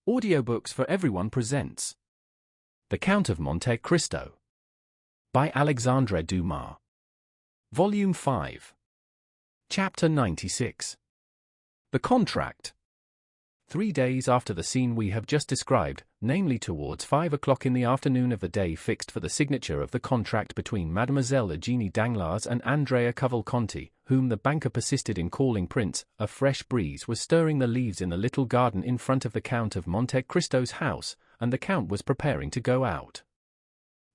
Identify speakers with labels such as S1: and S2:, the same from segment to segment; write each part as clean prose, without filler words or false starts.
S1: Audiobooks for Everyone presents The Count of Monte Cristo by Alexandre Dumas. Volume 5. Chapter 96. The Contract. 3 days after the scene we have just described, namely towards 5 o'clock in the afternoon of the day fixed for the signature of the contract between Mademoiselle Eugénie Danglars and Andrea Cavalcanti, whom the banker persisted in calling Prince, a fresh breeze was stirring the leaves in the little garden in front of the Count of Monte Cristo's house, and the Count was preparing to go out.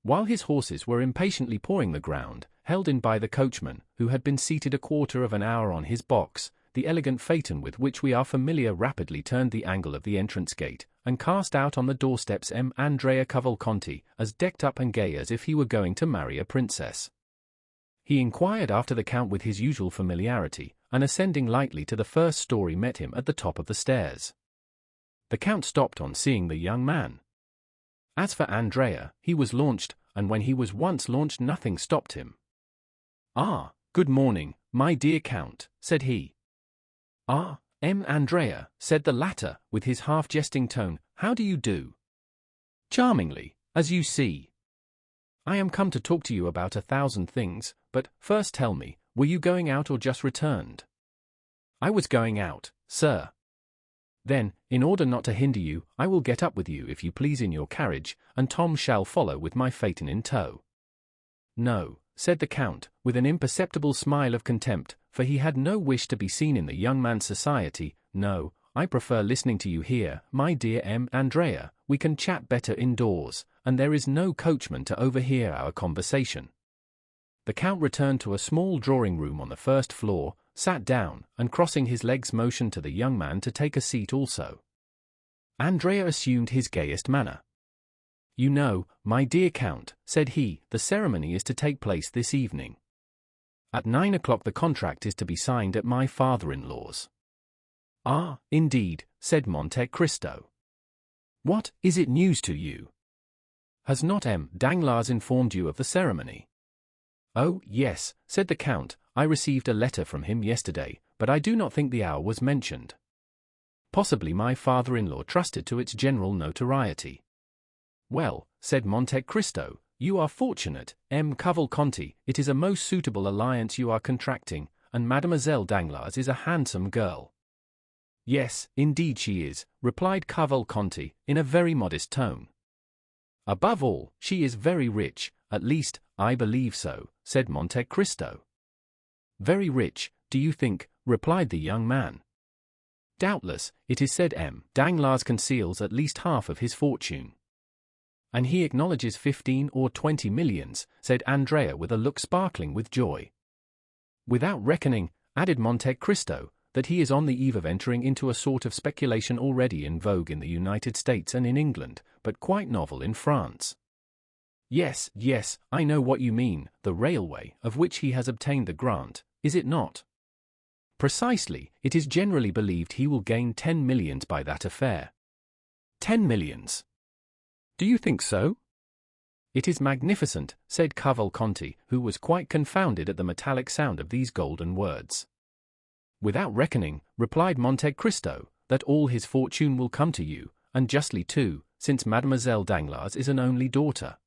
S1: While his horses were impatiently pawing the ground, held in by the coachman, who had been seated a quarter of an hour on his box, the elegant phaeton with which we are familiar rapidly turned the angle of the entrance gate, and cast out on the doorsteps Andrea Cavalcanti, as decked up and gay as if he were going to marry a princess. He inquired after the Count with his usual familiarity, and ascending lightly to the first story met him at the top of the stairs. The Count stopped on seeing the young man. As for Andrea, he was launched, and when he was once launched nothing stopped him. "Ah, good morning, my dear Count," said he. "Ah, Andrea," said the latter, with his half-jesting tone, "how do you do?" "Charmingly, as you see. I am come to talk to you about 1,000 things, but, first tell me, were you going out or just returned?" "I was going out, sir." "Then, in order not to hinder you, I will get up with you if you please in your carriage, and Tom shall follow with my phaeton in tow." "No," said the Count, with an imperceptible smile of contempt, for he had no wish to be seen in the young man's society. "No, I prefer listening to you here, my dear Andrea, we can chat better indoors, and there is no coachman to overhear our conversation." The Count returned to a small drawing-room on the first floor, sat down, and crossing his legs motioned to the young man to take a seat also. Andrea assumed his gayest manner. "You know, my dear Count," said he, "the ceremony is to take place this evening. At 9 o'clock the contract is to be signed at my father-in-law's." "Ah, indeed," said Monte Cristo. "What, is it news to you? Has not Danglars informed you of the ceremony?" "Oh, yes," said the Count, "I received a letter from him yesterday, but I do not think the hour was mentioned. Possibly my father-in-law trusted to its general notoriety." "Well," said Monte Cristo, "you are fortunate, Cavalcanti, it is a most suitable alliance you are contracting, and Mademoiselle Danglars is a handsome girl." "Yes, indeed she is," replied Cavalcanti, in a very modest tone. "Above all, she is very rich, at least, I believe so," said Monte Cristo. "Very rich, do you think?" replied the young man. "Doubtless, it is said Danglars conceals at least half of his fortune." "And he acknowledges 15 or 20 millions, said Andrea with a look sparkling with joy. "Without reckoning," added Monte Cristo, "that he is on the eve of entering into a sort of speculation already in vogue in the United States and in England, but quite novel in France." Yes, I know what you mean, the railway, of which he has obtained the grant, is it not?" "Precisely, it is generally believed he will gain 10 millions by that affair." 10 millions! Do you think so?" "It is magnificent," said Cavalcanti, who was quite confounded at the metallic sound of these golden words. "Without reckoning," replied Monte Cristo, "that all his fortune will come to you, and justly too, since Mademoiselle Danglars is an only daughter.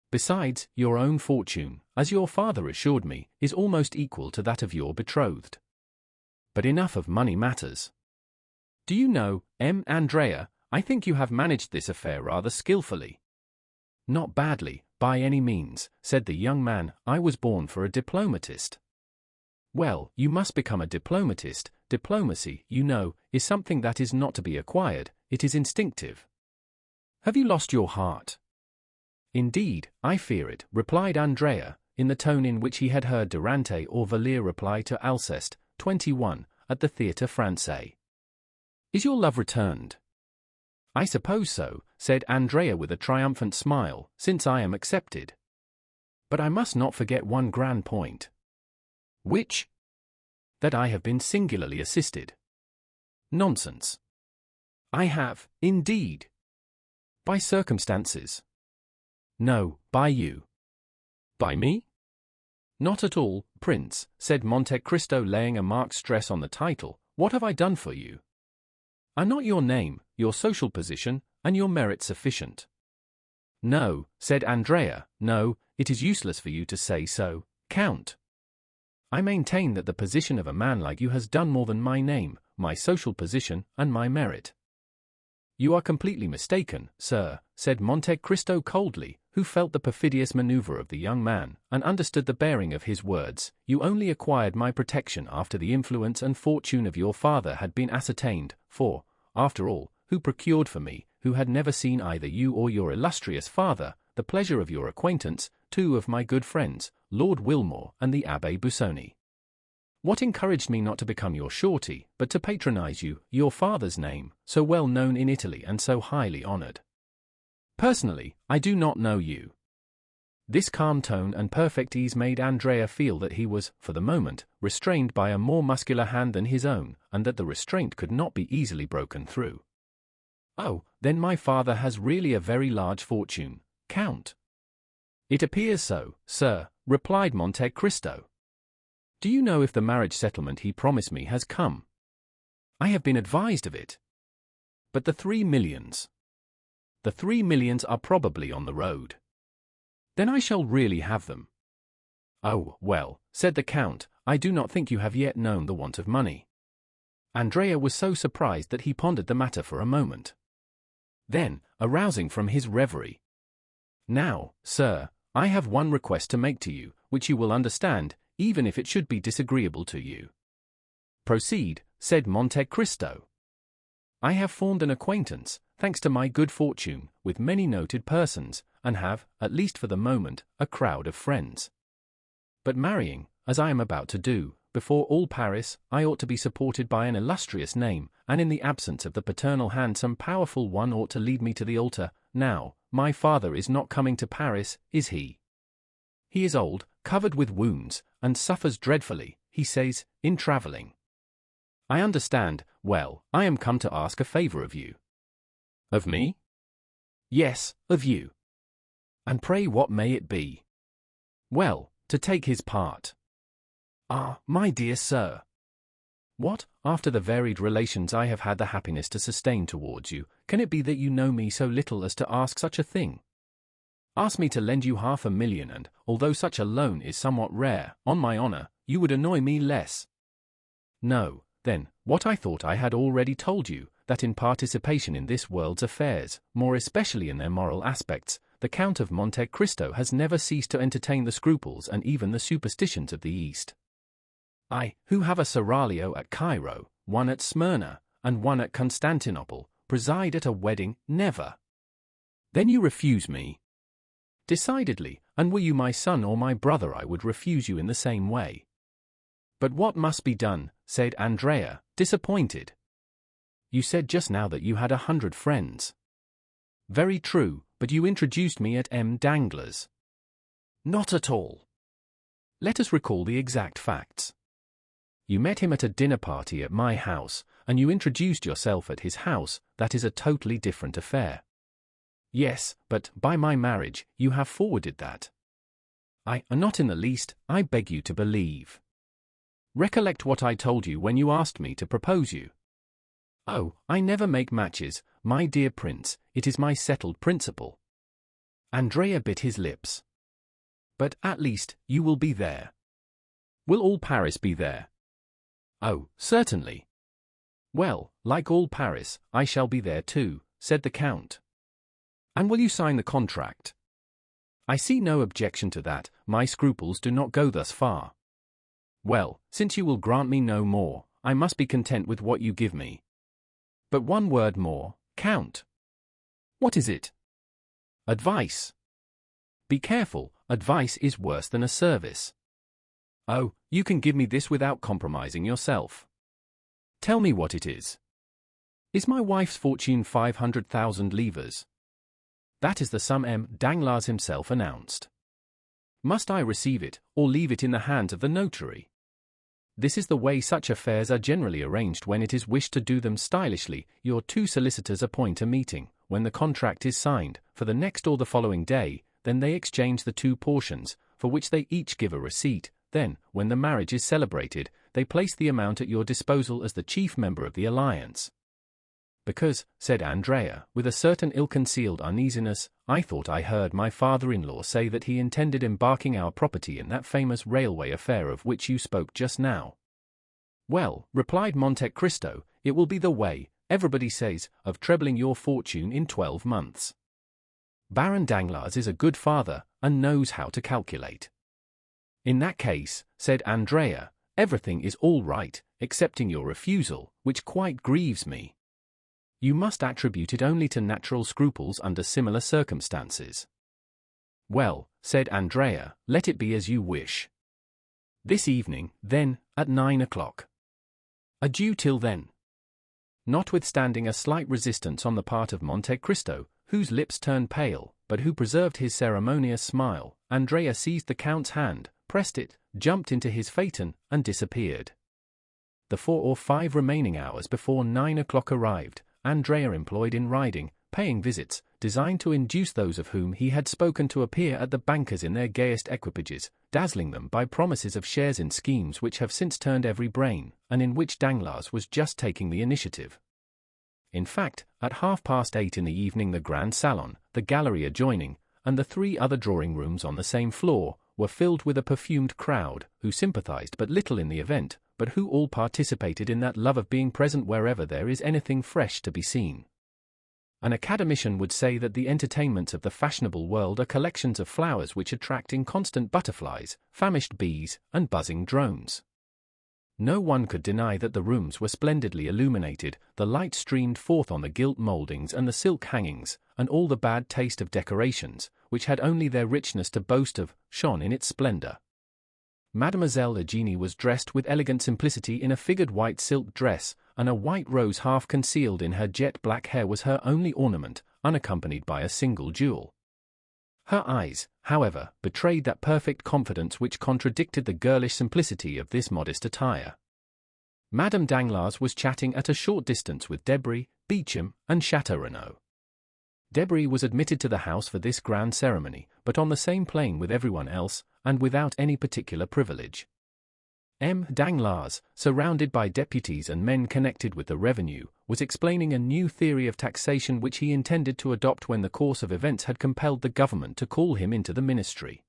S1: Besides, your own fortune, as your father assured me, is almost equal to that of your betrothed. But enough of money matters. Do you know, Andrea, I think you have managed this affair rather skillfully." "Not badly, by any means," said the young man. "I was born for a diplomatist." "Well, you must become a diplomatist. Diplomacy, you know, is something that is not to be acquired, it is instinctive. Have you lost your heart?" "Indeed, I fear it," replied Andrea, in the tone in which he had heard Durante or Valère reply to Alceste, 21, at the Théâtre Français. "Is your love returned?" "I suppose so," said Andrea with a triumphant smile, "since I am accepted. But I must not forget one grand point." "Which?" "That I have been singularly assisted." "Nonsense." "I have, indeed." "By circumstances." "No, by you." "By me?" "Not at all, Prince," said Monte Cristo, laying a marked stress on the title. "What have I done for you?" Are not your name, your social position, and your merit sufficient? No, said Andrea, no, it is useless for you to say so, Count. I maintain that the position of a man like you has done more than my name, my social position, and my merit. You are completely mistaken, sir, said Monte Cristo coldly, who felt the perfidious maneuver of the young man, and understood the bearing of his words. You only acquired my protection after the influence and fortune of your father had been ascertained, for, after all, who procured for me, who had never seen either you or your illustrious father, the pleasure of your acquaintance, two of my good friends, Lord Wilmore and the Abbé Busoni? What encouraged me not to become your shorty, but to patronize you, your father's name, so well known in Italy and so highly honored? Personally, I do not know you. This calm tone and perfect ease made Andrea feel that he was, for the moment, restrained by a more muscular hand than his own, and that the restraint could not be easily broken through. Oh, then my father has really a very large fortune, Count. It appears so, sir, replied Monte Cristo. Do you know if the marriage settlement he promised me has come? I have been advised of it. But the 3 millions? The 3 millions are probably on the road. Then I shall really have them. Oh, well, said the Count, I do not think you have yet known the want of money. Andrea was so surprised that he pondered the matter for a moment. Then, arousing from his reverie, Now, sir, I have one request to make to you, which you will understand, even if it should be disagreeable to you. Proceed, said Monte Cristo. I have formed an acquaintance, thanks to my good fortune, with many noted persons, and have, at least for the moment, a crowd of friends. But marrying, as I am about to do, before all Paris, I ought to be supported by an illustrious name, and in the absence of the paternal hand some powerful one ought to lead me to the altar. Now, my father is not coming to Paris, is he? He is old, covered with wounds, and suffers dreadfully, he says, in travelling. I understand. Well, I am come to ask a favor of you. Of me? Yes, of you. And pray what may it be? Well, to take his part. Ah, my dear sir. What, after the varied relations I have had the happiness to sustain towards you, can it be that you know me so little as to ask such a thing? Ask me to lend you 500,000 and, although such a loan is somewhat rare, on my honor, you would annoy me less. No, then, what I thought I had already told you, that in participation in this world's affairs, more especially in their moral aspects, the Count of Monte Cristo has never ceased to entertain the scruples and even the superstitions of the East. I, who have a seraglio at Cairo, one at Smyrna, and one at Constantinople, preside at a wedding, never. Then you refuse me? Decidedly, and were you my son or my brother I would refuse you in the same way. But what must be done, said Andrea, disappointed. You said just now that you had 100 friends. Very true, but you introduced me at M. Danglars. Not at all. Let us recall the exact facts. You met him at a dinner party at my house, and you introduced yourself at his house. That is a totally different affair. Yes, but, by my marriage, you have forwarded that. Not in the least, I beg you to believe. Recollect what I told you when you asked me to propose you. Oh, I never make matches, my dear prince, it is my settled principle. Andrea bit his lips. But, at least, you will be there. Will all Paris be there? Oh, certainly. Well, like all Paris, I shall be there too, said the Count. And will you sign the contract? I see no objection to that, my scruples do not go thus far. Well, since you will grant me no more, I must be content with what you give me. But one word more, Count. What is it? Advice. Be careful, advice is worse than a service. Oh, you can give me this without compromising yourself. Tell me what it is. Is my wife's fortune 500,000 livres? That is the sum M. Danglars himself announced. Must I receive it, or leave it in the hands of the notary? This is the way such affairs are generally arranged when it is wished to do them stylishly. Your two solicitors appoint a meeting, when the contract is signed, for the next or the following day, then they exchange the two portions, for which they each give a receipt. Then, when the marriage is celebrated, they place the amount at your disposal as the chief member of the alliance. Because, said Andrea, with a certain ill-concealed uneasiness, I thought I heard my father-in-law say that he intended embarking our property in that famous railway affair of which you spoke just now. Well, replied Monte Cristo, it will be the way, everybody says, of trebling your fortune in 12 months. Baron Danglars is a good father, and knows how to calculate. In that case, said Andrea, everything is all right, excepting your refusal, which quite grieves me. You must attribute it only to natural scruples under similar circumstances. Well, said Andrea, let it be as you wish. This evening, then, at 9 o'clock. Adieu till then. Notwithstanding a slight resistance on the part of Monte Cristo, whose lips turned pale, but who preserved his ceremonious smile, Andrea seized the Count's hand, pressed it, jumped into his phaeton, and disappeared. The 4 or 5 remaining hours before 9 o'clock arrived, Andrea employed in riding, paying visits, designed to induce those of whom he had spoken to appear at the bankers in their gayest equipages, dazzling them by promises of shares in schemes which have since turned every brain, and in which Danglars was just taking the initiative. In fact, at 8:30 in the evening the grand salon, the gallery adjoining, and the 3 other drawing rooms on the same floor, were filled with a perfumed crowd, who sympathized but little in the event, but who all participated in that love of being present wherever there is anything fresh to be seen. An academician would say that the entertainments of the fashionable world are collections of flowers which attract inconstant butterflies, famished bees, and buzzing drones. No one could deny that the rooms were splendidly illuminated, the light streamed forth on the gilt mouldings and the silk hangings, and all the bad taste of decorations, which had only their richness to boast of, shone in its splendor. Mademoiselle Eugénie was dressed with elegant simplicity in a figured white silk dress, and a white rose half concealed in her jet-black hair was her only ornament, unaccompanied by a single jewel. Her eyes, however, betrayed that perfect confidence which contradicted the girlish simplicity of this modest attire. Madame Danglars was chatting at a short distance with Debray, Beauchamp, and Château-Renaud. Debray was admitted to the house for this grand ceremony, but on the same plane with everyone else, and without any particular privilege. M. Danglars, surrounded by deputies and men connected with the revenue, was explaining a new theory of taxation which he intended to adopt when the course of events had compelled the government to call him into the ministry.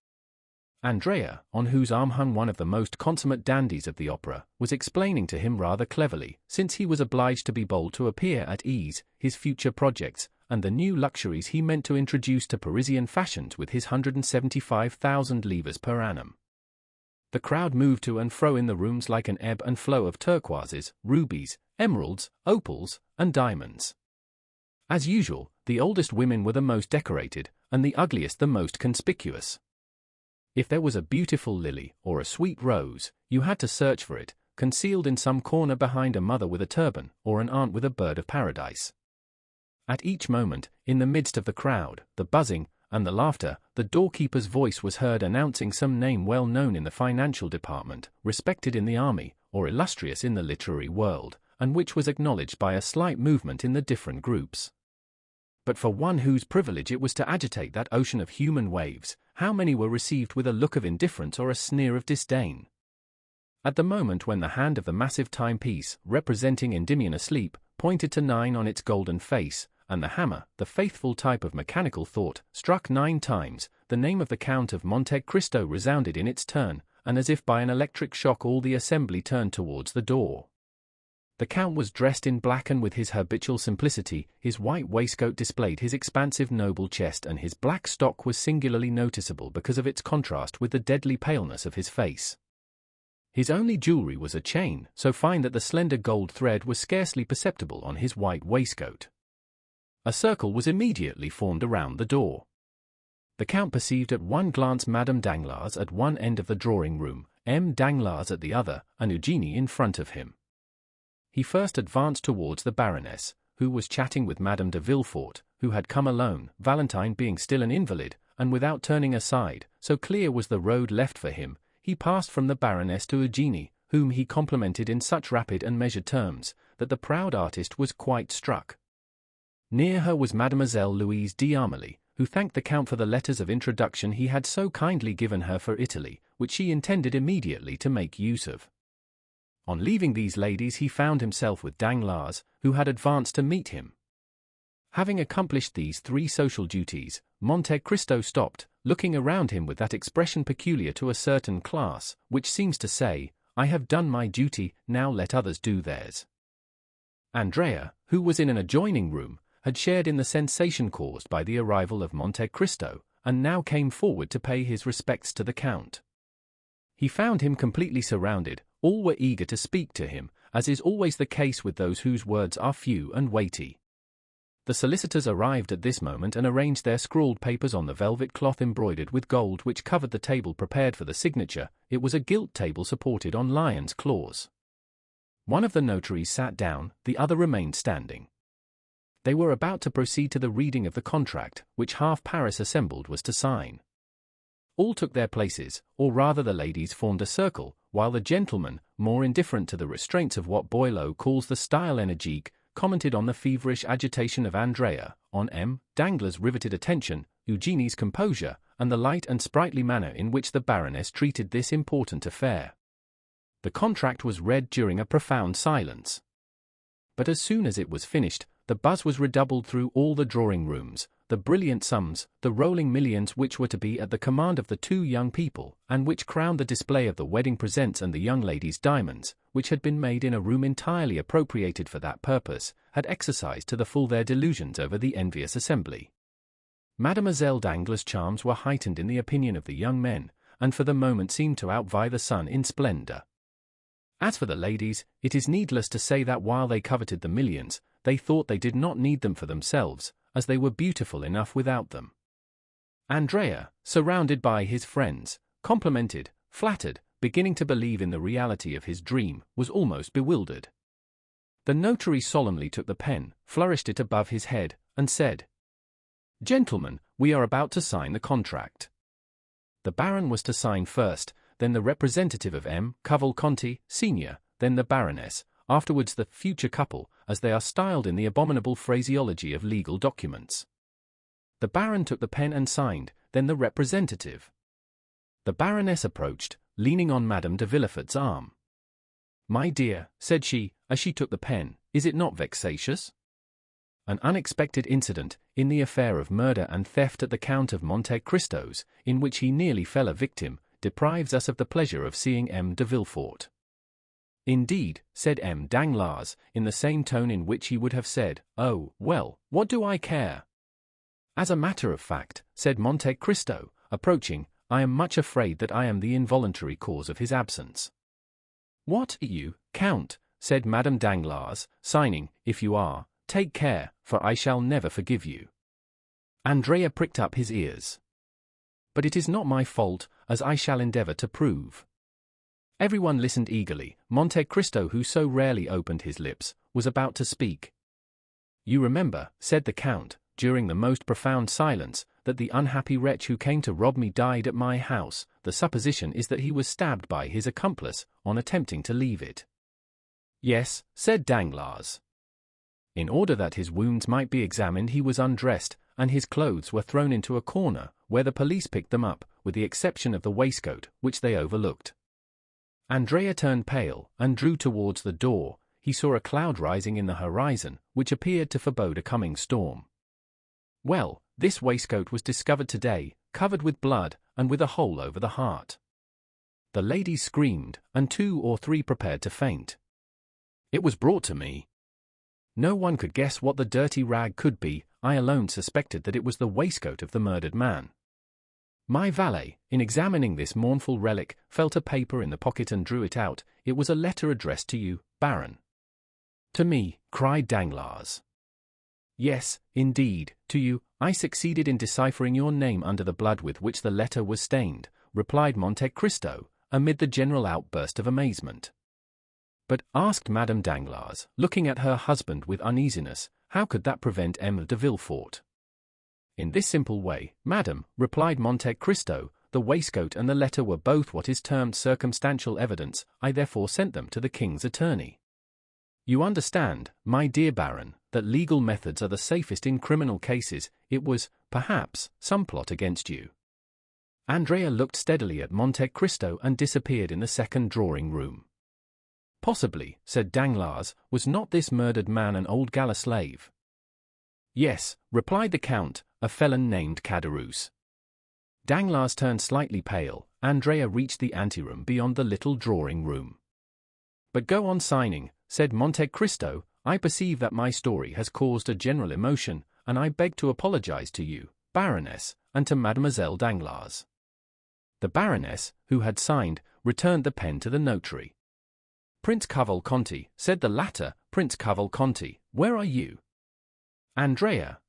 S1: Andrea, on whose arm hung one of the most consummate dandies of the opera, was explaining to him rather cleverly, since he was obliged to be bold to appear at ease, his future projects, and the new luxuries he meant to introduce to Parisian fashions with his 175,000 livres per annum. The crowd moved to and fro in the rooms like an ebb and flow of turquoises, rubies, emeralds, opals, and diamonds. As usual, the oldest women were the most decorated, and the ugliest the most conspicuous. If there was a beautiful lily, or a sweet rose, you had to search for it, concealed in some corner behind a mother with a turban, or an aunt with a bird of paradise. At each moment, in the midst of the crowd, the buzzing, and the laughter, the doorkeeper's voice was heard announcing some name well known in the financial department, respected in the army, or illustrious in the literary world, and which was acknowledged by a slight movement in the different groups. But for one whose privilege it was to agitate that ocean of human waves, how many were received with a look of indifference or a sneer of disdain? At the moment when the hand of the massive timepiece, representing Endymion asleep, pointed to 9 on its golden face, and the hammer, the faithful type of mechanical thought, struck 9 times, the name of the Count of Monte Cristo resounded in its turn, and as if by an electric shock all the assembly turned towards the door. The Count was dressed in black, and with his habitual simplicity, his white waistcoat displayed his expansive noble chest, and his black stock was singularly noticeable because of its contrast with the deadly paleness of his face. His only jewelry was a chain, so fine that the slender gold thread was scarcely perceptible on his white waistcoat. A circle was immediately formed around the door. The Count perceived at one glance Madame Danglars at one end of the drawing-room, M. Danglars at the other, and Eugénie in front of him. He first advanced towards the Baroness, who was chatting with Madame de Villefort, who had come alone, Valentine being still an invalid, and without turning aside, so clear was the road left for him, he passed from the Baroness to Eugénie, whom he complimented in such rapid and measured terms, that the proud artist was quite struck. Near her was Mademoiselle Louise d'Armilly, who thanked the Count for the letters of introduction he had so kindly given her for Italy, which she intended immediately to make use of. On leaving these ladies he found himself with Danglars, who had advanced to meet him. Having accomplished these 3 social duties, Monte Cristo stopped, looking around him with that expression peculiar to a certain class, which seems to say, "I have done my duty, now let others do theirs." Andrea, who was in an adjoining room, had shared in the sensation caused by the arrival of Monte Cristo, and now came forward to pay his respects to the Count. He found him completely surrounded, all were eager to speak to him, as is always the case with those whose words are few and weighty. The solicitors arrived at this moment and arranged their scrawled papers on the velvet cloth embroidered with gold which covered the table prepared for the signature. It was a gilt table supported on lion's claws. One of the notaries sat down, the other remained standing. They were about to proceed to the reading of the contract, which half Paris assembled was to sign. All took their places, or rather the ladies formed a circle, while the gentlemen, more indifferent to the restraints of what Boileau calls the style énergique, commented on the feverish agitation of Andrea, on M. Danglars' riveted attention, Eugenie's composure, and the light and sprightly manner in which the Baroness treated this important affair. The contract was read during a profound silence. But as soon as it was finished, the buzz was redoubled through all the drawing-rooms, the brilliant sums, the rolling millions which were to be at the command of the 2 young people, and which crowned the display of the wedding presents and the young lady's diamonds, which had been made in a room entirely appropriated for that purpose, had exercised to the full their delusions over the envious assembly. Mademoiselle Danglars' charms were heightened in the opinion of the young men, and for the moment seemed to outvie the sun in splendor. As for the ladies, it is needless to say that while they coveted the millions, they thought they did not need them for themselves, as they were beautiful enough without them. Andrea, surrounded by his friends, complimented, flattered, beginning to believe in the reality of his dream, was almost bewildered. The notary solemnly took the pen, flourished it above his head, and said, "Gentlemen, we are about to sign the contract." The Baron was to sign first, then the representative of M. Cavalcanti, Sr., then the Baroness, afterwards the future couple, as they are styled in the abominable phraseology of legal documents. The Baron took the pen and signed, then the representative. The Baroness approached, leaning on Madame de Villefort's arm. "My dear," said she, as she took the pen, "is it not vexatious? An unexpected incident, in the affair of murder and theft at the Count of Monte Cristo's, in which he nearly fell a victim, deprives us of the pleasure of seeing M. de Villefort." "Indeed," said M. Danglars, in the same tone in which he would have said, "Oh, well, what do I care?" "As a matter of fact," said Monte Cristo, approaching, "I am much afraid that I am the involuntary cause of his absence." "What, you, Count?" said Madame Danglars, signing, "if you are, take care, for I shall never forgive you." Andrea pricked up his ears. "But it is not my fault, as I shall endeavor to prove." Everyone listened eagerly. Monte Cristo, who so rarely opened his lips, was about to speak. "You remember," said the Count, during the most profound silence, "that the unhappy wretch who came to rob me died at my house. The supposition is that he was stabbed by his accomplice, on attempting to leave it." "Yes," said Danglars. "In order that his wounds might be examined he was undressed, and his clothes were thrown into a corner, where the police picked them up, with the exception of the waistcoat, which they overlooked." Andrea turned pale, and drew towards the door. He saw a cloud rising in the horizon, which appeared to forebode a coming storm. "Well, this waistcoat was discovered today, covered with blood, and with a hole over the heart." The ladies screamed, and 2 or 3 prepared to faint. "It was brought to me." No one could guess what the dirty rag could be. I alone suspected that it was the waistcoat of the murdered man. My valet, in examining this mournful relic, felt a paper in the pocket and drew it out. It was a letter addressed to you, Baron. "To me," cried Danglars. "Yes, indeed, to you. I succeeded in deciphering your name under the blood with which the letter was stained," replied Monte Cristo, amid the general outburst of amazement. "But," asked Madame Danglars, looking at her husband with uneasiness, "how could that prevent M. de Villefort?" "In this simple way, madam," replied Monte Cristo, "the waistcoat and the letter were both what is termed circumstantial evidence. I therefore sent them to the king's attorney. You understand, my dear Baron, that legal methods are the safest in criminal cases. It was, perhaps, some plot against you." Andrea looked steadily at Monte Cristo and disappeared in the second drawing-room. Possibly, said Danglars, was not this murdered man an old galley slave? Yes, replied the Count, a felon named Caderousse. Danglars turned slightly pale. Andrea reached the anteroom beyond the little drawing-room. But go on signing, said Monte Cristo. I perceive that my story has caused a general emotion, and I beg to apologize to you, Baroness, and to Mademoiselle Danglars. The Baroness, who had signed, returned the pen to the notary. Prince Cavalcanti, said the latter, Prince Cavalcanti, where are you? Andrea,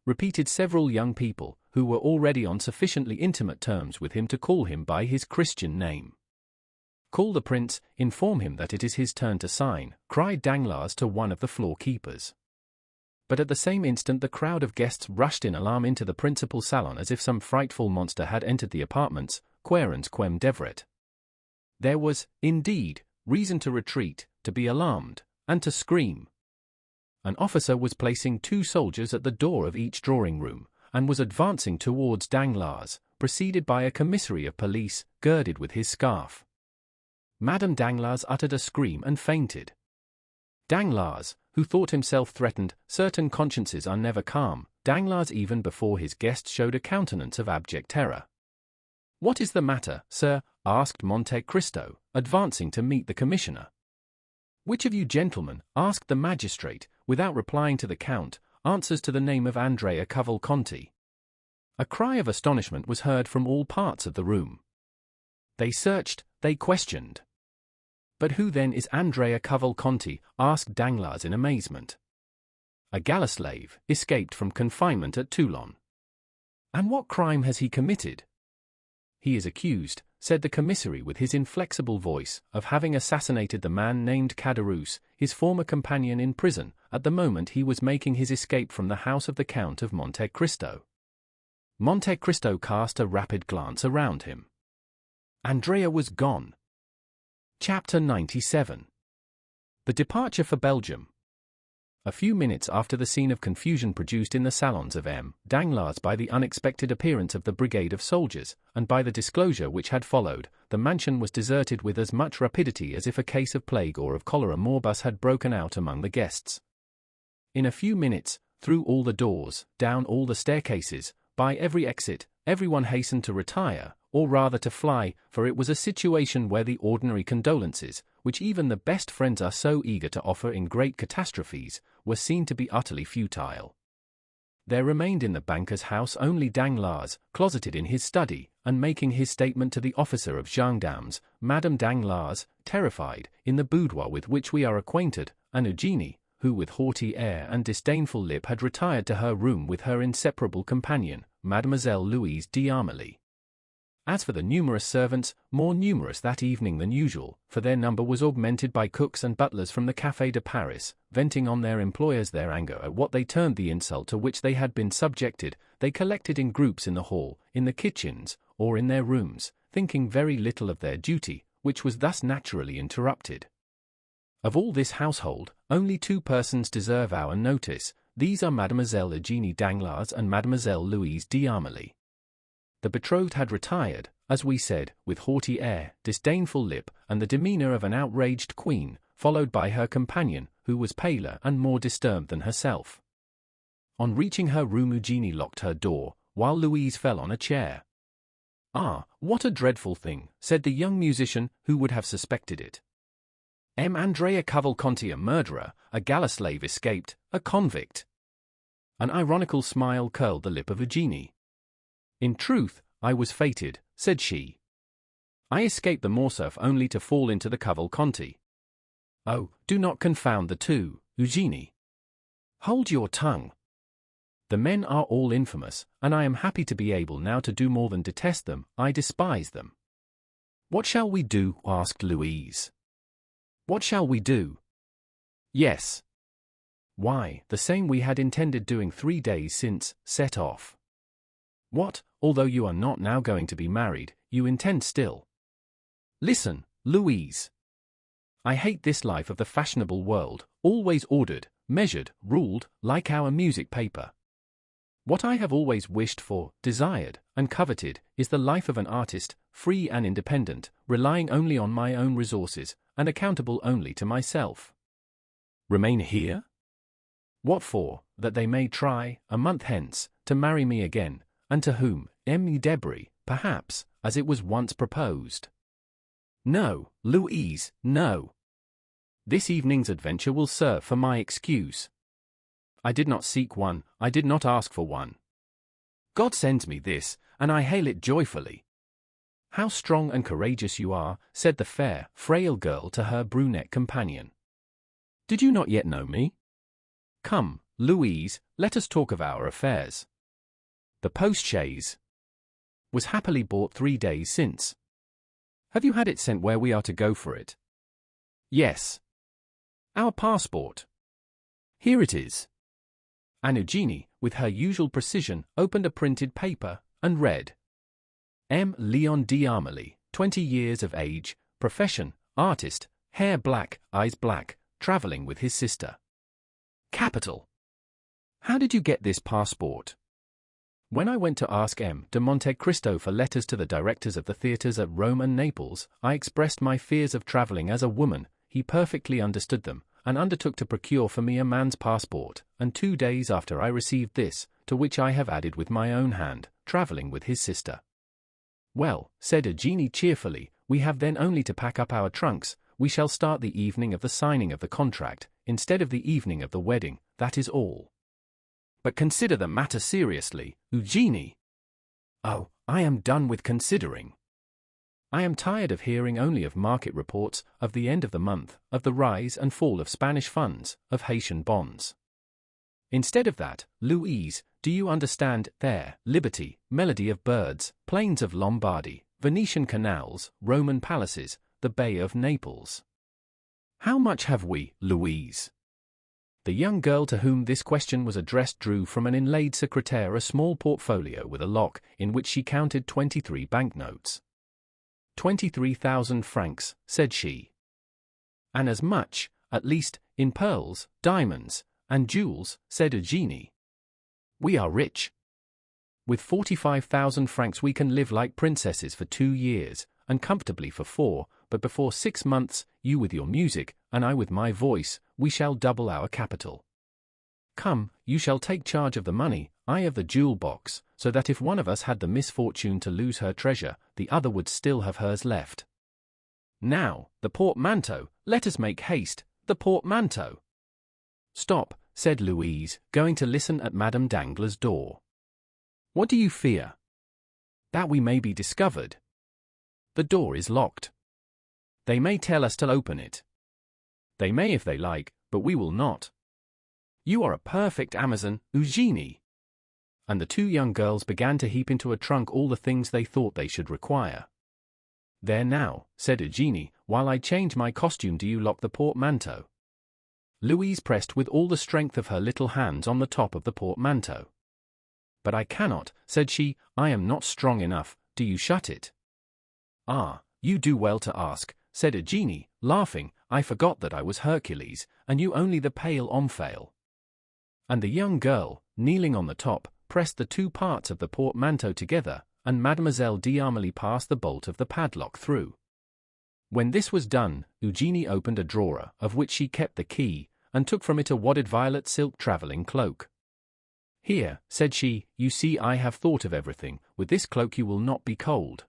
S1: repeated several young people, who were already on sufficiently intimate terms with him to call him by his Christian name. Call the prince, inform him that it is his turn to sign, cried Danglars to one of the floor keepers. But at the same instant the crowd of guests rushed in alarm into the principal salon as if some frightful monster had entered the apartments, quærens quem devret. There was, indeed, reason to retreat, to be alarmed, and to scream. An officer was placing 2 soldiers at the door of each drawing-room, and was advancing towards Danglars, preceded by a commissary of police, girded with his scarf. Madame Danglars uttered a scream and fainted. Danglars, who thought himself threatened, certain consciences are never calm, Danglars even before his guest showed a countenance of abject terror. "What is the matter, sir?" asked Monte Cristo, advancing to meet the commissioner. "Which of you gentlemen," asked the magistrate, without replying to the Count, "answers to the name of Andrea Cavalcanti?" A cry of astonishment was heard from all parts of the room. They searched, they questioned. "But who then is Andrea Cavalcanti?" asked Danglars in amazement. "A galley slave, escaped from confinement at Toulon." "And what crime has he committed?" "He is accused," said the commissary with his inflexible voice, "of having assassinated the man named Caderousse, his former companion in prison, at the moment he was making his escape from the house of the Count of Monte Cristo." Monte Cristo cast a rapid glance around him. Andrea was gone. Chapter 97. The departure for Belgium. A few minutes after the scene of confusion produced in the salons of M. Danglars by the unexpected appearance of the brigade of soldiers, and by the disclosure which had followed, the mansion was deserted with as much rapidity as if a case of plague or of cholera morbus had broken out among the guests. In a few minutes, through all the doors, down all the staircases, by every exit, everyone hastened to retire, or rather to fly, for it was a situation where the ordinary condolences, which even the best friends are so eager to offer in great catastrophes, were seen to be utterly futile. There remained in the banker's house only Danglars, closeted in his study, and making his statement to the officer of gendarmes, Madame Danglars, terrified, in the boudoir with which we are acquainted, and Eugénie, who with haughty air and disdainful lip had retired to her room with her inseparable companion, Mademoiselle Louise d'Armilly. As for the numerous servants, more numerous that evening than usual, for their number was augmented by cooks and butlers from the Café de Paris, venting on their employers their anger at what they termed the insult to which they had been subjected, they collected in groups in the hall, in the kitchens, or in their rooms, thinking very little of their duty, which was thus naturally interrupted. Of all this household, only 2 persons deserve our notice. These are Mademoiselle Eugénie Danglars and Mademoiselle Louise d'Armilly. The betrothed had retired, as we said, with haughty air, disdainful lip, and the demeanor of an outraged queen, followed by her companion, who was paler and more disturbed than herself. On reaching her room, Eugénie locked her door, while Louise fell on a chair. "Ah, what a dreadful thing," said the young musician, who would have suspected it. Andrea Cavalcanti, a murderer, a galley slave escaped, a convict." An ironical smile curled the lip of Eugénie. "In truth, I was fated," said she. "I escaped the Morcerf only to fall into the Cavalcanti." "Oh, do not confound the two, Eugénie. Hold your tongue. The men are all infamous, and I am happy to be able now to do more than detest them. I despise them." "What shall we do?" asked Louise. "What shall we do?" "Yes. Why, the same we had intended doing 3 days since, set off." "What, although you are not now going to be married, you intend still?" "Listen, Louise. I hate this life of the fashionable world, always ordered, measured, ruled, like our music paper. What I have always wished for, desired, and coveted, is the life of an artist, free and independent, relying only on my own resources, and accountable only to myself. Remain here? What for? That they may try, a month hence, to marry me again, and to whom? M. Debris, perhaps, as it was once proposed. No, Louise, no. This evening's adventure will serve for my excuse. I did not seek one, I did not ask for one. God sends me this, and I hail it joyfully. How strong and courageous you are, said the fair, frail girl to her brunette companion. Did you not yet know me? Come, Louise, let us talk of our affairs. The post-chaise was happily bought 3 days since. Have you had it sent where we are to go for it? Yes. Our passport. Here it is. And Eugenie, with her usual precision, opened a printed paper and read. M. Leon d'Armilly, 20 years of age, profession, artist, hair black, eyes black, traveling with his sister. Capital. How did you get this passport? When I went to ask M. de Monte Cristo for letters to the directors of the theatres at Rome and Naples, I expressed my fears of travelling as a woman. He perfectly understood them, and undertook to procure for me a man's passport, and 2 days after I received this, to which I have added with my own hand, travelling with his sister. Well, said Eugenie cheerfully, we have then only to pack up our trunks. We shall start the evening of the signing of the contract, instead of the evening of the wedding, that is all. But consider the matter seriously, Eugenie. Oh, I am done with considering. I am tired of hearing only of market reports, of the end of the month, of the rise and fall of Spanish funds, of Haitian bonds. Instead of that, Louise, do you understand, there, liberty, melody of birds, plains of Lombardy, Venetian canals, Roman palaces, the Bay of Naples. How much have we, Louise? The young girl to whom this question was addressed drew from an inlaid secretaire a small portfolio with a lock, in which she counted 23 banknotes. 23,000 francs, said she. And as much, at least, in pearls, diamonds, and jewels, said Eugenie. We are rich. With 45,000 francs we can live like princesses for 2 years, and comfortably for 4, but before 6 months, you with your music, and I with my voice, we shall double our capital. Come, you shall take charge of the money, I of the jewel box, so that if one of us had the misfortune to lose her treasure, the other would still have hers left. Now, the portmanteau, let us make haste, the portmanteau. Stop, said Louise, going to listen at Madame Danglars' door. What do you fear? That we may be discovered. The door is locked. They may tell us to open it. They may if they like, but we will not. You are a perfect Amazon, Eugenie. And the 2 young girls began to heap into a trunk all the things they thought they should require. There now, said Eugenie, while I change my costume do you lock the portmanteau. Louise pressed with all the strength of her little hands on the top of the portmanteau. But I cannot, said she, I am not strong enough, do you shut it? Ah, you do well to ask, said Eugenie, laughing, I forgot that I was Hercules, and you only the pale Omphale. And the young girl, kneeling on the top, pressed the 2 parts of the portmanteau together, and Mademoiselle d'Armilly passed the bolt of the padlock through. When this was done, Eugenie opened a drawer, of which she kept the key, and took from it a wadded violet silk travelling cloak. Here, said she, you see I have thought of everything, with this cloak you will not be cold.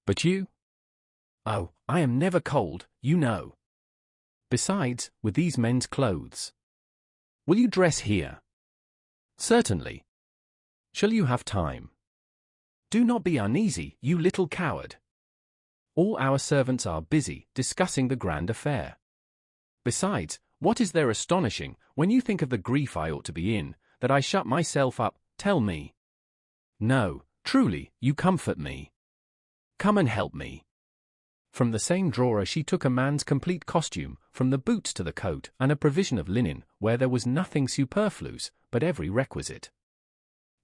S1: But you? Oh, I am never cold, you know. Besides, with these men's clothes. Will you dress here? Certainly. Shall you have time? Do not be uneasy, you little coward. All our servants are busy, discussing the grand affair. Besides, what is there astonishing, when you think of the grief I ought to be in, that I shut myself up, tell me. No, truly, you comfort me. Come and help me. From the same drawer she took a man's complete costume, from the boots to the coat, and a provision of linen, where there was nothing superfluous, but every requisite.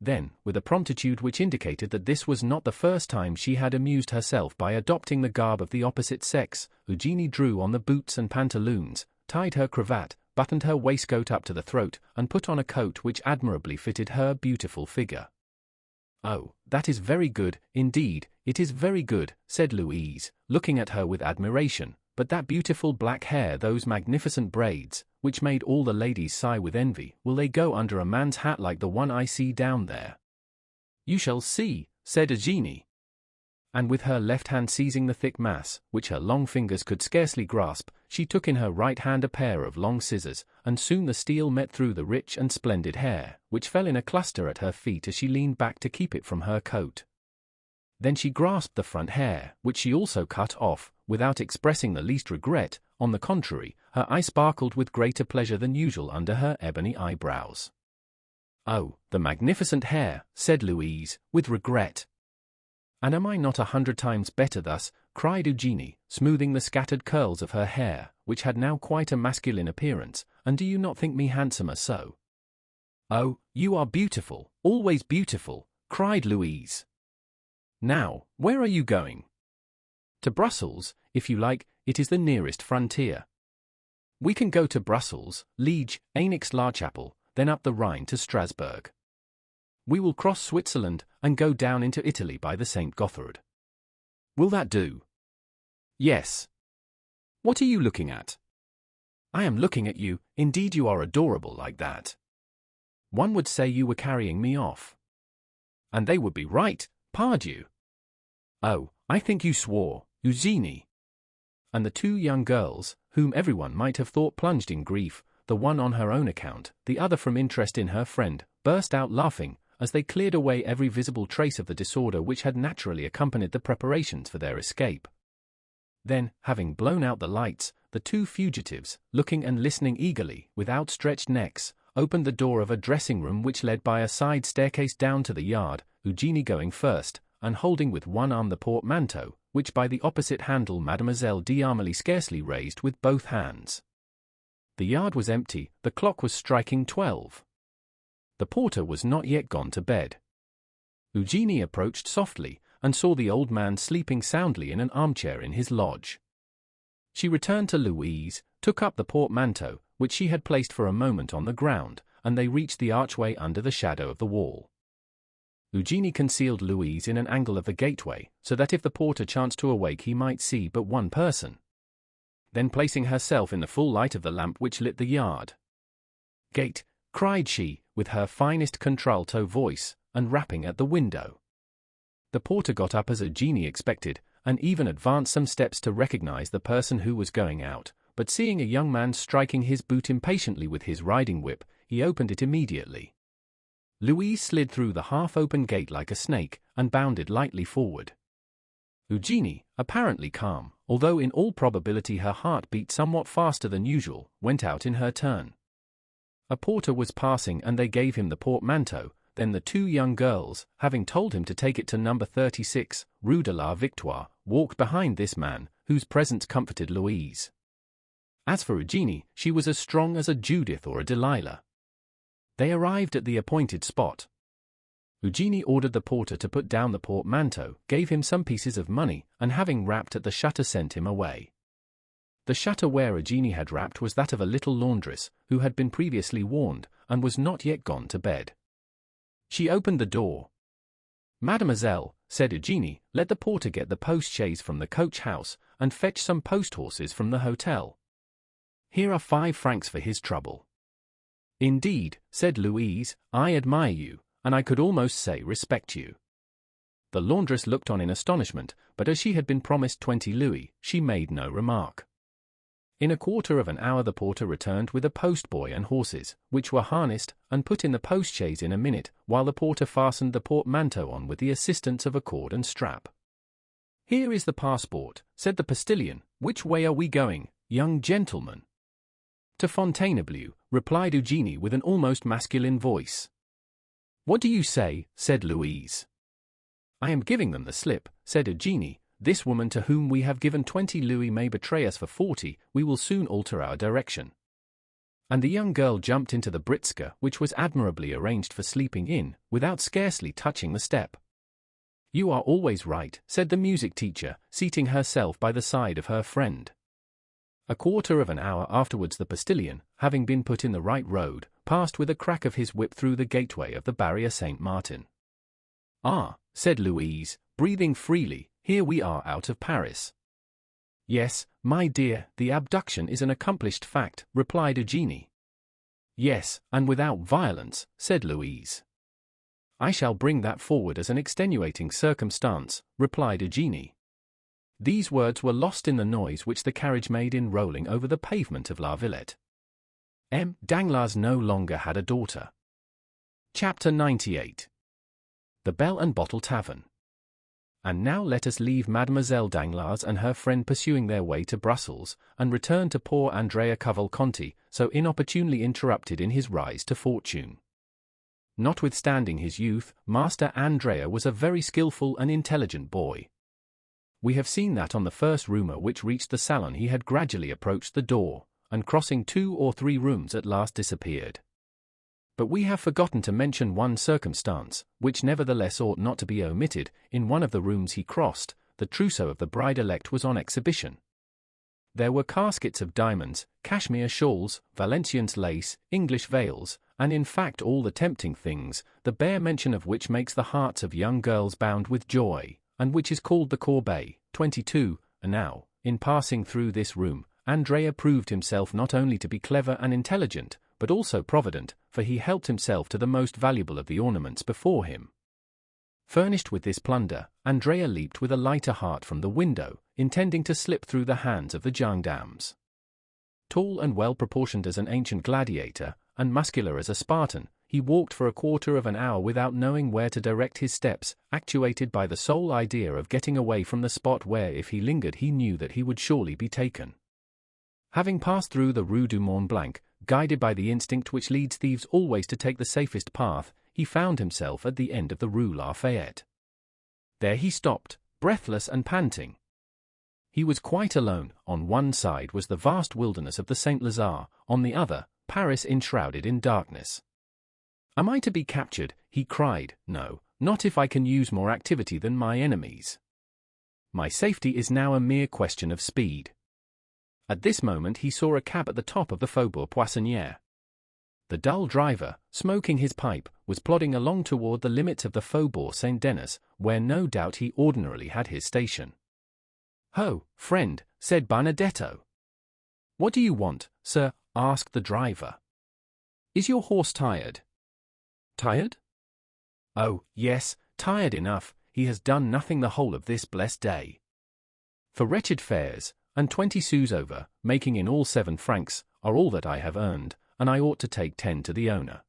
S1: Then, with a promptitude which indicated that this was not the first time she had amused herself by adopting the garb of the opposite sex, Eugenie drew on the boots and pantaloons, tied her cravat, buttoned her waistcoat up to the throat, and put on a coat which admirably fitted her beautiful figure. Oh, that is very good, indeed, it is very good, said Louise, looking at her with admiration, but that beautiful black hair, those magnificent braids, which made all the ladies sigh with envy, will they go under a man's hat like the one I see down there?" "You shall see," said Eugenie. And with her left hand seizing the thick mass, which her long fingers could scarcely grasp, she took in her right hand a pair of long scissors, and soon the steel met through the rich and splendid hair, which fell in a cluster at her feet as she leaned back to keep it from her coat. Then she grasped the front hair, which she also cut off, without expressing the least regret. On the contrary, her eye sparkled with greater pleasure than usual under her ebony eyebrows. "Oh, the magnificent hair," said Louise, with regret. "And am I not 100 times better thus?" cried Eugenie, smoothing the scattered curls of her hair, which had now quite a masculine appearance. "And do you not think me handsomer so?" "Oh, you are beautiful, always beautiful," cried Louise. "Now, where are you going?" "To Brussels, if you like, it is the nearest frontier." "We can go to Brussels, Liege, Aix-la-Chapelle, then up the Rhine to Strasbourg. We will cross Switzerland and go down into Italy by the St. Gothard. Will that do?" "Yes." "What are you looking at?" "I am looking at you. Indeed, you are adorable like that. One would say you were carrying me off." "And they would be right, pardieu." "Oh, I think you swore, Eugenie." And the two young girls, whom everyone might have thought plunged in grief, the one on her own account, the other from interest in her friend, burst out laughing, as they cleared away every visible trace of the disorder which had naturally accompanied the preparations for their escape. Then, having blown out the lights, the two fugitives, looking and listening eagerly, with outstretched necks, opened the door of a dressing-room which led by a side staircase down to the yard, Eugenie going first, and holding with one arm the portmanteau, which by the opposite handle Mademoiselle d'Armilly scarcely raised with both hands. The yard was empty, the clock was striking 12. The porter was not yet gone to bed. Eugenie approached softly, and saw the old man sleeping soundly in an armchair in his lodge. She returned to Louise, took up the portmanteau, which she had placed for a moment on the ground, and they reached the archway under the shadow of the wall. Eugenie concealed Louise in an angle of the gateway, so that if the porter chanced to awake he might see but one person. Then placing herself in the full light of the lamp which lit the yard gate, cried she, with her finest contralto voice, and rapping at the window. The porter got up as Eugenie expected, and even advanced some steps to recognize the person who was going out, but seeing a young man striking his boot impatiently with his riding whip, he opened it immediately. Louise slid through the half-open gate like a snake, and bounded lightly forward. Eugenie, apparently calm, although in all probability her heart beat somewhat faster than usual, went out in her turn. A porter was passing and they gave him the portmanteau. Then the two young girls, having told him to take it to number 36, Rue de la Victoire, walked behind this man, whose presence comforted Louise. As for Eugenie, she was as strong as a Judith or a Delilah. They arrived at the appointed spot. Eugenie ordered the porter to put down the portmanteau, gave him some pieces of money, and having rapped at the shutter sent him away. The shutter where Eugenie had rapped was that of a little laundress, who had been previously warned, and was not yet gone to bed. She opened the door. "Mademoiselle," said Eugenie, "let the porter get the post-chaise from the coach-house, and fetch some post-horses from the hotel. Here are 5 francs for his trouble." "Indeed," said Louise, "I admire you, and I could almost say respect you." The laundress looked on in astonishment, but as she had been promised 20 louis, she made no remark. In a quarter of an hour the porter returned with a postboy and horses, which were harnessed, and put in the post-chaise in a minute, while the porter fastened the portmanteau on with the assistance of a cord and strap. "Here is the passport," said the postilion. "Which way are we going, young gentleman?" "To Fontainebleau," replied Eugenie with an almost masculine voice. "What do you say?" said Louise. "I am giving them the slip," said Eugenie. "This woman to whom we have given 20 louis may betray us for 40, we will soon alter our direction." And the young girl jumped into the britska, which was admirably arranged for sleeping in, without scarcely touching the step. "You are always right," said the music teacher, seating herself by the side of her friend. A quarter of an hour afterwards the postilion, having been put in the right road, passed with a crack of his whip through the gateway of the Barrier Saint-Martin. "Ah," said Louise, breathing freely, "here we are out of Paris." Yes, my dear, the abduction is an accomplished fact, replied Eugenie. Yes, and without violence, said Louise. I shall bring that forward as an extenuating circumstance, replied Eugenie. These words were lost in the noise which the carriage made in rolling over the pavement of La Villette. M. Danglars no longer had a daughter. Chapter 98. The Bell and Bottle Tavern. And now let us leave Mademoiselle Danglars and her friend pursuing their way to Brussels, and return to poor Andrea Cavalcanti, so inopportunely interrupted in his rise to fortune. Notwithstanding his youth, Master Andrea was a very skilful and intelligent boy. We have seen that on the first rumour which reached the salon he had gradually approached the door, and crossing 2 or 3 rooms at last disappeared. But we have forgotten to mention one circumstance, which nevertheless ought not to be omitted. In one of the rooms he crossed, the trousseau of the bride-elect was on exhibition. There were caskets of diamonds, cashmere shawls, Valenciennes lace, English veils, and in fact all the tempting things, the bare mention of which makes the hearts of young girls bound with joy, and which is called the corbeille. 22. And now, in passing through this room, Andrea proved himself not only to be clever and intelligent, but also provident, for he helped himself to the most valuable of the ornaments before him. Furnished with this plunder, Andrea leaped with a lighter heart from the window, intending to slip through the hands of the gendarmes. Tall and well-proportioned as an ancient gladiator, and muscular as a Spartan, he walked for a quarter of an hour without knowing where to direct his steps, actuated by the sole idea of getting away from the spot where if he lingered he knew that he would surely be taken. Having passed through the Rue du Mont Blanc, guided by the instinct which leads thieves always to take the safest path, he found himself at the end of the Rue Lafayette. There he stopped, breathless and panting. He was quite alone. On one side was the vast wilderness of the Saint-Lazare, on the other, Paris enshrouded in darkness. Am I to be captured? He cried. No, not if I can use more activity than my enemies. My safety is now a mere question of speed. At this moment he saw a cab at the top of the Faubourg Poissonnière. The dull driver, smoking his pipe, was plodding along toward the limits of the Faubourg Saint-Denis, where no doubt he ordinarily had his station. "Ho, friend," said Benedetto. "What do you want, sir?" asked the driver. "Is your horse tired?" "Tired?" "Oh, yes, tired enough. He has done nothing the whole of this blessed day. For wretched fares, and 20 sous over, making in all 7 francs, are all that I have earned, and I ought to take 10 to the owner.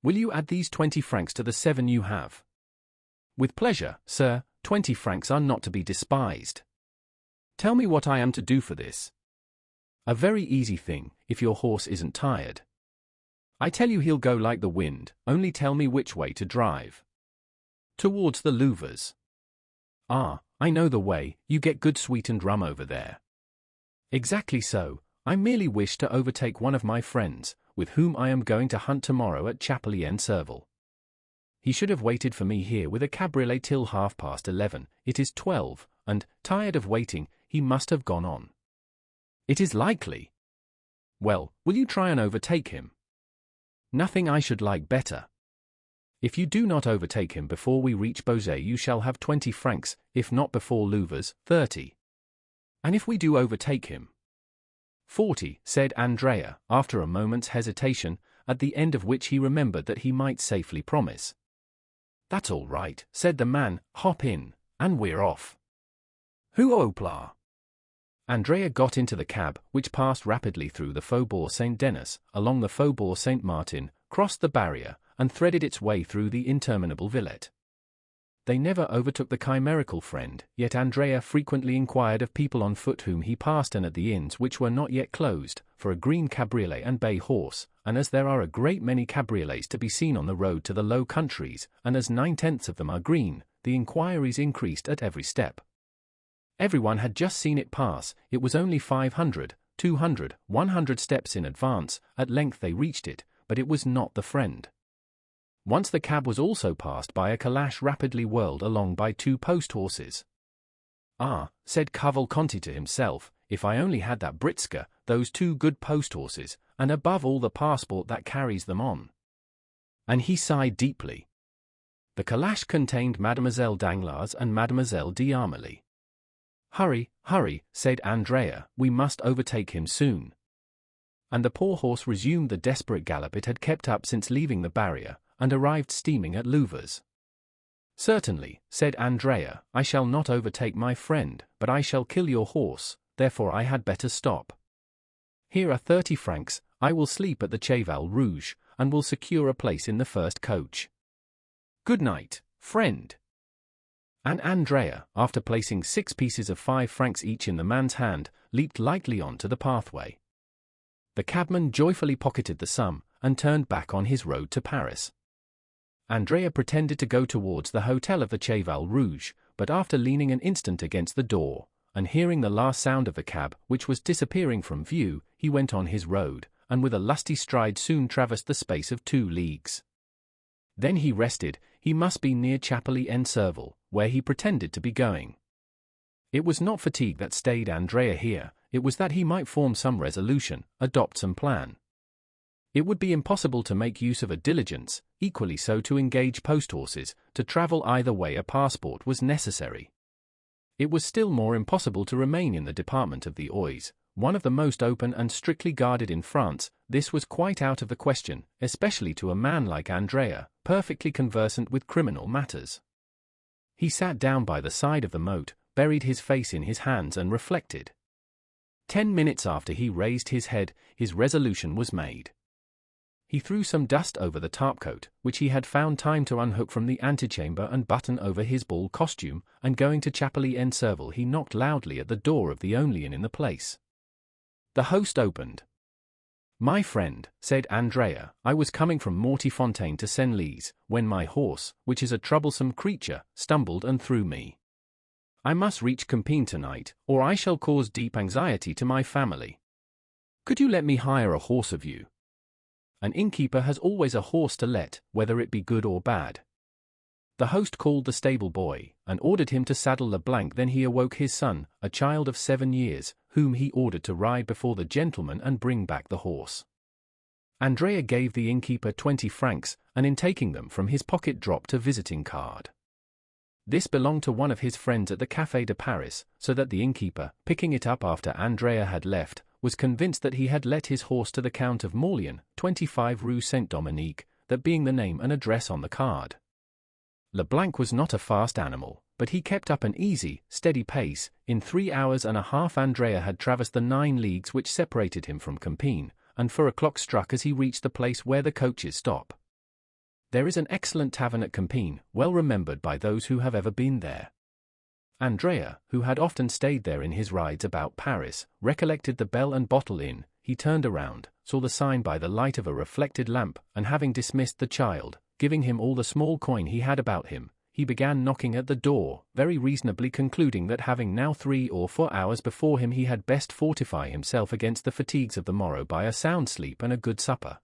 S1: Will you add these 20 francs to the 7 you have?" "With pleasure, sir. 20 francs are not to be despised." "Tell me what I am to do for this." "A very easy thing, if your horse isn't tired. I tell you he'll go like the wind, only tell me which way to drive." "Towards the Louvres." "Ah, I know the way, you get good sweetened rum over there." "Exactly so. I merely wish to overtake one of my friends, with whom I am going to hunt tomorrow at Chapelier-en-Serval. He should have waited for me here with a cabriolet till 11:30. It is 12, and, tired of waiting, he must have gone on." "It is likely." "Well, will you try and overtake him?" "Nothing I should like better." "If you do not overtake him before we reach Beauzet you shall have 20 francs, if not before Louvres, 30. "And if we do overtake him?" 40, said Andrea, after a moment's hesitation, at the end of which he remembered that he might safely promise. "That's all right," said the man, "hop in, and we're off." Hoopla! Andrea got into the cab, which passed rapidly through the Faubourg Saint-Denis, along the Faubourg Saint-Martin, crossed the barrier, and threaded its way through the interminable Villette. They never overtook the chimerical friend, yet Andrea frequently inquired of people on foot whom he passed and at the inns which were not yet closed, for a green cabriolet and bay horse, and as there are a great many cabriolets to be seen on the road to the Low Countries, and as 9/10 of them are green, the inquiries increased at every step. Everyone had just seen it pass. It was only 500, 200, 100 steps in advance. At length they reached it, but it was not the friend. Once the cab was also passed by a calash rapidly whirled along by 2 post-horses. "Ah," said Cavalcanti to himself, "if I only had that Britska, those 2 good post-horses, and above all the passport that carries them on." And he sighed deeply. The calash contained Mademoiselle Danglars and Mademoiselle d'Armilly. "Hurry, hurry," said Andrea, "we must overtake him soon." And the poor horse resumed the desperate gallop it had kept up since leaving the barrier, and arrived steaming at Louvres. "Certainly," said Andrea, "I shall not overtake my friend, but I shall kill your horse, therefore I had better stop. Here are 30 francs, I will sleep at the Cheval Rouge, and will secure a place in the first coach. Good night, friend." And Andrea, after placing 6 pieces of 5 francs each in the man's hand, leaped lightly on to the pathway. The cabman joyfully pocketed the sum, and turned back on his road to Paris. Andrea pretended to go towards the hotel of the Cheval Rouge, but after leaning an instant against the door, and hearing the last sound of the cab, which was disappearing from view, he went on his road, and with a lusty stride soon traversed the space of 2 leagues. Then he rested. He must be near Chapelly-en-Serval, where he pretended to be going. It was not fatigue that stayed Andrea here, it was that he might form some resolution, adopt some plan. It would be impossible to make use of a diligence, equally so to engage post-horses, to travel either way a passport was necessary. It was still more impossible to remain in the department of the Oise, one of the most open and strictly guarded in France. This was quite out of the question, especially to a man like Andrea, perfectly conversant with criminal matters. He sat down by the side of the moat, buried his face in his hands and reflected. 10 minutes after he raised his head, his resolution was made. He threw some dust over the topcoat, which he had found time to unhook from the antechamber and button over his ball costume, and going to Chapelly-en-Serval he knocked loudly at the door of the only inn in the place. The host opened. "My friend," said Andrea, "I was coming from Mortefontaine to Senlis, when my horse, which is a troublesome creature, stumbled and threw me. I must reach Compiègne tonight, or I shall cause deep anxiety to my family. Could you let me hire a horse of you? An innkeeper has always a horse to let, whether it be good or bad." The host called the stable boy, and ordered him to saddle Leblanc. Then he awoke his son, a child of 7 years, whom he ordered to ride before the gentleman and bring back the horse. Andrea gave the innkeeper 20 francs, and in taking them from his pocket dropped a visiting card. This belonged to one of his friends at the Café de Paris, so that the innkeeper, picking it up after Andrea had left, was convinced that he had let his horse to the Count of Morlian, 25 Rue Saint-Dominique, that being the name and address on the card. Leblanc was not a fast animal, but he kept up an easy, steady pace. In 3 hours and a half Andrea had traversed the 9 leagues which separated him from Compiègne, and 4 o'clock struck as he reached the place where the coaches stop. There is an excellent tavern at Compiègne, well remembered by those who have ever been there. Andrea, who had often stayed there in his rides about Paris, recollected the Bell and Bottle Inn. He turned around, saw the sign by the light of a reflected lamp, and having dismissed the child, giving him all the small coin he had about him, he began knocking at the door, very reasonably concluding that having now 3 or 4 hours before him he had best fortify himself against the fatigues of the morrow by a sound sleep and a good supper.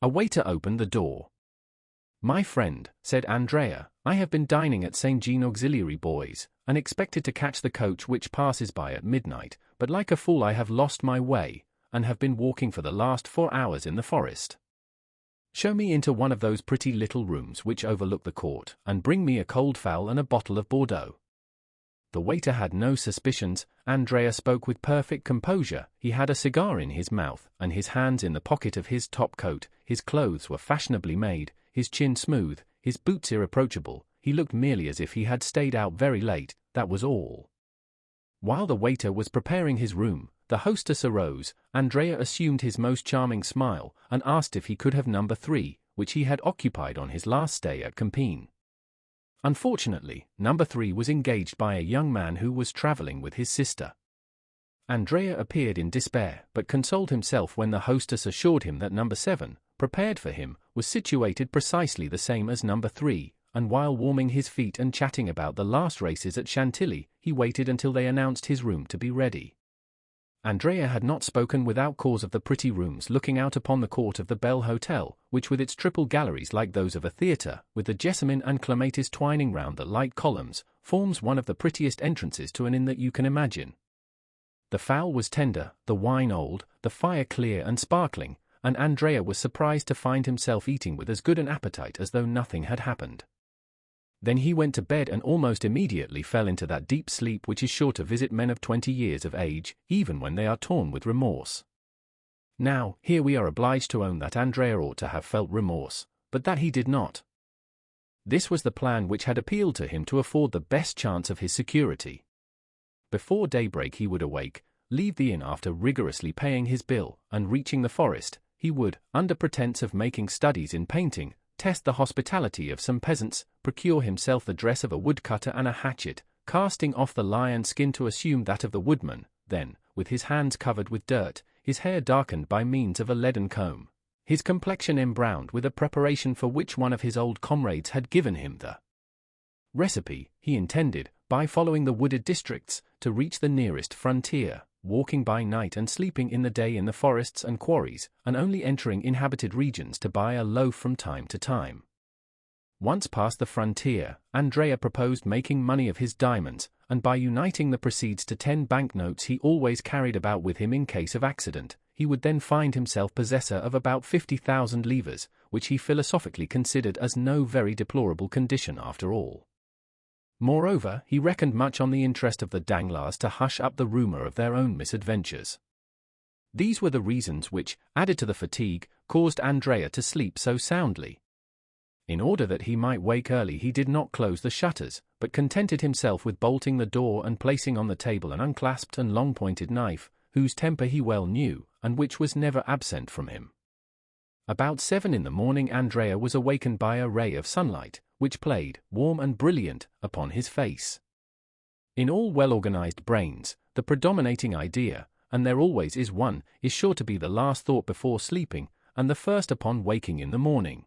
S1: A waiter opened the door. "My friend," said Andrea, "I have been dining at St. Jean Auxiliary Boys, and expected to catch the coach which passes by at midnight, but like a fool I have lost my way, and have been walking for the last 4 hours in the forest. Show me into one of those pretty little rooms which overlook the court, and bring me a cold fowl and a bottle of Bordeaux." The waiter had no suspicions. Andrea spoke with perfect composure. He had a cigar in his mouth, and his hands in the pocket of his top coat. His clothes were fashionably made, his chin smooth, his boots irreproachable. He looked merely as if he had stayed out very late, that was all. While the waiter was preparing his room, the hostess arose. Andrea assumed his most charming smile, and asked if he could have number 3, which he had occupied on his last stay at Compiègne. Unfortunately, number 3 was engaged by a young man who was traveling with his sister. Andrea appeared in despair, but consoled himself when the hostess assured him that number 7, prepared for him, was situated precisely the same as number 3, and while warming his feet and chatting about the last races at Chantilly, he waited until they announced his room to be ready. Andrea had not spoken without cause of the pretty rooms looking out upon the court of the Bell Hotel, which with its triple galleries like those of a theatre, with the jessamine and clematis twining round the light columns, forms one of the prettiest entrances to an inn that you can imagine. The fowl was tender, the wine old, the fire clear and sparkling, and Andrea was surprised to find himself eating with as good an appetite as though nothing had happened. Then he went to bed and almost immediately fell into that deep sleep which is sure to visit men of 20 years of age, even when they are torn with remorse. Now, here we are obliged to own that Andrea ought to have felt remorse, but that he did not. This was the plan which had appealed to him to afford the best chance of his security. Before daybreak he would awake, leave the inn after rigorously paying his bill, and reaching the forest, he would, under pretence of making studies in painting, test the hospitality of some peasants, procure himself the dress of a woodcutter and a hatchet, casting off the lion skin to assume that of the woodman, then, with his hands covered with dirt, his hair darkened by means of a leaden comb, his complexion embrowned with a preparation for which one of his old comrades had given him the recipe, he intended, by following the wooded districts, to reach the nearest frontier, walking by night and sleeping in the day in the forests and quarries, and only entering inhabited regions to buy a loaf from time to time. Once past the frontier, Andrea proposed making money of his diamonds, and by uniting the proceeds to 10 banknotes he always carried about with him in case of accident, he would then find himself possessor of about 50,000 livres, which he philosophically considered as no very deplorable condition after all. Moreover, he reckoned much on the interest of the Danglars to hush up the rumor of their own misadventures. These were the reasons which, added to the fatigue, caused Andrea to sleep so soundly. In order that he might wake early he did not close the shutters, but contented himself with bolting the door and placing on the table an unclasped and long-pointed knife, whose temper he well knew, and which was never absent from him. About 7 in the morning Andrea was awakened by a ray of sunlight, which played, warm and brilliant, upon his face. In all well-organized brains, the predominating idea, and there always is one, is sure to be the last thought before sleeping, and the first upon waking in the morning.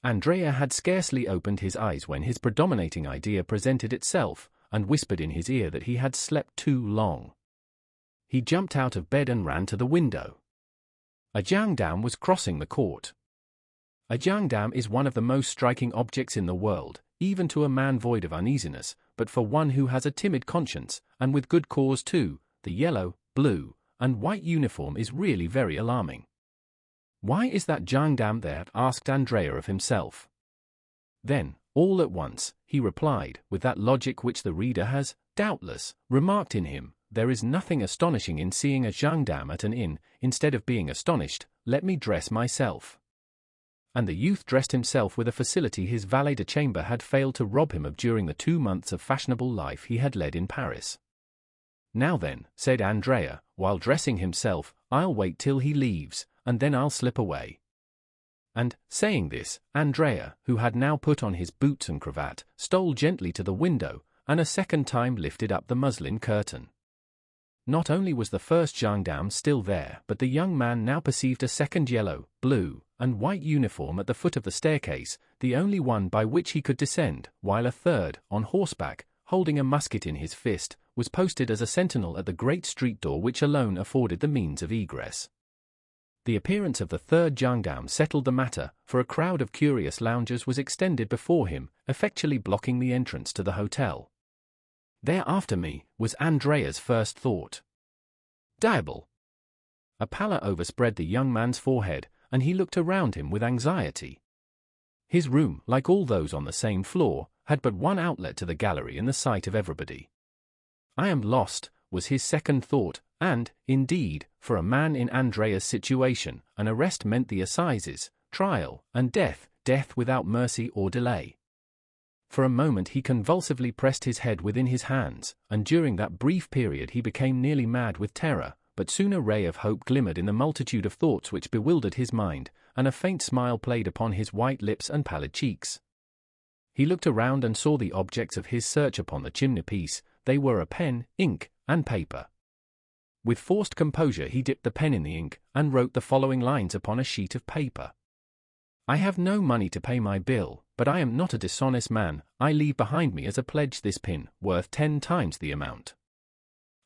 S1: Andrea had scarcely opened his eyes when his predominating idea presented itself, and whispered in his ear that he had slept too long. He jumped out of bed and ran to the window. A gendarme was crossing the court. A gendarme is one of the most striking objects in the world, even to a man void of uneasiness, but for one who has a timid conscience, and with good cause too, the yellow, blue, and white uniform is really very alarming. "Why is that gendarme there?" asked Andrea of himself. Then, all at once, he replied, with that logic which the reader has, doubtless, remarked in him, "There is nothing astonishing in seeing a gendarme at an inn. Instead of being astonished, let me dress myself." And the youth dressed himself with a facility his valet de chambre had failed to rob him of during the 2 months of fashionable life he had led in Paris. "Now then," said Andrea, while dressing himself, "I'll wait till he leaves, and then I'll slip away." And, saying this, Andrea, who had now put on his boots and cravat, stole gently to the window, and a second time lifted up the muslin curtain. Not only was the first gendarme still there, but the young man now perceived a second yellow, blue, and white uniform at the foot of the staircase, the only one by which he could descend, while a third, on horseback, holding a musket in his fist, was posted as a sentinel at the great street door which alone afforded the means of egress. The appearance of the third gendarme settled the matter, for a crowd of curious loungers was extended before him, effectually blocking the entrance to the hotel. "They're after me," was Andrea's first thought. Diable! A pallor overspread the young man's forehead, and he looked around him with anxiety. His room, like all those on the same floor, had but one outlet to the gallery in the sight of everybody. "I am lost," was his second thought, and, indeed, for a man in Andrea's situation, an arrest meant the assizes, trial, and death without mercy or delay. For a moment he convulsively pressed his head within his hands, and during that brief period he became nearly mad with terror, but soon a ray of hope glimmered in the multitude of thoughts which bewildered his mind, and a faint smile played upon his white lips and pallid cheeks. He looked around and saw the objects of his search upon the chimney-piece. They were a pen, ink, and paper. With forced composure he dipped the pen in the ink, and wrote the following lines upon a sheet of paper. "I have no money to pay my bill, but I am not a dishonest man. I leave behind me as a pledge this pin, worth 10 times the amount.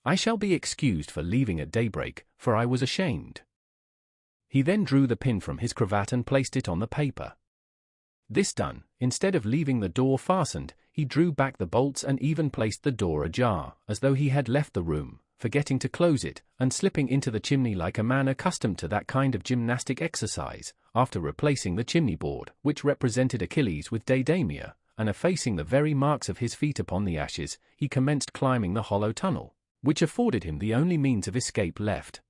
S1: I shall be excused for leaving at daybreak, for I was ashamed." He then drew the pin from his cravat and placed it on the paper. This done, instead of leaving the door fastened, he drew back the bolts and even placed the door ajar, as though he had left the room, forgetting to close it, and slipping into the chimney like a man accustomed to that kind of gymnastic exercise, after replacing the chimney board, which represented Achilles with Deidamia, and effacing the very marks of his feet upon the ashes, he commenced climbing the hollow tunnel, which afforded him the only means of escape left.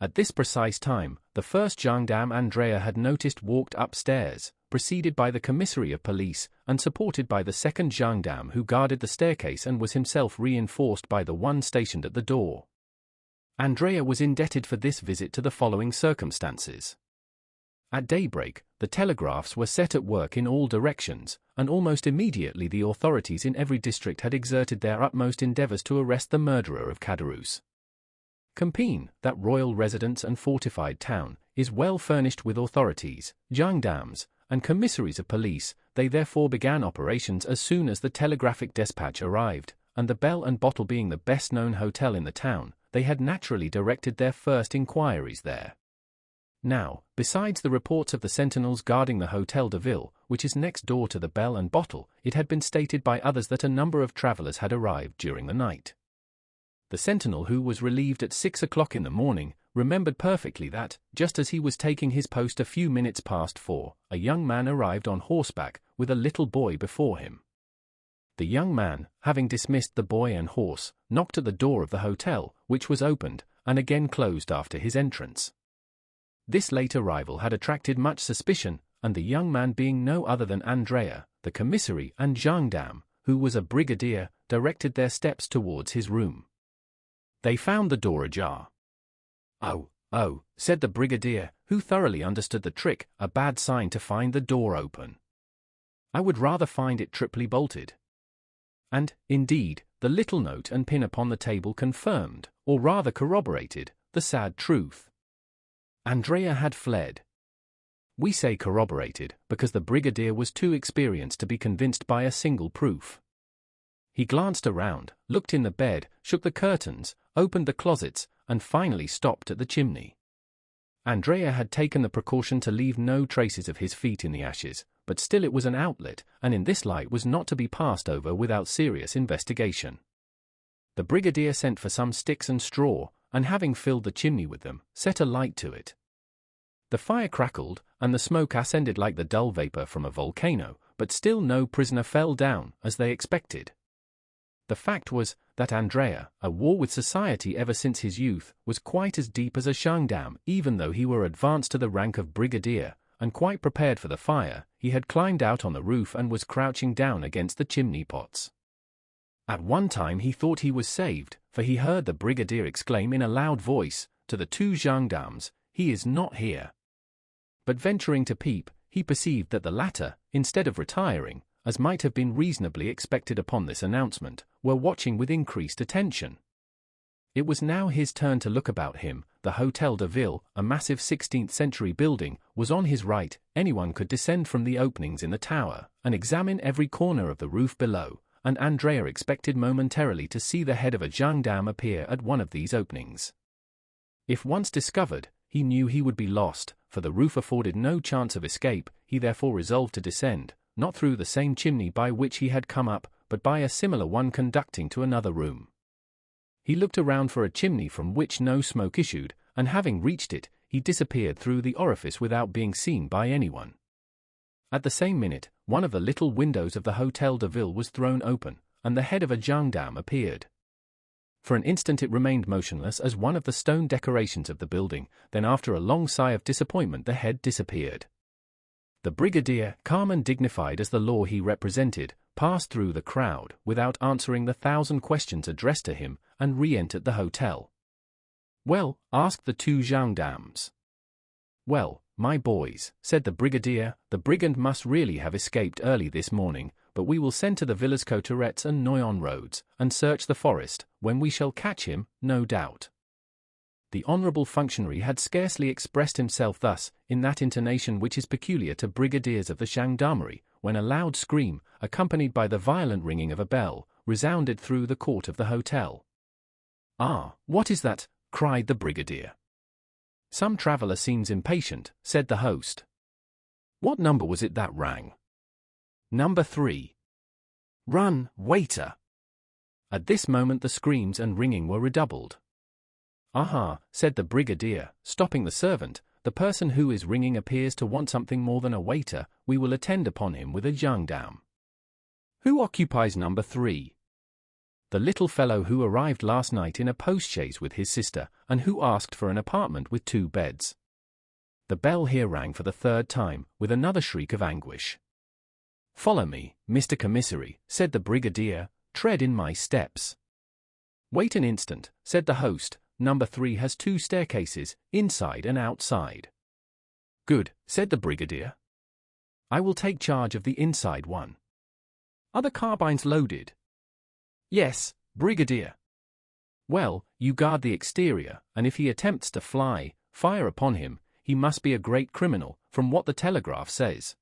S1: At this precise time, the first gendarme Andrea had noticed walked upstairs, preceded by the commissary of police, and supported by the second gendarme who guarded the staircase and was himself reinforced by the one stationed at the door. Andrea was indebted for this visit to the following circumstances. At daybreak, the telegraphs were set at work in all directions, and almost immediately the authorities in every district had exerted their utmost endeavors to arrest the murderer of Caderousse. Compiègne, that royal residence and fortified town, is well furnished with authorities, gendarmes, and commissaries of police. They therefore began operations as soon as the telegraphic despatch arrived, and the Bell and Bottle being the best-known hotel in the town, they had naturally directed their first inquiries there. Now, besides the reports of the sentinels guarding the Hôtel de Ville, which is next door to the Bell and Bottle, it had been stated by others that a number of travelers had arrived during the night. The sentinel, who was relieved at 6 o'clock in the morning, remembered perfectly that, just as he was taking his post a few minutes past 4, a young man arrived on horseback, with a little boy before him. The young man, having dismissed the boy and horse, knocked at the door of the hotel, which was opened, and again closed after his entrance. This late arrival had attracted much suspicion, and the young man being no other than Andrea, the commissary and gendarme, who was a brigadier, directed their steps towards his room. They found the door ajar. Oh, said the brigadier, who thoroughly understood the trick, a bad sign to find the door open. I would rather find it triply bolted. And, indeed, the little note and pin upon the table confirmed, or rather corroborated, the sad truth. Andrea had fled. We say corroborated, because the brigadier was too experienced to be convinced by a single proof. He glanced around, looked in the bed, shook the curtains, opened the closets, and finally stopped at the chimney. Andrea had taken the precaution to leave no traces of his feet in the ashes, but still it was an outlet, and in this light was not to be passed over without serious investigation. The brigadier sent for some sticks and straw, and having filled the chimney with them, set a light to it. The fire crackled, and the smoke ascended like the dull vapor from a volcano, but still no prisoner fell down, as they expected. The fact was, that Andrea, at war with society ever since his youth, was quite as deep as a gendarme. Even though he were advanced to the rank of brigadier, and quite prepared for the fire, he had climbed out on the roof and was crouching down against the chimney pots. At one time he thought he was saved, for he heard the brigadier exclaim in a loud voice, to the two gendarmes, "He is not here." But venturing to peep, he perceived that the latter, instead of retiring, as might have been reasonably expected upon this announcement, were watching with increased attention. It was now his turn to look about him. The Hôtel de Ville, a massive 16th-century building, was on his right. Anyone could descend from the openings in the tower, and examine every corner of the roof below, and Andrea expected momentarily to see the head of a gendarme appear at one of these openings. If once discovered, he knew he would be lost, for the roof afforded no chance of escape. He therefore resolved to descend, not through the same chimney by which he had come up, but by a similar one conducting to another room. He looked around for a chimney from which no smoke issued, and having reached it, he disappeared through the orifice without being seen by anyone. At the same minute, one of the little windows of the Hôtel de Ville was thrown open, and the head of a gendarme appeared. For an instant it remained motionless as one of the stone decorations of the building, then after a long sigh of disappointment the head disappeared. The brigadier, calm and dignified as the law he represented, passed through the crowd, without answering the 1,000 questions addressed to him, and re-entered the hotel. "Well?" asked the two gendarmes. "Well, my boys," said the brigadier, "the brigand must really have escaped early this morning, but we will send to the Villas Cotterets and Noyon roads, and search the forest, when we shall catch him, no doubt." The honourable functionary had scarcely expressed himself thus, in that intonation which is peculiar to brigadiers of the gendarmerie, when a loud scream, accompanied by the violent ringing of a bell, resounded through the court of the hotel. "Ah, what is that?" cried the brigadier. "Some traveller seems impatient," said the host. "What number was it that rang?" "Number 3. Run, waiter." At this moment the screams and ringing were redoubled. "Aha," said the brigadier, stopping the servant, "the person who is ringing appears to want something more than a waiter. We will attend upon him with a gendarme." Who occupies number 3? The little fellow who arrived last night in a postchaise with his sister, and who asked for an apartment with 2 beds. The bell here rang for the 3rd time, with another shriek of anguish. Follow me, Mr. Commissary, said the brigadier, tread in my steps. Wait an instant, said the host, number 3 has 2 staircases, inside and outside. Good, said the brigadier. I will take charge of the inside one. Are the carbines loaded? Yes, brigadier. Well, you guard the exterior, and if he attempts to fly, fire upon him. He must be a great criminal, from what the telegraph says.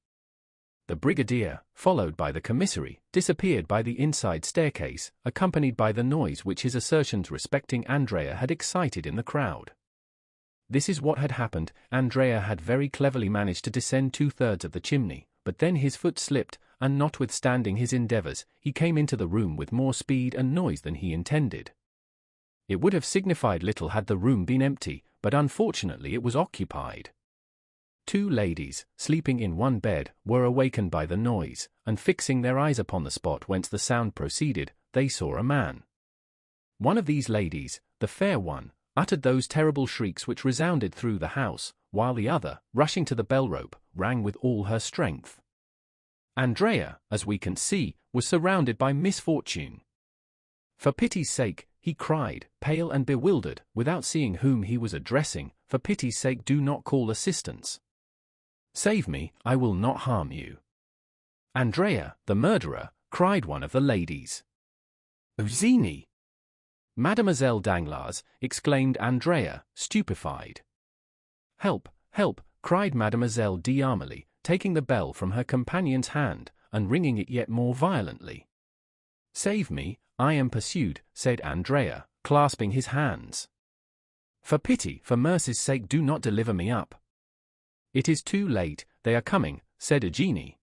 S1: The brigadier, followed by the commissary, disappeared by the inside staircase, accompanied by the noise which his assertions respecting Andrea had excited in the crowd. This is what had happened. Andrea had very cleverly managed to descend 2/3 of the chimney, but then his foot slipped, and notwithstanding his endeavors, he came into the room with more speed and noise than he intended. It would have signified little had the room been empty, but unfortunately it was occupied. 2 ladies, sleeping in one bed, were awakened by the noise, and fixing their eyes upon the spot whence the sound proceeded, they saw a man. One of these ladies, the fair one, uttered those terrible shrieks which resounded through the house, while the other, rushing to the bell-rope, rang with all her strength. Andrea, as we can see, was surrounded by misfortune. For pity's sake, he cried, pale and bewildered, without seeing whom he was addressing, for pity's sake do not call assistance. Save me, I will not harm you. Andrea, the murderer, cried one of the ladies. Eugenie! Mademoiselle Danglars, exclaimed Andrea, stupefied. Help, help, cried Mademoiselle d'Armilly, taking the bell from her companion's hand, and ringing it yet more violently. Save me, I am pursued, said Andrea, clasping his hands. For pity, for mercy's sake do not deliver me up. It is too late, they are coming, said Eugenie.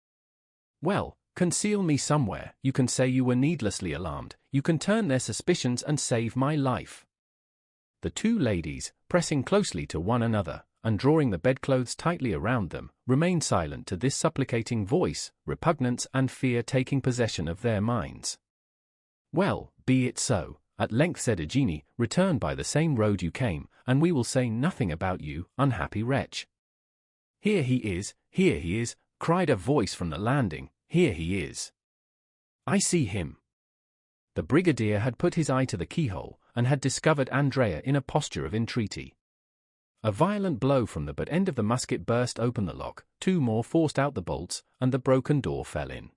S1: Well, conceal me somewhere, you can say you were needlessly alarmed, you can turn their suspicions and save my life. The 2 ladies, pressing closely to one another, and drawing the bedclothes tightly around them, remained silent to this supplicating voice, repugnance and fear taking possession of their minds. Well, be it so, at length said Eugenie, return by the same road you came, and we will say nothing about you, unhappy wretch. Here he is, cried a voice from the landing, here he is. I see him. The brigadier had put his eye to the keyhole, and had discovered Andrea in a posture of entreaty. A violent blow from the butt end of the musket burst open the lock, 2 more forced out the bolts, and the broken door fell in.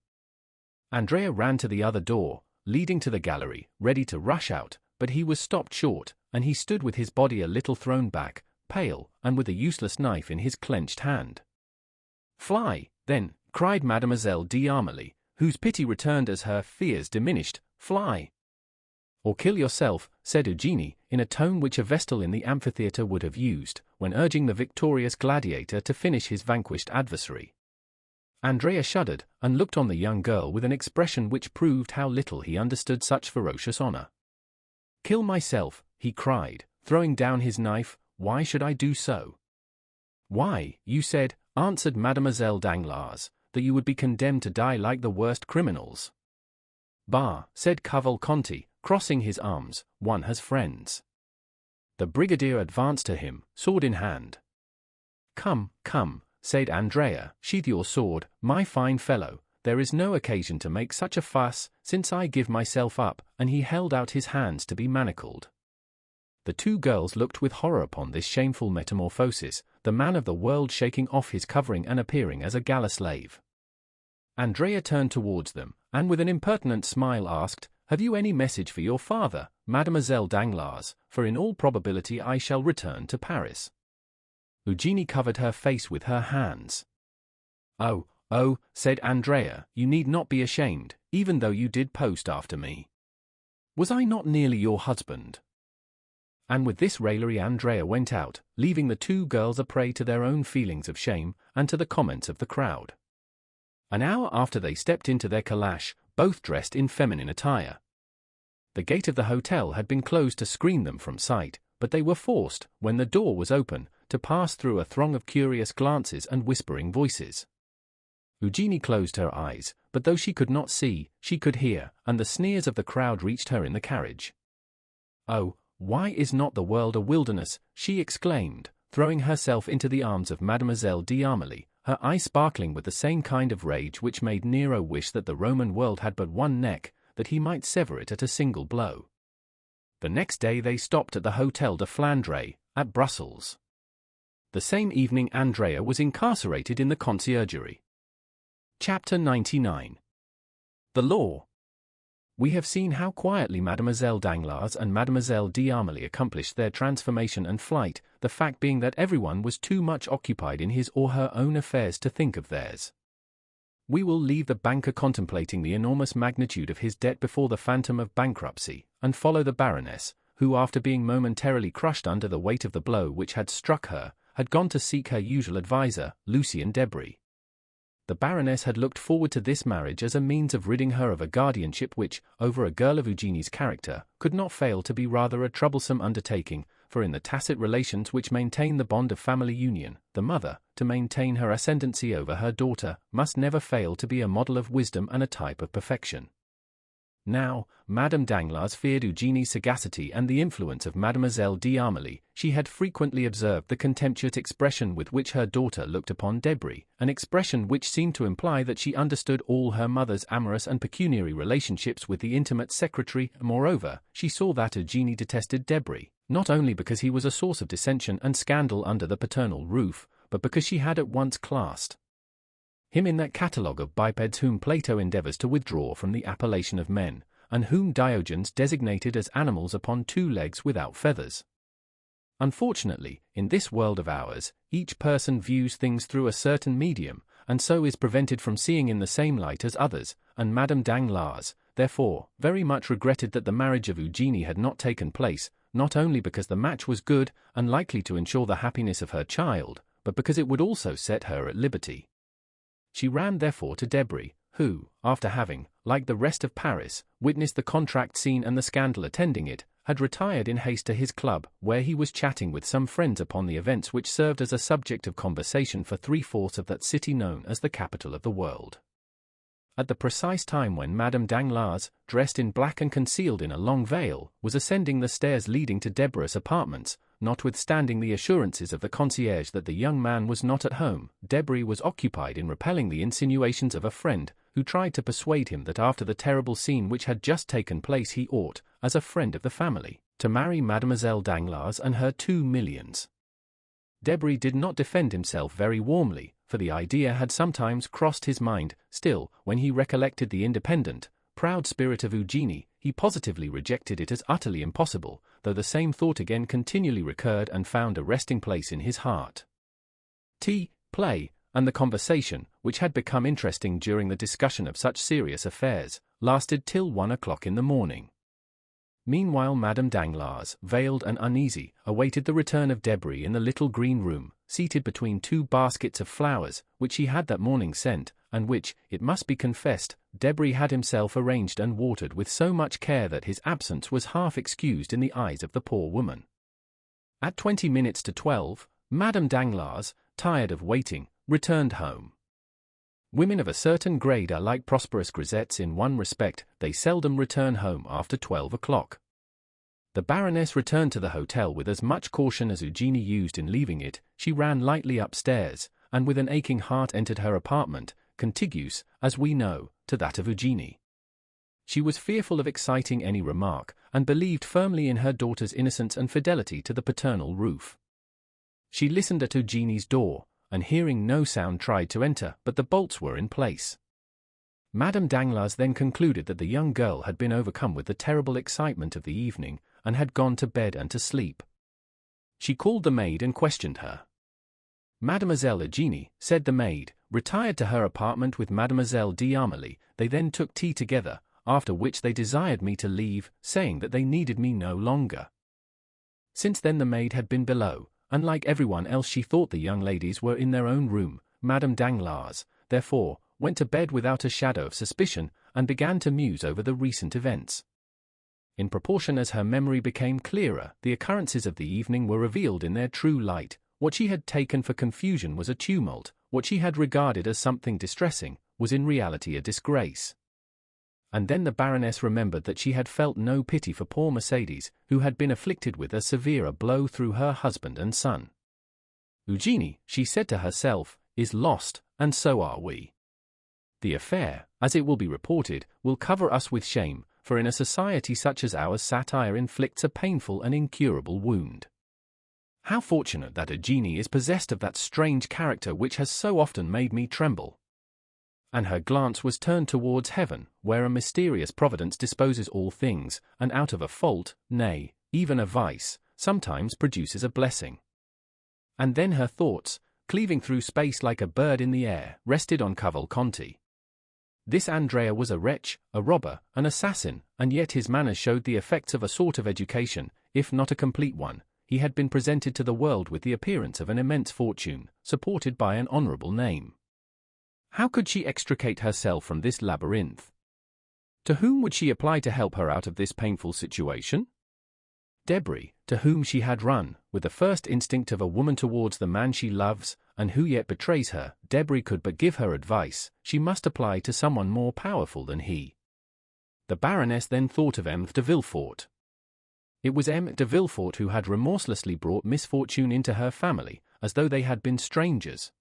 S1: Andrea ran to the other door, leading to the gallery, ready to rush out, but he was stopped short, and he stood with his body a little thrown back, pale, and with a useless knife in his clenched hand. Fly, then, cried Mademoiselle d'Armilly, whose pity returned as her fears diminished, fly. Or kill yourself, said Eugenie, in a tone which a vestal in the amphitheatre would have used, when urging the victorious gladiator to finish his vanquished adversary. Andrea shuddered, and looked on the young girl with an expression which proved how little he understood such ferocious honor. Kill myself, he cried, throwing down his knife, why should I do so? Why, you said, answered Mademoiselle Danglars, that you would be condemned to die like the worst criminals. Bah, said Cavalcanti, crossing his arms, one has friends. The brigadier advanced to him, sword in hand. Come, come, said Andrea, sheathe your sword, my fine fellow, there is no occasion to make such a fuss, since I give myself up, and he held out his hands to be manacled. The 2 girls looked with horror upon this shameful metamorphosis, the man of the world shaking off his covering and appearing as a galley slave. Andrea turned towards them, and with an impertinent smile asked, Have you any message for your father, Mademoiselle Danglars, for in all probability I shall return to Paris. Eugenie covered her face with her hands. Oh, said Andrea, you need not be ashamed, even though you did post after me. Was I not nearly your husband? And with this raillery Andrea went out, leaving the 2 girls a prey to their own feelings of shame, and to the comments of the crowd. An hour after they stepped into their calash, both dressed in feminine attire. The gate of the hotel had been closed to screen them from sight, but they were forced, when the door was open, to pass through a throng of curious glances and whispering voices. Eugenie closed her eyes, but though she could not see, she could hear, and the sneers of the crowd reached her in the carriage. "Oh, why is not the world a wilderness?" she exclaimed, throwing herself into the arms of Mademoiselle d'Armilly, her eyes sparkling with the same kind of rage which made Nero wish that the Roman world had but one neck, that he might sever it at a single blow. The next day they stopped at the Hôtel de Flandre, at Brussels. The same evening Andrea was incarcerated in the conciergerie. Chapter 99. The Law. We have seen how quietly Mademoiselle Danglars and Mademoiselle d'Armilly accomplished their transformation and flight, the fact being that everyone was too much occupied in his or her own affairs to think of theirs. We will leave the banker contemplating the enormous magnitude of his debt before the phantom of bankruptcy, and follow the Baroness, who after being momentarily crushed under the weight of the blow which had struck her, had gone to seek her usual adviser, Lucien Debray. The Baroness had looked forward to this marriage as a means of ridding her of a guardianship which, over a girl of Eugénie's character, could not fail to be rather a troublesome undertaking, for in the tacit relations which maintain the bond of family union, the mother, to maintain her ascendancy over her daughter, must never fail to be a model of wisdom and a type of perfection. Now, Madame Danglars feared Eugénie's sagacity and the influence of Mademoiselle d'Armilly. She had frequently observed the contemptuous expression with which her daughter looked upon Debray, an expression which seemed to imply that she understood all her mother's amorous and pecuniary relationships with the intimate secretary. Moreover, she saw that Eugénie detested Debray, not only because he was a source of dissension and scandal under the paternal roof, but because she had at once classed him in that catalogue of bipeds whom Plato endeavors to withdraw from the appellation of men, and whom Diogenes designated as animals upon two legs without feathers. Unfortunately, in this world of ours, each person views things through a certain medium, and so is prevented from seeing in the same light as others, and Madame Danglars, therefore, very much regretted that the marriage of Eugénie had not taken place, not only because the match was good and likely to ensure the happiness of her child, but because it would also set her at liberty. She ran therefore to Debray, who, after having, like the rest of Paris, witnessed the contract scene and the scandal attending it, had retired in haste to his club, where he was chatting with some friends upon the events which served as a subject of conversation for 3/4 of that city known as the capital of the world. At the precise time when Madame Danglars, dressed in black and concealed in a long veil, was ascending the stairs leading to Debray's apartments, notwithstanding the assurances of the concierge that the young man was not at home, Debray was occupied in repelling the insinuations of a friend, who tried to persuade him that after the terrible scene which had just taken place he ought, as a friend of the family, to marry Mademoiselle Danglars and her 2 millions. Debray did not defend himself very warmly, for the idea had sometimes crossed his mind. Still, when he recollected the independent, proud spirit of Eugénie, he positively rejected it as utterly impossible, though the same thought again continually recurred and found a resting place in his heart. Tea, play, and the conversation, which had become interesting during the discussion of such serious affairs, lasted till 1 o'clock in the morning. Meanwhile Madame Danglars, veiled and uneasy, awaited the return of Debray in the little green room, seated between 2 baskets of flowers, which he had that morning sent, and which, it must be confessed, Debray had himself arranged and watered with so much care that his absence was half excused in the eyes of the poor woman. At 20 minutes to 12, Madame Danglars, tired of waiting, returned home. Women of a certain grade are like prosperous grisettes in one respect: they seldom return home after 12 o'clock. The Baroness returned to the hotel with as much caution as Eugénie used in leaving it. She ran lightly upstairs, and with an aching heart entered her apartment, contiguous, as we know, to that of Eugénie. She was fearful of exciting any remark, and believed firmly in her daughter's innocence and fidelity to the paternal roof. She listened at Eugénie's door, and hearing no sound tried to enter, but the bolts were in place. Madame Danglars then concluded that the young girl had been overcome with the terrible excitement of the evening, and had gone to bed and to sleep. She called the maid and questioned her. Mademoiselle Eugénie, said the maid, retired to her apartment with Mademoiselle d'Armilly. They then took tea together, after which they desired me to leave, saying that they needed me no longer. Since then the maid had been below, and like everyone else she thought the young ladies were in their own room. Madame Danglars, therefore, went to bed without a shadow of suspicion, and began to muse over the recent events. In proportion as her memory became clearer, the occurrences of the evening were revealed in their true light. What she had taken for confusion was a tumult, what she had regarded as something distressing was in reality a disgrace. And then the Baroness remembered that she had felt no pity for poor Mercedes, who had been afflicted with as severe a blow through her husband and son. Eugenie, she said to herself, is lost, and so are we. The affair, as it will be reported, will cover us with shame, for in a society such as ours satire inflicts a painful and incurable wound. How fortunate that Eugenie is possessed of that strange character which has so often made me tremble. And her glance was turned towards heaven, where a mysterious providence disposes all things, and out of a fault, nay, even a vice, sometimes produces a blessing. And then her thoughts, cleaving through space like a bird in the air, rested on Cavalcanti. This Andrea was a wretch, a robber, an assassin, and yet his manners showed the effects of a sort of education, if not a complete one. He had been presented to the world with the appearance of an immense fortune, supported by an honorable name. How could she extricate herself from this labyrinth? To whom would she apply to help her out of this painful situation? Debray, to whom she had run, with the first instinct of a woman towards the man she loves, and who yet betrays her. Debray could but give her advice. She must apply to someone more powerful than he. The Baroness then thought of M. de Villefort. It was M. de Villefort who had remorselessly brought misfortune into her family, as though they had been strangers.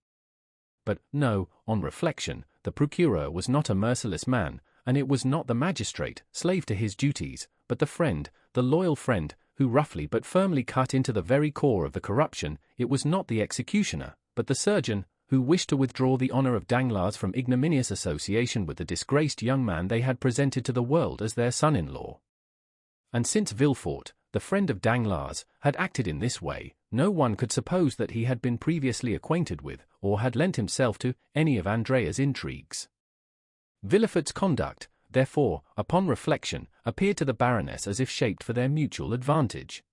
S1: But, no, on reflection, the procureur was not a merciless man, and it was not the magistrate, slave to his duties, but the friend, the loyal friend, who roughly but firmly cut into the very core of the corruption. It was not the executioner, but the surgeon, who wished to withdraw the honor of Danglars from ignominious association with the disgraced young man they had presented to the world as their son-in-law. And since Villefort, the friend of Danglars, had acted in this way, no one could suppose that he had been previously acquainted with, or had lent himself to, any of Andrea's intrigues. Villefort's conduct, therefore, upon reflection, appeared to the Baroness as if shaped for their mutual advantage.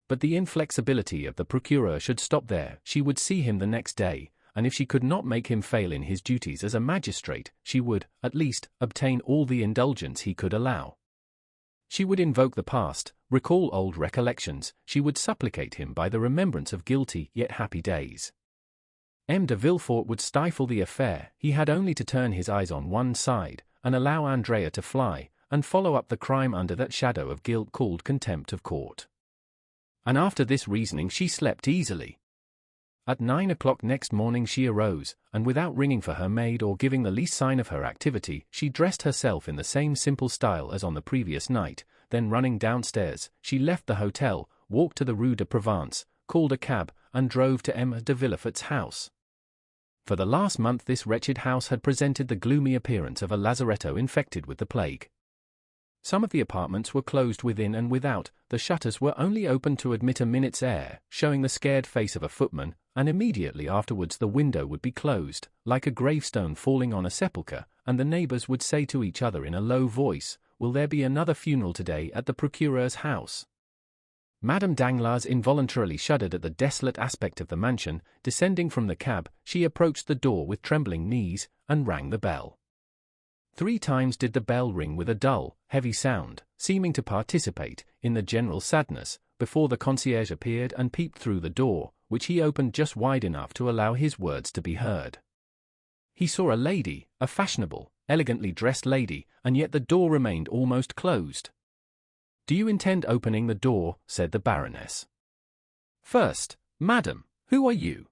S1: But the inflexibility of the procureur should stop there. She would see him the next day, and if she could not make him fail in his duties as a magistrate, she would, at least, obtain all the indulgence he could allow. She would invoke the past, recall old recollections, she would supplicate him by the remembrance of guilty yet happy days. M. de Villefort would stifle the affair. He had only to turn his eyes on one side, and allow Andrea to fly, and follow up the crime under that shadow of guilt called contempt of court. And after this reasoning she slept easily. At 9 o'clock next morning she arose, and without ringing for her maid or giving the least sign of her activity, she dressed herself in the same simple style as on the previous night. Then running downstairs, she left the hotel, walked to the Rue de Provence, called a cab, and drove to M. de Villefort's house. For the last month this wretched house had presented the gloomy appearance of a lazaretto infected with the plague. Some of the apartments were closed within and without, the shutters were only opened to admit a minute's air, showing the scared face of a footman, and immediately afterwards the window would be closed, like a gravestone falling on a sepulchre, and the neighbours would say to each other in a low voice, "Will there be another funeral today at the procureur's house?" Madame Danglars involuntarily shuddered at the desolate aspect of the mansion. Descending from the cab, she approached the door with trembling knees, and rang the bell. 3 times did the bell ring with a dull, heavy sound, seeming to participate in the general sadness, before the concierge appeared and peeped through the door, which he opened just wide enough to allow his words to be heard. He saw a lady, a fashionable, elegantly dressed lady, and yet the door remained almost closed. "Do you intend opening the door?" said the Baroness. "First, madam, who are you?"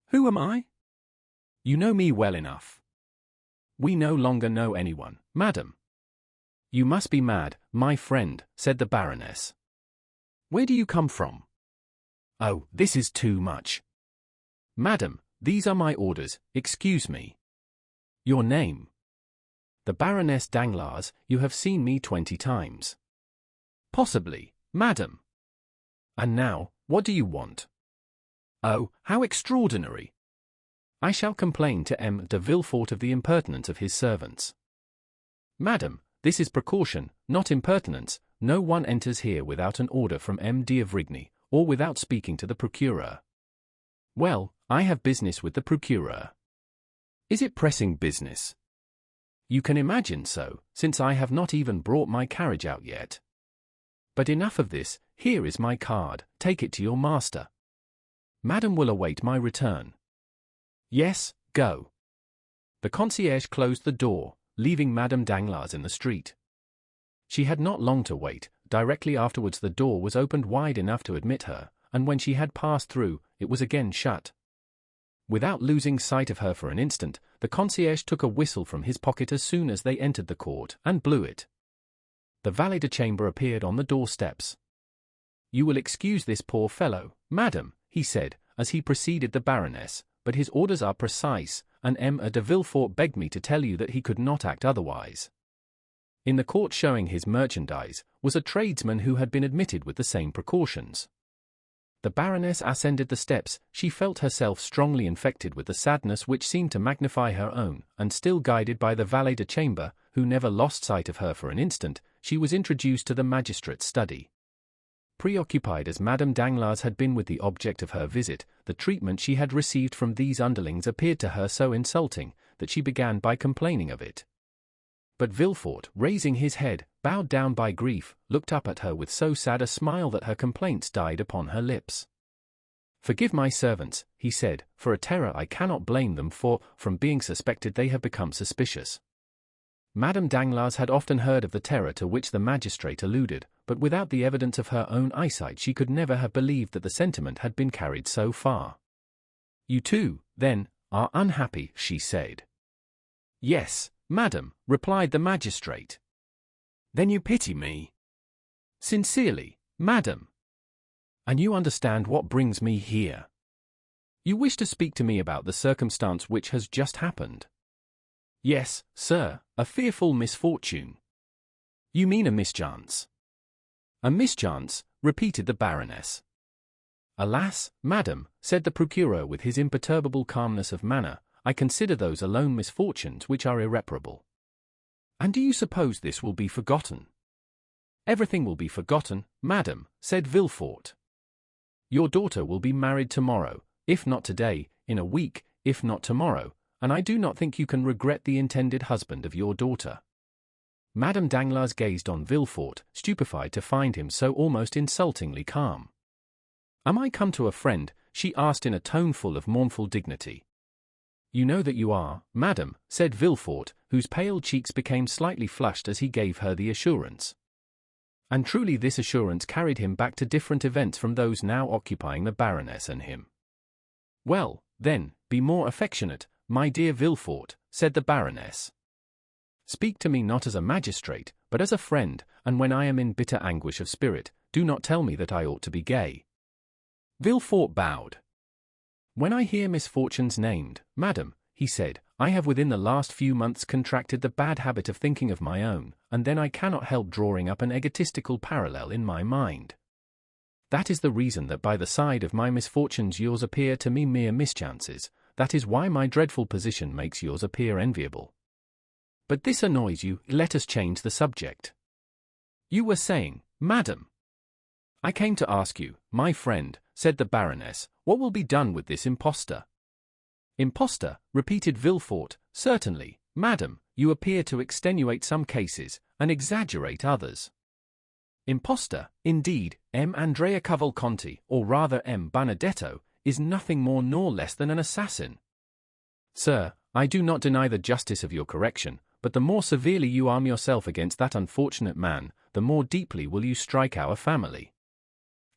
S1: "Who am I?" "You know me well enough." "We no longer know anyone, madam." "You must be mad, my friend," said the Baroness. "Where do you come from?" "Oh, this is too much." "Madam, these are my orders, excuse me." "Your name?" "The Baroness Danglars. You have seen me 20 times. "Possibly, madam." "And now, what do you want?" "Oh, how extraordinary!" "I shall complain to M. de Villefort of the impertinence of his servants." "Madam, this is precaution, not impertinence. No one enters here without an order from M. d'Avrigny, or without speaking to the procureur." "Well, I have business with the procureur." "Is it pressing business?" "You can imagine so, since I have not even brought my carriage out yet. But enough of this, here is my card, take it to your master. Madam will await my return." "Yes, go." The concierge closed the door, leaving Madame Danglars in the street. She had not long to wait. Directly afterwards the door was opened wide enough to admit her, and when she had passed through, it was again shut. Without losing sight of her for an instant, the concierge took a whistle from his pocket as soon as they entered the court, and blew it. The valet de chambre appeared on the doorsteps. "You will excuse this poor fellow, madam," he said, as he preceded the Baroness, "but his orders are precise, and M. de Villefort begged me to tell you that he could not act otherwise." In the court showing his merchandise was a tradesman who had been admitted with the same precautions. The Baroness ascended the steps. She felt herself strongly infected with the sadness which seemed to magnify her own, and still guided by the valet de chambre, who never lost sight of her for an instant, she was introduced to the magistrate's study. Preoccupied as Madame Danglars had been with the object of her visit, the treatment she had received from these underlings appeared to her so insulting, that she began by complaining of it. But Villefort, raising his head, bowed down by grief, looked up at her with so sad a smile that her complaints died upon her lips. "Forgive my servants," he said, "for a terror I cannot blame them for, from being suspected they have become suspicious." Madame Danglars had often heard of the terror to which the magistrate alluded, but without the evidence of her own eyesight she could never have believed that the sentiment had been carried so far. "You too, then, are unhappy," she said. "Yes, madam," replied the magistrate. "Then you pity me?" "Sincerely, madam." "And you understand what brings me here? You wish to speak to me about the circumstance which has just happened?" "Yes, sir, a fearful misfortune." "You mean a mischance?" "A mischance," repeated the Baroness. "Alas, madam," said the procureur with his imperturbable calmness of manner, "I consider those alone misfortunes which are irreparable." "And do you suppose this will be forgotten?" "Everything will be forgotten, madam," said Villefort. "Your daughter will be married tomorrow, if not today, in a week, if not tomorrow, and I do not think you can regret the intended husband of your daughter." Madame Danglars gazed on Villefort, stupefied to find him so almost insultingly calm. "Am I come to a friend?" she asked in a tone full of mournful dignity. "You know that you are, madam," said Villefort, whose pale cheeks became slightly flushed as he gave her the assurance. And truly this assurance carried him back to different events from those now occupying the Baroness and him. "Well, then, be more affectionate, my dear Villefort," said the Baroness. "Speak to me not as a magistrate, but as a friend, and when I am in bitter anguish of spirit, do not tell me that I ought to be gay." Villefort bowed. "When I hear misfortunes named, madam," he said, "I have within the last few months contracted the bad habit of thinking of my own, and then I cannot help drawing up an egotistical parallel in my mind. That is the reason that by the side of my misfortunes yours appear to me mere mischances. That is why my dreadful position makes yours appear enviable. But this annoys you. Let us change the subject. You were saying, madam." "I came to ask you, my friend," said the Baroness, "what will be done with this impostor?" "Impostor," repeated Villefort. "Certainly, madam, you appear to extenuate some cases, and exaggerate others." "Impostor, indeed, M. Andrea Cavalcanti, or rather M. Benedetto, is nothing more nor less than an assassin." "Sir, I do not deny the justice of your correction, but the more severely you arm yourself against that unfortunate man, the more deeply will you strike our family.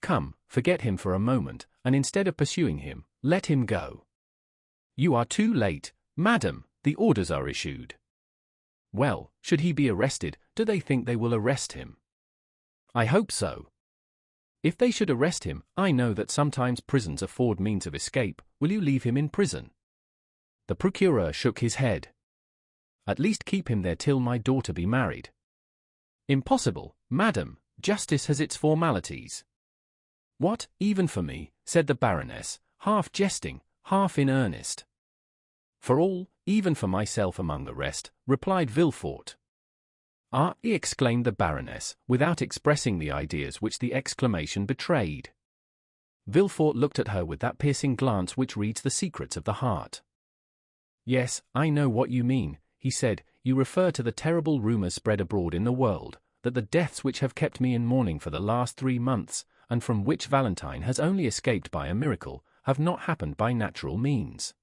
S1: Come, forget him for a moment, and instead of pursuing him, let him go." "You are too late, madam, the orders are issued." "Well, should he be arrested, do they think they will arrest him?" "I hope so." "If they should arrest him, I know that sometimes prisons afford means of escape. Will you leave him in prison?" The procureur shook his head. "At least keep him there till my daughter be married." "Impossible, madam, justice has its formalities." "What, even for me?" said the Baroness, half jesting, half in earnest. "For all, even for myself among the rest," replied Villefort. "Ah!" exclaimed the Baroness, without expressing the ideas which the exclamation betrayed. Villefort looked at her with that piercing glance which reads the secrets of the heart. "Yes, I know what you mean," he said. "You refer to the terrible rumors spread abroad in the world, that the deaths which have kept me in mourning for the last 3 months, and from which Valentine has only escaped by a miracle, have not happened by natural means."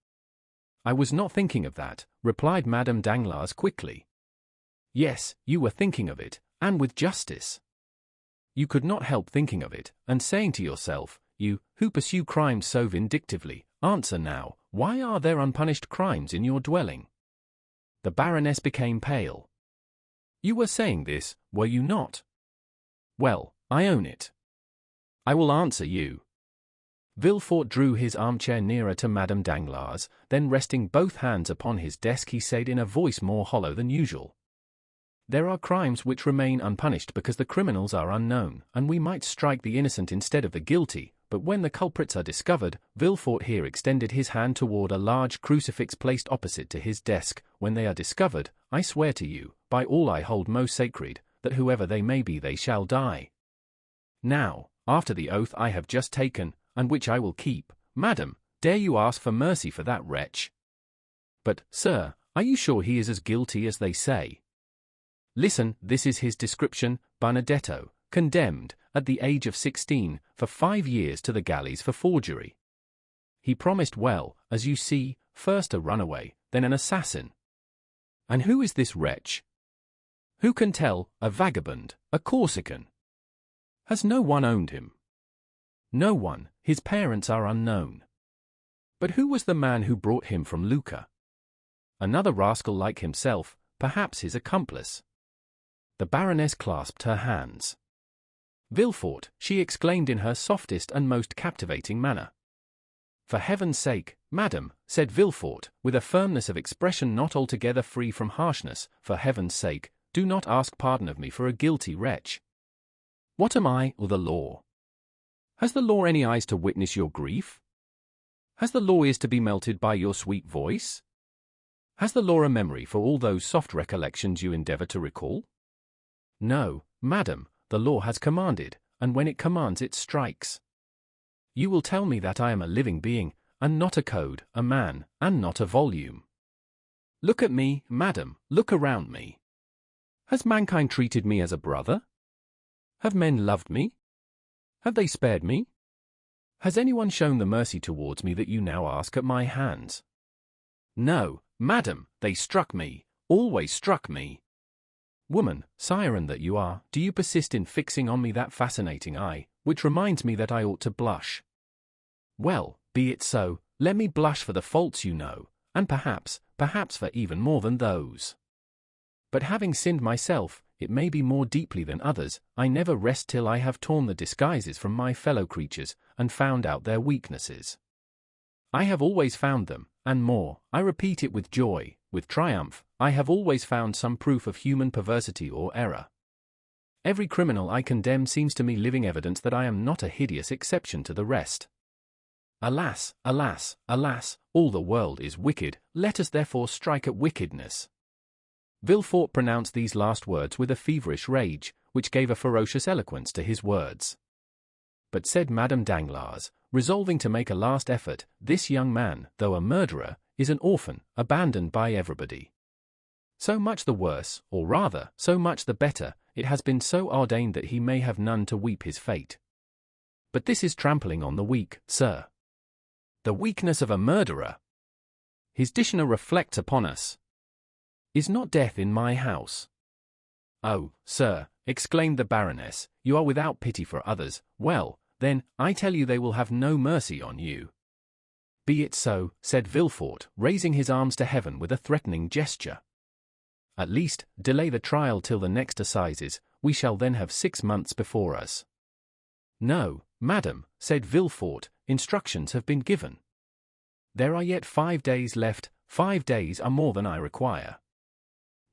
S1: I was not thinking of that, replied Madame Danglars quickly. Yes, you were thinking of it, and with justice. You could not help thinking of it, and saying to yourself, you, who pursue crimes so vindictively, answer now, why are there unpunished crimes in your dwelling? The Baroness became pale. You were saying this, were you not? Well, I own it. I will answer you. Villefort drew his armchair nearer to Madame Danglars, then resting both hands upon his desk he said in a voice more hollow than usual. There are crimes which remain unpunished because the criminals are unknown, and we might strike the innocent instead of the guilty, but when the culprits are discovered, Villefort here extended his hand toward a large crucifix placed opposite to his desk, when they are discovered, I swear to you, by all I hold most sacred, that whoever they may be they shall die. Now, after the oath I have just taken, and which I will keep, madam, dare you ask for mercy for that wretch? But, sir, are you sure he is as guilty as they say? Listen, this is his description: Benedetto, condemned, at the age of 16, for 5 years to the galleys for forgery. He promised well, as you see, first a runaway, then an assassin. And who is this wretch? Who can tell? A vagabond, a Corsican. Has no one owned him? No one, his parents are unknown. But who was the man who brought him from Lucca? Another rascal like himself, perhaps his accomplice. The Baroness clasped her hands. Villefort, she exclaimed in her softest and most captivating manner. For heaven's sake, madam, said Villefort, with a firmness of expression not altogether free from harshness, for heaven's sake, do not ask pardon of me for a guilty wretch. What am I, or the law? Has the law any eyes to witness your grief? Has the law ears to be melted by your sweet voice? Has the law a memory for all those soft recollections you endeavor to recall? No, madam, the law has commanded, and when it commands it strikes. You will tell me that I am a living being, and not a code, a man, and not a volume. Look at me, madam, look around me. Has mankind treated me as a brother? Have men loved me? Have they spared me? Has anyone shown the mercy towards me that you now ask at my hands? No, madam, they struck me, always struck me. Woman, siren that you are, do you persist in fixing on me that fascinating eye, which reminds me that I ought to blush? Well, be it so, let me blush for the faults you know, and perhaps for even more than those. But having sinned myself, it may be more deeply than others, I never rest till I have torn the disguises from my fellow creatures, and found out their weaknesses. I have always found them, and more, I repeat it with joy, with triumph, I have always found some proof of human perversity or error. Every criminal I condemn seems to me living evidence that I am not a hideous exception to the rest. Alas, alas, alas, all the world is wicked, let us therefore strike at wickedness. Villefort pronounced these last words with a feverish rage, which gave a ferocious eloquence to his words. But said Madame Danglars, resolving to make a last effort, this young man, though a murderer, is an orphan, abandoned by everybody. So much the worse, or rather, so much the better, it has been so ordained that he may have none to weep his fate. But this is trampling on the weak, sir. The weakness of a murderer. His dishonor reflects upon us. Is not death in my house? Oh, sir, exclaimed the Baroness, you are without pity for others. Well, then, I tell you they will have no mercy on you. Be it so, said Villefort, raising his arms to heaven with a threatening gesture. At least, delay the trial till the next assizes, we shall then have 6 months before us. No, madam, said Villefort, instructions have been given. There are yet 5 days left, 5 days are more than I require.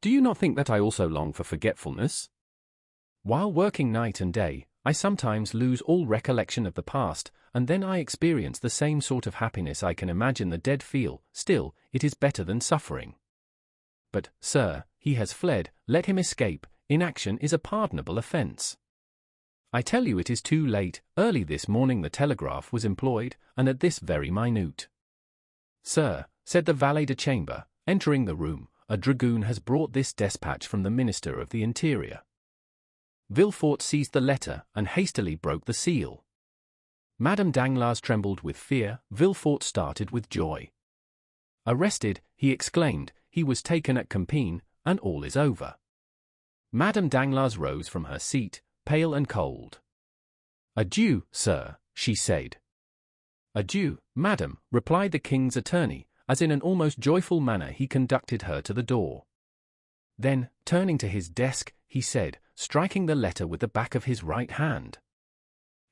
S1: Do you not think that I also long for forgetfulness? While working night and day, I sometimes lose all recollection of the past, and then I experience the same sort of happiness I can imagine the dead feel. Still, it is better than suffering. But, sir, he has fled, let him escape, inaction is a pardonable offence. I tell you it is too late, early this morning the telegraph was employed, and at this very minute. Sir, said the valet de chamber, entering the room, a dragoon has brought this despatch from the Minister of the Interior. Villefort seized the letter, and hastily broke the seal. Madame Danglars trembled with fear, Villefort started with joy. Arrested, he exclaimed, he was taken at Compiègne, and all is over. Madame Danglars rose from her seat, pale and cold. Adieu, sir, she said. Adieu, madam, replied the king's attorney, as in an almost joyful manner he conducted her to the door. Then, turning to his desk, he said, striking the letter with the back of his right hand.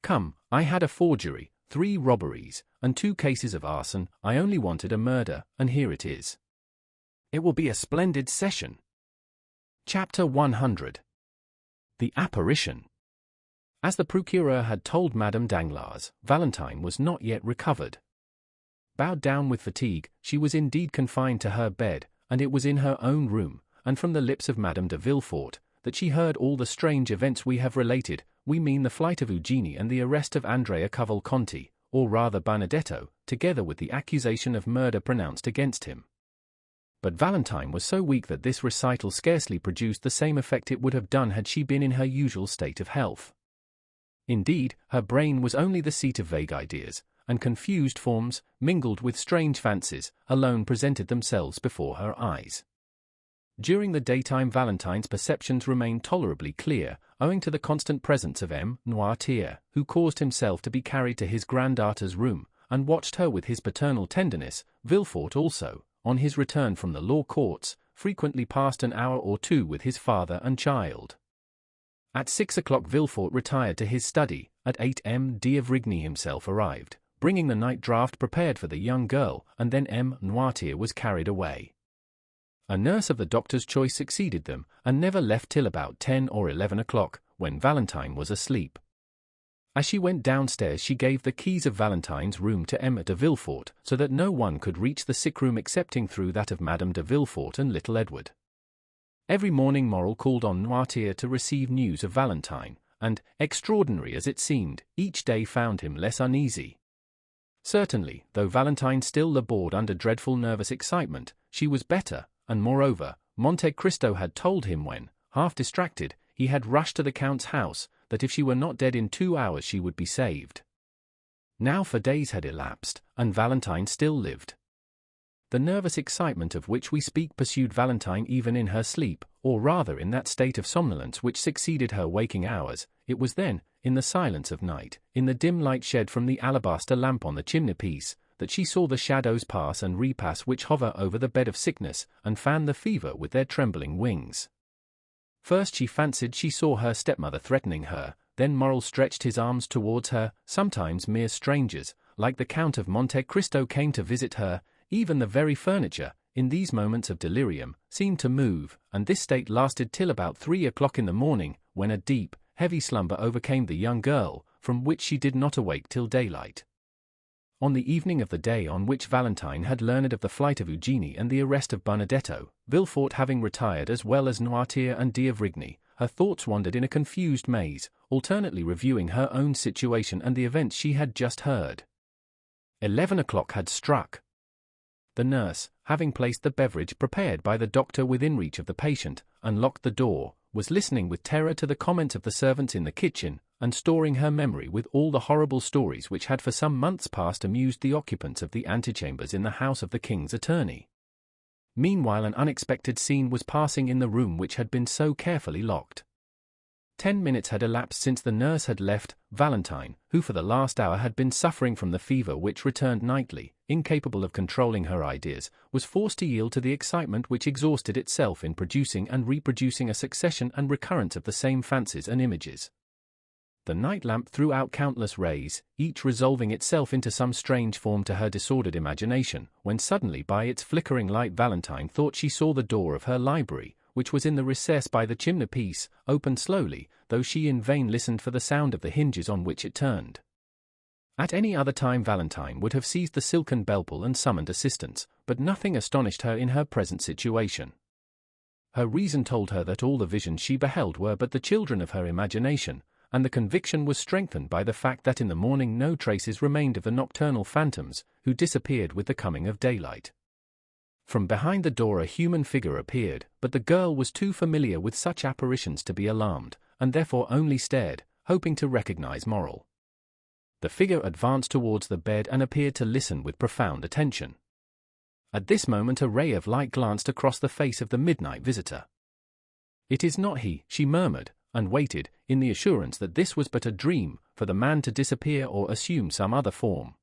S1: Come, I had a forgery, 3 robberies, and 2 cases of arson. I only wanted a murder, and here it is. It will be a splendid session. Chapter 100. The Apparition. As the procureur had told Madame Danglars, Valentine was not yet recovered. Bowed down with fatigue, she was indeed confined to her bed, and it was in her own room, and from the lips of Madame de Villefort, that she heard all the strange events we have related. We mean the flight of Eugénie and the arrest of Andrea Cavalcanti, or rather Benedetto, together with the accusation of murder pronounced against him. But Valentine was so weak that this recital scarcely produced the same effect it would have done had she been in her usual state of health. Indeed, her brain was only the seat of vague ideas, and confused forms, mingled with strange fancies, alone presented themselves before her eyes. During the daytime Valentine's perceptions remained tolerably clear, owing to the constant presence of M. Noirtier, who caused himself to be carried to his granddaughter's room, and watched her with his paternal tenderness. Villefort also, on his return from the law courts, frequently passed an hour or 2 with his father and child. At 6 o'clock Villefort retired to his study. At 8 M. d'Avrigny himself arrived, bringing the night draught prepared for the young girl, and then M. Noirtier was carried away. A nurse of the doctor's choice succeeded them, and never left till about 10 or 11 o'clock, when Valentine was asleep. As she went downstairs she gave the keys of Valentine's room to M. de Villefort, so that no one could reach the sick room excepting through that of Madame de Villefort and little Edward. Every morning Morrel called on Noirtier to receive news of Valentine, and, extraordinary as it seemed, each day found him less uneasy. Certainly, though Valentine still labored under dreadful nervous excitement, she was better, and moreover, Monte Cristo had told him when, half distracted, he had rushed to the Count's house, that if she were not dead in 2 hours she would be saved. Now 4 days had elapsed, and Valentine still lived. The nervous excitement of which we speak pursued Valentine even in her sleep, or rather in that state of somnolence which succeeded her waking hours. It was then, in the silence of night, in the dim light shed from the alabaster lamp on the chimney-piece, that she saw the shadows pass and repass which hover over the bed of sickness, and fan the fever with their trembling wings. First she fancied she saw her stepmother threatening her, then Morrel stretched his arms towards her. Sometimes mere strangers, like the Count of Monte Cristo, came to visit her. Even the very furniture, in these moments of delirium, seemed to move, and this state lasted till about 3 o'clock in the morning, when a deep, heavy slumber overcame the young girl, from which she did not awake till daylight. On the evening of the day on which Valentine had learned of the flight of Eugénie and the arrest of Benedetto, Villefort having retired as well as Noirtier and d'Avrigny, her thoughts wandered in a confused maze, alternately reviewing her own situation and the events she had just heard. 11 o'clock had struck. The nurse, having placed the beverage prepared by the doctor within reach of the patient, unlocked the door, was listening with terror to the comments of the servants in the kitchen, and storing her memory with all the horrible stories which had for some months past amused the occupants of the antechambers in the house of the king's attorney. Meanwhile an unexpected scene was passing in the room which had been so carefully locked. 10 minutes had elapsed since the nurse had left. Valentine, who for the last hour had been suffering from the fever which returned nightly, incapable of controlling her ideas, was forced to yield to the excitement which exhausted itself in producing and reproducing a succession and recurrence of the same fancies and images. The night lamp threw out countless rays, each resolving itself into some strange form to her disordered imagination, when suddenly by its flickering light Valentine thought she saw the door of her library, which was in the recess by the chimney-piece, open slowly, though she in vain listened for the sound of the hinges on which it turned. At any other time Valentine would have seized the silken bell-pull and summoned assistance, but nothing astonished her in her present situation. Her reason told her that all the visions she beheld were but the children of her imagination, and the conviction was strengthened by the fact that in the morning no traces remained of the nocturnal phantoms, who disappeared with the coming of daylight. From behind the door a human figure appeared, but the girl was too familiar with such apparitions to be alarmed, and therefore only stared, hoping to recognize Morrel. The figure advanced towards the bed and appeared to listen with profound attention. At this moment a ray of light glanced across the face of the midnight visitor. "It is not he," she murmured, and waited, in the assurance that this was but a dream, for the man to disappear or assume some other form.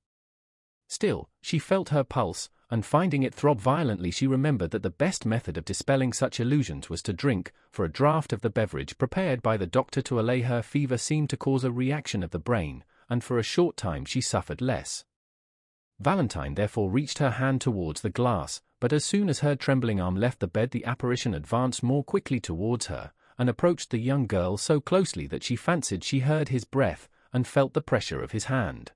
S1: Still, she felt her pulse, and finding it throb violently she remembered that the best method of dispelling such illusions was to drink, for a draught of the beverage prepared by the doctor to allay her fever seemed to cause a reaction of the brain, and for a short time she suffered less. Valentine therefore reached her hand towards the glass, but as soon as her trembling arm left the bed the apparition advanced more quickly towards her, and approached the young girl so closely that she fancied she heard his breath, and felt the pressure of his hand.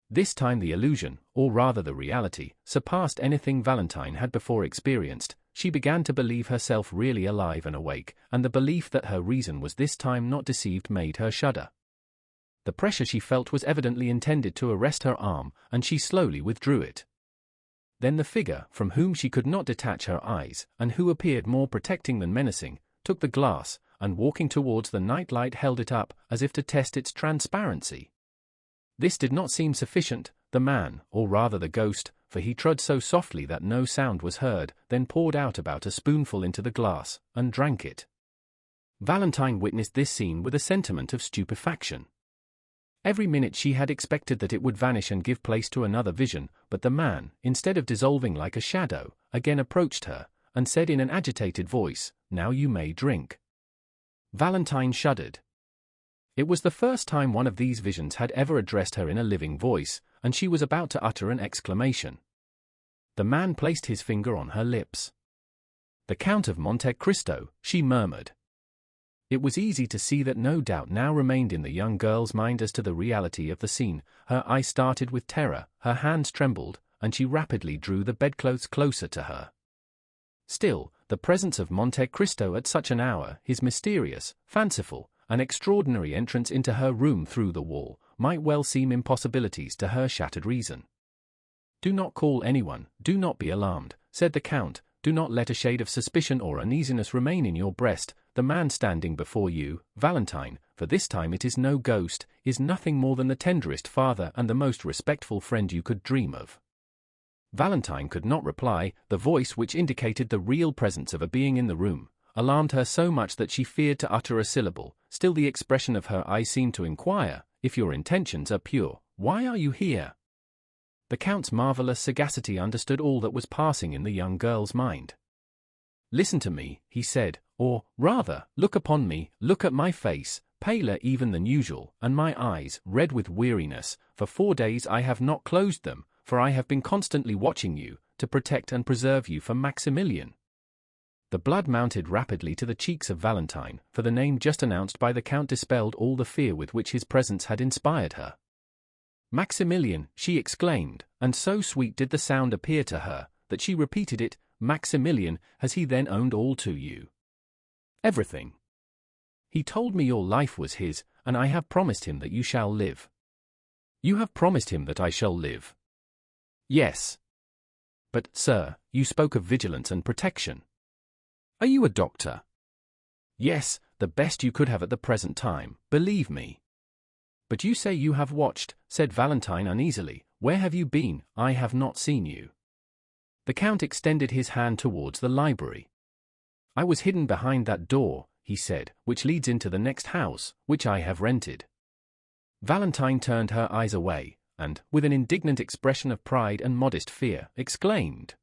S1: This time the illusion, or rather the reality, surpassed anything Valentine had before experienced. She began to believe herself really alive and awake, and the belief that her reason was this time not deceived made her shudder. The pressure she felt was evidently intended to arrest her arm, and she slowly withdrew it. Then the figure, from whom she could not detach her eyes, and who appeared more protecting than menacing, took the glass, and walking towards the night light held it up, as if to test its transparency. This did not seem sufficient. The man, or rather the ghost, for he trod so softly that no sound was heard, then poured out about a spoonful into the glass, and drank it. Valentine witnessed this scene with a sentiment of stupefaction. Every minute she had expected that it would vanish and give place to another vision, but the man, instead of dissolving like a shadow, again approached her, and said in an agitated voice, "Now you may drink." Valentine shuddered. It was the first time one of these visions had ever addressed her in a living voice, and she was about to utter an exclamation. The man placed his finger on her lips. "The Count of Monte Cristo," she murmured. It was easy to see that no doubt now remained in the young girl's mind as to the reality of the scene. Her eyes started with terror, her hands trembled, and she rapidly drew the bedclothes closer to her. Still, the presence of Monte Cristo at such an hour, his mysterious, fanciful, an extraordinary entrance into her room through the wall, might well seem impossibilities to her shattered reason. "Do not call anyone, do not be alarmed," said the Count, "do not let a shade of suspicion or uneasiness remain in your breast. The man standing before you, Valentine, for this time it is no ghost, is nothing more than the tenderest father and the most respectful friend you could dream of." Valentine could not reply. The voice which indicated the real presence of a being in the room alarmed her so much that she feared to utter a syllable. Still the expression of her eyes seemed to inquire, "If your intentions are pure, why are you here?" The Count's marvelous sagacity understood all that was passing in the young girl's mind. "Listen to me," he said, "or, rather, look upon me, look at my face, paler even than usual, and my eyes, red with weariness. For 4 days I have not closed them, for I have been constantly watching you, to protect and preserve you for Maximilian." The blood mounted rapidly to the cheeks of Valentine, for the name just announced by the Count dispelled all the fear with which his presence had inspired her. "Maximilian," she exclaimed, and so sweet did the sound appear to her, that she repeated it, "Maximilian, has he then owned all to you?" "Everything. He told me your life was his, and I have promised him that you shall live." "You have promised him that I shall live?" "Yes." "But, sir, you spoke of vigilance and protection. Are you a doctor?" "Yes, the best you could have at the present time, believe me." "But you say you have watched," said Valentine uneasily. "Where have you been? I have not seen you." The Count extended his hand towards the library. "I was hidden behind that door," he said, "which leads into the next house, which I have rented." Valentine turned her eyes away, and, with an indignant expression of pride and modest fear, exclaimed,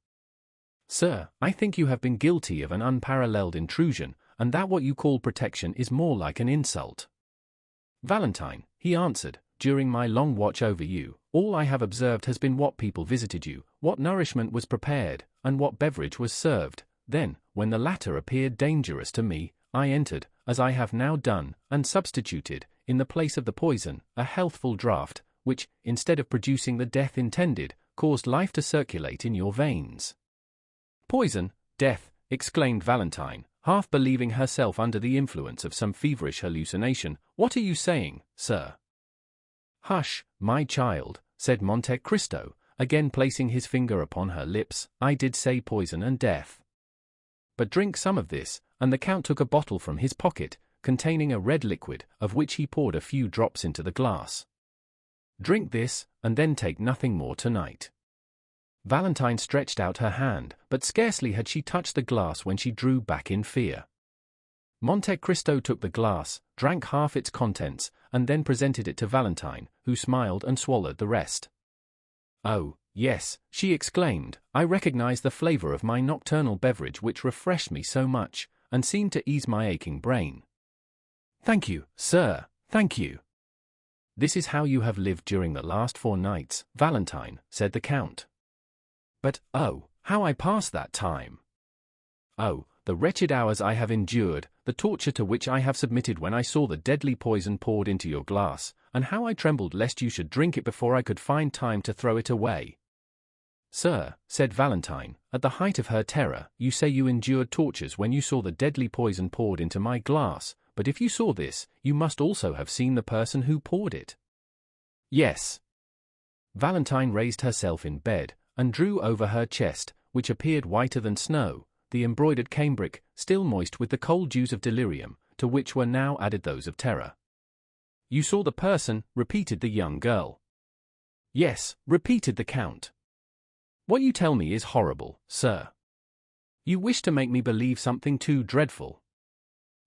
S1: "Sir, I think you have been guilty of an unparalleled intrusion, and that what you call protection is more like an insult." "Valentine," he answered, "during my long watch over you, all I have observed has been what people visited you, what nourishment was prepared, and what beverage was served. Then, when the latter appeared dangerous to me, I entered, as I have now done, and substituted, in the place of the poison, a healthful draught, which, instead of producing the death intended, caused life to circulate in your veins." "Poison, death!" exclaimed Valentine, half believing herself under the influence of some feverish hallucination. "What are you saying, sir?" "Hush, my child," said Monte Cristo, again placing his finger upon her lips. "I did say poison and death. But drink some of this," and the Count took a bottle from his pocket, containing a red liquid, of which he poured a few drops into the glass. "Drink this, and then take nothing more tonight." Valentine stretched out her hand, but scarcely had she touched the glass when she drew back in fear. Monte Cristo took the glass, drank half its contents, and then presented it to Valentine, who smiled and swallowed the rest. "Oh, yes," she exclaimed, "I recognize the flavor of my nocturnal beverage which refreshed me so much, and seemed to ease my aching brain. Thank you, sir, thank you." "This is how you have lived during the last 4 nights, Valentine," said the Count. "But, oh, how I passed that time! Oh, the wretched hours I have endured, the torture to which I have submitted when I saw the deadly poison poured into your glass, and how I trembled lest you should drink it before I could find time to throw it away." "Sir," said Valentine, at the height of her terror, "you say you endured tortures when you saw the deadly poison poured into my glass, but if you saw this, you must also have seen the person who poured it." "Yes." Valentine raised herself in bed, and drew over her chest, which appeared whiter than snow, the embroidered cambric, still moist with the cold dews of delirium, to which were now added those of terror. "You saw the person," repeated the young girl. "Yes," repeated the Count. "What you tell me is horrible, sir. You wish to make me believe something too dreadful.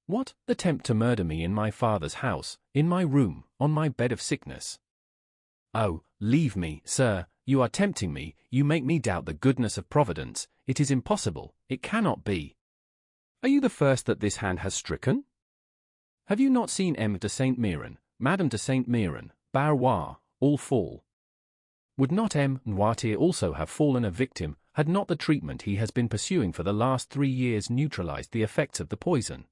S1: What, attempt to murder me in my father's house, in my room, on my bed of sickness? Oh, leave me, sir, you are tempting me, you make me doubt the goodness of Providence, it is impossible, it cannot be. Are you the first that this hand has stricken? Have you not seen M. de Saint Méran, Madame de Saint Méran, Barrois, all fall? Would not M. Noirtier also have fallen a victim, had not the treatment he has been pursuing for the last 3 years neutralized the effects of the poison?"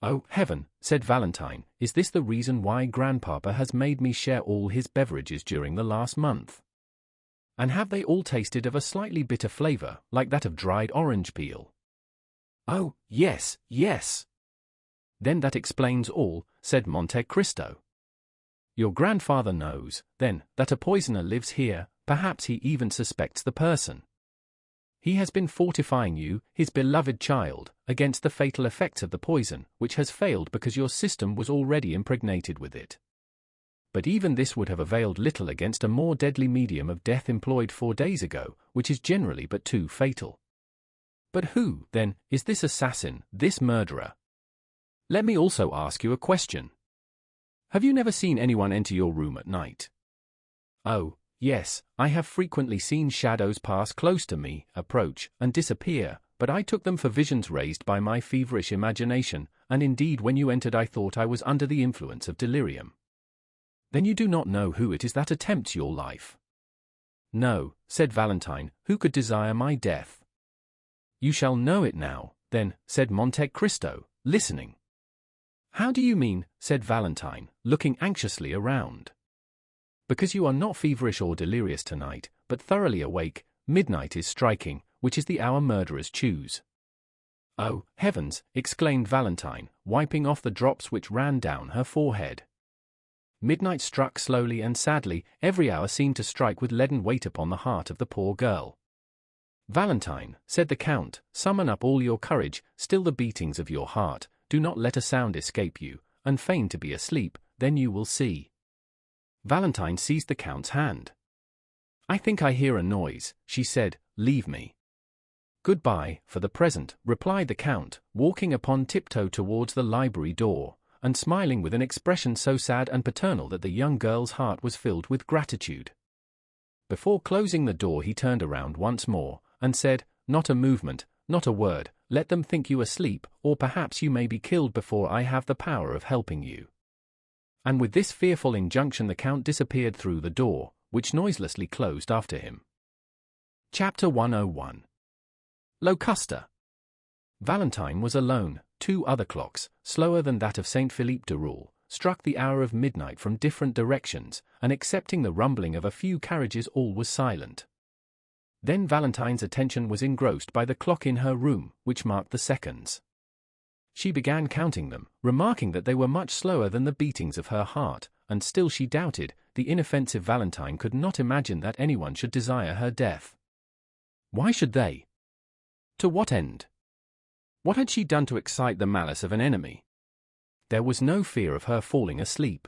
S1: "Oh, heaven," said Valentine, "is this the reason why Grandpapa has made me share all his beverages during the last month? And have they all tasted of a slightly bitter flavor, like that of dried orange peel?" "Oh, yes, yes." "Then that explains all," said Monte Cristo. "Your grandfather knows, then, that a poisoner lives here, perhaps he even suspects the person. He has been fortifying you, his beloved child, against the fatal effects of the poison, which has failed because your system was already impregnated with it. But even this would have availed little against a more deadly medium of death employed 4 days ago, which is generally but too fatal. But who, then, is this assassin, this murderer? Let me also ask you a question. Have you never seen anyone enter your room at night?" "Oh, yes, I have frequently seen shadows pass close to me, approach, and disappear, but I took them for visions raised by my feverish imagination, and indeed when you entered I thought I was under the influence of delirium." "Then you do not know who it is that attempts your life?" "No," said Valentine, "who could desire my death?" "You shall know it now, then," said Monte Cristo, listening. "How do you mean?" said Valentine, looking anxiously around. "Because you are not feverish or delirious tonight, but thoroughly awake, midnight is striking, which is the hour murderers choose." "Oh, heavens!" exclaimed Valentine, wiping off the drops which ran down her forehead. Midnight struck slowly and sadly, every hour seemed to strike with leaden weight upon the heart of the poor girl. "Valentine," said the Count, "summon up all your courage, still the beatings of your heart, do not let a sound escape you, and feign to be asleep, then you will see." Valentine seized the Count's hand. "I think I hear a noise," she said, "leave me." "Goodbye, for the present," replied the Count, walking upon tiptoe towards the library door, and smiling with an expression so sad and paternal that the young girl's heart was filled with gratitude. Before closing the door he turned around once more, and said, "Not a movement, not a word, let them think you asleep, or perhaps you may be killed before I have the power of helping you." And with this fearful injunction the Count disappeared through the door, which noiselessly closed after him. Chapter 101. Locusta. Valentine was alone. 2 other clocks, slower than that of Saint Philippe de Roule, struck the hour of midnight from different directions, and excepting the rumbling of a few carriages all was silent. Then Valentine's attention was engrossed by the clock in her room, which marked the seconds. She began counting them, remarking that they were much slower than the beatings of her heart, and still she doubted, the inoffensive Valentine could not imagine that anyone should desire her death. Why should they? To what end? What had she done to excite the malice of an enemy? There was no fear of her falling asleep.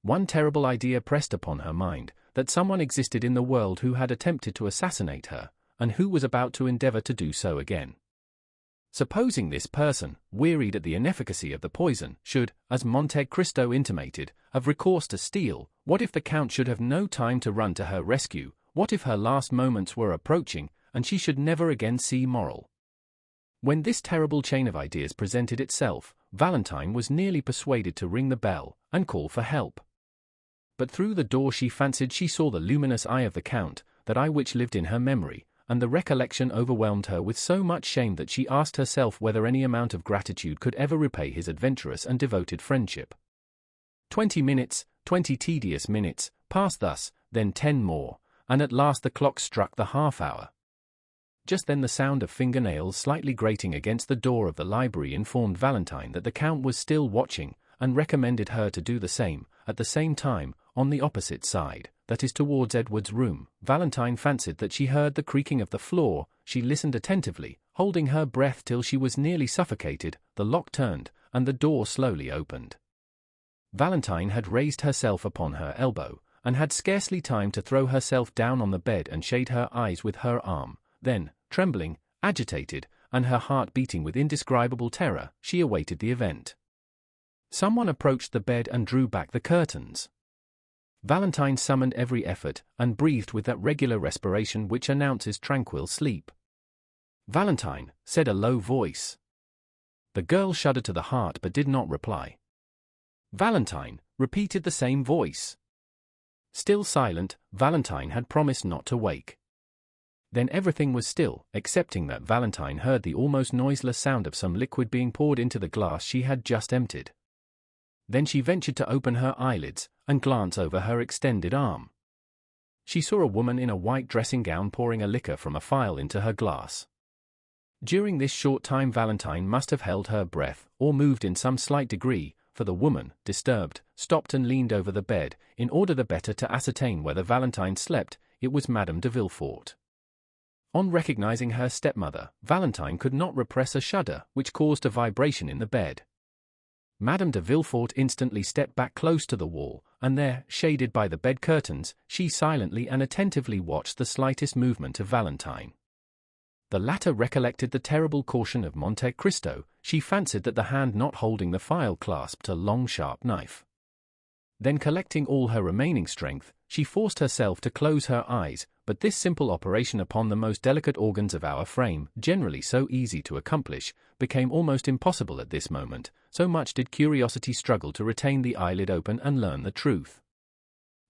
S1: One terrible idea pressed upon her mind, that someone existed in the world who had attempted to assassinate her, and who was about to endeavor to do so again. Supposing this person, wearied at the inefficacy of the poison, should, as Monte Cristo intimated, have recourse to steel, what if the Count should have no time to run to her rescue? What if her last moments were approaching, and she should never again see Morrel? When this terrible chain of ideas presented itself, Valentine was nearly persuaded to ring the bell and call for help. But through the door she fancied she saw the luminous eye of the Count, that eye which lived in her memory, and the recollection overwhelmed her with so much shame that she asked herself whether any amount of gratitude could ever repay his adventurous and devoted friendship. 20 minutes, 20 tedious minutes, passed thus, then 10 more, and at last the clock struck the half-hour. Just then the sound of fingernails slightly grating against the door of the library informed Valentine that the Count was still watching, and recommended her to do the same. At the same time, on the opposite side, that is towards Edward's room, Valentine fancied that she heard the creaking of the floor. She listened attentively, holding her breath till she was nearly suffocated. The lock turned, and the door slowly opened. Valentine had raised herself upon her elbow, and had scarcely time to throw herself down on the bed and shade her eyes with her arm. Then, trembling, agitated, and her heart beating with indescribable terror, she awaited the event. Someone approached the bed and drew back the curtains. Valentine summoned every effort, and breathed with that regular respiration which announces tranquil sleep. "Valentine," said a low voice. The girl shuddered to the heart but did not reply. "Valentine," repeated the same voice. Still silent, Valentine had promised not to wake. Then everything was still, excepting that Valentine heard the almost noiseless sound of some liquid being poured into the glass she had just emptied. Then she ventured to open her eyelids, and glance over her extended arm. She saw a woman in a white dressing gown pouring a liquor from a phial into her glass. During this short time Valentine must have held her breath, or moved in some slight degree, for the woman, disturbed, stopped and leaned over the bed, in order the better to ascertain whether Valentine slept. It was Madame de Villefort. On recognizing her stepmother, Valentine could not repress a shudder, which caused a vibration in the bed. Madame de Villefort instantly stepped back close to the wall, and there, shaded by the bed curtains, she silently and attentively watched the slightest movement of Valentine. The latter recollected the terrible caution of Monte Cristo. She fancied that the hand not holding the phial clasped a long sharp knife. Then collecting all her remaining strength, she forced herself to close her eyes, but this simple operation upon the most delicate organs of our frame, generally so easy to accomplish, became almost impossible at this moment, so much did curiosity struggle to retain the eyelid open and learn the truth.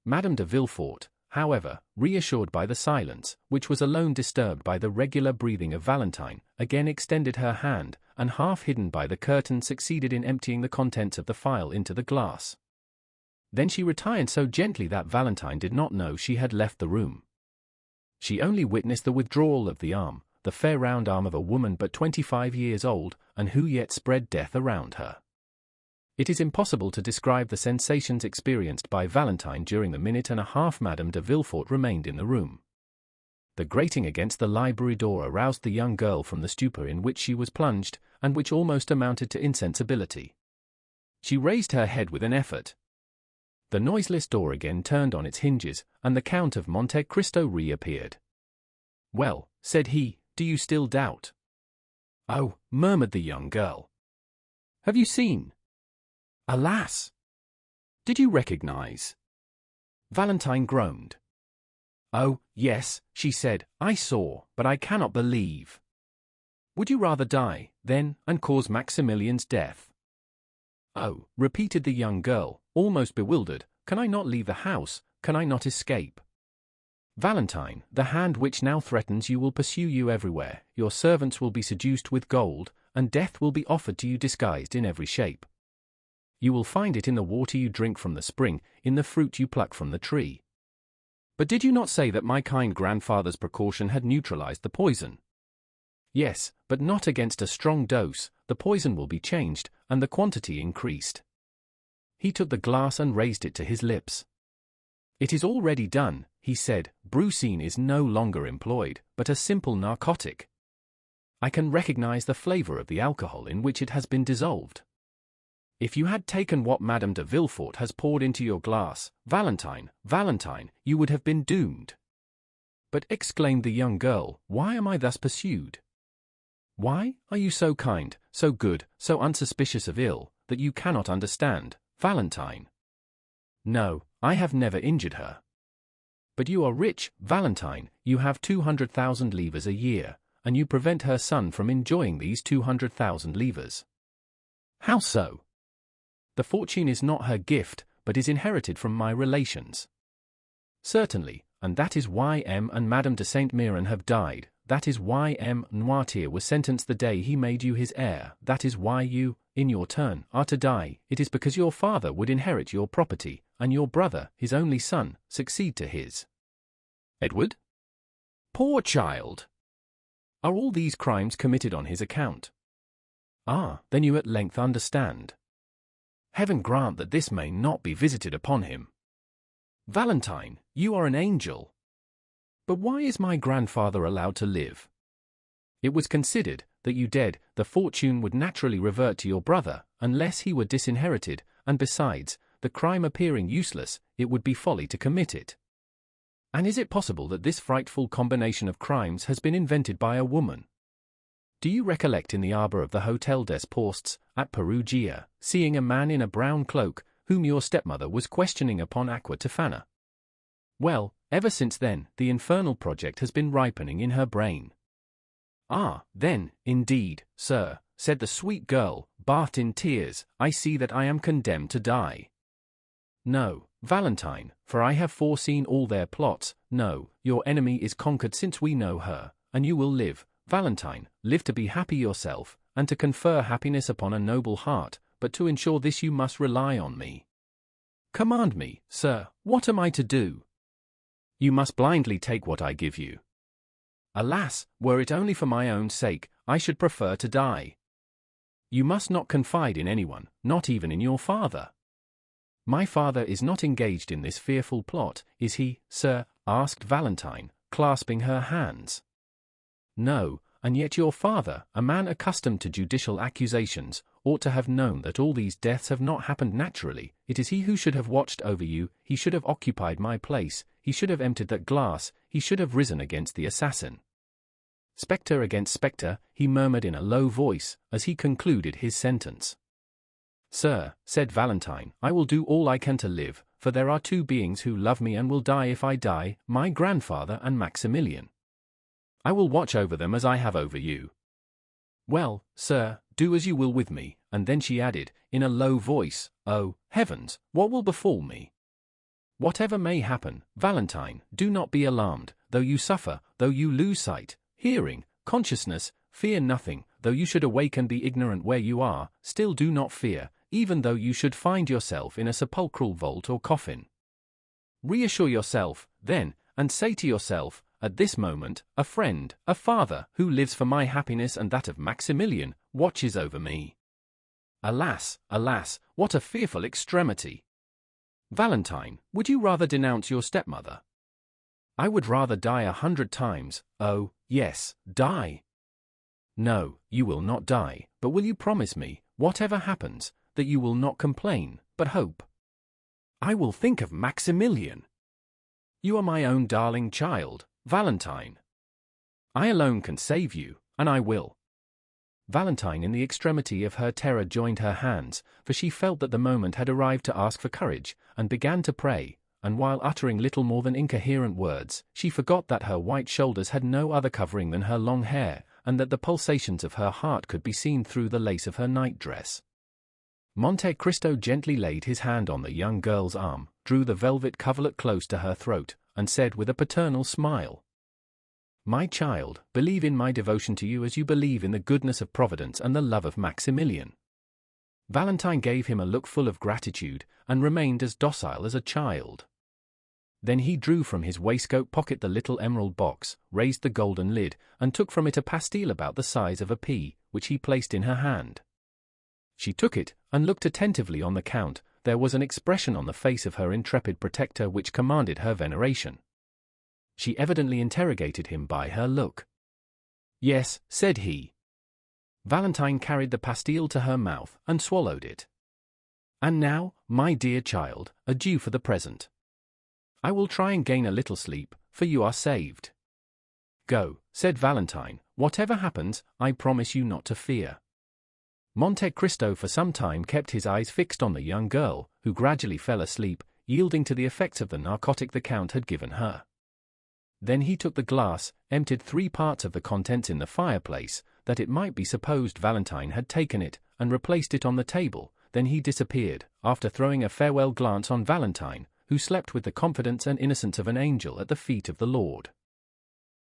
S1: Madame de Villefort, however, reassured by the silence, which was alone disturbed by the regular breathing of Valentine, again extended her hand, and half hidden by the curtain succeeded in emptying the contents of the phial into the glass. Then she retired so gently that Valentine did not know she had left the room. She only witnessed the withdrawal of the arm, the fair round arm of a woman but 25 years old, and who yet spread death around her. It is impossible to describe the sensations experienced by Valentine during the minute and a half Madame de Villefort remained in the room. The grating against the library door aroused the young girl from the stupor in which she was plunged, and which almost amounted to insensibility. She raised her head with an effort. The noiseless door again turned on its hinges, and the Count of Monte Cristo reappeared. "Well," said he, "do you still doubt?" "Oh," murmured the young girl. "Have you seen?" "Alas!" "Did you recognize?" Valentine groaned. "Oh, yes," she said, "I saw, but I cannot believe." "Would you rather die, then, and cause Maximilian's death?" "Oh," repeated the young girl, almost bewildered, "can I not leave the house? Can I not escape?" "Valentine, the hand which now threatens you will pursue you everywhere, your servants will be seduced with gold, and death will be offered to you disguised in every shape. You will find it in the water you drink from the spring, in the fruit you pluck from the tree. But did you not say that my kind grandfather's precaution had neutralized the poison?" "Yes, but not against a strong dose. The poison will be changed, and the quantity increased." He took the glass and raised it to his lips. "It is already done," he said. "Brucine is no longer employed, but a simple narcotic. I can recognize the flavor of the alcohol in which it has been dissolved. If you had taken what Madame de Villefort has poured into your glass, Valentine, you would have been doomed. But, exclaimed the young girl, why am I thus pursued? Why are you so kind, so good, so unsuspicious of ill, that you cannot understand, Valentine? No, I have never injured her. But you are rich, Valentine, you have 200,000 livres a year, and you prevent her son from enjoying these 200,000 livres. How so? The fortune is not her gift, but is inherited from my relations. Certainly, and that is why M. and Madame de Saint-Méran have died, that is why M. Noirtier was sentenced the day he made you his heir, that is why you, in your turn, are to die, it is because your father would inherit your property, and your brother, his only son, succeed to his. Edward? Poor child! Are all these crimes committed on his account? Ah, then you at length understand. Heaven grant that this may not be visited upon him. Valentine, you are an angel. But why is my grandfather allowed to live? It was considered that you dead, the fortune would naturally revert to your brother, unless he were disinherited, and besides, the crime appearing useless, it would be folly to commit it. And is it possible that this frightful combination of crimes has been invented by a woman? Do you recollect in the arbor of the Hotel des Postes, at Perugia, seeing a man in a brown cloak, whom your stepmother was questioning upon Aqua Tofana? Well, ever since then, the infernal project has been ripening in her brain. Ah, then, indeed, sir, said the sweet girl, bathed in tears, I see that I am condemned to die. No, Valentine, for I have foreseen all their plots. No, your enemy is conquered since we know her, and you will live, Valentine, live to be happy yourself, and to confer happiness upon a noble heart, but to ensure this you must rely on me. Command me, sir, what am I to do? You must blindly take what I give you. Alas, were it only for my own sake, I should prefer to die. You must not confide in anyone, not even in your father. My father is not engaged in this fearful plot, is he, sir? Asked Valentine, clasping her hands. No, and yet your father, a man accustomed to judicial accusations, ought to have known that all these deaths have not happened naturally. It is he who should have watched over you, he should have occupied my place, he should have emptied that glass, he should have risen against the assassin. Spectre against spectre, he murmured in a low voice, as he concluded his sentence. Sir, said Valentine, I will do all I can to live, for there are two beings who love me and will die if I die, my grandfather and Maximilian. I will watch over them as I have over you. Well, sir, do as you will with me, and then she added, in a low voice, oh, heavens, what will befall me? Whatever may happen, Valentine, do not be alarmed, though you suffer, though you lose sight, hearing, consciousness, fear nothing, though you should awake and be ignorant where you are, still do not fear, even though you should find yourself in a sepulchral vault or coffin. Reassure yourself, then, and say to yourself, at this moment, a friend, a father, who lives for my happiness and that of Maximilian, watches over me. Alas, alas, what a fearful extremity! Valentine, would you rather denounce your stepmother? I would rather die 100 times, oh, yes, die. No, you will not die, but will you promise me, whatever happens, that you will not complain, but hope? I will think of Maximilian. You are my own darling child, Valentine. I alone can save you, and I will. Valentine in the extremity of her terror joined her hands, for she felt that the moment had arrived to ask for courage, and began to pray, and while uttering little more than incoherent words, she forgot that her white shoulders had no other covering than her long hair, and that the pulsations of her heart could be seen through the lace of her nightdress. Monte Cristo gently laid his hand on the young girl's arm, drew the velvet coverlet close to her throat, and said with a paternal smile, My child, believe in my devotion to you as you believe in the goodness of Providence and the love of Maximilian. Valentine gave him a look full of gratitude, and remained as docile as a child. Then he drew from his waistcoat pocket the little emerald box, raised the golden lid, and took from it a pastille about the size of a pea, which he placed in her hand. She took it, and looked attentively on the Count. There was an expression on the face of her intrepid protector which commanded her veneration. She evidently interrogated him by her look. Yes, said he. Valentine carried the pastille to her mouth, and swallowed it. And now, my dear child, adieu for the present. I will try and gain a little sleep, for you are saved. Go, said Valentine, whatever happens, I promise you not to fear. Monte Cristo for some time kept his eyes fixed on the young girl, who gradually fell asleep, yielding to the effects of the narcotic the Count had given her. Then he took the glass, emptied 3 parts of the contents in the fireplace, that it might be supposed Valentine had taken it, and replaced it on the table. Then he disappeared, after throwing a farewell glance on Valentine, who slept with the confidence and innocence of an angel at the feet of the Lord.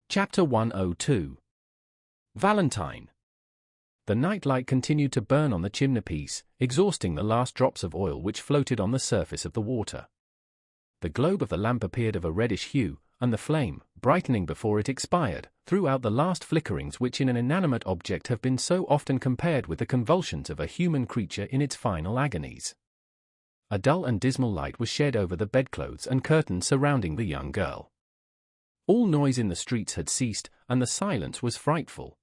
S1: Chapter 102. Valentine. The night light continued to burn on the chimney-piece, exhausting the last drops of oil which floated on the surface of the water. The globe of the lamp appeared of a reddish hue, and the flame, brightening before it expired, threw out the last flickerings which in an inanimate object have been so often compared with the convulsions of a human creature in its final agonies. A dull and dismal light was shed over the bedclothes and curtains surrounding the young girl. All noise in the streets had ceased, and the silence was frightful.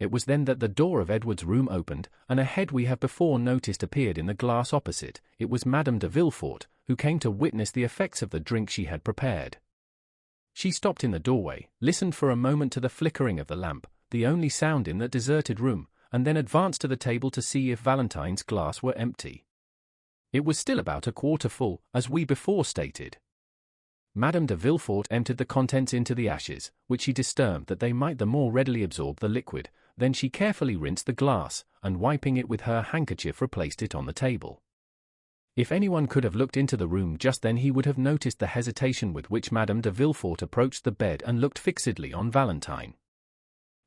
S1: It was then that the door of Edward's room opened, and a head we have before noticed appeared in the glass opposite. It was Madame de Villefort, who came to witness the effects of the drink she had prepared. She stopped in the doorway, listened for a moment to the flickering of the lamp, the only sound in that deserted room, and then advanced to the table to see if Valentine's glass were empty. It was still about a quarter full, as we before stated. Madame de Villefort emptied the contents into the ashes, which she disturbed that they might the more readily absorb the liquid. Then she carefully rinsed the glass, and wiping it with her handkerchief replaced it on the table. If anyone could have looked into the room just then he would have noticed the hesitation with which Madame de Villefort approached the bed and looked fixedly on Valentine.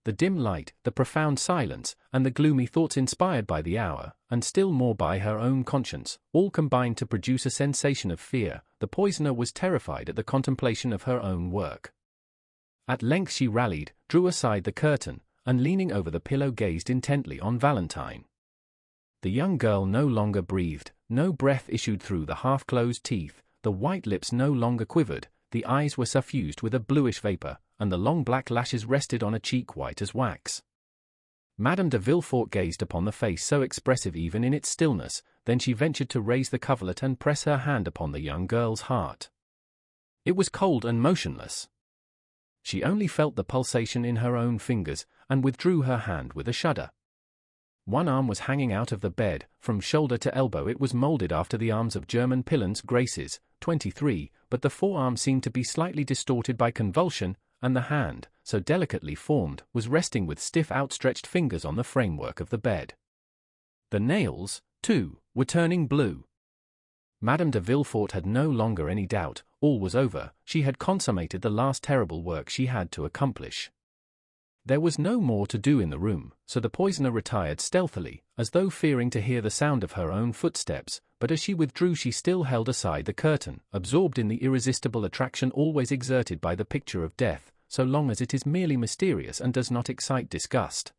S1: The dim light, the profound silence, and the gloomy thoughts inspired by the hour, and still more by her own conscience, all combined to produce a sensation of fear. The poisoner was terrified at the contemplation of her own work. At length she rallied, drew aside the curtain, and leaning over the pillow gazed intently on Valentine. The young girl no longer breathed, no breath issued through the half-closed teeth, the white lips no longer quivered, the eyes were suffused with a bluish vapor, and the long black lashes rested on a cheek white as wax. Madame de Villefort gazed upon the face so expressive even in its stillness, then she ventured to raise the coverlet and press her hand upon the young girl's heart. It was cold and motionless. She only felt the pulsation in her own fingers, and withdrew her hand with a shudder. One arm was hanging out of the bed, from shoulder to elbow it was molded after the arms of German Pillen's Graces, 23, but the forearm seemed to be slightly distorted by convulsion, and the hand, so delicately formed, was resting with stiff outstretched fingers on the framework of the bed. The nails, too, were turning blue. Madame de Villefort had no longer any doubt, all was over, she had consummated the last terrible work she had to accomplish. There was no more to do in the room, so the poisoner retired stealthily, as though fearing to hear the sound of her own footsteps, but as she withdrew she still held aside the curtain, absorbed in the irresistible attraction always exerted by the picture of death, so long as it is merely mysterious and does not excite disgust.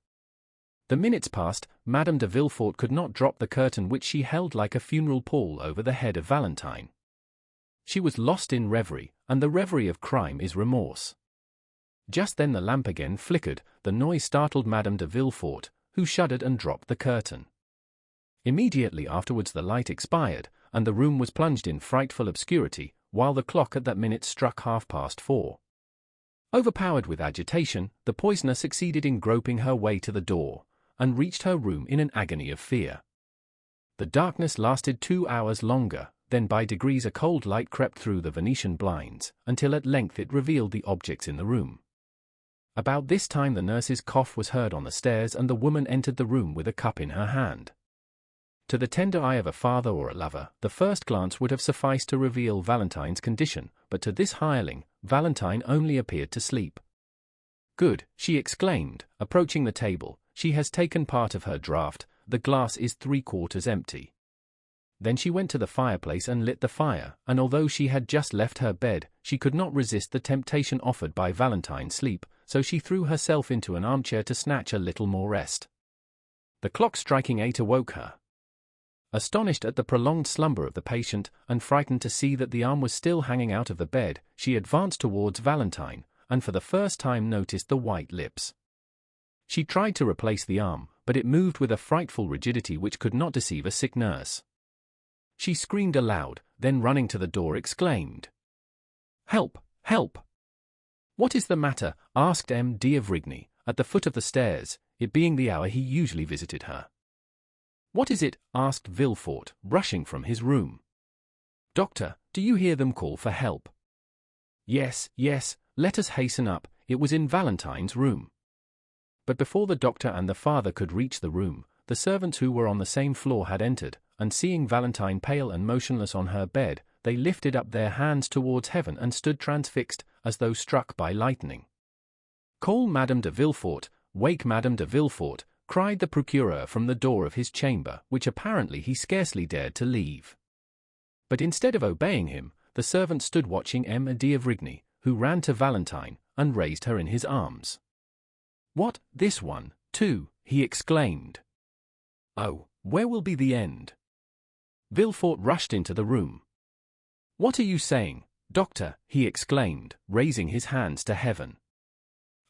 S1: The minutes passed, Madame de Villefort could not drop the curtain which she held like a funeral pall over the head of Valentine. She was lost in reverie, and the reverie of crime is remorse. Just then the lamp again flickered, the noise startled Madame de Villefort, who shuddered and dropped the curtain. Immediately afterwards the light expired, and the room was plunged in frightful obscurity, while the clock at that minute struck 4:30. Overpowered with agitation, the poisoner succeeded in groping her way to the door, and reached her room in an agony of fear. The darkness lasted 2 hours longer, then by degrees a cold light crept through the Venetian blinds, until at length it revealed the objects in the room. About this time the nurse's cough was heard on the stairs and the woman entered the room with a cup in her hand. To the tender eye of a father or a lover, the first glance would have sufficed to reveal Valentine's condition, but to this hireling, Valentine only appeared to sleep. "Good," she exclaimed, approaching the table, "she has taken part of her draught, the glass is 3/4 empty." Then she went to the fireplace and lit the fire, and although she had just left her bed, she could not resist the temptation offered by Valentine's sleep, so she threw herself into an armchair to snatch a little more rest. The clock striking 8 awoke her. Astonished at the prolonged slumber of the patient, and frightened to see that the arm was still hanging out of the bed, she advanced towards Valentine, and for the first time noticed the white lips. She tried to replace the arm, but it moved with a frightful rigidity which could not deceive a sick nurse. She screamed aloud, then running to the door exclaimed, "Help! Help!" "What is the matter?" asked M. d'Avrigny, at the foot of the stairs, it being the hour he usually visited her. "What is it?" asked Villefort, rushing from his room. "Doctor, do you hear them call for help?" "Yes, yes, let us hasten up, it was in Valentine's room." But before the doctor and the father could reach the room, the servants who were on the same floor had entered, and seeing Valentine pale and motionless on her bed, they lifted up their hands towards heaven and stood transfixed, as though struck by lightning. "Call Madame de Villefort, wake Madame de Villefort," cried the procureur from the door of his chamber, which apparently he scarcely dared to leave. But instead of obeying him, the servant stood watching M. d'Avrigny, who ran to Valentine, and raised her in his arms. "What, this one, too?" he exclaimed. "Oh, where will be the end?" Villefort rushed into the room. "What are you saying, doctor?" he exclaimed, raising his hands to heaven.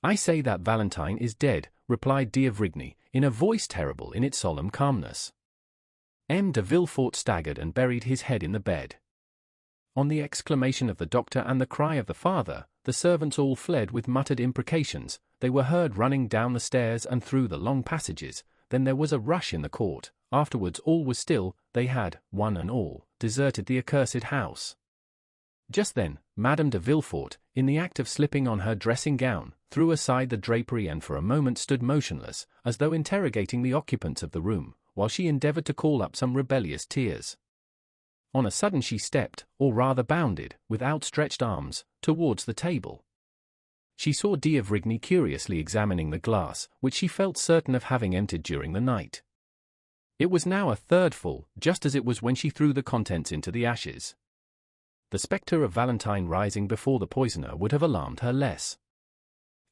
S1: "I say that Valentine is dead," replied d'Avrigny, in a voice terrible in its solemn calmness. M. de Villefort staggered and buried his head in the bed. On the exclamation of the doctor and the cry of the father, the servants all fled with muttered imprecations. They were heard running down the stairs and through the long passages. Then there was a rush in the court. Afterwards all was still. They had, one and all, deserted the accursed house. Just then, Madame de Villefort, in the act of slipping on her dressing gown, threw aside the drapery and for a moment stood motionless, as though interrogating the occupants of the room, while she endeavored to call up some rebellious tears. On a sudden she stepped, or rather bounded, with outstretched arms, towards the table. She saw d'Avrigny curiously examining the glass, which she felt certain of having emptied during the night. It was now a third full, just as it was when she threw the contents into the ashes. The spectre of Valentine rising before the poisoner would have alarmed her less.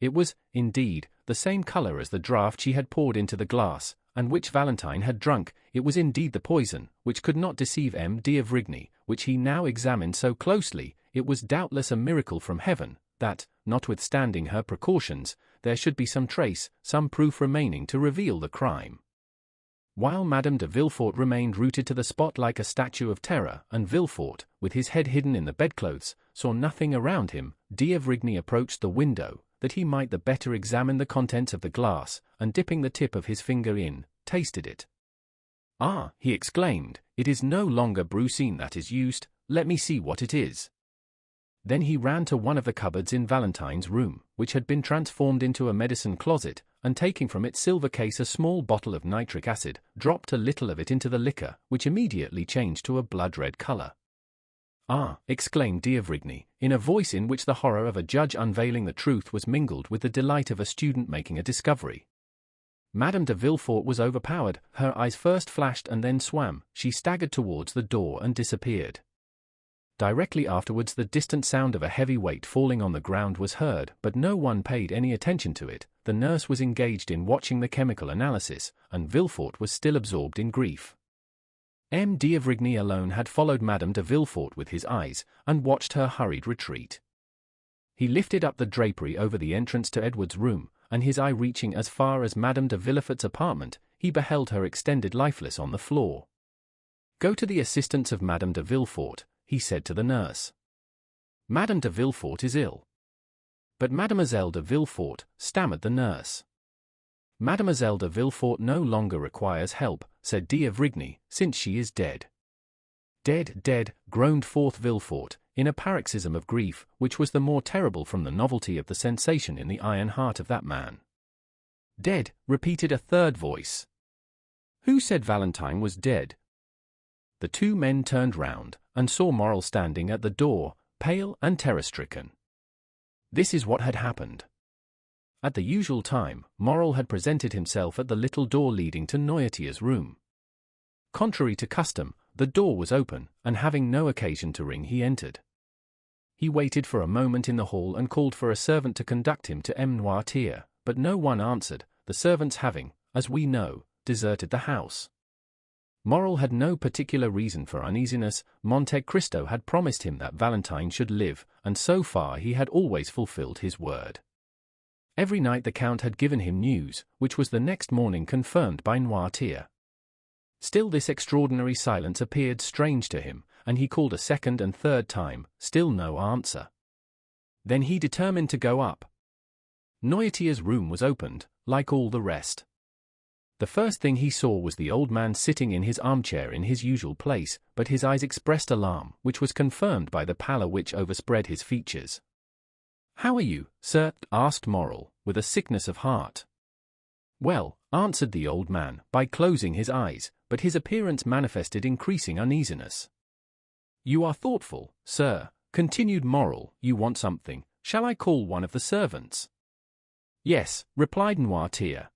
S1: It was, indeed, the same color as the draught she had poured into the glass, and which Valentine had drunk. It was indeed the poison, which could not deceive M. d'Avrigny, which he now examined so closely. It was doubtless a miracle from heaven, that, notwithstanding her precautions, there should be some trace, some proof remaining to reveal the crime. While Madame de Villefort remained rooted to the spot like a statue of terror, and Villefort, with his head hidden in the bedclothes, saw nothing around him, d'Avrigny approached the window, that he might the better examine the contents of the glass, and dipping the tip of his finger in, tasted it. "Ah," he exclaimed, "it is no longer brucine that is used, let me see what it is." Then he ran to one of the cupboards in Valentine's room, which had been transformed into a medicine closet, and taking from its silver case a small bottle of nitric acid, dropped a little of it into the liquor, which immediately changed to a blood-red color. "Ah," exclaimed d'Avrigny, in a voice in which the horror of a judge unveiling the truth was mingled with the delight of a student making a discovery. Madame de Villefort was overpowered, her eyes first flashed and then swam, she staggered towards the door and disappeared. Directly afterwards the distant sound of a heavy weight falling on the ground was heard, but no one paid any attention to it. The nurse was engaged in watching the chemical analysis, and Villefort was still absorbed in grief. M. d'Avrigny alone had followed Madame de Villefort with his eyes, and watched her hurried retreat. He lifted up the drapery over the entrance to Edward's room, and his eye reaching as far as Madame de Villefort's apartment, he beheld her extended lifeless on the floor. "Go to the assistance of Madame de Villefort," he said to the nurse. "Madame de Villefort is ill." "But Mademoiselle de Villefort," stammered the nurse. "Mademoiselle de Villefort no longer requires help," said d'Avrigny, "since she is dead." "Dead, dead," groaned forth Villefort, in a paroxysm of grief, which was the more terrible from the novelty of the sensation in the iron heart of that man. "Dead," repeated a third voice. "Who said Valentine was dead?" The two men turned round, and saw Morrel standing at the door, pale and terror-stricken. This is what had happened. At the usual time, Morrel had presented himself at the little door leading to Noirtier's room. Contrary to custom, the door was open, and having no occasion to ring he entered. He waited for a moment in the hall and called for a servant to conduct him to M. Noirtier, but no one answered, the servants having, as we know, deserted the house. Morrel had no particular reason for uneasiness. Monte Cristo had promised him that Valentine should live, and so far he had always fulfilled his word. Every night the Count had given him news, which was the next morning confirmed by Noirtier. Still this extraordinary silence appeared strange to him, and he called a second and third time, still no answer. Then he determined to go up. Noirtier's room was opened, like all the rest. The first thing he saw was the old man sitting in his armchair in his usual place, but his eyes expressed alarm, which was confirmed by the pallor which overspread his features. "How are you, sir?" asked Morrel, with a sickness of heart. "Well," answered the old man, by closing his eyes, but his appearance manifested increasing uneasiness. "You are thoughtful, sir," continued Morrel. "You want something. Shall I call one of the servants?" "Yes," replied Noirtier.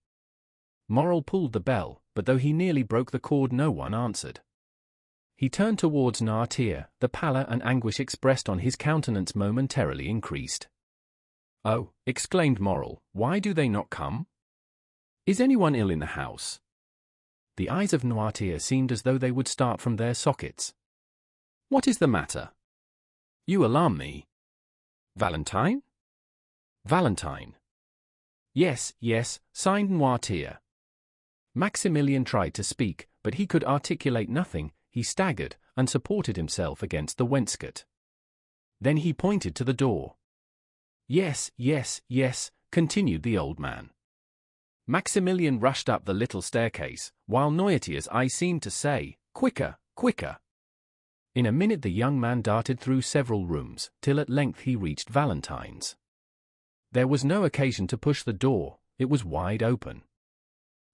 S1: Morrel pulled the bell, but though he nearly broke the cord, no one answered. He turned towards Noirtier, the pallor and anguish expressed on his countenance momentarily increased. "Oh," exclaimed Morrel, "why do they not come? Is anyone ill in the house?" The eyes of Noirtier seemed as though they would start from their sockets. "What is the matter? You alarm me. Valentine?" "Valentine." "Yes, yes," signed Noirtier. Maximilian tried to speak, but he could articulate nothing. He staggered, and supported himself against the wainscot. Then he pointed to the door. "Yes, yes, yes," continued the old man. Maximilian rushed up the little staircase, while Noirtier's eyes seemed to say, "Quicker, quicker." In a minute the young man darted through several rooms, till at length he reached Valentine's. There was no occasion to push the door, it was wide open.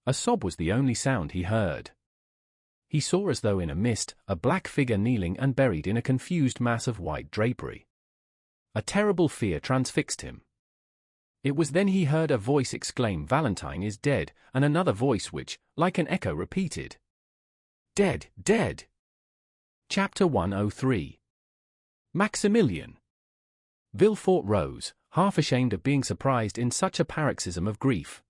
S1: A sob was the only sound he heard. He saw, as though in a mist, a black figure kneeling and buried in a confused mass of white drapery. A terrible fear transfixed him. It was then he heard a voice exclaim, "Valentine is dead," and another voice which, like an echo, repeated, "Dead, dead." Chapter 103. Maximilian. Villefort rose, half ashamed of being surprised in such a paroxysm of grief.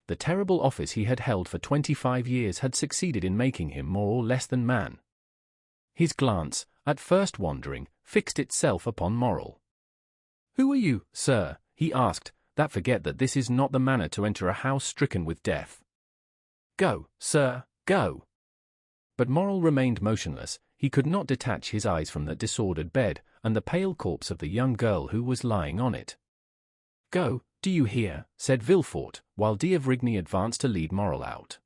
S1: The terrible office he had held for 25 years had succeeded in making him more or less than man. His glance, at first wandering, fixed itself upon Morrel. "Who are you, sir?" he asked, "that forget that this is not the manner to enter a house stricken with death? Go, sir, go." But Morrel remained motionless. He could not detach his eyes from the disordered bed, and the pale corpse of the young girl who was lying on it. "Go, do you hear?" said Villefort, while d'Avrigny advanced to lead Morrel out.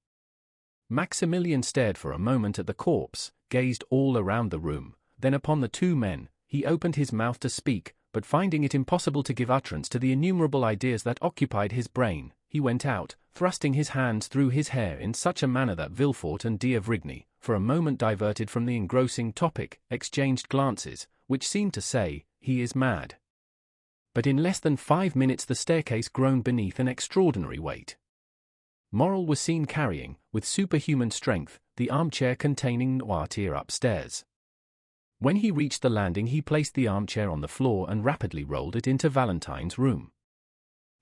S1: Maximilian stared for a moment at the corpse, gazed all around the room, then upon the two men. He opened his mouth to speak, but finding it impossible to give utterance to the innumerable ideas that occupied his brain, he went out, thrusting his hands through his hair in such a manner that Villefort and d'Avrigny, for a moment diverted from the engrossing topic, exchanged glances, which seemed to say, "He is mad." But in less than 5 minutes the staircase groaned beneath an extraordinary weight. Morrel was seen carrying, with superhuman strength, the armchair containing Noirtier upstairs. When he reached the landing he placed the armchair on the floor and rapidly rolled it into Valentine's room.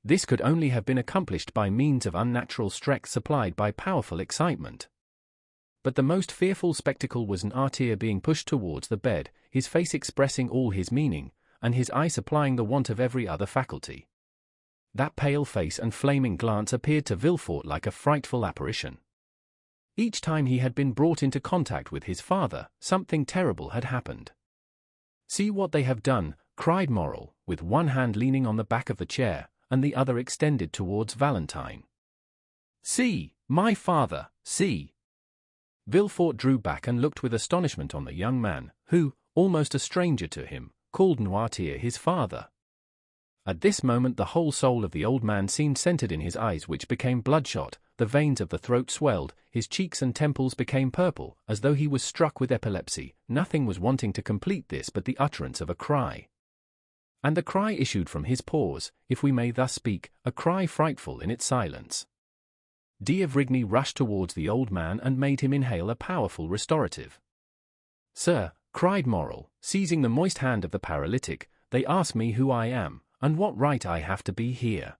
S1: This could only have been accomplished by means of unnatural strength supplied by powerful excitement. But the most fearful spectacle was Noirtier being pushed towards the bed, his face expressing all his meaning, and his eye supplying the want of every other faculty. That pale face and flaming glance appeared to Villefort like a frightful apparition. Each time he had been brought into contact with his father, something terrible had happened. "See what they have done," cried Morrel, with one hand leaning on the back of the chair, and the other extended towards Valentine. "See, my father, see." Villefort drew back and looked with astonishment on the young man, who, almost a stranger to him, called Noirtier his father. At this moment the whole soul of the old man seemed centered in his eyes, which became bloodshot, the veins of the throat swelled, his cheeks and temples became purple, as though he was struck with epilepsy. Nothing was wanting to complete this but the utterance of a cry. And the cry issued from his pores, if we may thus speak, a cry frightful in its silence. D'Avrigny rushed towards the old man and made him inhale a powerful restorative. "Sir," cried Morrel, seizing the moist hand of the paralytic, "they ask me who I am, and what right I have to be here."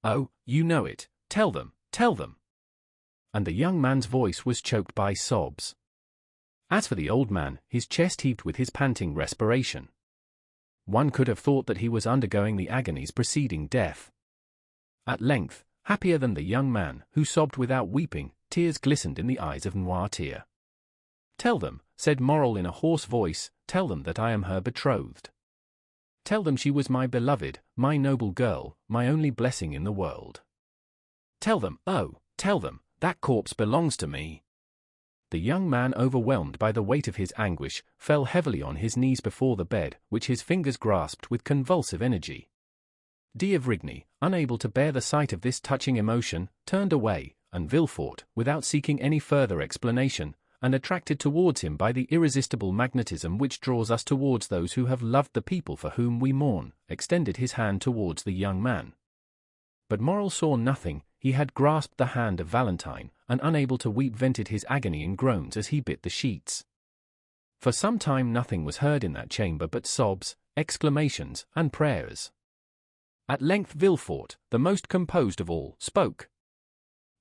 S1: "Oh, you know it, tell them, tell them." And the young man's voice was choked by sobs. As for the old man, his chest heaved with his panting respiration. One could have thought that he was undergoing the agonies preceding death. At length, happier than the young man, who sobbed without weeping. Tears glistened in the eyes of Noirtier. "Tell them," said Morel in a hoarse voice, "tell them that I am her betrothed. Tell them she was my beloved, my noble girl, my only blessing in the world. Tell them, oh, tell them, that corpse belongs to me." The young man, overwhelmed by the weight of his anguish, fell heavily on his knees before the bed, which his fingers grasped with convulsive energy. D'Avrigny, unable to bear the sight of this touching emotion, turned away, and Villefort, without seeking any further explanation, and attracted towards him by the irresistible magnetism which draws us towards those who have loved the people for whom we mourn, extended his hand towards the young man. But Morel saw nothing. He had grasped the hand of Valentine, and unable to weep vented his agony in groans as he bit the sheets. For some time nothing was heard in that chamber but sobs, exclamations, and prayers. At length Villefort, the most composed of all, spoke.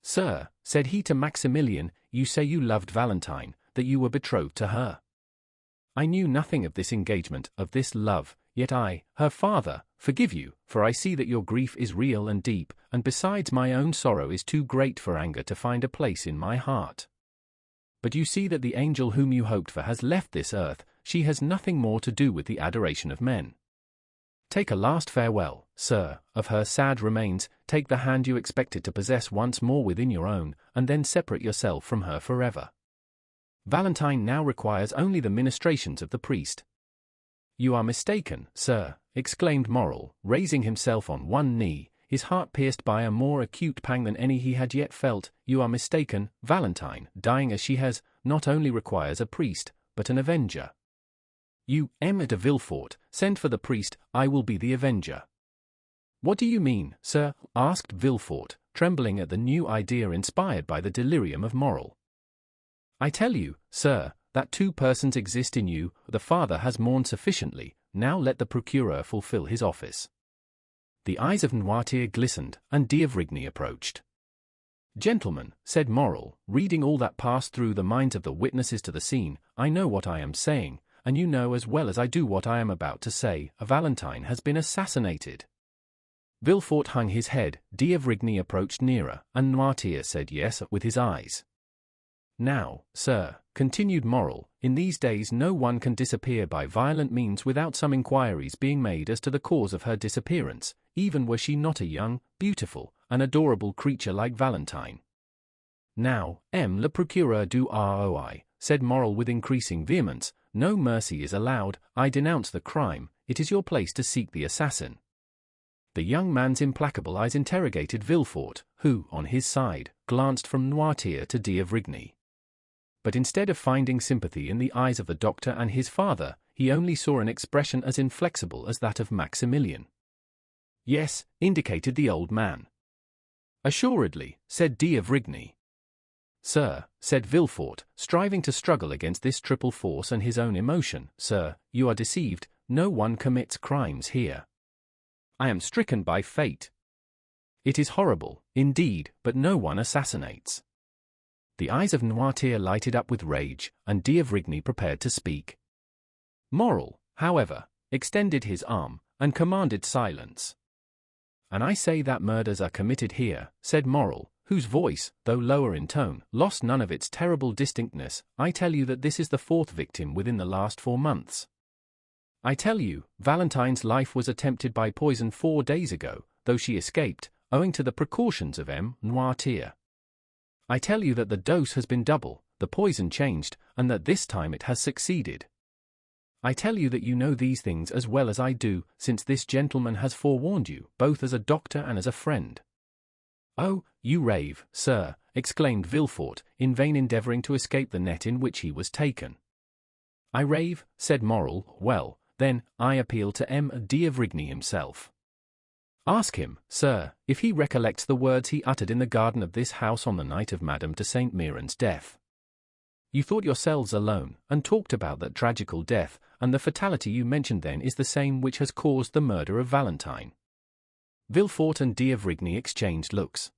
S1: "Sir," said he to Maximilian, "you say you loved Valentine, that you were betrothed to her. I knew nothing of this engagement, of this love, yet I, her father, forgive you, for I see that your grief is real and deep, and besides my own sorrow is too great for anger to find a place in my heart. But you see that the angel whom you hoped for has left this earth. She has nothing more to do with the adoration of men. Take a last farewell, sir, of her sad remains, take the hand you expected to possess once more within your own, and then separate yourself from her forever. Valentine now requires only the ministrations of the priest." "You are mistaken, sir," exclaimed Morel, raising himself on one knee, his heart pierced by a more acute pang than any he had yet felt. "You are mistaken. Valentine, dying as she has, not only requires a priest, but an avenger. You, M. de Villefort, send for the priest, I will be the avenger." "What do you mean, sir?" asked Villefort, trembling at the new idea inspired by the delirium of Morel. "I tell you, sir, that two persons exist in you. The father has mourned sufficiently, now let the procureur fulfill his office." The eyes of Noirtier glistened, and D'Avrigny approached. "Gentlemen," said Morel, reading all that passed through the minds of the witnesses to the scene, "I know what I am saying, and you know as well as I do what I am about to say. Valentine has been assassinated." Villefort hung his head, D'Avrigny approached nearer, and Noirtier said yes with his eyes. "Now, sir," continued Morel, "in these days no one can disappear by violent means without some inquiries being made as to the cause of her disappearance, even were she not a young, beautiful, and adorable creature like Valentine. Now, M. le Procureur du Roi, said Morel with increasing vehemence, no mercy is allowed. I denounce the crime. It is your place to seek the assassin." The young man's implacable eyes interrogated Villefort, who, on his side, glanced from Noirtier to D'Avrigny. But instead of finding sympathy in the eyes of the doctor and his father, he only saw an expression as inflexible as that of Maximilian. "Yes," indicated the old man. "Assuredly," said D'Avrigny. "Sir," said Villefort, striving to struggle against this triple force and his own emotion, "sir, you are deceived. No one commits crimes here. I am stricken by fate. It is horrible, indeed, but no one assassinates." The eyes of Noirtier lighted up with rage, and D'Avrigny prepared to speak. Morel, however, extended his arm, and commanded silence. "And I say that murders are committed here," said Morel, whose voice, though lower in tone, lost none of its terrible distinctness. "I tell you that this is the fourth victim within the last 4 months. I tell you, Valentine's life was attempted by poison 4 days ago, though she escaped, owing to the precautions of M. Noirtier. I tell you that the dose has been double, the poison changed, and that this time it has succeeded. I tell you that you know these things as well as I do, since this gentleman has forewarned you, both as a doctor and as a friend." "Oh, you rave, sir," exclaimed Villefort, in vain endeavoring to escape the net in which he was taken. "I rave," said Morel. "Well, then, I appeal to M. D'Avrigny himself. Ask him, sir, if he recollects the words he uttered in the garden of this house on the night of Madame de Saint Méran's death. You thought yourselves alone, and talked about that tragical death, and the fatality you mentioned then is the same which has caused the murder of Valentine." Villefort and D'Avrigny exchanged looks.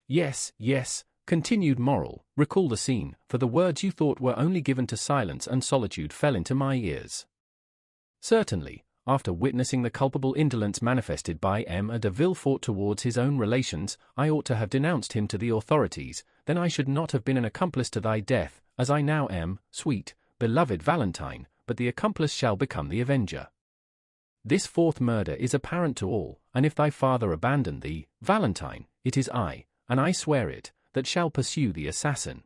S1: Yes, yes," continued Morel, "recall the scene, for the words you thought were only given to silence and solitude fell into my ears." "Certainly, after witnessing the culpable indolence manifested by M. de Villefort towards his own relations, I ought to have denounced him to the authorities, then I should not have been an accomplice to thy death, as I now am, sweet, beloved Valentine, but the accomplice shall become the avenger. This fourth murder is apparent to all, and if thy father abandon thee, Valentine, it is I, and I swear it, that shall pursue the assassin.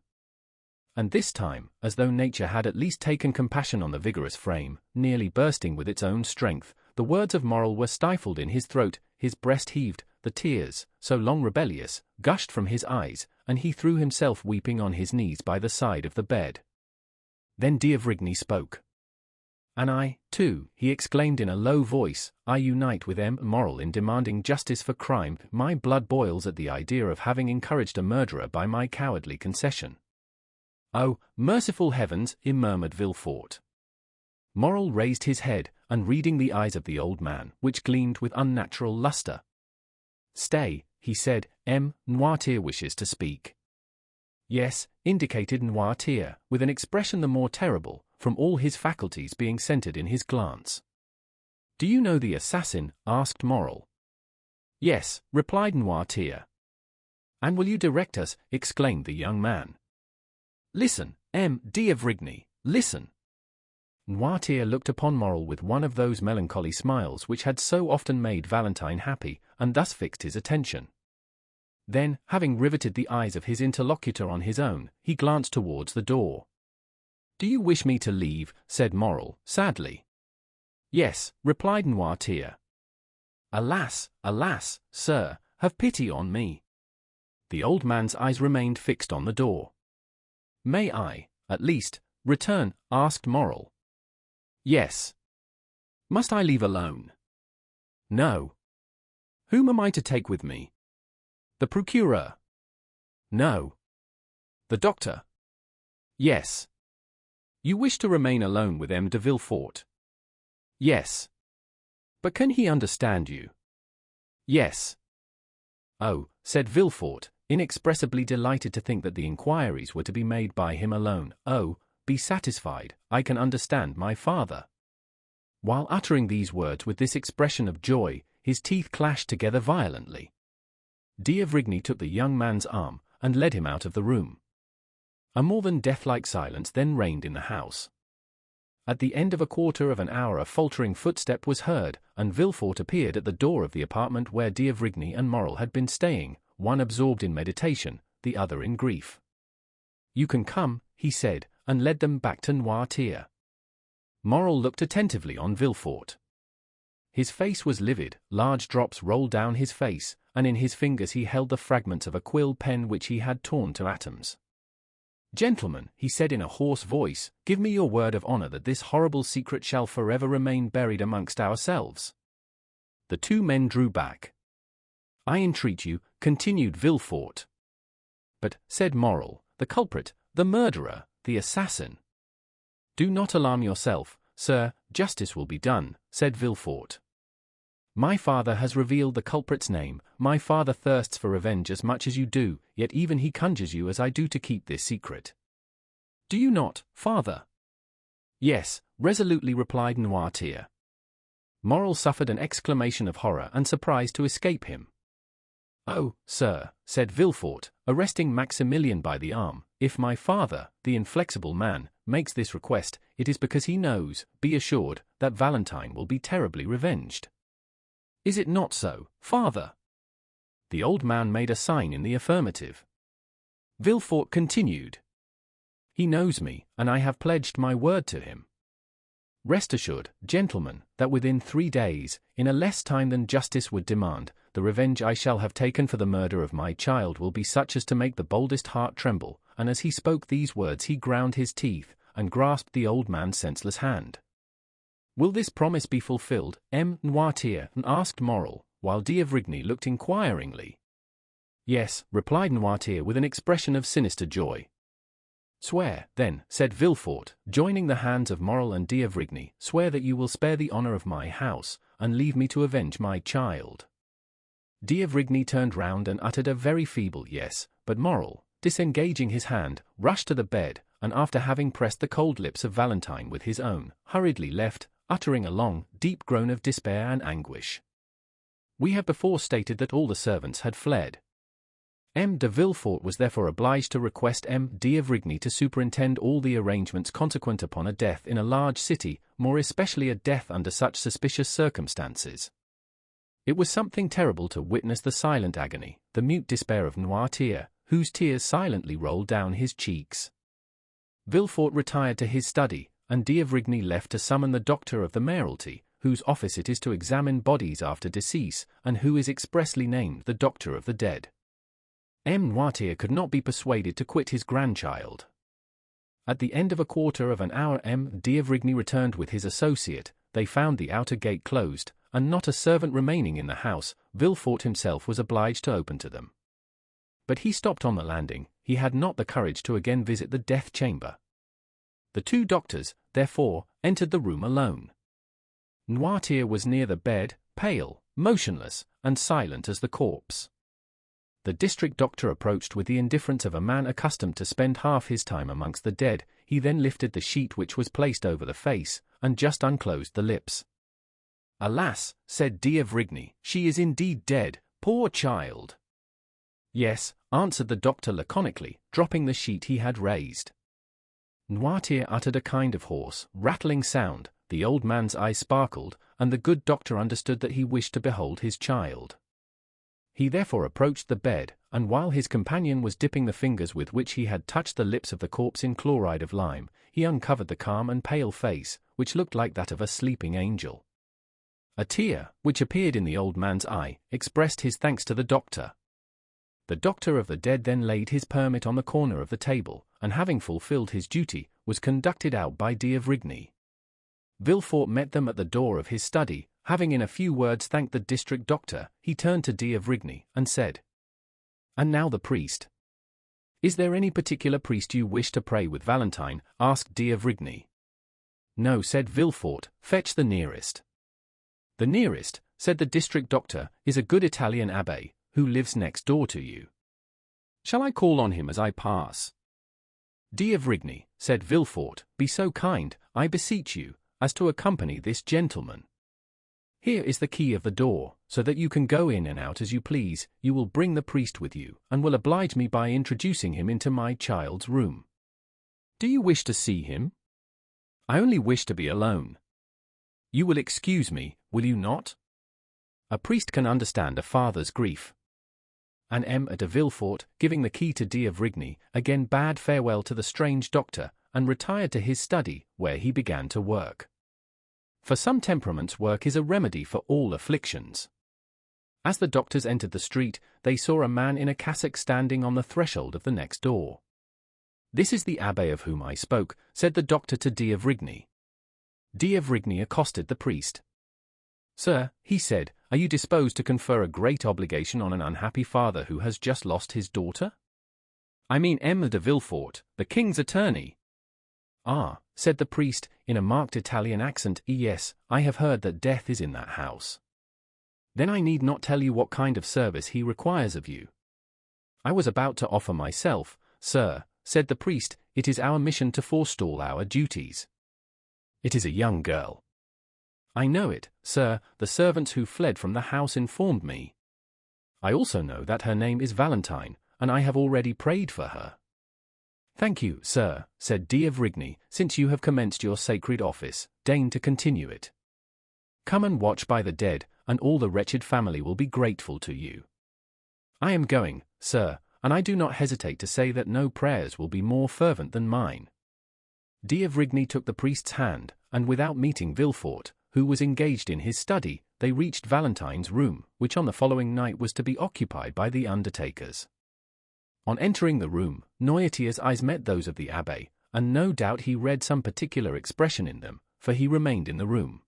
S1: And this time, as though nature had at least taken compassion on the vigorous frame, nearly bursting with its own strength, the words of moral were stifled in his throat, his breast heaved, the tears, so long rebellious, gushed from his eyes, and he threw himself weeping on his knees by the side of the bed. Then D'Avrigny spoke. And I, too, he exclaimed in a low voice, I unite with M. Morel in demanding justice for crime. My blood boils at the idea of having encouraged a murderer by my cowardly concession. Oh, merciful heavens, murmured Villefort. Morel raised his head, and reading the eyes of the old man, which gleamed with unnatural luster. Stay, he said, M. Noirtier wishes to speak. Yes, indicated Noirtier, with an expression the more terrible, from all his faculties being centered in his glance. Do you know the assassin? Asked Morel. Yes, replied Noirtier. And will you direct us? Exclaimed the young man. Listen, M. D'Avrigny, listen. Noirtier looked upon Morel with one of those melancholy smiles which had so often made Valentine happy, and thus fixed his attention. Then, having riveted the eyes of his interlocutor on his own, he glanced towards the door. Do you wish me to leave? Said Morel, sadly. Yes, replied Noirtier. Alas, alas, sir, have pity on me. The old man's eyes remained fixed on the door. May I, at least, return? Asked Morel. Yes. Must I leave alone? No. Whom am I to take with me? The procureur? No. The doctor? Yes. You wish to remain alone with M. de Villefort? Yes. But can he understand you? Yes. Oh, said Villefort, inexpressibly delighted to think that the inquiries were to be made by him alone. Oh, be satisfied, I can understand my father. While uttering these words with this expression of joy, his teeth clashed together violently. D'Avrigny took the young man's arm, and led him out of the room. A more than death-like silence then reigned in the house. At the end of a quarter of an hour a faltering footstep was heard, and Villefort appeared at the door of the apartment where D'Avrigny and Morel had been staying, one absorbed in meditation, the other in grief. You can come, he said, and led them back to Noirtier. Morel looked attentively on Villefort. His face was livid, large drops rolled down his face, and in his fingers he held the fragments of a quill pen which he had torn to atoms. Gentlemen, he said in a hoarse voice, give me your word of honor that this horrible secret shall forever remain buried amongst ourselves. The two men drew back. I entreat you, continued Villefort. But, said Morel, the culprit, the murderer, the assassin. Do not alarm yourself, sir, justice will be done, said Villefort. My father has revealed the culprit's name, my father thirsts for revenge as much as you do, yet even he conjures you as I do to keep this secret. Do you not, father? Yes, resolutely replied Noirtier. Morel suffered an exclamation of horror and surprise to escape him. Oh, sir, said Villefort, arresting Maximilian by the arm, if my father, the inflexible man, makes this request, it is because he knows, be assured, that Valentine will be terribly revenged. Is it not so, father? The old man made a sign in the affirmative. Villefort continued. He knows me, and I have pledged my word to him. Rest assured, gentlemen, that within 3 days, in a less time than justice would demand, the revenge I shall have taken for the murder of my child will be such as to make the boldest heart tremble, and as he spoke these words he ground his teeth, and grasped the old man's senseless hand. Will this promise be fulfilled, M. Noirtier? Asked Morel, while D'Avrigny looked inquiringly. Yes, replied Noirtier with an expression of sinister joy. Swear, then, said Villefort, joining the hands of Morel and D'Avrigny, swear that you will spare the honor of my house, and leave me to avenge my child. D'Avrigny turned round and uttered a very feeble yes, but Morel, disengaging his hand, rushed to the bed, and after having pressed the cold lips of Valentine with his own, hurriedly left, uttering a long, deep groan of despair and anguish. We have before stated that all the servants had fled. M. de Villefort was therefore obliged to request M. d'Avrigny to superintend all the arrangements consequent upon a death in a large city, more especially a death under such suspicious circumstances. It was something terrible to witness the silent agony, the mute despair of Noirtier, whose tears silently rolled down his cheeks. Villefort retired to his study, and d'Avrigny left to summon the doctor of the mayoralty, whose office it is to examine bodies after decease, and who is expressly named the doctor of the dead. M. Noirtier could not be persuaded to quit his grandchild. At the end of a quarter of an hour M. d'Avrigny returned with his associate. They found the outer gate closed, and not a servant remaining in the house. Villefort himself was obliged to open to them. But he stopped on the landing. He had not the courage to again visit the death chamber. The two doctors, therefore, entered the room alone. Noirtier was near the bed, pale, motionless, and silent as the corpse. The district doctor approached with the indifference of a man accustomed to spend half his time amongst the dead. He then lifted the sheet which was placed over the face, and just unclosed the lips. "Alas," said d'Avrigny, "she is indeed dead, poor child." "Yes," answered the doctor laconically, dropping the sheet he had raised. Noirtier uttered a kind of hoarse, rattling sound. The old man's eyes sparkled, and the good doctor understood that he wished to behold his child. He therefore approached the bed, and while his companion was dipping the fingers with which he had touched the lips of the corpse in chloride of lime, he uncovered the calm and pale face, which looked like that of a sleeping angel. A tear, which appeared in the old man's eye, expressed his thanks to the doctor. The doctor of the dead then laid his permit on the corner of the table, and having fulfilled his duty, was conducted out by d'Avrigny. Villefort met them at the door of his study. Having in a few words thanked the district doctor, he turned to d'Avrigny, and said, "And now the priest." "Is there any particular priest you wish to pray with, Valentine?" asked d'Avrigny. "No," said Villefort, "fetch the nearest." "The nearest," said the district doctor, "is a good Italian abbé, who lives next door to you. Shall I call on him as I pass?" "d'Avrigny," said Villefort, "be so kind, I beseech you, as to accompany this gentleman. Here is the key of the door, so that you can go in and out as you please. You will bring the priest with you, and will oblige me by introducing him into my child's room. Do you wish to see him?" "I only wish to be alone." "You will excuse me, will you not? A priest can understand a father's grief." And M. de Villefort, giving the key to d'Avrigny, again bade farewell to the strange doctor, and retired to his study, where he began to work. For some temperaments work is a remedy for all afflictions. As the doctors entered the street, they saw a man in a cassock standing on the threshold of the next door. "This is the abbé of whom I spoke," said the doctor to d'Avrigny. D'Avrigny accosted the priest. "Sir," he said, "are you disposed to confer a great obligation on an unhappy father who has just lost his daughter?" "I mean M. de Villefort, the king's attorney." "Ah," said the priest, in a marked Italian accent, "yes, I have heard that death is in that house. Then I need not tell you what kind of service he requires of you." "I was about to offer myself, sir," said the priest. "It is our mission to forestall our duties." "It is a young girl." "I know it, sir, the servants who fled from the house informed me. I also know that her name is Valentine, and I have already prayed for her." "Thank you, sir," said d'Avrigny, "since you have commenced your sacred office, deign to continue it. Come and watch by the dead, and all the wretched family will be grateful to you. I am going, sir, and I do not hesitate to say that no prayers will be more fervent than mine." D'Avrigny took the priest's hand, and without meeting Villefort, who was engaged in his study, they reached Valentine's room, which on the following night was to be occupied by the undertakers. On entering the room, Noirtier's eyes met those of the abbé, and no doubt he read some particular expression in them, for he remained in the room.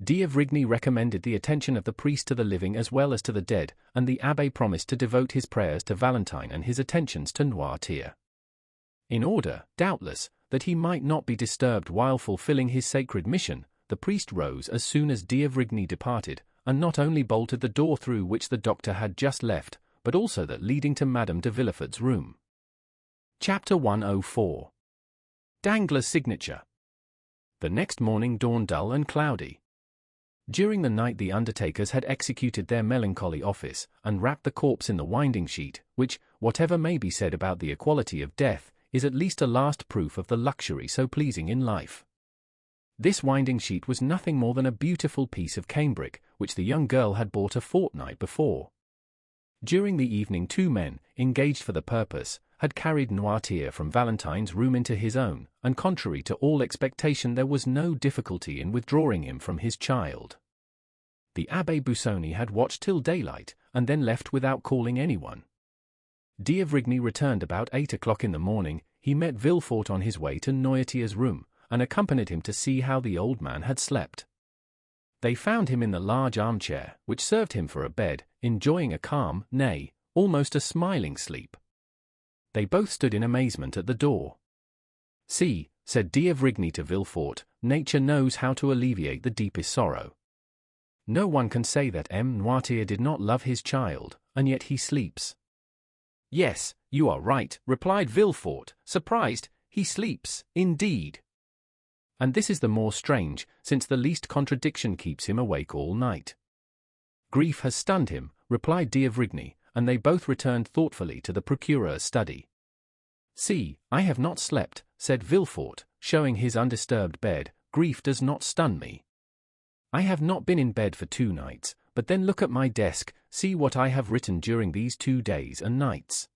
S1: D'Avrigny recommended the attention of the priest to the living as well as to the dead, and the abbé promised to devote his prayers to Valentine and his attentions to Noirtier. In order, doubtless, that he might not be disturbed while fulfilling his sacred mission, the priest rose as soon as d'Avrigny departed, and not only bolted the door through which the doctor had just left, but also that leading to Madame de Villefort's room. Chapter 104. Danglars' signature. The next morning dawned dull and cloudy. During the night the undertakers had executed their melancholy office, and wrapped the corpse in the winding sheet, which, whatever may be said about the equality of death, is at least a last proof of the luxury so pleasing in life. This winding sheet was nothing more than a beautiful piece of cambric, which the young girl had bought a fortnight before. During the evening 2 men, engaged for the purpose, had carried Noirtier from Valentine's room into his own, and contrary to all expectation there was no difficulty in withdrawing him from his child. The Abbé Busoni had watched till daylight, and then left without calling anyone. D'Avrigny returned about 8 o'clock in the morning. He met Villefort on his way to Noirtier's room, and accompanied him to see how the old man had slept. They found him in the large armchair, which served him for a bed, enjoying a calm, nay, almost a smiling sleep. They both stood in amazement at the door. "See," said D'Avrigny to Villefort, "nature knows how to alleviate the deepest sorrow. No one can say that M. Noirtier did not love his child, and yet he sleeps." "Yes, you are right," replied Villefort, surprised, "he sleeps, indeed. And this is the more strange, since the least contradiction keeps him awake all night." "Grief has stunned him," replied D'Avrigny, and they both returned thoughtfully to the procuror's study. "See, I have not slept," said Villefort, showing his undisturbed bed. "Grief does not stun me. I have not been in bed for 2 nights, but then look at my desk, see what I have written during these 2 days and nights.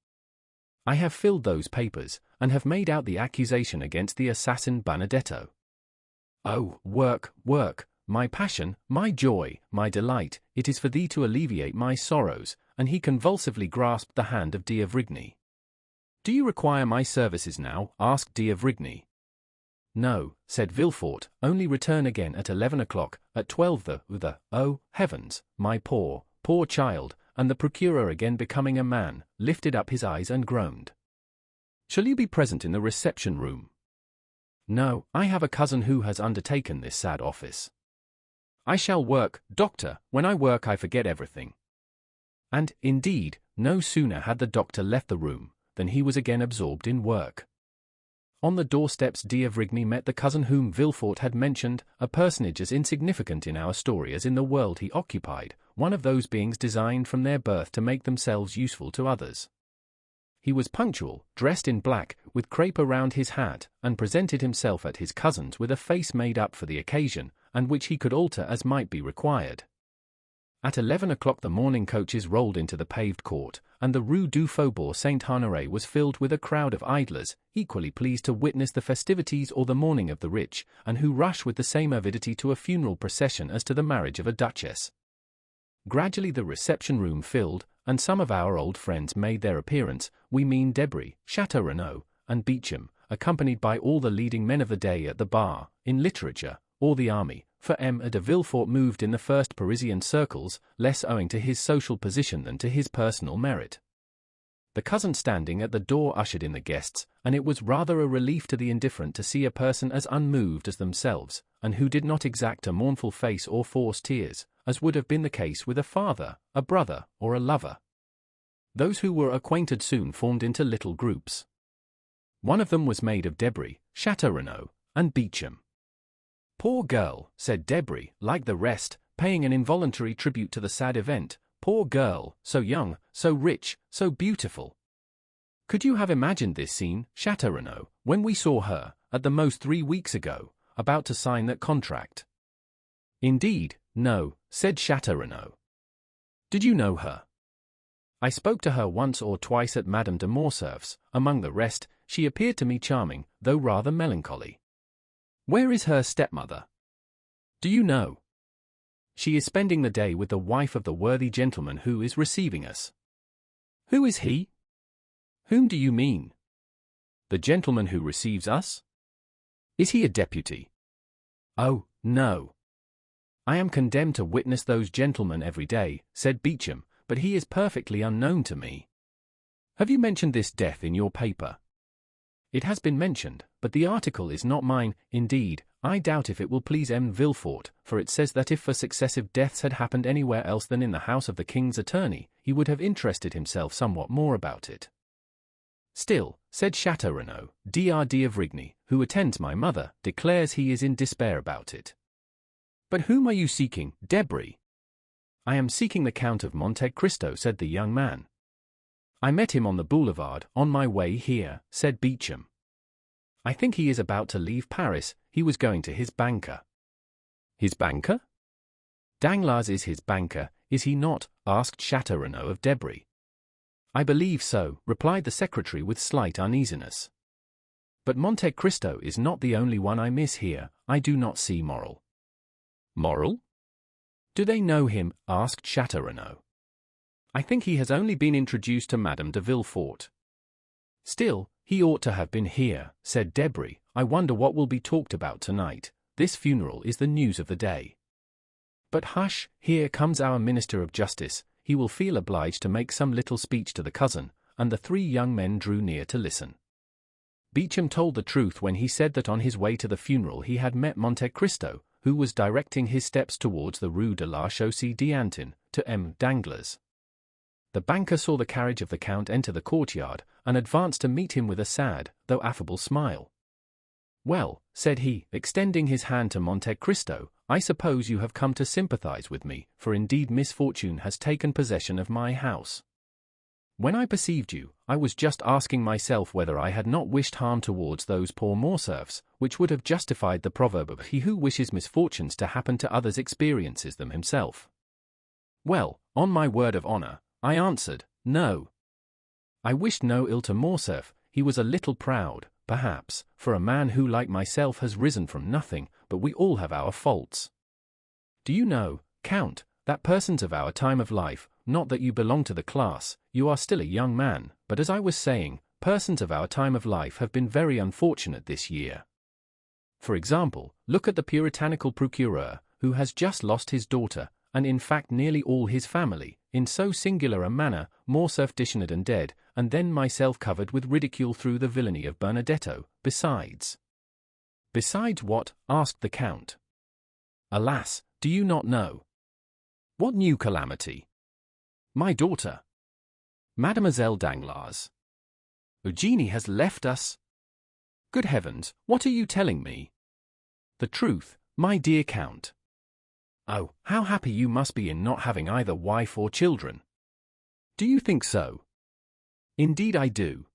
S1: I have filled those papers, and have made out the accusation against the assassin Benedetto. Oh, work, work, my passion, my joy, my delight, it is for thee to alleviate my sorrows," and he convulsively grasped the hand of D'Avrigny. "Do you require my services now?" asked D'Avrigny. "No," said Villefort, "only return again at 11 o'clock, at 12 oh, heavens, my poor, poor child," and the procureur, again becoming a man, lifted up his eyes and groaned. "Shall you be present in the reception-room?" "No, I have a cousin who has undertaken this sad office." "I shall work, doctor. When I work I forget everything." And, indeed, no sooner had the doctor left the room, than he was again absorbed in work. On the doorsteps D'Avrigny met the cousin whom Villefort had mentioned, a personage as insignificant in our story as in the world he occupied, one of those beings designed from their birth to make themselves useful to others. He was punctual, dressed in black, with crape around his hat, and presented himself at his cousin's with a face made up for the occasion, and which he could alter as might be required. At 11 o'clock the morning coaches rolled into the paved court, and the Rue du Faubourg Saint-Honoré was filled with a crowd of idlers, equally pleased to witness the festivities or the mourning of the rich, and who rush with the same avidity to a funeral procession as to the marriage of a duchess. Gradually the reception-room filled, and some of our old friends made their appearance. We mean Debray, Château-Renaud, and Beauchamp, accompanied by all the leading men of the day at the bar, in literature, or the army, for M. de Villefort moved in the first Parisian circles, less owing to his social position than to his personal merit. The cousin standing at the door ushered in the guests, and it was rather a relief to the indifferent to see a person as unmoved as themselves, and who did not exact a mournful face or force tears, as would have been the case with a father, a brother, or a lover. Those who were acquainted soon formed into little groups. One of them was made of Debray, Château-Renaud, and Beauchamp. "Poor girl," said Debray, like the rest, paying an involuntary tribute to the sad event, "poor girl, so young, so rich, so beautiful. Could you have imagined this scene, Château-Renaud, when we saw her, at the most 3 weeks ago, about to sign that contract?" "Indeed, no," said Château-Renaud. "Did you know her?" "I spoke to her once or twice at Madame de Morcerf's. Among the rest, she appeared to me charming, though rather melancholy." "Where is her stepmother?" "Do you know?" "She is spending the day with the wife of the worthy gentleman who is receiving us." "Who is he?" "Whom do you mean?" "The gentleman who receives us." "Is he a deputy?" "Oh, no." "I am condemned to witness those gentlemen every day," said Beauchamp, "but he is perfectly unknown to me." "Have you mentioned this death in your paper?" "It has been mentioned, but the article is not mine. Indeed, I doubt if it will please M. Villefort, for it says that if successive deaths had happened anywhere else than in the house of the king's attorney, he would have interested himself somewhat more about it." "Still," said Château-Renaud, Dr. d'Avrigny, who attends my mother, declares he is in despair about it. But whom are you seeking, Debray? I am seeking the Count of Monte Cristo, said the young man. I met him on the boulevard, on my way here, said Beauchamp. I think he is about to leave Paris. He was going to his banker. His banker? Danglars is his banker, is he not? Asked Châteaurenaud of Debray. I believe so, replied the secretary with slight uneasiness. But Monte Cristo is not the only one I miss here. I do not see Morrel. Morrel? Do they know him? Asked Châteaurenaud. I think he has only been introduced to Madame de Villefort. Still, he ought to have been here, said Debray. I wonder what will be talked about tonight. This funeral is the news of the day. But hush, here comes our Minister of Justice. He will feel obliged to make some little speech to the cousin, and the three young men drew near to listen. Beauchamp told the truth when he said that on his way to the funeral he had met Monte Cristo, who was directing his steps towards the Rue de la Chaussée-d'Antin, to M. Danglars. The banker saw the carriage of the Count enter the courtyard, and advanced to meet him with a sad, though affable smile. Well, said he, extending his hand to Monte Cristo, I suppose you have come to sympathize with me, for indeed misfortune has taken possession of my house. When I perceived you, I was just asking myself whether I had not wished harm towards those poor Morcerfs, which would have justified the proverb of he who wishes misfortunes to happen to others experiences them himself. Well, on my word of honor, I answered, no. I wished no ill to Morcerf. He was a little proud, perhaps, for a man who like myself has risen from nothing, but we all have our faults. Do you know, Count, that persons of our time of life, not that you belong to the class, you are still a young man, but as I was saying, persons of our time of life have been very unfortunate this year. For example, look at the puritanical procureur, who has just lost his daughter, and in fact nearly all his family, in so singular a manner, Morcerf dishonoured and dead, and then myself covered with ridicule through the villainy of Bernardetto, besides. Besides what? Asked the Count. Alas, do you not know? What new calamity? My daughter. Mademoiselle Danglars. Eugénie has left us. Good heavens, what are you telling me? The truth, my dear Count. Oh, how happy you must be in not having either wife or children. Do you think so? Indeed I do.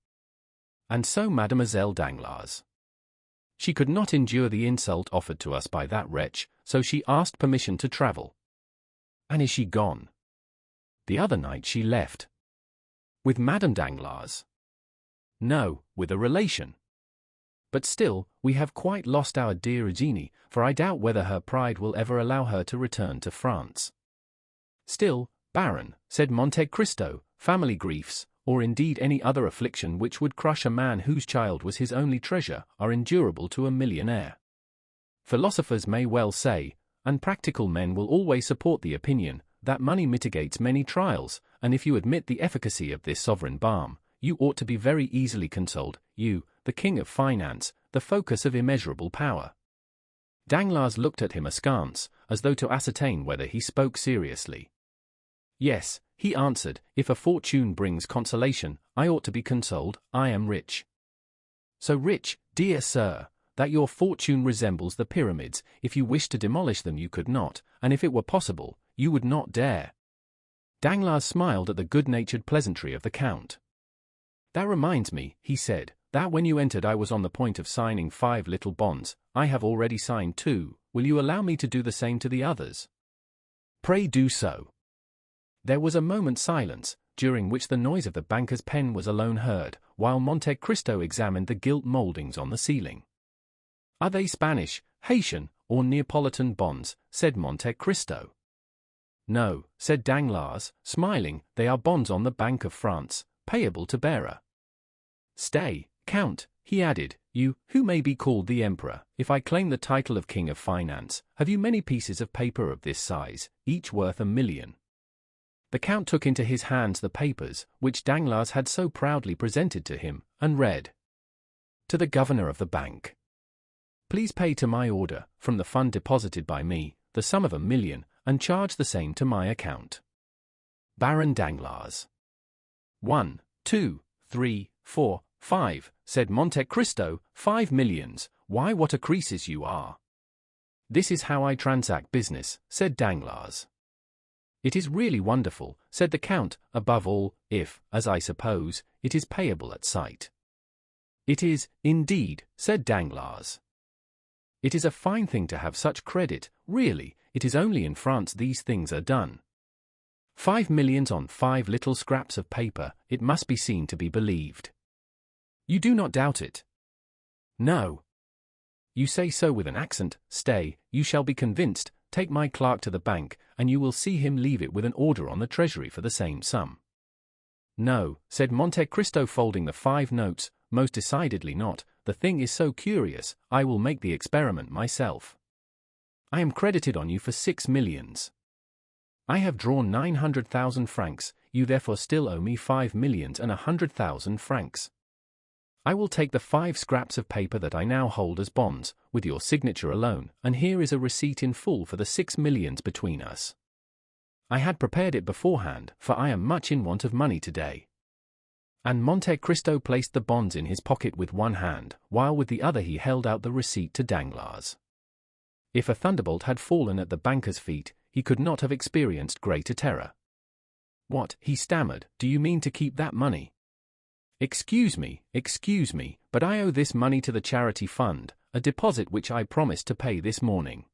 S1: And so Mademoiselle Danglars. She could not endure the insult offered to us by that wretch, so she asked permission to travel. And is she gone? The other night she left. With Madame Danglars? No, with a relation. But still, we have quite lost our dear Eugénie, for I doubt whether her pride will ever allow her to return to France. Still, Baron, said Monte Cristo, family griefs, or indeed any other affliction which would crush a man whose child was his only treasure, are endurable to a millionaire. Philosophers may well say, and practical men will always support the opinion, that money mitigates many trials, and if you admit the efficacy of this sovereign balm, you ought to be very easily consoled, you, the king of finance, the focus of immeasurable power. Danglars looked at him askance, as though to ascertain whether he spoke seriously. Yes, he answered, if a fortune brings consolation, I ought to be consoled. I am rich. So rich, dear sir, that your fortune resembles the pyramids. If you wished to demolish them you could not, and if it were possible, you would not dare. Danglars smiled at the good-natured pleasantry of the Count. That reminds me, he said, that when you entered I was on the point of signing 5 little bonds. I have already signed 2. Will you allow me to do the same to the others? Pray do so. There was a moment's silence, during which the noise of the banker's pen was alone heard, while Monte Cristo examined the gilt mouldings on the ceiling. Are they Spanish, Haitian, or Neapolitan bonds? Said Monte Cristo. No, said Danglars, smiling, they are bonds on the Bank of France, payable to bearer. Stay, Count, he added, you, who may be called the Emperor, if I claim the title of King of Finance, have you many pieces of paper of this size, each worth 1,000,000? The Count took into his hands the papers, which Danglars had so proudly presented to him, and read. To the Governor of the Bank. Please pay to my order, from the fund deposited by me, the sum of 1,000,000, and charge the same to my account. Baron Danglars. 1, 2, 3, 4, 5, said Monte Cristo, 5 millions, why what a creases you are. This is how I transact business, said Danglars. It is really wonderful, said the Count, above all, if, as I suppose, it is payable at sight. It is, indeed, said Danglars. It is a fine thing to have such credit, really, it is only in France these things are done. 5 millions on 5 little scraps of paper, it must be seen to be believed. You do not doubt it? No. You say so with an accent, stay, you shall be convinced, take my clerk to the bank, and you will see him leave it with an order on the treasury for the same sum. No, said Monte Cristo folding the 5 notes, most decidedly not, the thing is so curious, I will make the experiment myself. I am credited on you for 6 millions. I have drawn 900,000 francs, you therefore still owe me 5 millions and 100,000 francs. I will take the 5 scraps of paper that I now hold as bonds, with your signature alone, and here is a receipt in full for the 6 millions between us. I had prepared it beforehand, for I am much in want of money today. And Monte Cristo placed the bonds in his pocket with one hand, while with the other he held out the receipt to Danglars. If a thunderbolt had fallen at the banker's feet, he could not have experienced greater terror. What, he stammered, do you mean to keep that money? Excuse me, but I owe this money to the charity fund, a deposit which I promised to pay this morning.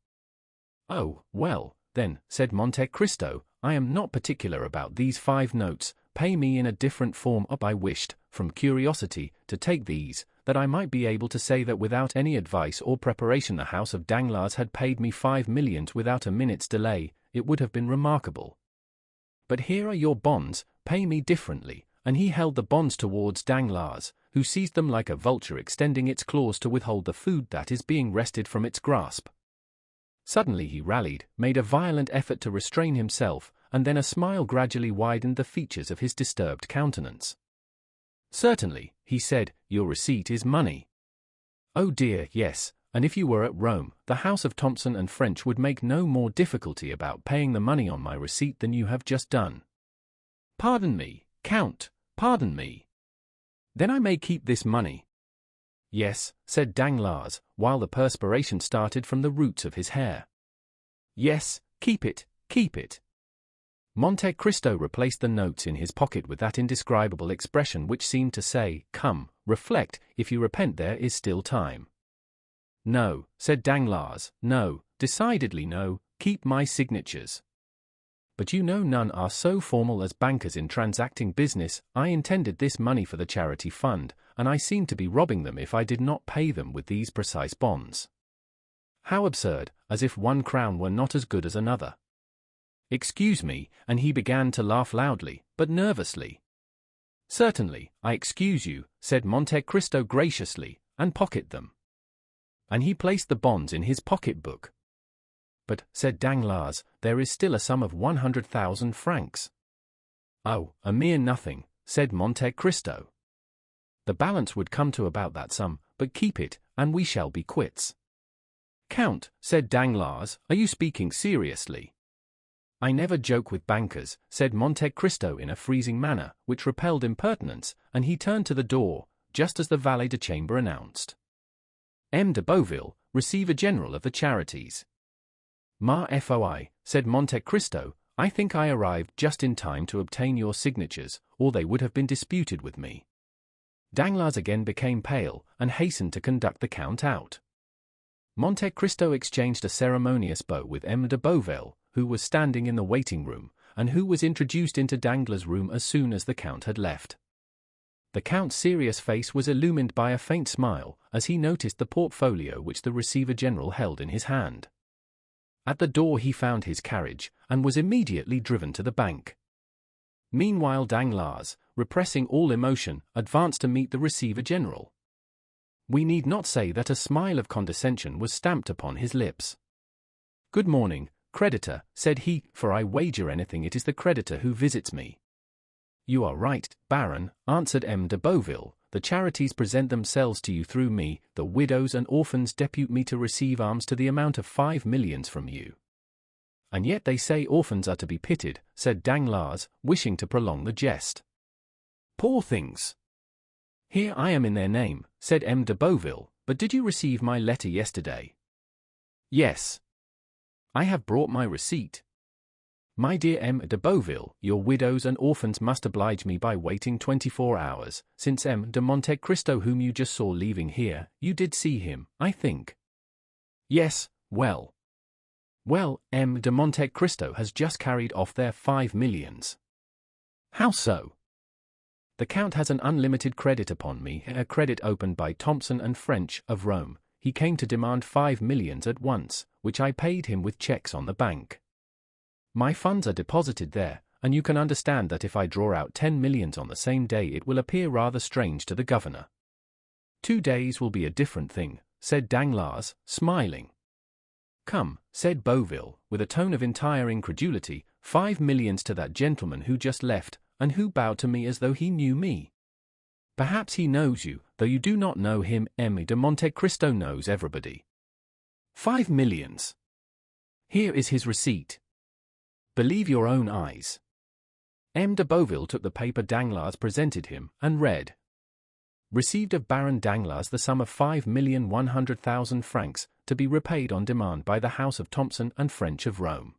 S1: Oh, well, then, said Monte Cristo, I am not particular about these 5 notes, pay me in a different form up. I wished, from curiosity, to take these, that I might be able to say that without any advice or preparation the house of Danglars had paid me 5 millions without a minute's delay, it would have been remarkable. But here are your bonds, pay me differently, and he held the bonds towards Danglars, who seized them like a vulture extending its claws to withhold the food that is being wrested from its grasp. Suddenly he rallied, made a violent effort to restrain himself, and then a smile gradually widened the features of his disturbed countenance. Certainly, he said, your receipt is money. Oh dear, yes, and if you were at Rome, the house of Thompson and French would make no more difficulty about paying the money on my receipt than you have just done. Pardon me, Count, pardon me. Then I may keep this money? Yes, said Danglars, while the perspiration started from the roots of his hair. Yes, keep it, keep it. Monte Cristo replaced the notes in his pocket with that indescribable expression which seemed to say, come, reflect, if you repent there is still time. No, said Danglars, no, decidedly no, keep my signatures. But you know none are so formal as bankers in transacting business. I intended this money for the charity fund, and I seem to be robbing them if I did not pay them with these precise bonds. How absurd, as if one crown were not as good as another. Excuse me, and he began to laugh loudly, but nervously. Certainly, I excuse you, said Monte Cristo graciously, and pocket them. And he placed the bonds in his pocket-book. But, said Danglars, there is still a sum of 100,000 francs. Oh, a mere nothing, said Monte Cristo. The balance would come to about that sum, but keep it, and we shall be quits. Count, said Danglars, are you speaking seriously? I never joke with bankers, said Monte Cristo in a freezing manner, which repelled impertinence, and he turned to the door, just as the valet de chambre announced. M. de Beauville, Receiver General of the Charities. Ma foi, said Monte Cristo, I think I arrived just in time to obtain your signatures, or they would have been disputed with me. Danglars again became pale, and hastened to conduct the Count out. Monte Cristo exchanged a ceremonious bow with M. de Beauville, who was standing in the waiting-room, and who was introduced into Danglars' room as soon as the Count had left. The Count's serious face was illumined by a faint smile, as he noticed the portfolio which the Receiver General held in his hand. At the door he found his carriage, and was immediately driven to the bank. Meanwhile Danglars, repressing all emotion, advanced to meet the Receiver General. We need not say that a smile of condescension was stamped upon his lips. Good morning, creditor, said he, for I wager anything it is the creditor who visits me. You are right, Baron, answered M. de Beauville, the charities present themselves to you through me, the widows and orphans depute me to receive alms to the amount of 5 millions from you. And yet they say orphans are to be pitied, said Danglars, wishing to prolong the jest. Poor things! Here I am in their name, said M. de Beauville, but did you receive my letter yesterday? Yes. I have brought my receipt. My dear M. de Beauville, your widows and orphans must oblige me by waiting 24 hours, since M. de Monte Cristo, whom you just saw leaving here, you did see him, I think. Yes, well, M. de Monte Cristo has just carried off their 5 millions. How so? The Count has an unlimited credit upon me, a credit opened by Thompson and French, of Rome. He came to demand 5 millions at once, which I paid him with checks on the bank. My funds are deposited there, and you can understand that if I draw out 10 millions on the same day it will appear rather strange to the governor. 2 days will be a different thing, said Danglars, smiling. Come, said Beauville, with a tone of entire incredulity, 5 millions to that gentleman who just left, and who bowed to me as though he knew me. Perhaps he knows you, though you do not know him. M. de Monte Cristo knows everybody. 5 millions. Here is his receipt. Believe your own eyes. M. de Beauville took the paper Danglars presented him, and read. Received of Baron Danglars the sum of 5,100,000 francs, to be repaid on demand by the house of Thompson and French of Rome.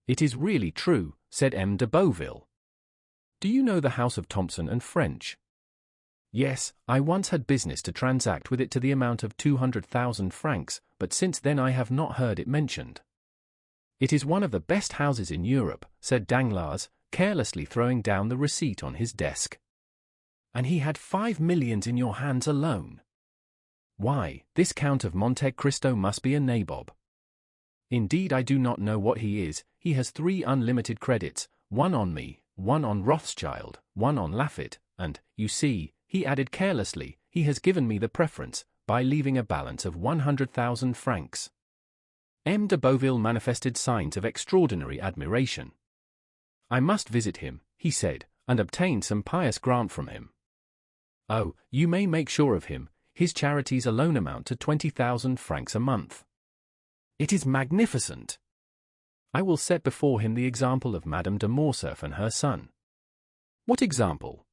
S1: It is really true, said M. de Beauville. Do you know the house of Thompson and French? Yes, I once had business to transact with it to the amount of 200,000 francs, but since then I have not heard it mentioned. It is one of the best houses in Europe, said Danglars, carelessly throwing down the receipt on his desk. And he had 5 millions in your hands alone. Why, this Count of Monte Cristo must be a nabob. Indeed, I do not know what he is. He has 3 unlimited credits, one on me, one on Rothschild, one on Lafitte, and, you see, he added carelessly, he has given me the preference, by leaving a balance of 100,000 francs. M. de Beauville manifested signs of extraordinary admiration. I must visit him, he said, and obtain some pious grant from him. Oh, you may make sure of him, his charities alone amount to 20,000 francs a month. It is magnificent. I will set before him the example of Madame de Morcerf and her son. What example?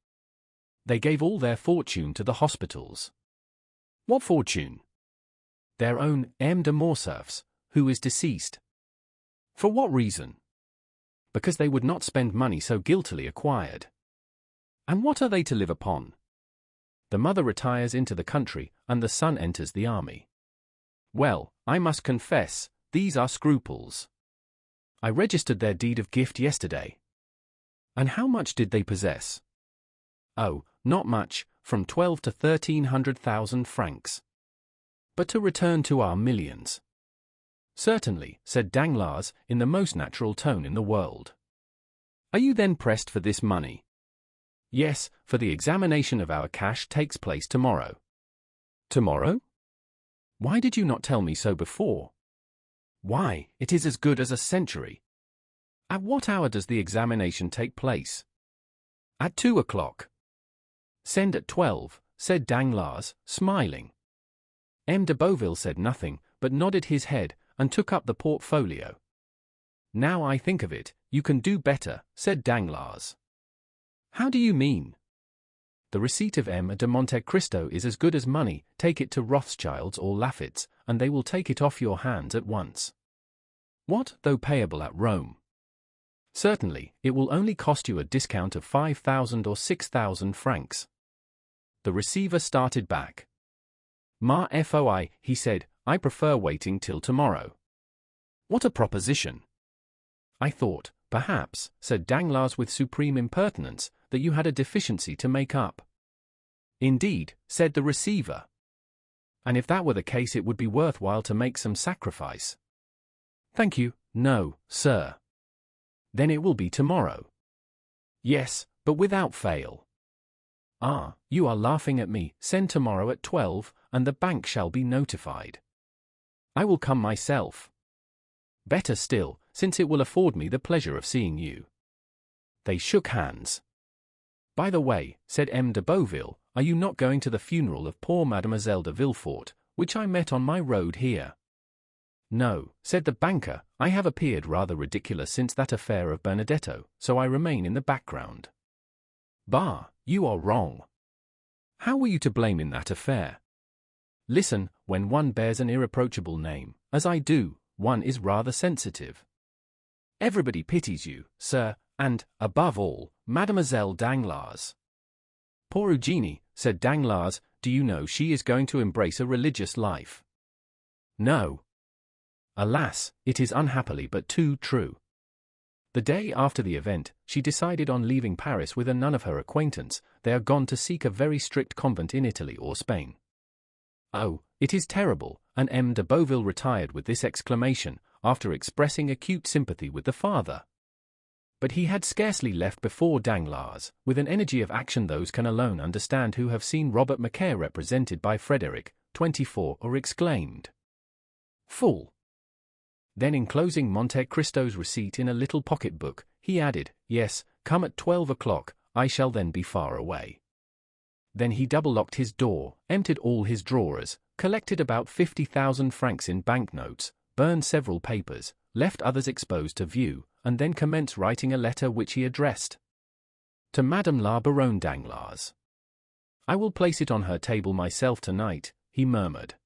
S1: They gave all their fortune to the hospitals. What fortune? Their own, M. de Morcerf's, who is deceased. For what reason? Because they would not spend money so guiltily acquired. And what are they to live upon? The mother retires into the country, and the son enters the army. Well, I must confess, these are scruples. I registered their deed of gift yesterday. And how much did they possess? Oh, not much, from 12 to 1,300,000 francs. But to return to our millions. Certainly, said Danglars, in the most natural tone in the world. Are you then pressed for this money? Yes, for the examination of our cash takes place tomorrow. Tomorrow? Why did you not tell me so before? Why, it is as good as a century. At what hour does the examination take place? At 2 o'clock. Send at 12, said Danglars, smiling. M. de Beauville said nothing, but nodded his head, and took up the portfolio. Now I think of it, you can do better, said Danglars. How do you mean? The receipt of M. de Monte Cristo is as good as money. Take it to Rothschild's or Lafitte's, and they will take it off your hands at once. What, though payable at Rome? Certainly, it will only cost you a discount of 5,000 or 6,000 francs. The receiver started back. Ma foi, he said, I prefer waiting till tomorrow. What a proposition! I thought, perhaps, said Danglars with supreme impertinence, that you had a deficiency to make up. Indeed, said the receiver. And if that were the case it would be worthwhile to make some sacrifice. Thank you, no, sir. Then it will be tomorrow. Yes, but without fail. Ah, you are laughing at me. Send tomorrow at 12, and the bank shall be notified. I will come myself. Better still, since it will afford me the pleasure of seeing you. They shook hands. By the way, said M. de Beauville, are you not going to the funeral of poor Mademoiselle de Villefort, which I met on my road here? No, said the banker, I have appeared rather ridiculous since that affair of Benedetto, so I remain in the background. Bah, you are wrong. How were you to blame in that affair? Listen, when one bears an irreproachable name, as I do, one is rather sensitive. Everybody pities you, sir, and, above all, Mademoiselle Danglars. Poor Eugenie, said Danglars, do you know she is going to embrace a religious life? No. Alas, it is unhappily but too true. The day after the event, she decided on leaving Paris with a nun of her acquaintance. They are gone to seek a very strict convent in Italy or Spain. Oh, it is terrible, and M. de Beauville retired with this exclamation, after expressing acute sympathy with the father. But he had scarcely left before Danglars, with an energy of action those can alone understand who have seen Robert Macaire represented by Frederick, 24, exclaimed, "Fool!" Then enclosing Monte Cristo's receipt in a little pocket-book, he added, "Yes, come at 12 o'clock, I shall then be far away." Then he double-locked his door, emptied all his drawers, collected about 50,000 francs in banknotes, burned several papers, left others exposed to view, and then commenced writing a letter which he addressed to Madame la Baronne Danglars. "I will place it on her table myself tonight," he murmured.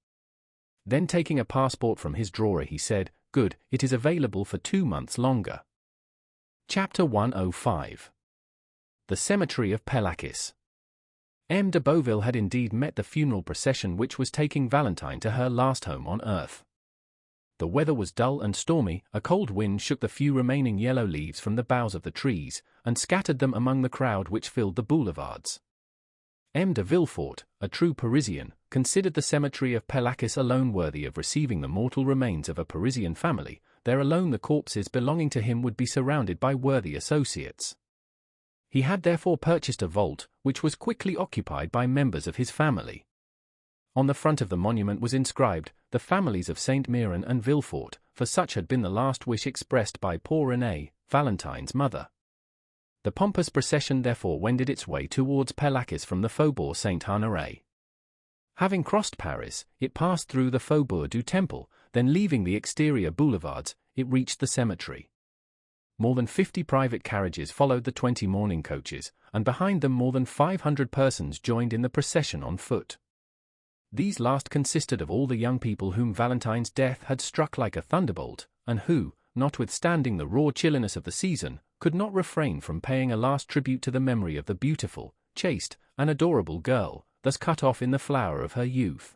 S1: Then taking a passport from his drawer he said, "Good, it is available for 2 months longer." Chapter 105. The Cemetery of Pélachis. M. de Beauville had indeed met the funeral procession which was taking Valentine to her last home on earth. The weather was dull and stormy, a cold wind shook the few remaining yellow leaves from the boughs of the trees, and scattered them among the crowd which filled the boulevards. M. de Villefort, a true Parisian, considered the cemetery of Pélachis alone worthy of receiving the mortal remains of a Parisian family. There alone the corpses belonging to him would be surrounded by worthy associates. He had therefore purchased a vault, which was quickly occupied by members of his family. On the front of the monument was inscribed, "The families of Saint Méran and Villefort," for such had been the last wish expressed by poor Renée, Valentine's mother. The pompous procession therefore wended its way towards Pélachis from the Faubourg Saint-Honoré. Having crossed Paris, it passed through the Faubourg du Temple, then leaving the exterior boulevards, it reached the cemetery. More than 50 private carriages followed the 20 mourning coaches, and behind them more than 500 persons joined in the procession on foot. These last consisted of all the young people whom Valentine's death had struck like a thunderbolt, and who, notwithstanding the raw chilliness of the season, could not refrain from paying a last tribute to the memory of the beautiful, chaste, and adorable girl, thus cut off in the flower of her youth.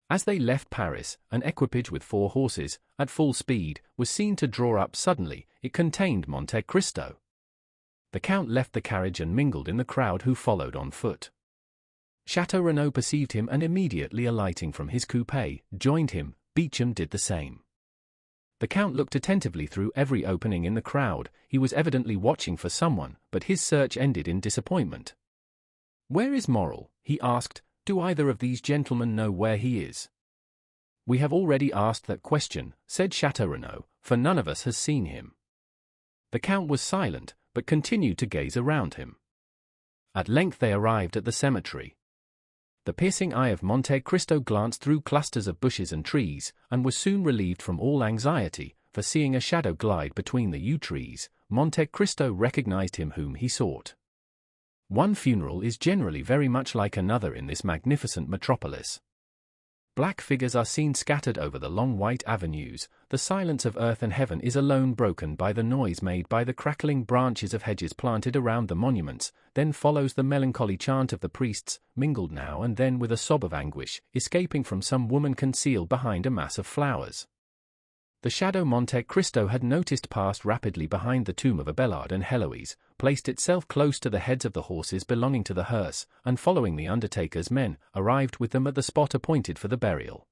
S1: As they left Paris, an equipage with 4 horses, at full speed, was seen to draw up suddenly. It contained Monte Cristo. The Count left the carriage and mingled in the crowd who followed on foot. Château Renaud perceived him and immediately alighting from his coupé, joined him. Beauchamp did the same. The Count looked attentively through every opening in the crowd. He was evidently watching for someone, but his search ended in disappointment. "Where is Morrel?" he asked. "Do either of these gentlemen know where he is?" "We have already asked that question," said Château Renaud, "for none of us has seen him." The Count was silent, but continued to gaze around him. At length they arrived at the cemetery. The piercing eye of Monte Cristo glanced through clusters of bushes and trees, and was soon relieved from all anxiety, for seeing a shadow glide between the yew trees, Monte Cristo recognized him whom he sought. One funeral is generally very much like another in this magnificent metropolis. Black figures are seen scattered over the long white avenues. The silence of earth and heaven is alone broken by the noise made by the crackling branches of hedges planted around the monuments. Then follows the melancholy chant of the priests, mingled now and then with a sob of anguish, escaping from some woman concealed behind a mass of flowers. The shadow Monte Cristo had noticed passed rapidly behind the tomb of Abelard and Heloise, placed itself close to the heads of the horses belonging to the hearse, and following the undertaker's men, arrived with them at the spot appointed for the burial.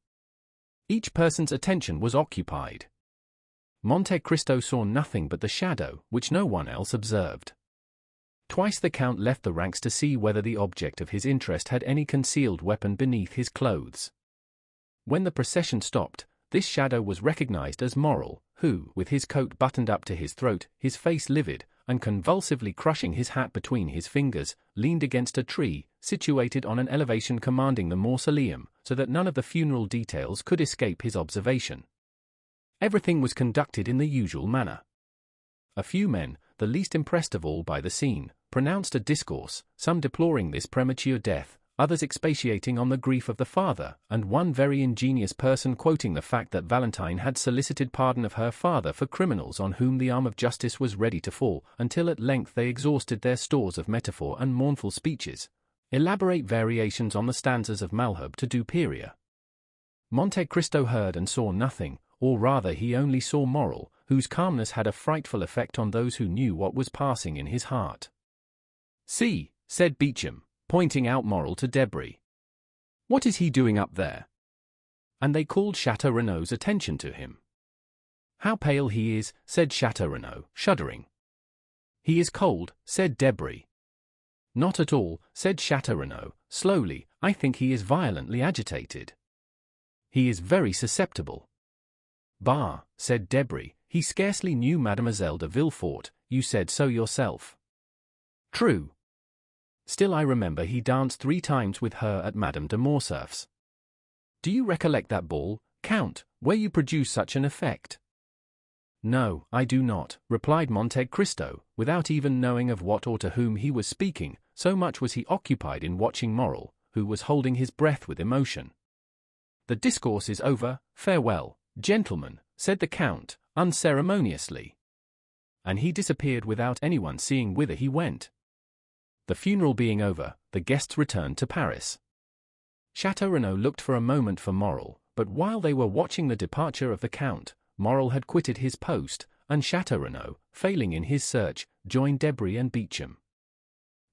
S1: Each person's attention was occupied. Monte Cristo saw nothing but the shadow, which no one else observed. Twice the Count left the ranks to see whether the object of his interest had any concealed weapon beneath his clothes. When the procession stopped, this shadow was recognized as Morrel, who, with his coat buttoned up to his throat, his face livid, and convulsively crushing his hat between his fingers, leaned against a tree, situated on an elevation commanding the mausoleum, so that none of the funeral details could escape his observation. Everything was conducted in the usual manner. A few men, the least impressed of all by the scene, pronounced a discourse, some deploring this premature death, others expatiating on the grief of the father, and one very ingenious person quoting the fact that Valentine had solicited pardon of her father for criminals on whom the arm of justice was ready to fall, until at length they exhausted their stores of metaphor and mournful speeches, elaborate variations on the stanzas of Malherbe to Duperia. Monte Cristo heard and saw nothing, or rather he only saw Morrel, whose calmness had a frightful effect on those who knew what was passing in his heart. "See," said Beauchamp, pointing out Morrel to Debray. "What is he doing up there?" And they called Chateau Renaud's attention to him. "How pale he is," said Chateau Renaud, shuddering. "He is cold," said Debray. "Not at all," said Chateau Renaud, slowly, "I think he is violently agitated. He is very susceptible." "Bah," said Debray, "he scarcely knew Mademoiselle de Villefort, you said so yourself." "True. Still I remember he danced 3 times with her at Madame de Morcerf's. Do you recollect that ball, Count, where you produced such an effect?" "No, I do not," replied Monte Cristo, without even knowing of what or to whom he was speaking, so much was he occupied in watching Morrel, who was holding his breath with emotion. "The discourse is over, farewell, gentlemen," said the Count, unceremoniously. And he disappeared without anyone seeing whither he went. The funeral being over, the guests returned to Paris. Chateau Renaud looked for a moment for Morrel, but while they were watching the departure of the Count, Morrel had quitted his post, and Chateau Renaud, failing in his search, joined Debray and Beauchamp.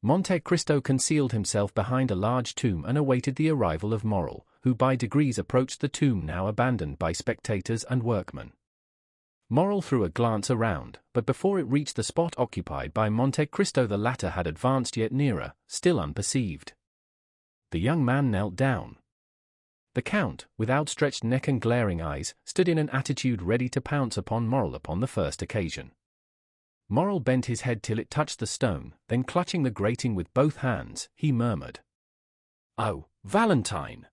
S1: Monte Cristo concealed himself behind a large tomb and awaited the arrival of Morrel, who by degrees approached the tomb now abandoned by spectators and workmen. Morrel threw a glance around, but before it reached the spot occupied by Monte Cristo the latter had advanced yet nearer, still unperceived. The young man knelt down. The Count, with outstretched neck and glaring eyes, stood in an attitude ready to pounce upon Morrel upon the first occasion. Morrel bent his head till it touched the stone, then clutching the grating with both hands, he murmured, "Oh, Valentine!"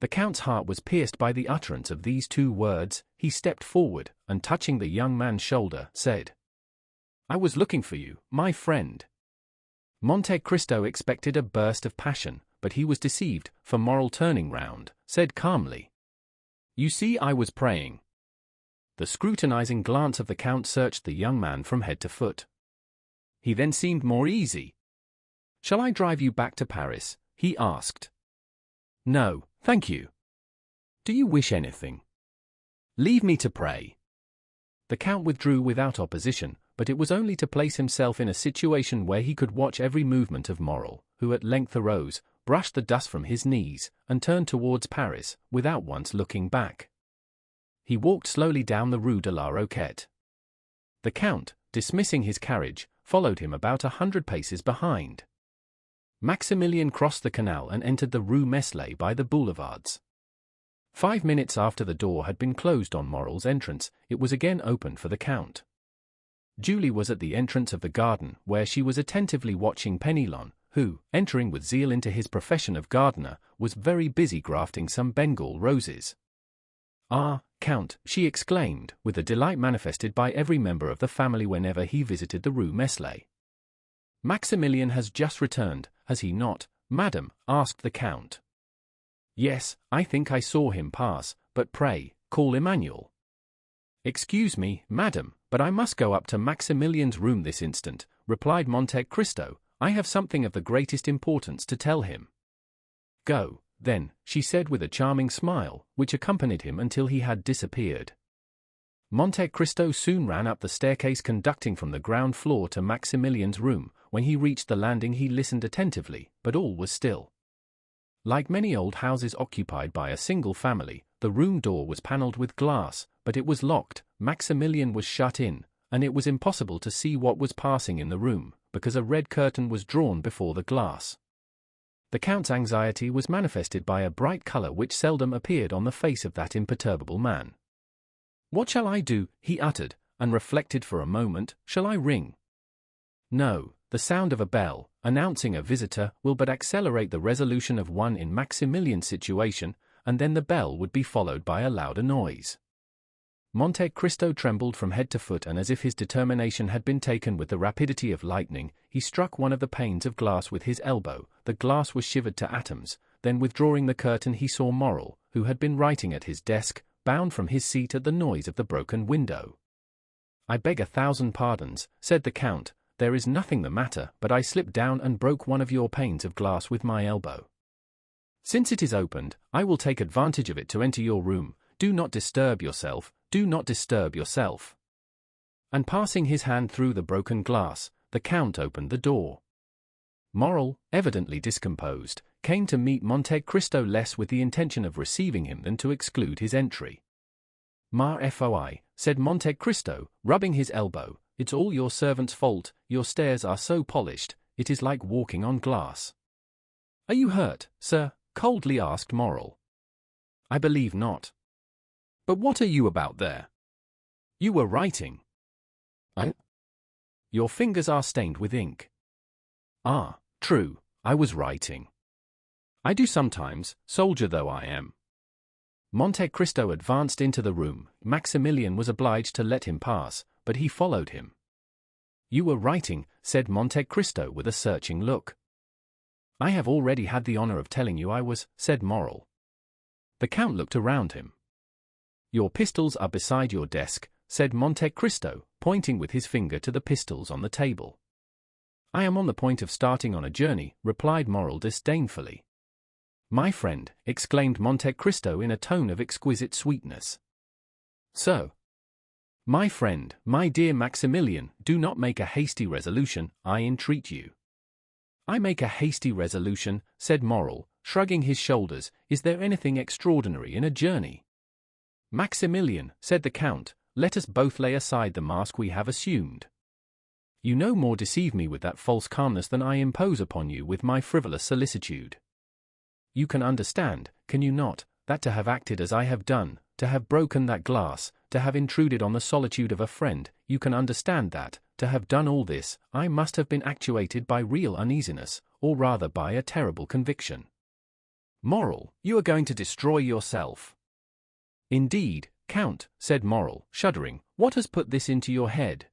S1: The Count's heart was pierced by the utterance of these 2 words. He stepped forward, and touching the young man's shoulder, said, "I was looking for you, my friend." Monte Cristo expected a burst of passion, but he was deceived, for Morrel, turning round, said calmly, "You see, I was praying." The scrutinizing glance of the Count searched the young man from head to foot. He then seemed more easy. "Shall I drive you back to Paris?" he asked. "No, thank you." "Do you wish anything?" "Leave me to pray." The Count withdrew without opposition, but it was only to place himself in a situation where he could watch every movement of Morrel, who at length arose, brushed the dust from his knees, and turned towards Paris, without once looking back. He walked slowly down the Rue de la Roquette. The Count, dismissing his carriage, followed him about 100 paces behind. Maximilien crossed the canal and entered the Rue Meslay by the boulevards. 5 minutes after the door had been closed on Morrel's entrance, it was again opened for the Count. Julie was at the entrance of the garden, where she was attentively watching Penelon, who, entering with zeal into his profession of gardener, was very busy grafting some Bengal roses. "Ah, Count," she exclaimed, with the delight manifested by every member of the family whenever he visited the Rue Meslay. "Maximilien has just returned, has he not, madam?" asked the Count. "Yes, I think I saw him pass, but pray, call Emmanuel." "Excuse me, madam, but I must go up to Maximilien's room this instant," replied Monte Cristo. "I have something of the greatest importance to tell him." "Go, then," she said with a charming smile, which accompanied him until he had disappeared. Monte Cristo soon ran up the staircase conducting from the ground floor to Maximilien's room. When he reached the landing he listened attentively, but all was still. Like many old houses occupied by a single family, the room door was panelled with glass, but it was locked. Maximilien was shut in, and it was impossible to see what was passing in the room, because a red curtain was drawn before the glass. The Count's anxiety was manifested by a bright colour which seldom appeared on the face of that imperturbable man. "What shall I do?" he uttered, and reflected for a moment. "Shall I ring?" "No, the sound of a bell, announcing a visitor, will but accelerate the resolution of one in Maximilien's situation, and then the bell would be followed by a louder noise." Monte Cristo trembled from head to foot, and as if his determination had been taken with the rapidity of lightning, he struck one of the panes of glass with his elbow. The glass was shivered to atoms. Then, withdrawing the curtain, he saw Morrel, who had been writing at his desk, bound from his seat at the noise of the broken window. "I beg 1,000 pardons," said the Count. "There is nothing the matter, but I slipped down and broke one of your panes of glass with my elbow. Since it is opened, I will take advantage of it to enter your room. Do not disturb yourself, do not disturb yourself." And passing his hand through the broken glass, the Count opened the door. Morrel, evidently discomposed, came to meet Monte Cristo less with the intention of receiving him than to exclude his entry. "Ma foi," said Monte Cristo, rubbing his elbow, "it's all your servant's fault. Your stairs are so polished, it is like walking on glass." "Are you hurt, sir?" coldly asked Morrel. "I believe not." "But what are you about there?" "You were writing." "Your fingers are stained with ink." "Ah, true, I was writing. I do sometimes, soldier though I am." Monte Cristo advanced into the room. Maximilian was obliged to let him pass, but he followed him. "You were writing," said Monte Cristo with a searching look. "I have already had the honor of telling you I was," said Morrel. The Count looked around him. "Your pistols are beside your desk," said Monte Cristo, pointing with his finger to the pistols on the table. "I am on the point of starting on a journey," replied Morrel disdainfully. "My friend," exclaimed Monte Cristo in a tone of exquisite sweetness. "So, my friend, my dear Maximilian, do not make a hasty resolution, I entreat you." "I make a hasty resolution," said Morrel, shrugging his shoulders. "Is there anything extraordinary in a journey?" "Maximilian," said the Count, "let us both lay aside the mask we have assumed. You no more deceive me with that false calmness than I impose upon you with my frivolous solicitude. You can understand, can you not, that to have acted as I have done, to have broken that glass, to have intruded on the solitude of a friend, you can understand that, to have done all this, I must have been actuated by real uneasiness, or rather by a terrible conviction." "Morrel, you are going to destroy yourself." "Indeed, Count," said Morrel, shuddering, "what has put this into your head?"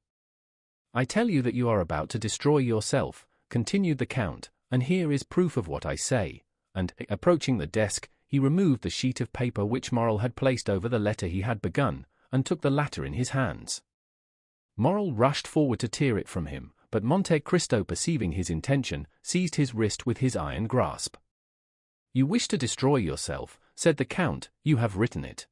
S1: "I tell you that you are about to destroy yourself," continued the Count, "and here is proof of what I say." And, approaching the desk, he removed the sheet of paper which Morrel had placed over the letter he had begun, and took the latter in his hands. Morrel rushed forward to tear it from him, but Monte Cristo, perceiving his intention, seized his wrist with his iron grasp. "You wish to destroy yourself," said the Count. "You have written it."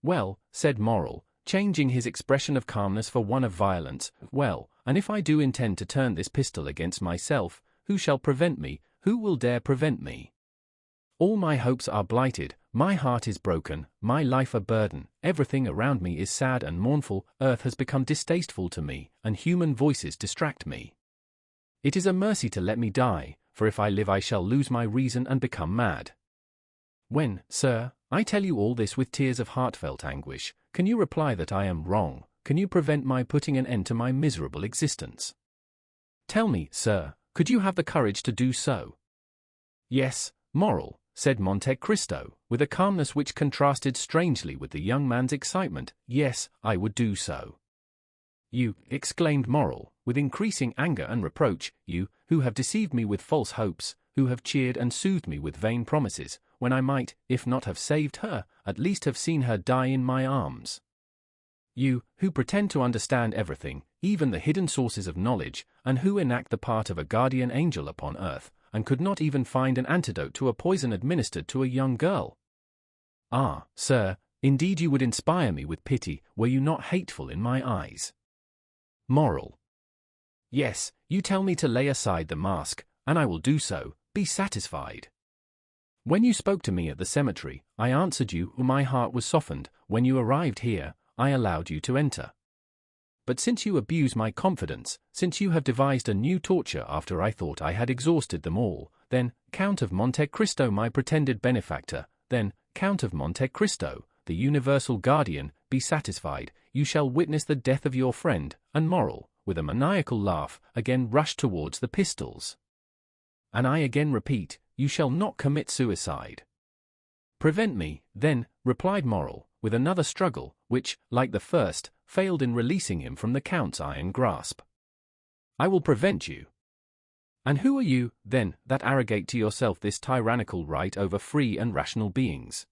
S1: "Well," said Morrel, changing his expression of calmness for one of violence, "well, and if I do intend to turn this pistol against myself, who shall prevent me? Who will dare prevent me? All my hopes are blighted, my heart is broken, my life a burden, everything around me is sad and mournful, earth has become distasteful to me, and human voices distract me. It is a mercy to let me die, for if I live I shall lose my reason and become mad. When, sir, I tell you all this with tears of heartfelt anguish, can you reply that I am wrong? Can you prevent my putting an end to my miserable existence? Tell me, sir, could you have the courage to do so?" "Yes, Morrel," said Monte Cristo, with a calmness which contrasted strangely with the young man's excitement, "yes, I would do so." "You," exclaimed Morrel, with increasing anger and reproach, "you, who have deceived me with false hopes, who have cheered and soothed me with vain promises, when I might, if not have saved her, at least have seen her die in my arms. You, who pretend to understand everything, even the hidden sources of knowledge, and who enact the part of a guardian angel upon earth, and could not even find an antidote to a poison administered to a young girl. Ah, sir, indeed you would inspire me with pity, were you not hateful in my eyes." Moral. Yes, you tell me to lay aside the mask, and I will do so, be satisfied. When you spoke to me at the cemetery, I answered you, my heart was softened. When you arrived here, I allowed you to enter. But since you abuse my confidence, since you have devised a new torture after I thought I had exhausted them all, then, Count of Monte Cristo, my pretended benefactor, then, Count of Monte Cristo, the universal guardian, be satisfied, you shall witness the death of your friend, and Moral, with a maniacal laugh, again rushed towards the pistols. And I again repeat, you shall not commit suicide. Prevent me, then, replied Moral, with another struggle, which, like the first, failed in releasing him from the Count's iron grasp. I will prevent you. And who are you, then, that arrogate to yourself this tyrannical right over free and rational beings?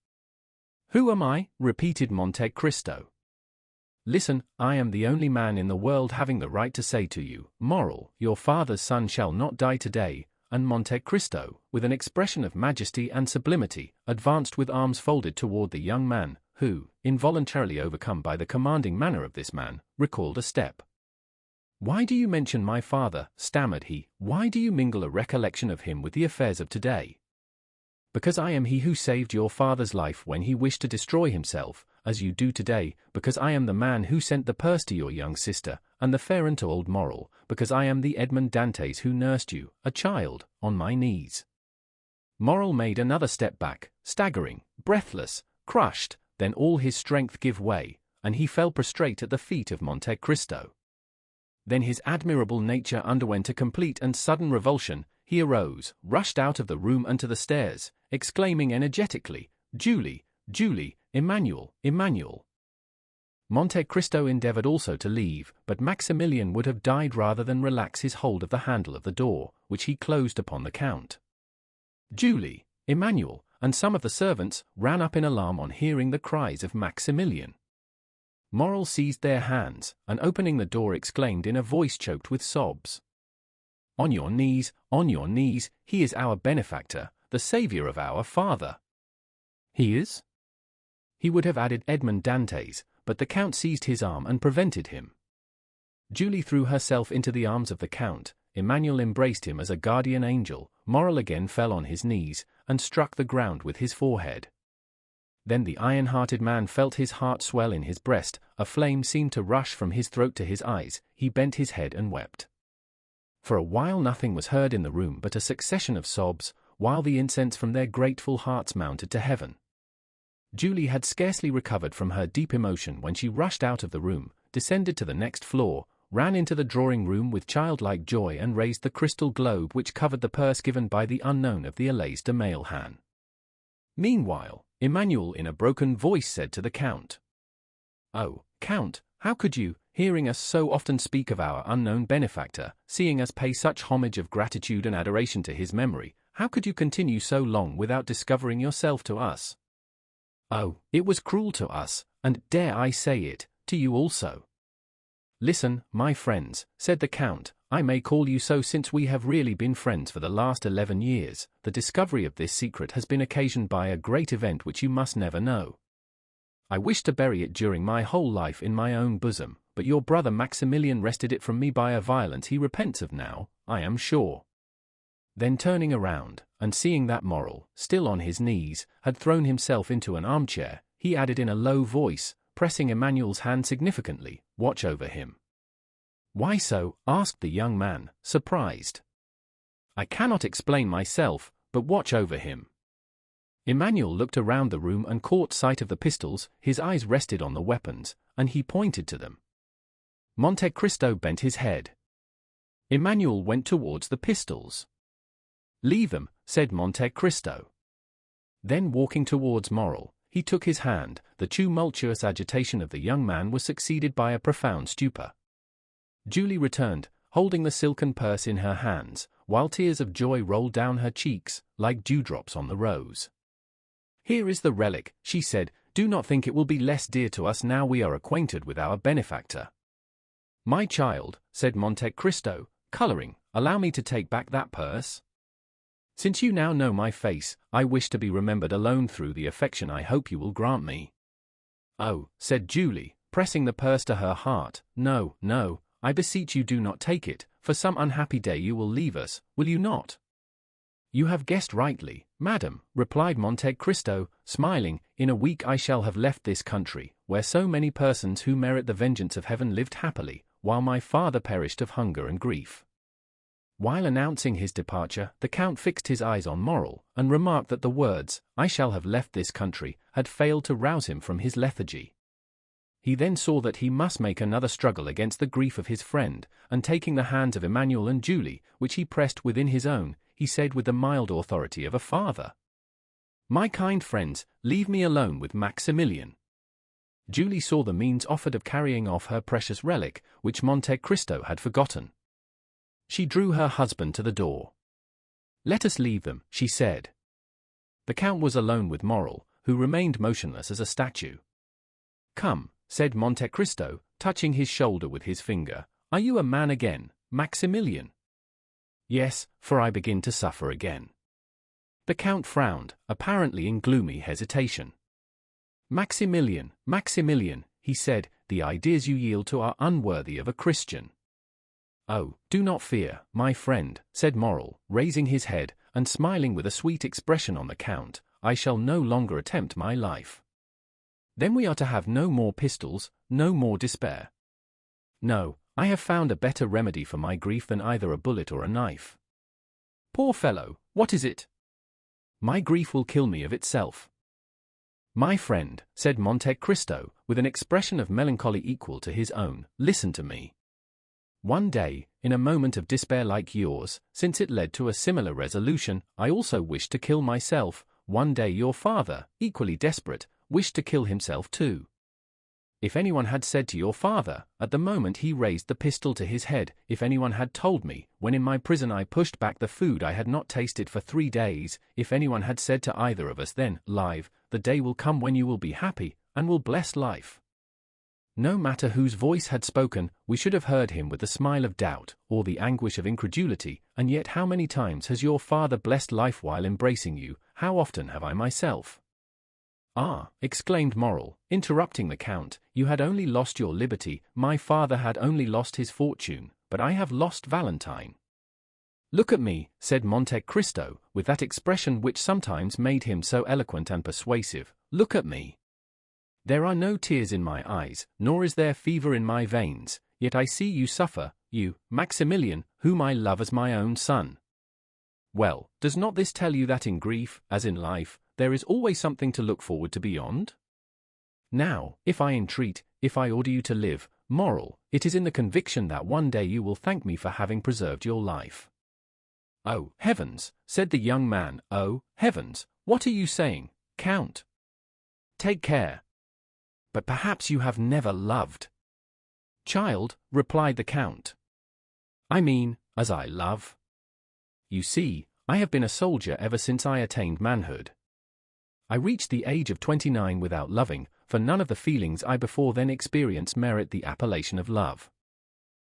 S1: Who am I? Repeated Monte Cristo. Listen, I am the only man in the world having the right to say to you, Moral, your father's son shall not die today, and Monte Cristo, with an expression of majesty and sublimity, advanced with arms folded toward the young man, who, involuntarily overcome by the commanding manner of this man, recoiled a step. Why do you mention my father? Stammered he. Why do you mingle a recollection of him with the affairs of today? Because I am he who saved your father's life when he wished to destroy himself, as you do today, because I am the man who sent the purse to your young sister, and the fair and to old Moral, because I am the Edmond Dantès who nursed you, a child, on my knees. Moral made another step back, staggering, breathless, crushed, then all his strength gave way, and he fell prostrate at the feet of Monte Cristo. Then his admirable nature underwent a complete and sudden revulsion. He arose, rushed out of the room and to the stairs, exclaiming energetically, Julie, Julie, Emmanuel, Emmanuel. Monte Cristo endeavored also to leave, but Maximilian would have died rather than relax his hold of the handle of the door, which he closed upon the Count. Julie, Emmanuel, and some of the servants ran up in alarm on hearing the cries of Maximilian. Moral seized their hands, and opening the door exclaimed in a voice choked with sobs, on your knees, he is our benefactor, the savior of our father. He is? He would have added Edmond Dantès, but the Count seized his arm and prevented him. Julie threw herself into the arms of the Count, Emmanuel embraced him as a guardian angel, Moral again fell on his knees, and struck the ground with his forehead. Then the iron-hearted man felt his heart swell in his breast, a flame seemed to rush from his throat to his eyes, he bent his head and wept. For a while nothing was heard in the room but a succession of sobs, while the incense from their grateful hearts mounted to heaven. Julie had scarcely recovered from her deep emotion when she rushed out of the room, descended to the next floor, ran into the drawing-room with childlike joy and raised the crystal globe which covered the purse given by the unknown of the Allées de Mailhan. Meanwhile, Emmanuel in a broken voice said to the Count, "Oh, Count, how could you, hearing us so often speak of our unknown benefactor, seeing us pay such homage of gratitude and adoration to his memory, how could you continue so long without discovering yourself to us? Oh, it was cruel to us, and, dare I say it, to you also." "Listen, my friends," said the Count, "I may call you so since we have really been friends for the last 11 years, the discovery of this secret has been occasioned by a great event which you must never know. I wished to bury it during my whole life in my own bosom, but your brother Maximilian wrested it from me by a violence he repents of now, I am sure." Then turning around, and seeing that Moral, still on his knees, had thrown himself into an armchair, he added in a low voice, pressing Emmanuel's hand significantly, "Watch over him." "Why so?" asked the young man, surprised. "I cannot explain myself, but watch over him." Emmanuel looked around the room and caught sight of the pistols, his eyes rested on the weapons, and he pointed to them. Monte Cristo bent his head. Emmanuel went towards the pistols. "Leave them," said Monte Cristo. Then walking towards Moral, he took his hand. The tumultuous agitation of the young man was succeeded by a profound stupor. Julie returned, holding the silken purse in her hands, while tears of joy rolled down her cheeks, like dewdrops on the rose. "Here is the relic," she said. "Do not think it will be less dear to us now we are acquainted with our benefactor." "My child," said Monte Cristo, coloring, "allow me to take back that purse. Since you now know my face, I wish to be remembered alone through the affection I hope you will grant me." "Oh," said Julie, pressing the purse to her heart, "no, no, I beseech you do not take it, for some unhappy day you will leave us, will you not?" "You have guessed rightly, madam," replied Monte Cristo, smiling. "In a week I shall have left this country, where so many persons who merit the vengeance of heaven lived happily, while my father perished of hunger and grief." While announcing his departure, the Count fixed his eyes on Moral, and remarked that the words, "I shall have left this country," had failed to rouse him from his lethargy. He then saw that he must make another struggle against the grief of his friend, and taking the hands of Emmanuel and Julie, which he pressed within his own, he said with the mild authority of a father, My kind friends, leave me alone with Maximilian. Julie saw the means offered of carrying off her precious relic, which Monte Cristo had forgotten. She drew her husband to the door. Let us leave them, she said. The Count was alone with Morrel, who remained motionless as a statue. Come, said Monte Cristo, touching his shoulder with his finger. Are you a man again, Maximilian? Yes, for I begin to suffer again. The Count frowned, apparently in gloomy hesitation. Maximilian, Maximilian, he said, the ideas you yield to are unworthy of a Christian. Oh, do not fear, my friend, said Morrel, raising his head, and smiling with a sweet expression on the Count. I shall no longer attempt my life. Then we are to have no more pistols, no more despair. No, I have found a better remedy for my grief than either a bullet or a knife. Poor fellow, what is it? My grief will kill me of itself. My friend, said Monte Cristo, with an expression of melancholy equal to his own, listen to me. One day, in a moment of despair like yours, since it led to a similar resolution, I also wished to kill myself. One day your father, equally desperate, wished to kill himself too. If anyone had said to your father, at the moment he raised the pistol to his head, if anyone had told me, when in my prison I pushed back the food I had not tasted for 3 days, if anyone had said to either of us then, live, the day will come when you will be happy, and will bless life. No matter whose voice had spoken, we should have heard him with the smile of doubt, or the anguish of incredulity, and yet how many times has your father blessed life while embracing you, how often have I myself? Ah, exclaimed Morrel, interrupting the Count, you had only lost your liberty, my father had only lost his fortune, but I have lost Valentine. Look at me, said Monte Cristo, with that expression which sometimes made him so eloquent and persuasive, look at me. There are no tears in my eyes, nor is there fever in my veins, yet I see you suffer, you, Maximilian, whom I love as my own son. Well, does not this tell you that in grief, as in life, there is always something to look forward to beyond? Now, if I entreat, if I order you to live, Morrel, it is in the conviction that one day you will thank me for having preserved your life. Oh, heavens, said the young man, oh, heavens, what are you saying, Count? Take care. But perhaps you have never loved. Child, replied the Count. I mean, as I love. You see, I have been a soldier ever since I attained manhood. I reached the age of 29 without loving, for none of the feelings I before then experienced merit the appellation of love.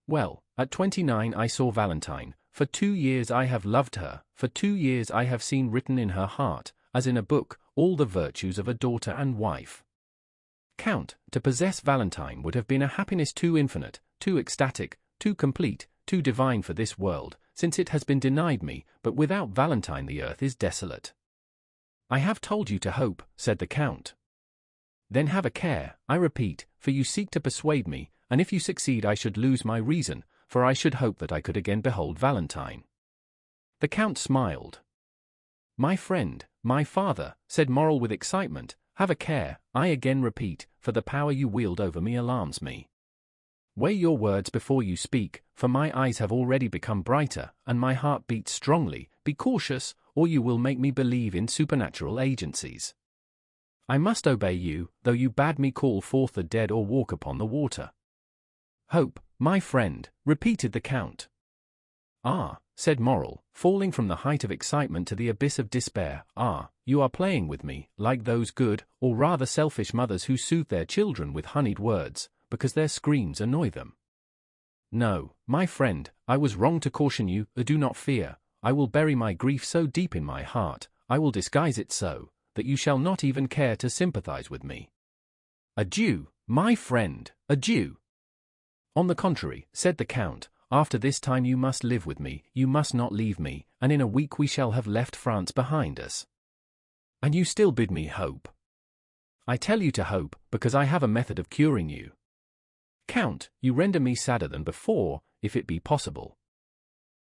S1: Well, at 29 I saw Valentine, for 2 years I have loved her, for 2 years I have seen written in her heart, as in a book, all the virtues of a daughter and wife. Count, to possess Valentine would have been a happiness too infinite, too ecstatic, too complete, too divine for this world, since it has been denied me, but without Valentine the earth is desolate. I have told you to hope, said the Count. Then have a care, I repeat, for you seek to persuade me, and if you succeed I should lose my reason, for I should hope that I could again behold Valentine. The Count smiled. My friend, my father, said Morrel with excitement, have a care, I again repeat, for the power you wield over me alarms me. Weigh your words before you speak, for my eyes have already become brighter, and my heart beats strongly. Be cautious, or you will make me believe in supernatural agencies. I must obey you, though you bade me call forth the dead or walk upon the water. Hope, my friend, repeated the Count. Ah, said Morrel, falling from the height of excitement to the abyss of despair, ah, you are playing with me, like those good, or rather selfish mothers who soothe their children with honeyed words, because their screams annoy them. No, my friend, I was wrong to caution you, do not fear, I will bury my grief so deep in my heart, I will disguise it so, that you shall not even care to sympathize with me. Adieu, my friend, adieu. On the contrary, said the Count, after this time you must live with me, you must not leave me, and in a week we shall have left France behind us. And you still bid me hope. I tell you to hope, because I have a method of curing you. Count, you render me sadder than before, if it be possible.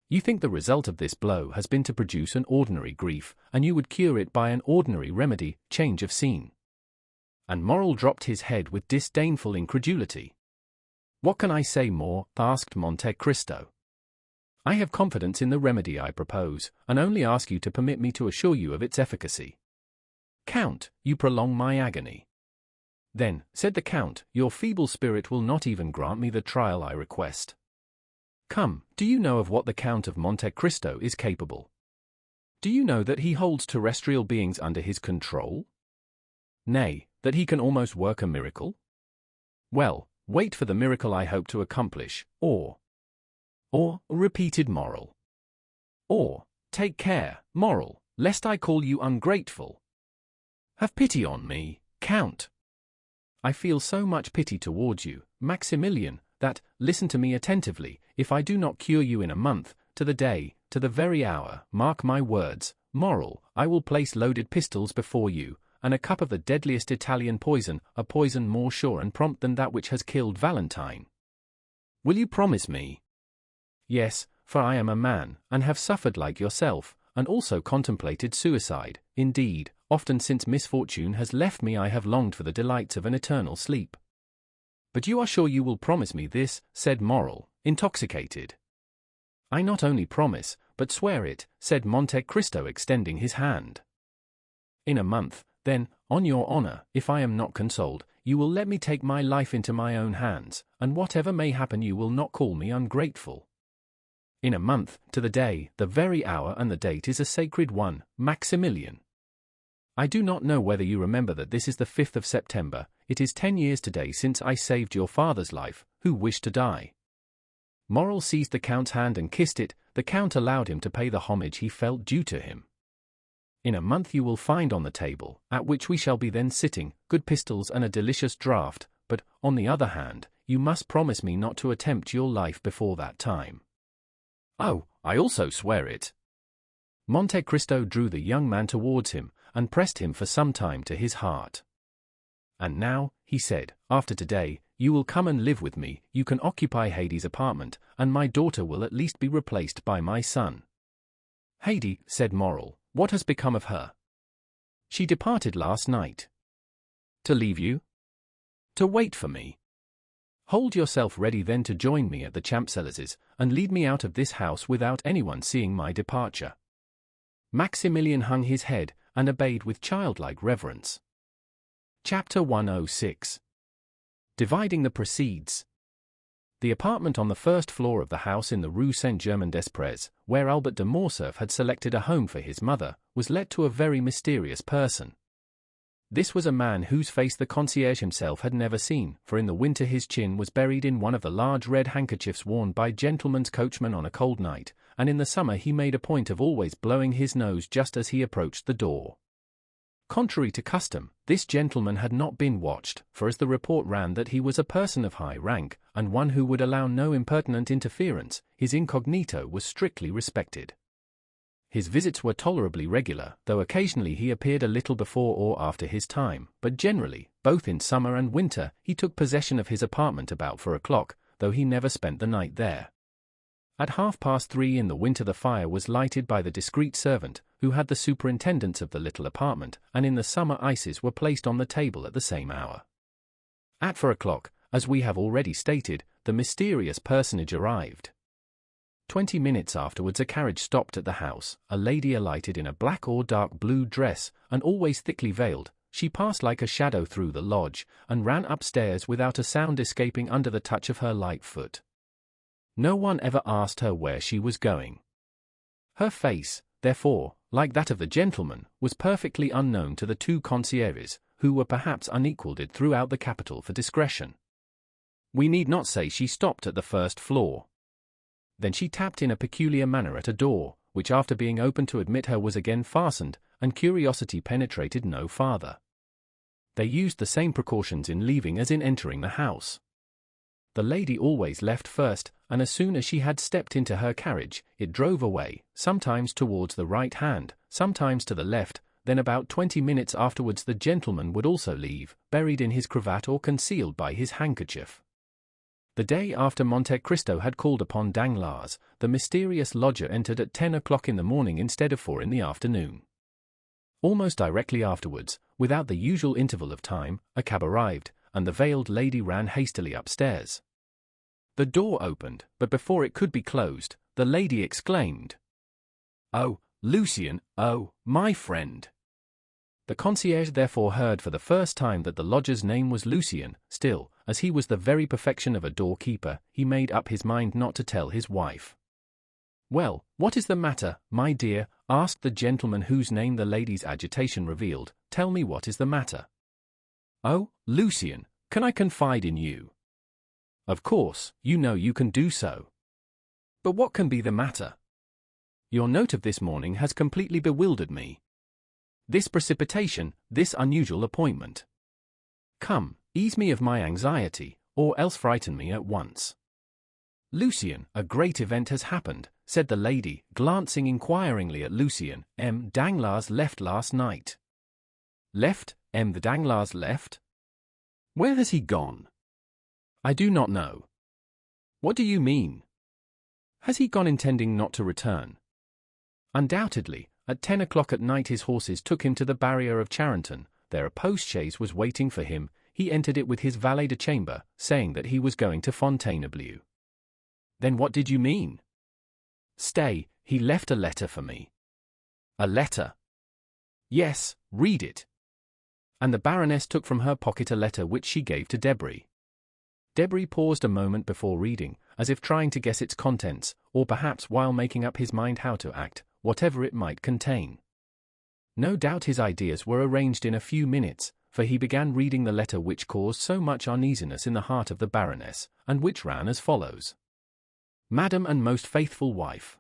S1: You think the result of this blow has been to produce an ordinary grief, and you would cure it by an ordinary remedy, change of scene. And Morrel dropped his head with disdainful incredulity. What can I say more? Asked Monte Cristo. I have confidence in the remedy I propose, and only ask you to permit me to assure you of its efficacy. "Count, you prolong my agony." "Then," said the Count, "your feeble spirit will not even grant me the trial I request. Come, do you know of what the Count of Monte Cristo is capable? Do you know that he holds terrestrial beings under his control? Nay, that he can almost work a miracle? Well, wait for the miracle I hope to accomplish, or repeated moral. Or, take care, moral, lest I call you ungrateful. Have pity on me, Count. I feel so much pity towards you, Maximilian, that, listen to me attentively, if I do not cure you in a month, to the day, to the very hour, mark my words, moral, I will place loaded pistols before you, and a cup of the deadliest Italian poison, a poison more sure and prompt than that which has killed Valentine. Will you promise me? Yes, for I am a man, and have suffered like yourself, and also contemplated suicide. Indeed, often since misfortune has left me I have longed for the delights of an eternal sleep. But you are sure you will promise me this, said Moral, intoxicated. I not only promise, but swear it, said Monte Cristo extending his hand. In a month, then, on your honor, if I am not consoled, you will let me take my life into my own hands, and whatever may happen you will not call me ungrateful. In a month, to the day, the very hour and the date is a sacred one, Maximilian. I do not know whether you remember that this is the 5th of September, it is 10 years today since I saved your father's life, who wished to die. Moral seized the Count's hand and kissed it. The Count allowed him to pay the homage he felt due to him. In a month you will find on the table, at which we shall be then sitting, good pistols and a delicious draught, but, on the other hand, you must promise me not to attempt your life before that time. Oh, I also swear it. Monte Cristo drew the young man towards him, and pressed him for some time to his heart. And now, he said, after today, you will come and live with me, you can occupy Haydée's apartment, and my daughter will at least be replaced by my son. Haydée, said Moral, what has become of her? She departed last night. To leave you? To wait for me. Hold yourself ready then to join me at the Champs-Élysées, and lead me out of this house without anyone seeing my departure. Maximilian hung his head, and obeyed with childlike reverence. Chapter 106. Dividing the proceeds. The apartment on the first floor of the house in the Rue Saint-Germain-des-Prés, where Albert de Morcerf had selected a home for his mother, was let to a very mysterious person. This was a man whose face the concierge himself had never seen, for in the winter his chin was buried in one of the large red handkerchiefs worn by gentlemen's coachmen on a cold night, and in the summer he made a point of always blowing his nose just as he approached the door. Contrary to custom, this gentleman had not been watched, for as the report ran that he was a person of high rank, and one who would allow no impertinent interference, his incognito was strictly respected. His visits were tolerably regular, though occasionally he appeared a little before or after his time, but generally, both in summer and winter, he took possession of his apartment about 4 o'clock, though he never spent the night there. At 3:30 in the winter the fire was lighted by the discreet servant, who had the superintendence of the little apartment, and in the summer ices were placed on the table at the same hour. At 4 o'clock, as we have already stated, the mysterious personage arrived. 20 minutes afterwards a carriage stopped at the house, a lady alighted in a black or dark blue dress, and always thickly veiled. She passed like a shadow through the lodge, and ran upstairs without a sound escaping under the touch of her light foot. No one ever asked her where she was going. Her face, therefore, like that of the gentleman, was perfectly unknown to the two concierges, who were perhaps unequalled throughout the capital for discretion. We need not say she stopped at the first floor. Then she tapped in a peculiar manner at a door, which after being opened to admit her was again fastened, and curiosity penetrated no farther. They used the same precautions in leaving as in entering the house. The lady always left first, and as soon as she had stepped into her carriage, it drove away, sometimes towards the right hand, sometimes to the left. Then about 20 minutes afterwards the gentleman would also leave, buried in his cravat or concealed by his handkerchief. The day after Monte Cristo had called upon Danglars, the mysterious lodger entered at 10 o'clock in the morning instead of 4 in the afternoon. Almost directly afterwards, without the usual interval of time, a cab arrived, and the veiled lady ran hastily upstairs. The door opened, but before it could be closed, the lady exclaimed, "Oh, Lucien, oh, my friend! The concierge therefore heard for the first time that the lodger's name was Lucien. Still, as he was the very perfection of a doorkeeper, he made up his mind not to tell his wife. "Well, what is the matter, my dear?" asked the gentleman whose name the lady's agitation revealed. "Tell me what is the matter." "Oh, Lucien, can I confide in you?" "Of course, you know you can do so. But what can be the matter? Your note of this morning has completely bewildered me. This precipitation, this unusual appointment. Come, ease me of my anxiety, or else frighten me at once." "Lucien, a great event has happened," said the lady, glancing inquiringly at Lucien. "M. Danglars left last night." "Left? M. Danglars left? Where has he gone?" "I do not know." "What do you mean? Has he gone intending not to return?" "Undoubtedly. At 10 o'clock at night his horses took him to the barrier of Charenton. There a post-chaise was waiting for him. He entered it with his valet de chambre, saying that he was going to Fontainebleau." "Then what did you mean?" "Stay, he left a letter for me." "A letter?" "Yes, read it." And the Baroness took from her pocket a letter which she gave to Debray. Debray paused a moment before reading, as if trying to guess its contents, or perhaps while making up his mind how to act, whatever it might contain. No doubt his ideas were arranged in a few minutes, for he began reading the letter which caused so much uneasiness in the heart of the Baroness, and which ran as follows: "Madam and most faithful wife."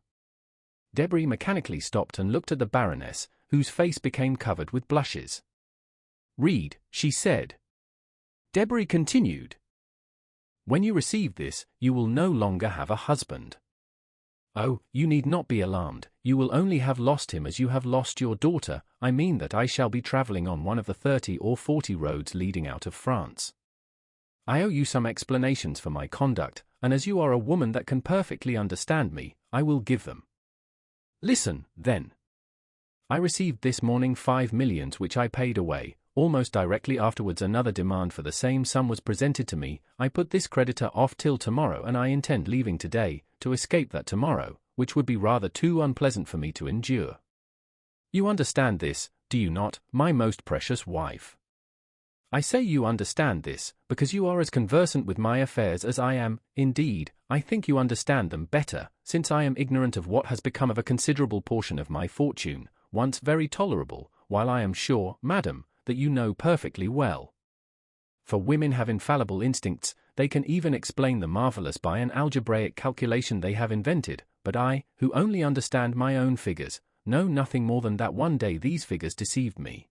S1: Debray mechanically stopped and looked at the Baroness, whose face became covered with blushes. "Read," she said. Debray continued: "When you receive this, you will no longer have a husband. Oh, you need not be alarmed, you will only have lost him as you have lost your daughter. I mean that I shall be traveling on one of the 30 or 40 roads leading out of France. I owe you some explanations for my conduct, and as you are a woman that can perfectly understand me, I will give them. Listen, then. I received this morning 5 millions which I paid away. Almost directly afterwards another demand for the same sum was presented to me. I put this creditor off till tomorrow, and I intend leaving today, to escape that tomorrow, which would be rather too unpleasant for me to endure. You understand this, do you not, my most precious wife? I say you understand this, because you are as conversant with my affairs as I am. Indeed, I think you understand them better, since I am ignorant of what has become of a considerable portion of my fortune, once very tolerable, while I am sure, madam, that you know perfectly well. For women have infallible instincts, they can even explain the marvelous by an algebraic calculation they have invented, but I, who only understand my own figures, know nothing more than that one day these figures deceived me.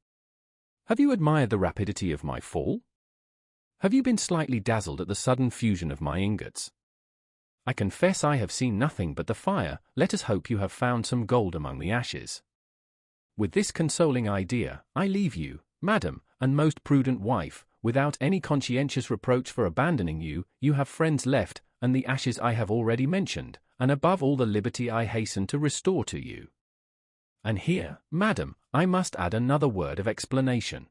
S1: Have you admired the rapidity of my fall? Have you been slightly dazzled at the sudden fusion of my ingots? I confess I have seen nothing but the fire. Let us hope you have found some gold among the ashes. With this consoling idea, I leave you, madam, and most prudent wife, without any conscientious reproach for abandoning you. You have friends left, and the ashes I have already mentioned, and above all the liberty I hasten to restore to you. And here, madam, I must add another word of explanation.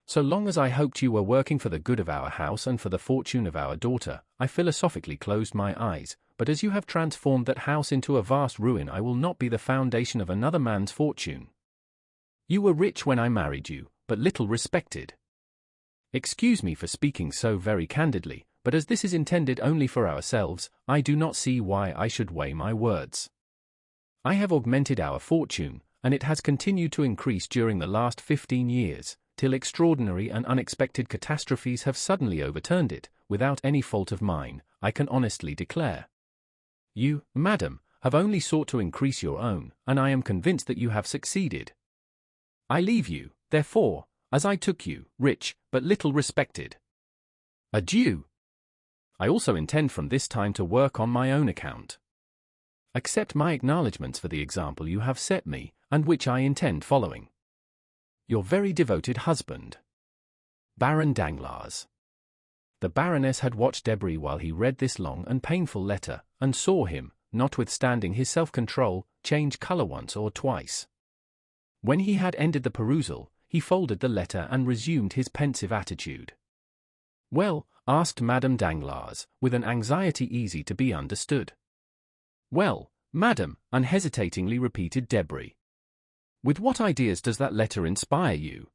S1: So long as I hoped you were working for the good of our house and for the fortune of our daughter, I philosophically closed my eyes, but as you have transformed that house into a vast ruin, I will not be the foundation of another man's fortune. You were rich when I married you, but little respected. Excuse me for speaking so very candidly, but as this is intended only for ourselves, I do not see why I should weigh my words. I have augmented our fortune, and it has continued to increase during the last 15 years, till extraordinary and unexpected catastrophes have suddenly overturned it, without any fault of mine, I can honestly declare. You, madam, have only sought to increase your own, and I am convinced that you have succeeded. I leave you, therefore, as I took you, rich, but little respected. Adieu. I also intend from this time to work on my own account. Accept my acknowledgments for the example you have set me, and which I intend following. Your very devoted husband, Baron Danglars. The Baroness had watched Debray while he read this long and painful letter, and saw him, notwithstanding his self-control, change colour once or twice. When he had ended the perusal, he folded the letter and resumed his pensive attitude. Well, asked Madame Danglars, with an anxiety easy to be understood. Well, madam, unhesitatingly repeated Debray. With what ideas does that letter inspire you?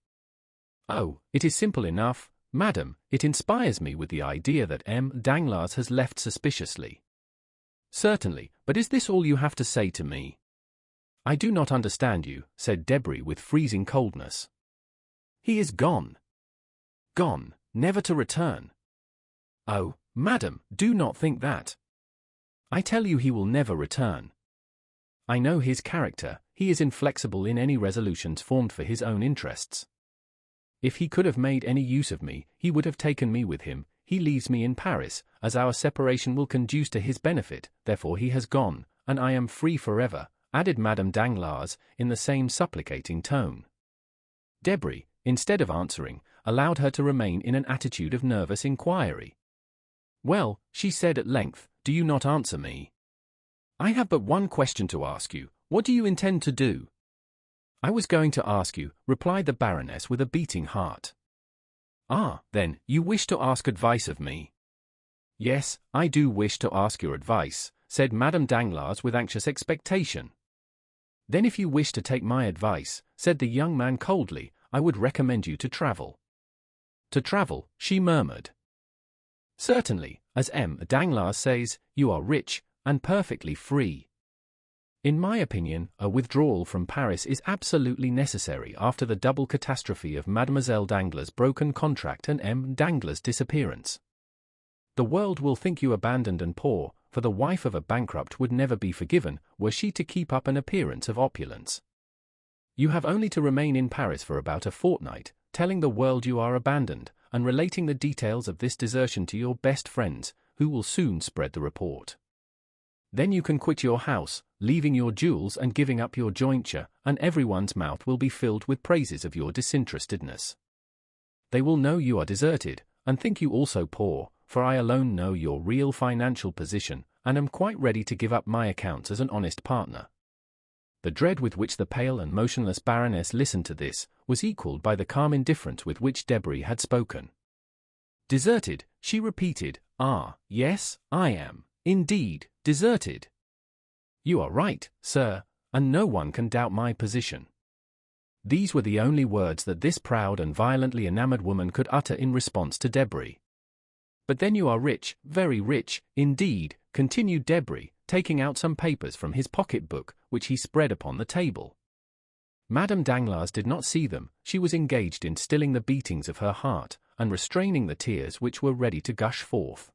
S1: Oh, it is simple enough, madam. It inspires me with the idea that M. Danglars has left suspiciously. Certainly, but is this all you have to say to me? I do not understand you, said Debray with freezing coldness. He is gone. Gone, never to return. Oh, madam, do not think that. I tell you he will never return. I know his character, he is inflexible in any resolutions formed for his own interests. If he could have made any use of me, he would have taken me with him. He leaves me in Paris, as our separation will conduce to his benefit, therefore he has gone, and I am free forever, added Madame Danglars, in the same supplicating tone. Debray, instead of answering, allowed her to remain in an attitude of nervous inquiry. Well, she said at length, do you not answer me? I have but one question to ask you. What do you intend to do? I was going to ask you, replied the Baroness with a beating heart. Ah, then, you wish to ask advice of me? Yes, I do wish to ask your advice, said Madame Danglars with anxious expectation. Then if you wish to take my advice, said the young man coldly, I would recommend you to travel. To travel, she murmured. Certainly, as M. Danglars says, you are rich, and perfectly free. In my opinion, a withdrawal from Paris is absolutely necessary after the double catastrophe of Mademoiselle Danglars' broken contract and M. Danglars' disappearance. The world will think you abandoned and poor, for the wife of a bankrupt would never be forgiven, were she to keep up an appearance of opulence. You have only to remain in Paris for about a fortnight, telling the world you are abandoned, and relating the details of this desertion to your best friends, who will soon spread the report. Then you can quit your house, leaving your jewels and giving up your jointure, and everyone's mouth will be filled with praises of your disinterestedness. They will know you are deserted, and think you also poor, for I alone know your real financial position, and am quite ready to give up my accounts as an honest partner. The dread with which the pale and motionless Baroness listened to this was equalled by the calm indifference with which Debray had spoken. Deserted, she repeated. Ah, yes, I am, indeed, deserted. You are right, sir, and no one can doubt my position. These were the only words that this proud and violently enamored woman could utter in response to Debray. But then you are rich, very rich, indeed, continued Debray, taking out some papers from his pocket-book, which he spread upon the table. Madame Danglars did not see them. She was engaged in stilling the beatings of her heart, and restraining the tears which were ready to gush forth.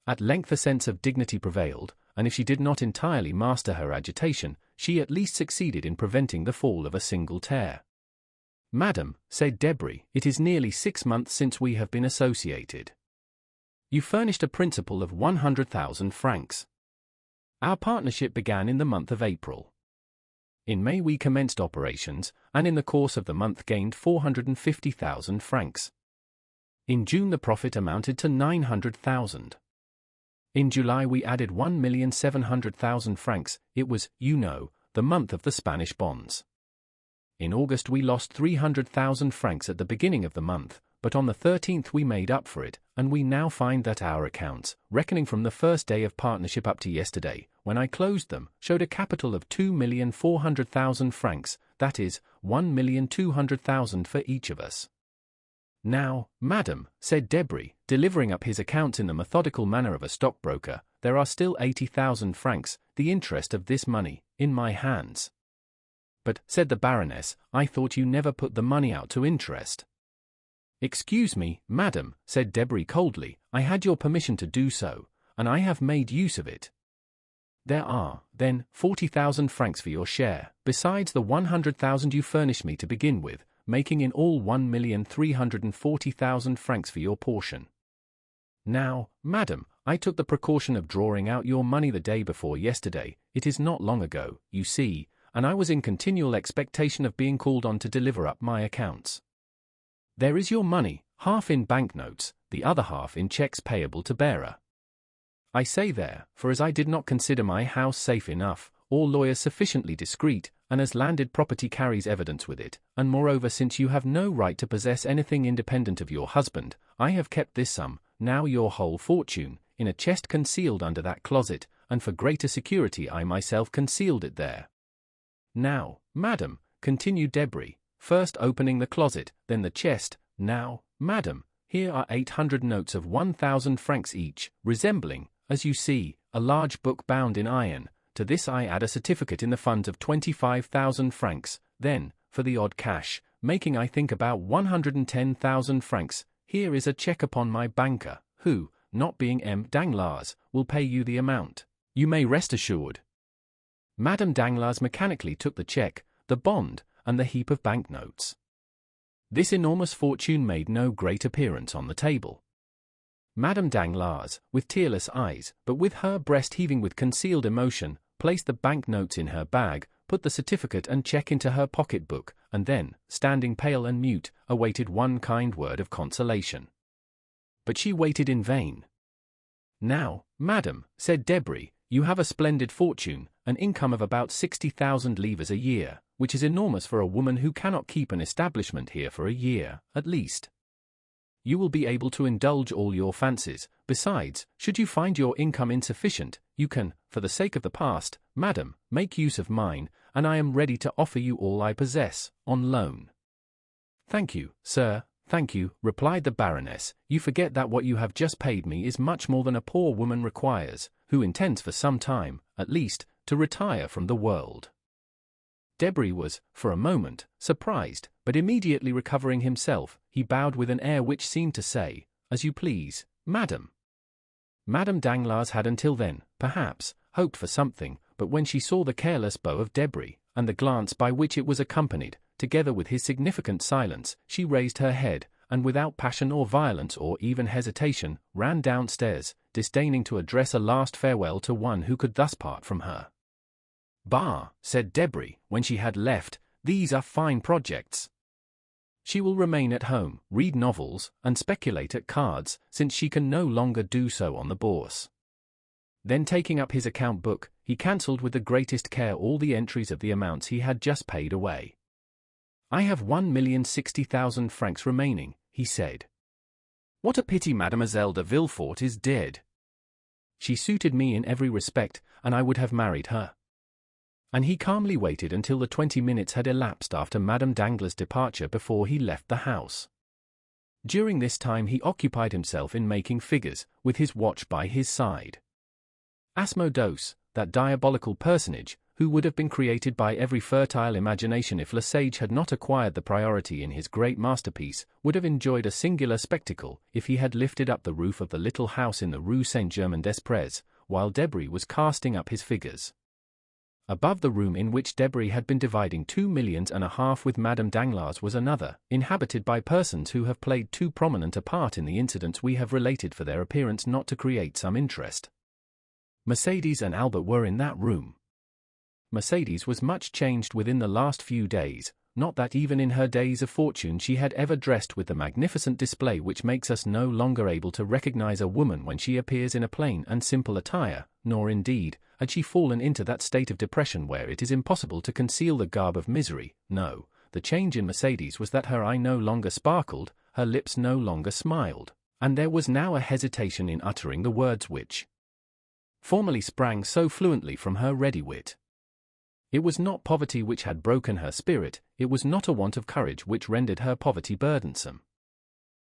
S1: At length a sense of dignity prevailed, and if she did not entirely master her agitation, she at least succeeded in preventing the fall of a single tear. Madam, said Debray, it is nearly 6 months since we have been associated. You furnished a principal of 100,000 francs. Our partnership began in the month of April. In May we commenced operations, and in the course of the month gained 450,000 francs. In June the profit amounted to 900,000. In July we added 1,700,000 francs. It was, you know, the month of the Spanish bonds. In August we lost 300,000 francs at the beginning of the month, but on the 13th we made up for it, and we now find that our accounts, reckoning from the first day of partnership up to yesterday, when I closed them, showed a capital of 2,400,000 francs, that is, 1,200,000 for each of us. Now, madam, said Debray, delivering up his accounts in the methodical manner of a stockbroker, there are still 80,000 francs, the interest of this money, in my hands. But, said the Baroness, I thought you never put the money out to interest. Excuse me, madam, said Debray coldly, I had your permission to do so, and I have made use of it. There are, then, 40,000 francs for your share, besides the 100,000 you furnished me to begin with, making in all 1,340,000 francs for your portion. Now, madam, I took the precaution of drawing out your money the day before yesterday. It is not long ago, you see, and I was in continual expectation of being called on to deliver up my accounts. There is your money, half in banknotes, the other half in checks payable to bearer. I say there, for as I did not consider my house safe enough, or lawyers sufficiently discreet, and as landed property carries evidence with it, and moreover since you have no right to possess anything independent of your husband, I have kept this sum, now your whole fortune, in a chest concealed under that closet, and for greater security I myself concealed it there. Now, madam, continued Debray, first opening the closet, then the chest. Now, madam, here are 800 notes of 1,000 francs each, resembling, as you see, a large book bound in iron. To this I add a certificate in the funds of 25,000 francs, then, for the odd cash, making I think about 110,000 francs, here is a cheque upon my banker, who, not being M. Danglars, will pay you the amount. You may rest assured. Madame Danglars mechanically took the cheque, the bond, and the heap of banknotes. This enormous fortune made no great appearance on the table. Madame Danglars, with tearless eyes, but with her breast heaving with concealed emotion, placed the banknotes in her bag, put the certificate and cheque into her pocket-book, and then, standing pale and mute, awaited one kind word of consolation. But she waited in vain. Now, madam, said Debray, you have a splendid fortune, an income of about 60,000 livres a year, which is enormous for a woman who cannot keep an establishment here for a year, at least. You will be able to indulge all your fancies. Besides, should you find your income insufficient, you can, for the sake of the past, madam, make use of mine, and I am ready to offer you all I possess, on loan. Thank you, sir, thank you, replied the Baroness. You forget that what you have just paid me is much more than a poor woman requires, who intends for some time, at least, to retire from the world. Debray was, for a moment, surprised, but immediately recovering himself, he bowed with an air which seemed to say, as you please, madam. Madame Danglars had until then, perhaps, hoped for something, but when she saw the careless bow of Debray, and the glance by which it was accompanied, together with his significant silence, she raised her head, and without passion or violence or even hesitation, ran downstairs, disdaining to address a last farewell to one who could thus part from her. Bah, said Debray, when she had left, these are fine projects. She will remain at home, read novels, and speculate at cards, since she can no longer do so on the bourse. Then taking up his account book, he cancelled with the greatest care all the entries of the amounts he had just paid away. I have 1,060,000 francs remaining, he said. What a pity Mademoiselle de Villefort is dead. She suited me in every respect, and I would have married her. And he calmly waited until the 20 minutes had elapsed after Madame Danglars' departure before he left the house. During this time he occupied himself in making figures, with his watch by his side. Asmodeus, that diabolical personage, who would have been created by every fertile imagination if Lesage had not acquired the priority in his great masterpiece, would have enjoyed a singular spectacle if he had lifted up the roof of the little house in the Rue Saint-Germain-des-Prés, while Debray was casting up his figures. Above the room in which Debray had been dividing 2,5 millions with Madame Danglars was another, inhabited by persons who have played too prominent a part in the incidents we have related for their appearance not to create some interest. Mercédès and Albert were in that room. Mercédès was much changed within the last few days, not that even in her days of fortune she had ever dressed with the magnificent display which makes us no longer able to recognize a woman when she appears in a plain and simple attire, nor indeed, had she fallen into that state of depression where it is impossible to conceal the garb of misery. No, the change in Mercédès was that her eye no longer sparkled, her lips no longer smiled, and there was now a hesitation in uttering the words which formerly sprang so fluently from her ready wit. It was not poverty which had broken her spirit, it was not a want of courage which rendered her poverty burdensome.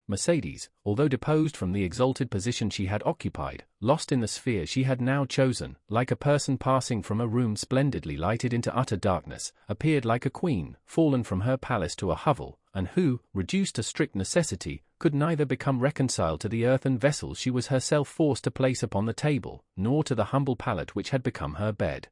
S1: Mercédès, although deposed from the exalted position she had occupied, lost in the sphere she had now chosen, like a person passing from a room splendidly lighted into utter darkness, appeared like a queen, fallen from her palace to a hovel, and who, reduced to strict necessity, could neither become reconciled to the earthen vessels she was herself forced to place upon the table, nor to the humble pallet which had become her bed.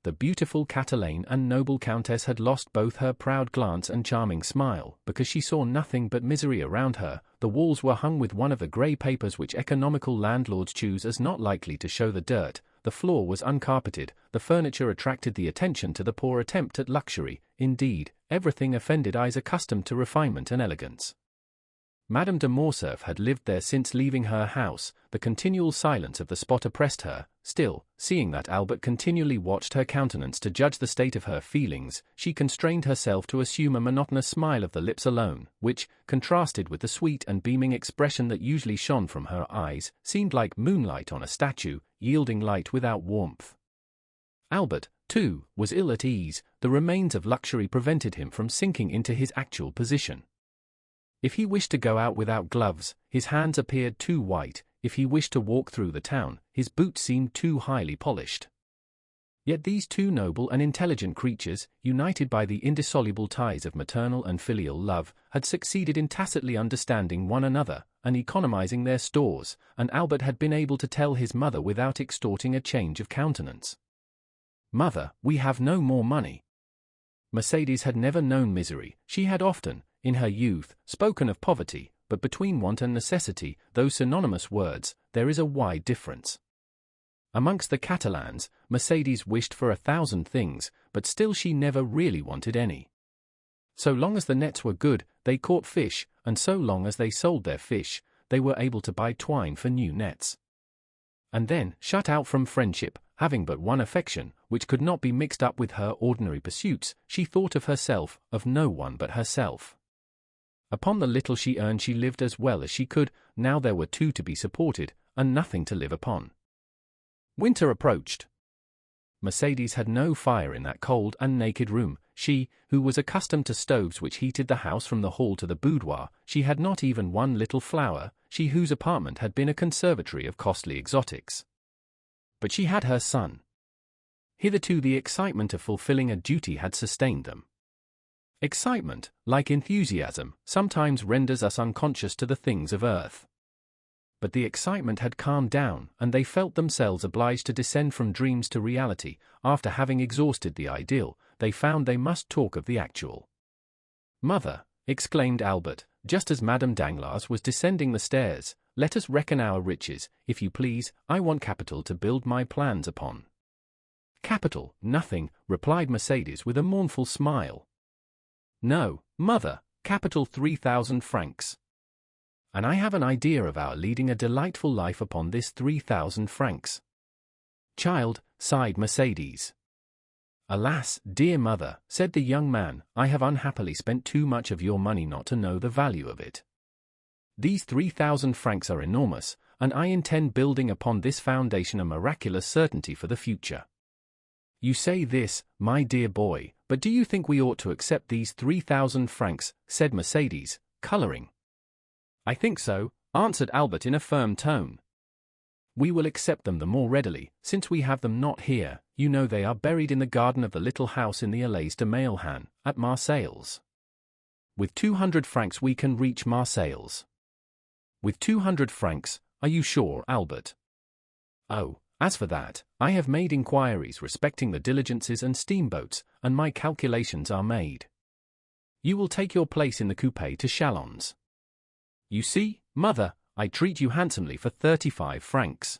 S1: The beautiful Catalane and noble Countess had lost both her proud glance and charming smile, because she saw nothing but misery around her. The walls were hung with one of the grey papers which economical landlords choose as not likely to show the dirt, the floor was uncarpeted, the furniture attracted the attention to the poor attempt at luxury, indeed, everything offended eyes accustomed to refinement and elegance. Madame de Morcerf had lived there since leaving her house, the continual silence of the spot oppressed her. Still, seeing that Albert continually watched her countenance to judge the state of her feelings, she constrained herself to assume a monotonous smile of the lips alone, which, contrasted with the sweet and beaming expression that usually shone from her eyes, seemed like moonlight on a statue, yielding light without warmth. Albert, too, was ill at ease. The remains of luxury prevented him from sinking into his actual position. If he wished to go out without gloves, his hands appeared too white. If he wished to walk through the town, his boots seemed too highly polished. Yet these two noble and intelligent creatures, united by the indissoluble ties of maternal and filial love, had succeeded in tacitly understanding one another and economizing their stores, and Albert had been able to tell his mother without extorting a change of countenance. "Mother, we have no more money." Mercedes had never known misery. She had often, in her youth, spoken of poverty, but between want and necessity, those synonymous words, there is a wide difference. Amongst the Catalans, Mercedes wished for 1,000 things, but still she never really wanted any. So long as the nets were good, they caught fish, and so long as they sold their fish, they were able to buy twine for new nets. And then, shut out from friendship, having but one affection, which could not be mixed up with her ordinary pursuits, she thought of herself, of no one but herself. Upon the little she earned she lived as well as she could. Now there were two to be supported, and nothing to live upon. Winter approached. Mercedes had no fire in that cold and naked room. She, who was accustomed to stoves which heated the house from the hall to the boudoir, she had not even one little flower, she whose apartment had been a conservatory of costly exotics. But she had her son. Hitherto the excitement of fulfilling a duty had sustained them. Excitement, like enthusiasm, sometimes renders us unconscious to the things of earth. But the excitement had calmed down, and they felt themselves obliged to descend from dreams to reality. After having exhausted the ideal, they found they must talk of the actual. "Mother," exclaimed Albert, just as Madame Danglars was descending the stairs, "let us reckon our riches, if you please. I want capital to build my plans upon." "Capital, nothing," replied Mercedes with a mournful smile. "No, mother, capital 3,000 francs. And I have an idea of our leading a delightful life upon this 3,000 francs. "Child," sighed Mercedes. "Alas, dear mother," said the young man, "I have unhappily spent too much of your money not to know the value of it. These 3,000 francs are enormous, and I intend building upon this foundation a miraculous certainty for the future. You say this, my dear boy, but do you think we ought to accept these 3,000 francs, said Mercedes, coloring. I think so, answered Albert in a firm tone. We will accept them the more readily, since we have them not here. You know they are buried in the garden of the little house in the Allées de Mailhan, at Marseilles. With 200 francs we can reach Marseilles. With 200 francs, are you sure, Albert? Oh, as for that, I have made inquiries respecting the diligences and steamboats, and my calculations are made. You will take your place in the coupé to Chalons. You see, mother, I treat you handsomely for 35 francs.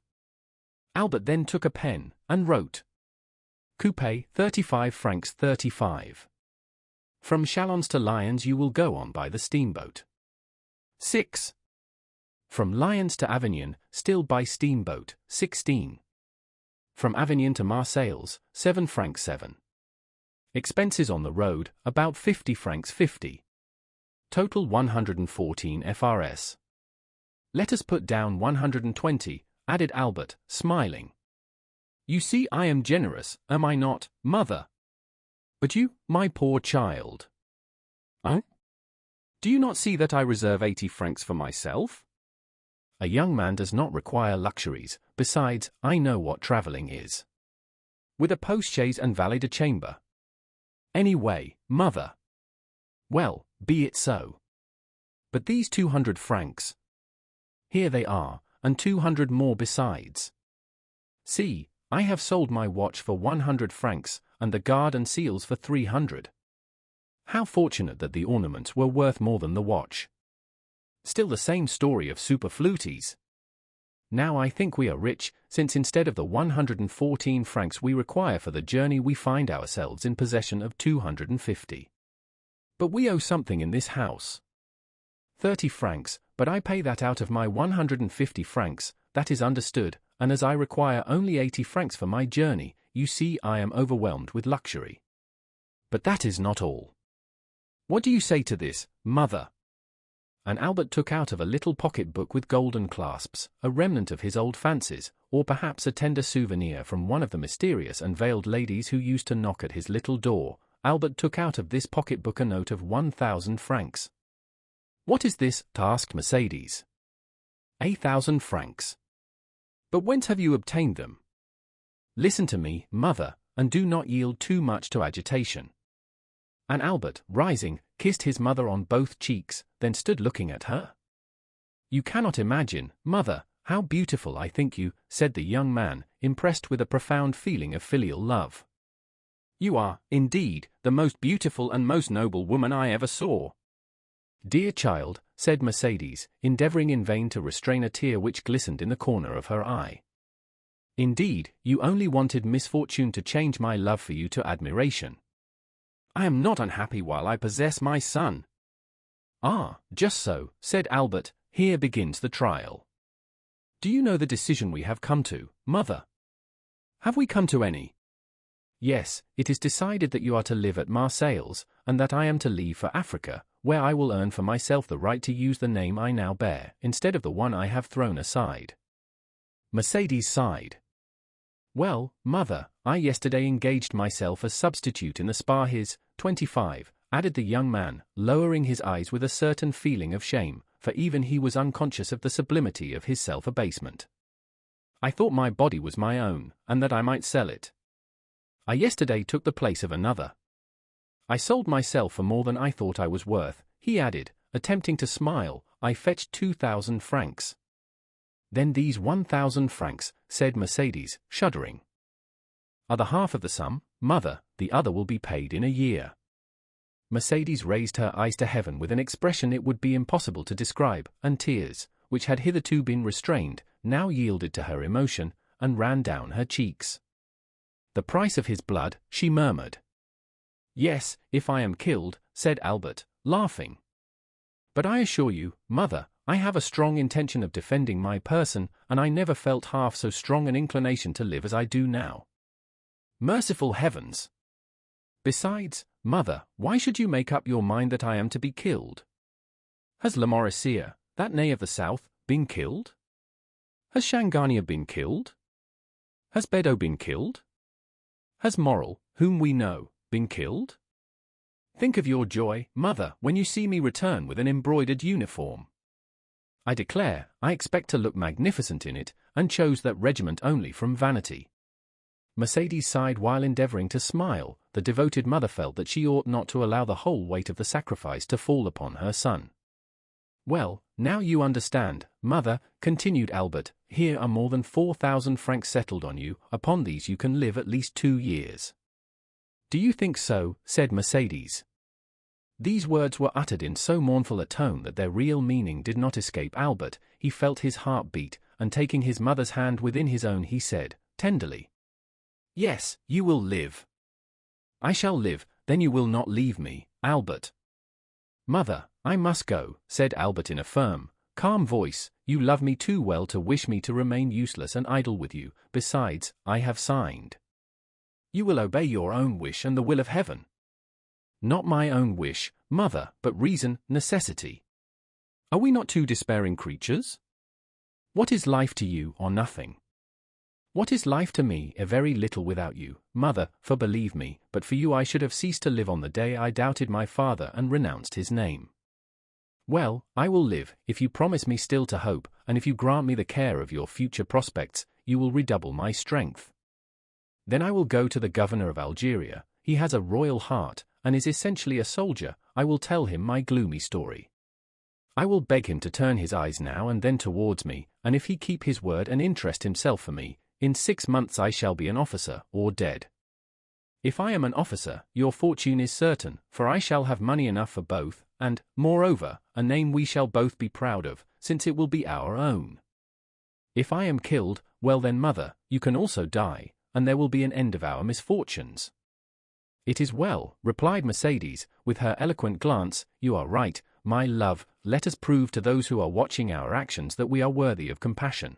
S1: Albert then took a pen, and wrote. Coupé, 35 francs 35. From Chalons to Lyons you will go on by the steamboat. 6. From Lyons to Avignon, still by steamboat, 16. From Avignon to Marseilles, 7 francs 7. Expenses on the road, about 50 francs 50. Total 114 FRS. Let us put down 120, added Albert, smiling. You see I am generous, am I not, mother? But you, my poor child. Oh? Do you not see that I reserve 80 francs for myself? A young man does not require luxuries, besides, I know what travelling is. With a post-chaise and valet-de-chamber. Anyway, mother. Well, be it so. But these 200 francs. Here they are, and 200 more besides. See, I have sold my watch for 100 francs, and the guard and seals for 300. How fortunate that the ornaments were worth more than the watch. Still the same story of superfluities. Now I think we are rich, since instead of the 114 francs we require for the journey we find ourselves in possession of 250. But we owe something in this house. 30 francs, but I pay that out of my 150 francs, that is understood, and as I require only 80 francs for my journey, you see I am overwhelmed with luxury. But that is not all. What do you say to this, mother? And Albert took out of a little pocket-book with golden clasps, a remnant of his old fancies, or perhaps a tender souvenir from one of the mysterious and veiled ladies who used to knock at his little door. Albert took out of this pocket-book a note of 1,000 francs. "What is this?" asked Mercedes. "1,000 francs. But whence have you obtained them? Listen to me, mother, and do not yield too much to agitation." And Albert, rising, kissed his mother on both cheeks, then stood looking at her. "You cannot imagine, mother, how beautiful I think you," said the young man, impressed with a profound feeling of filial love. "You are, indeed, the most beautiful and most noble woman I ever saw." "Dear child," said Mercedes, endeavoring in vain to restrain a tear which glistened in the corner of her eye. "Indeed, you only wanted misfortune to change my love for you to admiration. I am not unhappy while I possess my son." "Ah, just so," said Albert, "here begins the trial. Do you know the decision we have come to, mother?" "Have we come to any?" "Yes, it is decided that you are to live at Marseilles, and that I am to leave for Africa, where I will earn for myself the right to use the name I now bear, instead of the one I have thrown aside." Mercedes sighed. "Well, mother, I yesterday engaged myself as substitute in the spa. His 25, added the young man, lowering his eyes with a certain feeling of shame, for even he was unconscious of the sublimity of his self-abasement. "I thought my body was my own, and that I might sell it. I yesterday took the place of another. I sold myself for more than I thought I was worth," he added, attempting to smile. "I fetched 2,000 francs. "Then these 1,000 francs," said Mercedes, shuddering, "are the half of the sum, mother. The other will be paid in a year." Mercedes raised her eyes to heaven with an expression it would be impossible to describe, and tears, which had hitherto been restrained, now yielded to her emotion, and ran down her cheeks. "The price of his blood," she murmured. "Yes, if I am killed," said Albert, laughing. "But I assure you, mother, I have a strong intention of defending my person, and I never felt half so strong an inclination to live as I do now. Merciful heavens! Besides, mother, why should you make up your mind that I am to be killed? Has Lamoricier, that Ney of the South, been killed? Has Changarnier been killed? Has Bedeau been killed? Has Morel, whom we know, been killed? Think of your joy, mother, when you see me return with an embroidered uniform. I declare, I expect to look magnificent in it, and chose that regiment only from vanity." Mercedes sighed while endeavoring to smile. The devoted mother felt that she ought not to allow the whole weight of the sacrifice to fall upon her son. "Well, now you understand, mother," continued Albert. "Here are more than 4,000 francs settled on you. Upon these you can live at least 2 years. "Do you think so?" said Mercedes. These words were uttered in so mournful a tone that their real meaning did not escape Albert. He felt his heart beat, and taking his mother's hand within his own, he said, tenderly, "Yes, you will live. I shall live, then you will not leave me, Albert." "Mother, I must go," said Albert in a firm, calm voice. "You love me too well to wish me to remain useless and idle with you. Besides, I have signed." "You will obey your own wish and the will of heaven." "Not my own wish, mother, but reason, necessity. Are we not two despairing creatures? What is life to you, or nothing? What is life to me? A very little without you, mother, for believe me, but for you I should have ceased to live on the day I doubted my father and renounced his name. Well, I will live, if you promise me still to hope, and if you grant me the care of your future prospects, you will redouble my strength. Then I will go to the governor of Algeria. He has a royal heart, and is essentially a soldier. I will tell him my gloomy story. I will beg him to turn his eyes now and then towards me, and if he keep his word and interest himself for me, in 6 months I shall be an officer, or dead. If I am an officer, your fortune is certain, for I shall have money enough for both, and, moreover, a name we shall both be proud of, since it will be our own. If I am killed, well then, mother, you can also die, and there will be an end of our misfortunes." "It is well," replied Mercedes, with her eloquent glance. "You are right, my love. Let us prove to those who are watching our actions that we are worthy of compassion.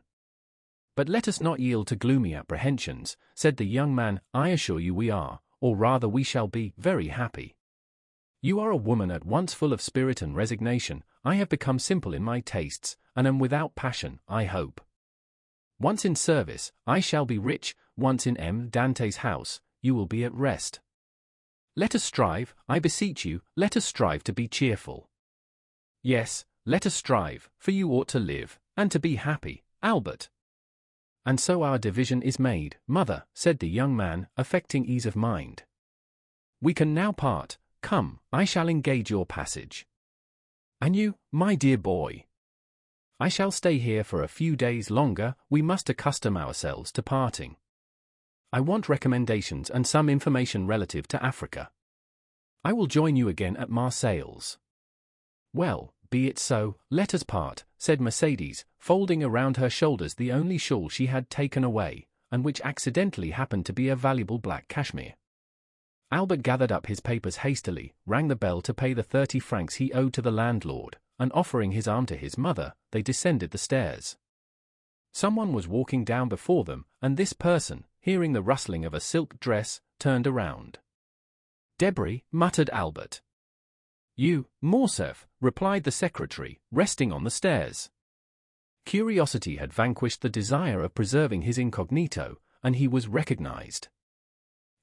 S1: But let us not yield to gloomy apprehensions," said the young man. "I assure you we are, or rather we shall be, very happy. You are a woman at once full of spirit and resignation. I have become simple in my tastes, and am without passion, I hope. Once in service, I shall be rich, once in Dantès' house, you will be at rest. Let us strive, I beseech you, let us strive to be cheerful. Yes, let us strive, for you ought to live, and to be happy, Albert. And so our division is made, mother, said the young man, affecting ease of mind. We can now part. Come, I shall engage your passage. And you, my dear boy? I shall stay here for a few days longer, we must accustom ourselves to parting. I want recommendations and some information relative to Africa. I will join you again at Marseilles. Well, be it so, let us part, said Mercedes, folding around her shoulders the only shawl she had taken away, and which accidentally happened to be a valuable black cashmere. Albert gathered up his papers hastily, rang the bell to pay the 30 francs he owed to the landlord, and offering his arm to his mother, they descended the stairs. Someone was walking down before them, and this person, hearing the rustling of a silk dress, turned around. Debray, muttered Albert. You, Morcerf, replied the secretary, resting on the stairs. Curiosity had vanquished the desire of preserving his incognito, and he was recognized.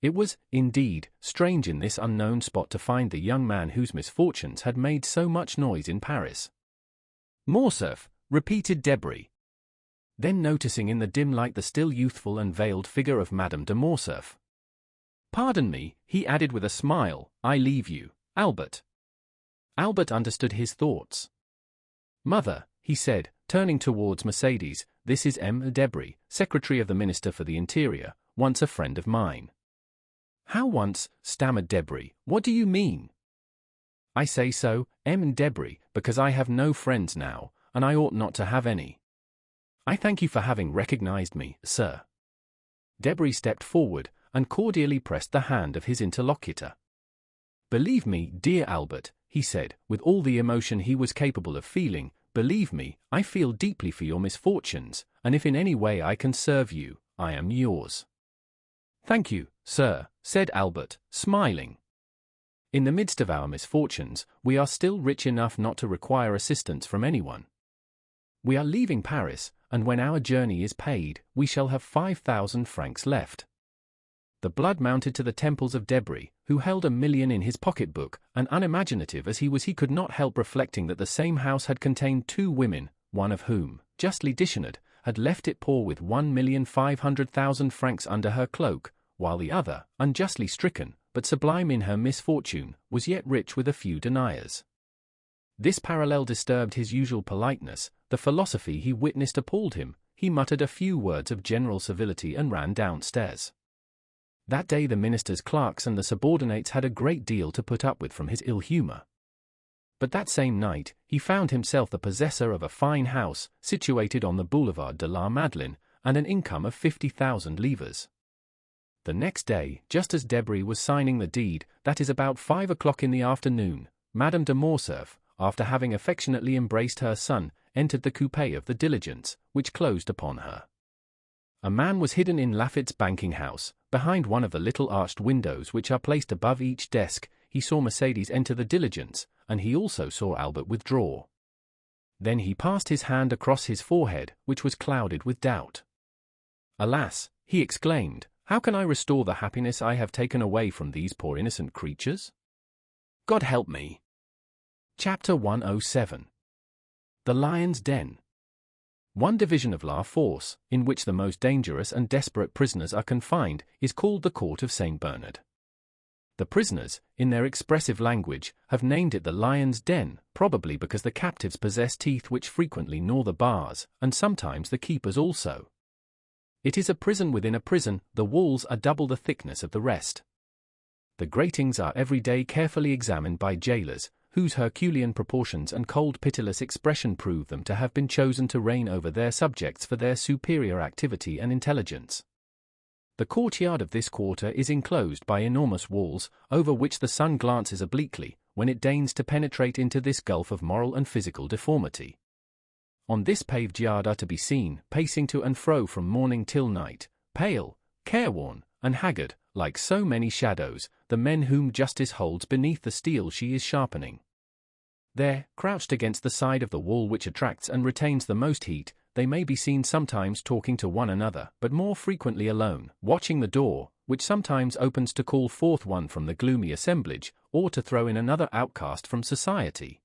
S1: It was, indeed, strange in this unknown spot to find the young man whose misfortunes had made so much noise in Paris. Morcerf, repeated Debray. Then noticing in the dim light the still youthful and veiled figure of Madame de Morcerf. Pardon me, he added with a smile, I leave you, Albert. Albert understood his thoughts. Mother, he said, turning towards Mercedes, this is Debray, secretary of the Minister for the Interior, once a friend of mine. How once, stammered Debray, what do you mean? I say so, Debray, because I have no friends now, and I ought not to have any. I thank you for having recognized me, sir. Debray stepped forward, and cordially pressed the hand of his interlocutor. Believe me, dear Albert, he said, with all the emotion he was capable of feeling, believe me, I feel deeply for your misfortunes, and if in any way I can serve you, I am yours. Thank you, sir, said Albert, smiling. In the midst of our misfortunes, we are still rich enough not to require assistance from anyone. We are leaving Paris, and when our journey is paid, we shall have 5,000 francs left. The blood mounted to the temples of Debray, who held $1 million in his pocketbook, and unimaginative as he was, he could not help reflecting that the same house had contained 2 women, one of whom, justly dishonored, had left it poor with 1,500,000 francs under her cloak, while the other, unjustly stricken, but sublime in her misfortune, was yet rich with a few deniers. This parallel disturbed his usual politeness, the philosophy he witnessed appalled him, he muttered a few words of general civility and ran downstairs. That day the minister's clerks and the subordinates had a great deal to put up with from his ill humor. But that same night, he found himself the possessor of a fine house, situated on the Boulevard de la Madeleine, and an income of 50,000 livres. The next day, just as Debray was signing the deed, that is about 5 o'clock in the afternoon, Madame de Morcerf, after having affectionately embraced her son, entered the coupé of the diligence, which closed upon her. A man was hidden in Lafitte's banking house, behind one of the little arched windows which are placed above each desk. He saw Mercedes enter the diligence, and he also saw Albert withdraw. Then he passed his hand across his forehead, which was clouded with doubt. Alas, he exclaimed, how can I restore the happiness I have taken away from these poor innocent creatures? God help me. Chapter 107. The Lion's Den. One division of La Force, in which the most dangerous and desperate prisoners are confined, is called the Court of St. Bernard. The prisoners, in their expressive language, have named it the Lion's Den, probably because the captives possess teeth which frequently gnaw the bars, and sometimes the keepers also. It is a prison within a prison, the walls are double the thickness of the rest. The gratings are every day carefully examined by jailers, whose Herculean proportions and cold pitiless expression prove them to have been chosen to reign over their subjects for their superior activity and intelligence. The courtyard of this quarter is enclosed by enormous walls, over which the sun glances obliquely, when it deigns to penetrate into this gulf of moral and physical deformity. On this paved yard are to be seen, pacing to and fro from morning till night, pale, careworn, and haggard, like so many shadows, the men whom justice holds beneath the steel she is sharpening. There, crouched against the side of the wall which attracts and retains the most heat, they may be seen sometimes talking to one another, but more frequently alone, watching the door, which sometimes opens to call forth one from the gloomy assemblage, or to throw in another outcast from society.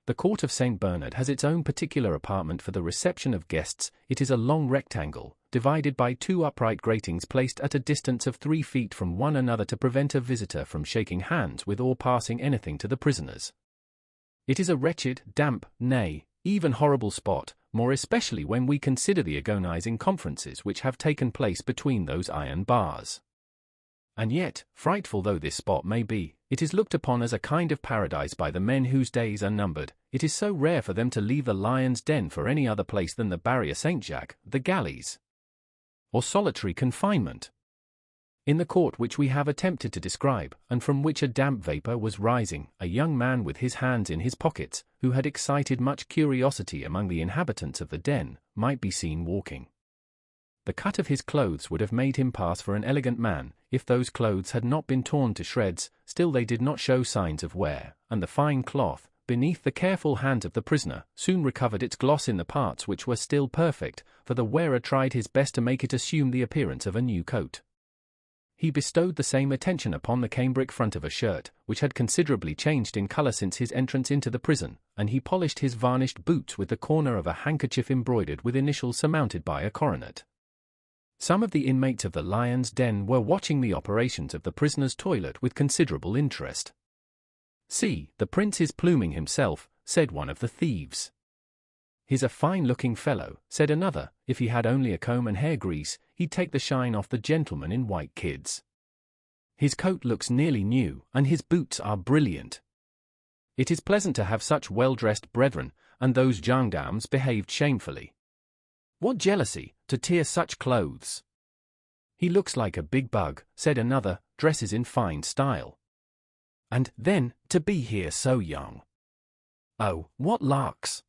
S1: The court of St. Bernard has its own particular apartment for the reception of guests. It is a long rectangle, divided by 2 upright gratings placed at a distance of 3 feet from one another to prevent a visitor from shaking hands with or passing anything to the prisoners. It is a wretched, damp, nay, even horrible spot, more especially when we consider the agonizing conferences which have taken place between those iron bars. And yet, frightful though this spot may be, it is looked upon as a kind of paradise by the men whose days are numbered. It is so rare for them to leave the lion's den for any other place than the Barrier Saint-Jacques, the galleys, or solitary confinement. In the court which we have attempted to describe, and from which a damp vapor was rising, a young man with his hands in his pockets, who had excited much curiosity among the inhabitants of the den, might be seen walking. The cut of his clothes would have made him pass for an elegant man, if those clothes had not been torn to shreds. Still they did not show signs of wear, and the fine cloth, beneath the careful hands of the prisoner, soon recovered its gloss in the parts which were still perfect, for the wearer tried his best to make it assume the appearance of a new coat. He bestowed the same attention upon the cambric front of a shirt, which had considerably changed in color since his entrance into the prison, and he polished his varnished boots with the corner of a handkerchief embroidered with initials surmounted by a coronet. Some of the inmates of the lion's den were watching the operations of the prisoner's toilet with considerable interest. "See, the prince is pluming himself," said one of the thieves. "He's a fine-looking fellow," said another. "If he had only a comb and hair grease, he'd take the shine off the gentleman in white kids. His coat looks nearly new, and his boots are brilliant. It is pleasant to have such well-dressed brethren, and those gendarmes behaved shamefully. What jealousy, to tear such clothes!" "He looks like a big bug," said another, "dresses in fine style. And, then, to be here so young. Oh, what larks!"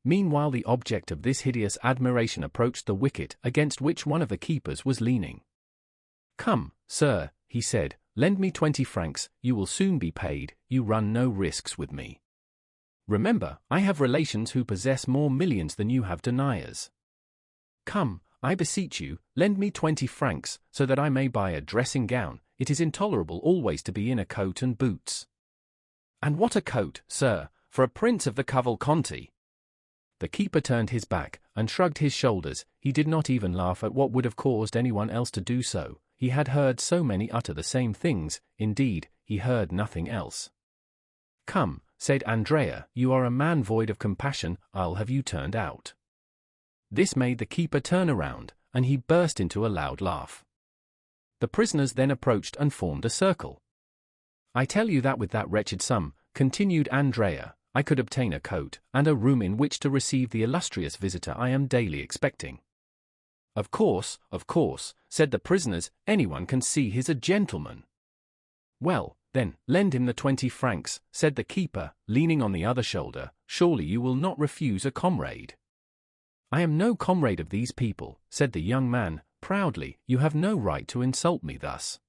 S1: Meanwhile the object of this hideous admiration approached the wicket against which one of the keepers was leaning. "Come, sir," he said, "lend me 20 francs, you will soon be paid, you run no risks with me. Remember, I have relations who possess more millions than you have deniers. Come, I beseech you, lend me 20 francs, so that I may buy a dressing gown. It is intolerable always to be in a coat and boots." "And what a coat, sir, for a prince of the Cavalcanti!" The keeper turned his back, and shrugged his shoulders. He did not even laugh at what would have caused anyone else to do so. He had heard so many utter the same things, indeed, he heard nothing else. "Come," said Andrea, "you are a man void of compassion, I'll have you turned out." This made the keeper turn around, and he burst into a loud laugh. The prisoners then approached and formed a circle. "I tell you that with that wretched sum," continued Andrea, "I could obtain a coat, and a room in which to receive the illustrious visitor I am daily expecting." Of course," said the prisoners, "anyone can see he's a gentleman." "Well, then, lend him the 20 francs, said the keeper, leaning on the other shoulder. "Surely you will not refuse a comrade." "I am no comrade of these people," said the young man, proudly. "You have no right to insult me thus."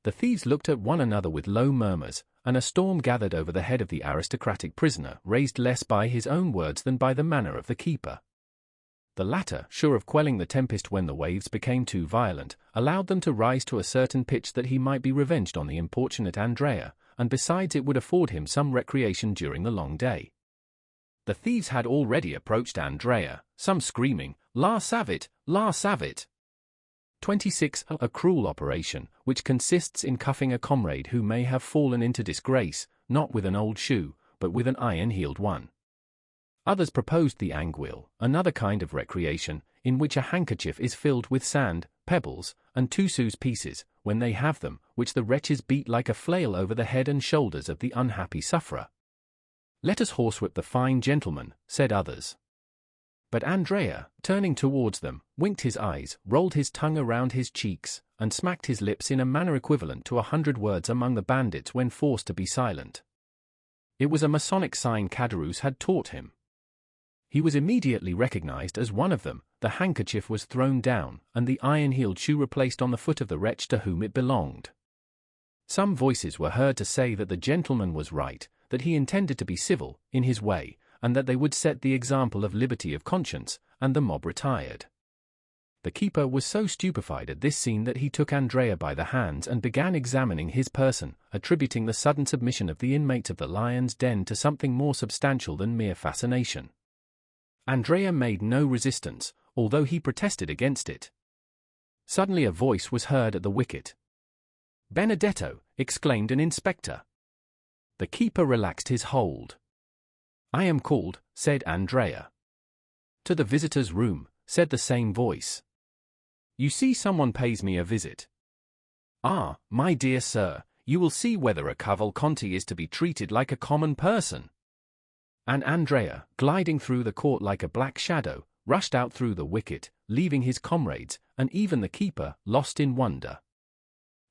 S1: The thieves looked at one another with low murmurs, and a storm gathered over the head of the aristocratic prisoner, raised less by his own words than by the manner of the keeper. The latter, sure of quelling the tempest when the waves became too violent, allowed them to rise to a certain pitch that he might be revenged on the importunate Andrea, and besides it would afford him some recreation during the long day. The thieves had already approached Andrea, some screaming, "La savit, la savit!" 26. A cruel operation, which consists in cuffing a comrade who may have fallen into disgrace, not with an old shoe, but with an iron-heeled one. Others proposed the anguille, another kind of recreation, in which a handkerchief is filled with sand, pebbles, and 2 sous pieces, when they have them, which the wretches beat like a flail over the head and shoulders of the unhappy sufferer. "Let us horsewhip the fine gentleman," said others. But Andrea, turning towards them, winked his eyes, rolled his tongue around his cheeks, and smacked his lips in a manner equivalent to 100 words among the bandits when forced to be silent. It was a Masonic sign Caderousse had taught him. He was immediately recognized as one of them. The handkerchief was thrown down, and the iron-heeled shoe replaced on the foot of the wretch to whom it belonged. Some voices were heard to say that the gentleman was right, that he intended to be civil, in his way, and that they would set the example of liberty of conscience, and the mob retired. The keeper was so stupefied at this scene that he took Andrea by the hands and began examining his person, attributing the sudden submission of the inmate of the lion's den to something more substantial than mere fascination. Andrea made no resistance, although he protested against it. Suddenly a voice was heard at the wicket. "Benedetto!" exclaimed an inspector. The keeper relaxed his hold. "I am called," said Andrea. "To the visitor's room," said the same voice. "You see, someone pays me a visit." "Ah, my dear sir, you will see whether a Cavalcanti is to be treated like a common person." And Andrea, gliding through the court like a black shadow, rushed out through the wicket, leaving his comrades, and even the keeper, lost in wonder.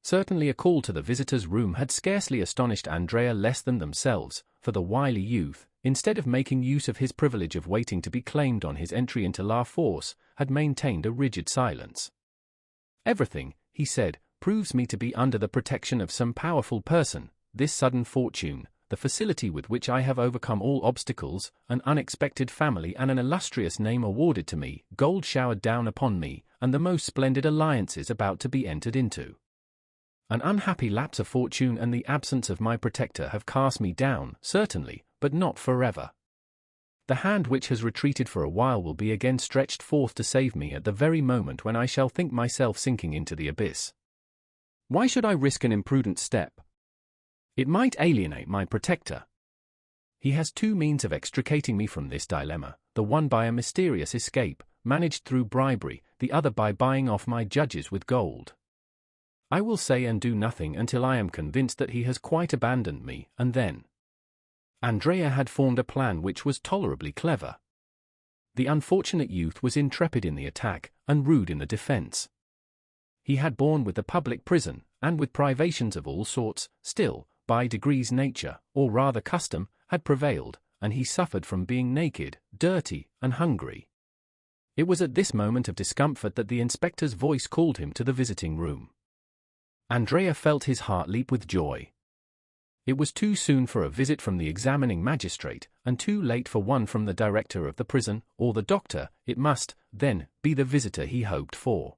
S1: Certainly a call to the visitor's room had scarcely astonished Andrea less than themselves, for the wily youth, instead of making use of his privilege of waiting to be claimed on his entry into La Force, had maintained a rigid silence. "Everything," he said, "proves me to be under the protection of some powerful person, this sudden fortune, the facility with which I have overcome all obstacles, an unexpected family and an illustrious name awarded to me, gold showered down upon me, and the most splendid alliances about to be entered into. An unhappy lapse of fortune and the absence of my protector have cast me down, certainly, but not forever. The hand which has retreated for a while will be again stretched forth to save me at the very moment when I shall think myself sinking into the abyss. Why should I risk an imprudent step? It might alienate my protector. He has two means of extricating me from this dilemma, the one by a mysterious escape, managed through bribery, the other by buying off my judges with gold. I will say and do nothing until I am convinced that he has quite abandoned me, and then—" Andrea had formed a plan which was tolerably clever. The unfortunate youth was intrepid in the attack, and rude in the defense. He had borne with the public prison, and with privations of all sorts, still, by degrees nature, or rather custom, had prevailed, and he suffered from being naked, dirty, and hungry. It was at this moment of discomfort that the inspector's voice called him to the visiting room. Andrea felt his heart leap with joy. It was too soon for a visit from the examining magistrate, and too late for one from the director of the prison, or the doctor. It must, then, be the visitor he hoped for.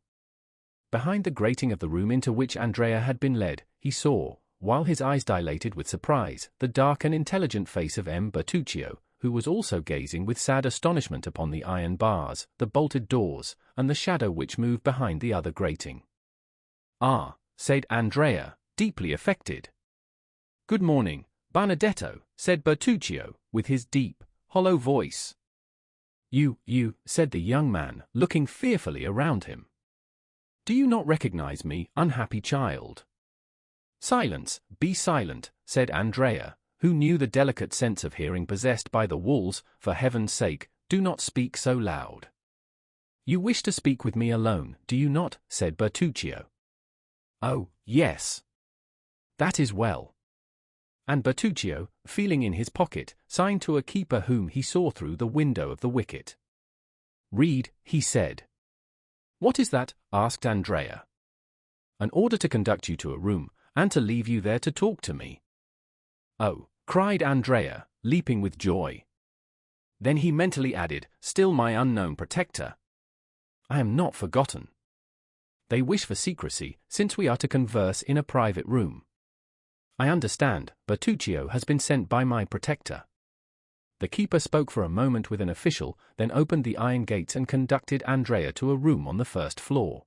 S1: Behind the grating of the room into which Andrea had been led, he saw, while his eyes dilated with surprise, the dark and intelligent face of M. Bertuccio, who was also gazing with sad astonishment upon the iron bars, the bolted doors, and the shadow which moved behind the other grating. "Ah," said Andrea, deeply affected. "Good morning, Benedetto," said Bertuccio, with his deep, hollow voice. You, said the young man, looking fearfully around him. "Do you not recognize me, unhappy child?" "Silence, be silent," said Andrea, who knew the delicate sense of hearing possessed by the walls. "For heaven's sake, do not speak so loud." "You wish to speak with me alone, do you not?" said Bertuccio. "Oh, yes. That is well." And Bertuccio, feeling in his pocket, signed to a keeper whom he saw through the window of the wicket. "Read," he said. "What is that?" asked Andrea. "An order to conduct you to a room, and to leave you there to talk to me." "Oh," cried Andrea, leaping with joy. Then he mentally added, "Still my unknown protector. I am not forgotten. They wish for secrecy, since we are to converse in a private room. I understand, Bertuccio has been sent by my protector." The keeper spoke for a moment with an official, then opened the iron gates and conducted Andrea to a room on the first floor.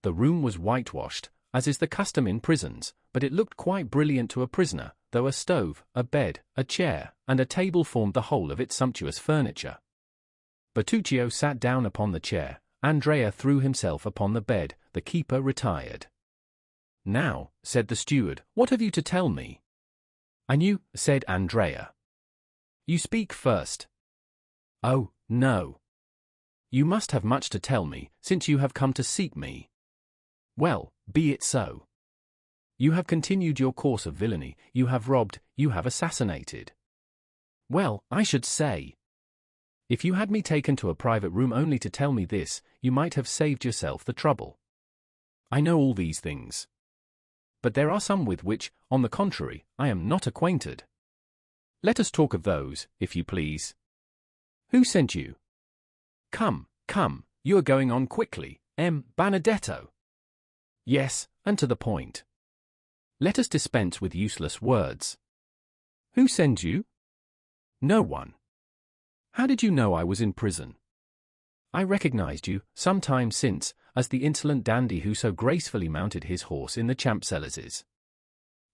S1: The room was whitewashed, as is the custom in prisons, but it looked quite brilliant to a prisoner, though a stove, a bed, a chair, and a table formed the whole of its sumptuous furniture. Bertuccio sat down upon the chair, Andrea threw himself upon the bed, the keeper retired. "Now," said the steward, "what have you to tell me?" "I knew," said Andrea. "You speak first." "Oh, no. You must have much to tell me, since you have come to seek me." "Well, be it so. You have continued your course of villainy, you have robbed, you have assassinated." "Well, I should say. If you had me taken to a private room only to tell me this, you might have saved yourself the trouble. I know all these things. But there are some with which, on the contrary, I am not acquainted. let us talk of those, if you please. Who sent you? Come, come, you are going on quickly, Benedetto. Yes, and to the point. Let us dispense with useless words. Who sends you? No one. How did you know I was in prison? I recognized you, some time since, as the insolent dandy who so gracefully mounted his horse in the Champs-Élysées.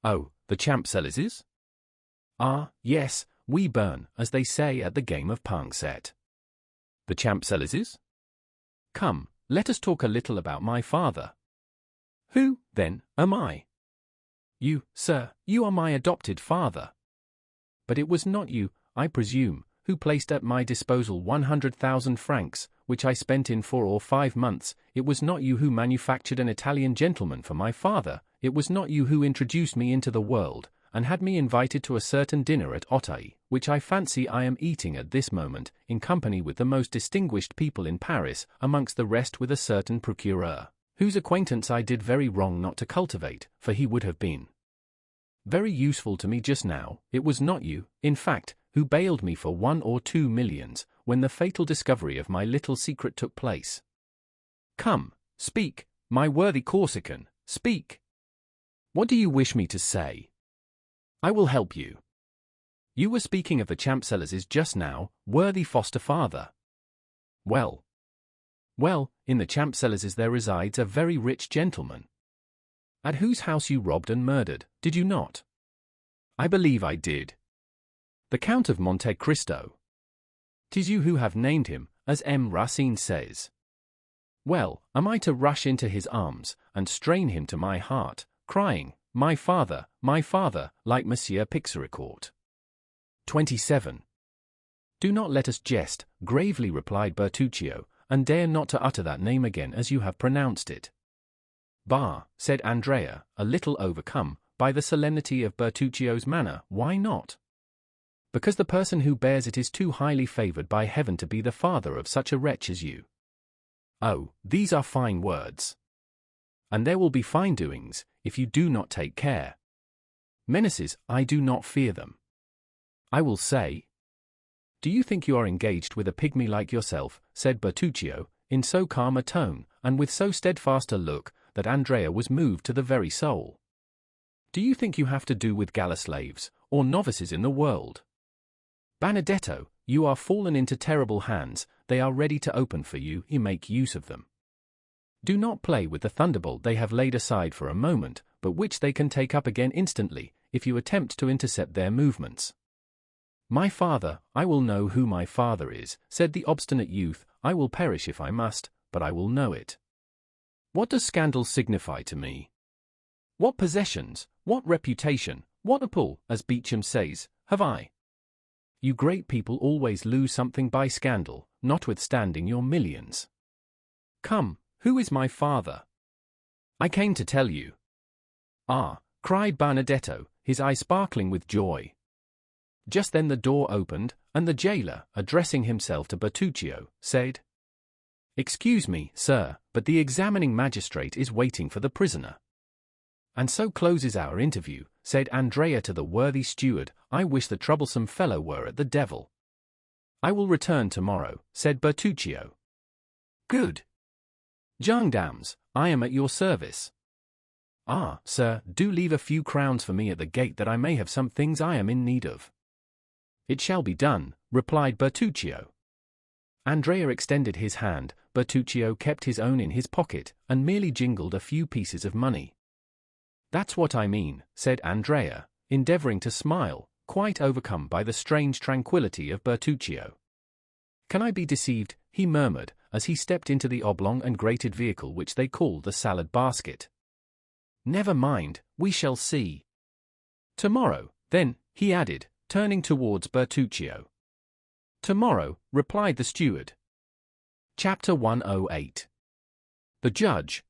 S1: Oh, the Champs-Élysées? Ah, yes, we burn, as they say at the game of Pankset. The Champs-Élysées? Come, let us talk a little about my father. Who, then, am I? You, sir, you are my adopted father. But it was not you, I presume, who placed at my disposal 100,000 francs, which I spent in 4 or 5 months. It was not you who manufactured an Italian gentleman for my father. It was not you who introduced me into the world, and had me invited to a certain dinner at Auteuil, which I fancy I am eating at this moment, in company with the most distinguished people in Paris, amongst the rest with a certain procureur, whose acquaintance I did very wrong not to cultivate, for he would have been very useful to me just now. It was not you, in fact, who bailed me for 1 or 2 millions, when the fatal discovery of my little secret took place. Come, speak, my worthy Corsican, speak. What do you wish me to say? I will help you. You were speaking of the Champs-Élysées just now, worthy foster father. Well, in the Champs-Élysées there resides a very rich gentleman, at whose house you robbed and murdered, did you not? I believe I did. The Count of Monte Cristo. 'Tis you who have named him, as Racine says. Well, am I to rush into his arms, and strain him to my heart, crying, my father, like Monsieur Pixaricourt? 27. Do not let us jest, gravely replied Bertuccio, and dare not to utter that name again as you have pronounced it. Bah, said Andrea, a little overcome by the solemnity of Bertuccio's manner. Why not? Because the person who bears it is too highly favored by heaven to be the father of such a wretch as you. Oh, these are fine words. And there will be fine doings, if you do not take care. Menaces, I do not fear them. I will say. Do you think you are engaged with a pygmy like yourself, said Bertuccio, in so calm a tone, and with so steadfast a look, that Andrea was moved to the very soul. Do you think you have to do with galley slaves, or novices in the world? Benedetto, you are fallen into terrible hands, they are ready to open for you, you make use of them. Do not play with the thunderbolt they have laid aside for a moment, but which they can take up again instantly, if you attempt to intercept their movements. My father, I will know who my father is, said the obstinate youth. I will perish if I must, but I will know it. What does scandal signify to me? What possessions, what reputation, what a pull, as Beecham says, have I? You great people always lose something by scandal, notwithstanding your millions. Come, who is my father? I came to tell you. Ah, cried Benedetto, his eye sparkling with joy. Just then the door opened, and the jailer, addressing himself to Bertuccio, said, Excuse me, sir, but the examining magistrate is waiting for the prisoner. And so closes our interview, said Andrea to the worthy steward. I wish the troublesome fellow were at the devil. I will return tomorrow, said Bertuccio. Good. Gendarmes, I am at your service. Ah, sir, do leave a few crowns for me at the gate that I may have some things I am in need of. It shall be done, replied Bertuccio. Andrea extended his hand. Bertuccio kept his own in his pocket, and merely jingled a few pieces of money. That's what I mean, said Andrea, endeavoring to smile, quite overcome by the strange tranquillity of Bertuccio. Can I be deceived, he murmured, as he stepped into the oblong and grated vehicle which they call the salad basket. Never mind, we shall see. Tomorrow, then, he added, turning towards Bertuccio. Tomorrow, replied the steward. Chapter 108. The Judge.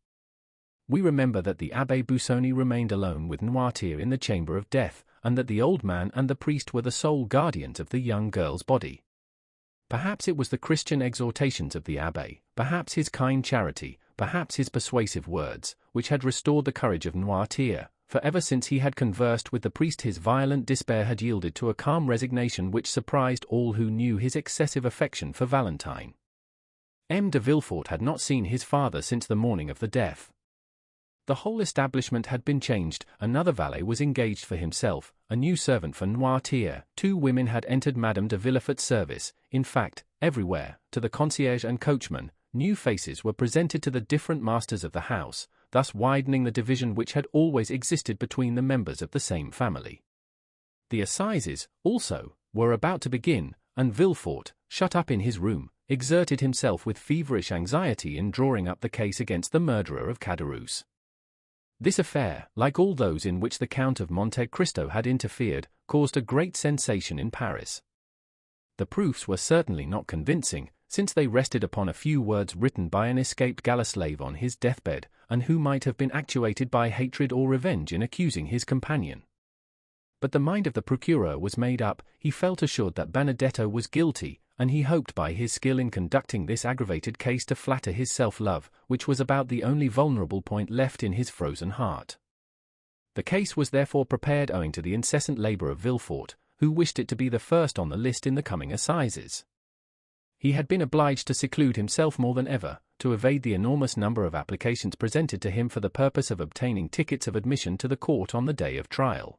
S1: We remember that the Abbé Busoni remained alone with Noirtier in the chamber of death, and that the old man and the priest were the sole guardians of the young girl's body. Perhaps it was the Christian exhortations of the Abbé, perhaps his kind charity, perhaps his persuasive words, which had restored the courage of Noirtier, for ever since he had conversed with the priest his violent despair had yielded to a calm resignation which surprised all who knew his excessive affection for Valentine. M. de Villefort had not seen his father since the morning of the death. The whole establishment had been changed, another valet was engaged for himself, a new servant for Noirtier, 2 women had entered Madame de Villefort's service, in fact, everywhere, to the concierge and coachman, new faces were presented to the different masters of the house, thus widening the division which had always existed between the members of the same family. The assizes, also, were about to begin, and Villefort, shut up in his room, exerted himself with feverish anxiety in drawing up the case against the murderer of Caderousse. This affair, like all those in which the Count of Monte Cristo had interfered, caused a great sensation in Paris. The proofs were certainly not convincing, since they rested upon a few words written by an escaped galley slave on his deathbed, and who might have been actuated by hatred or revenge in accusing his companion. But the mind of the procureur was made up, he felt assured that Benedetto was guilty, and he hoped by his skill in conducting this aggravated case to flatter his self-love, which was about the only vulnerable point left in his frozen heart. The case was therefore prepared owing to the incessant labor of Villefort, who wished it to be the first on the list in the coming assizes. He had been obliged to seclude himself more than ever, to evade the enormous number of applications presented to him for the purpose of obtaining tickets of admission to the court on the day of trial.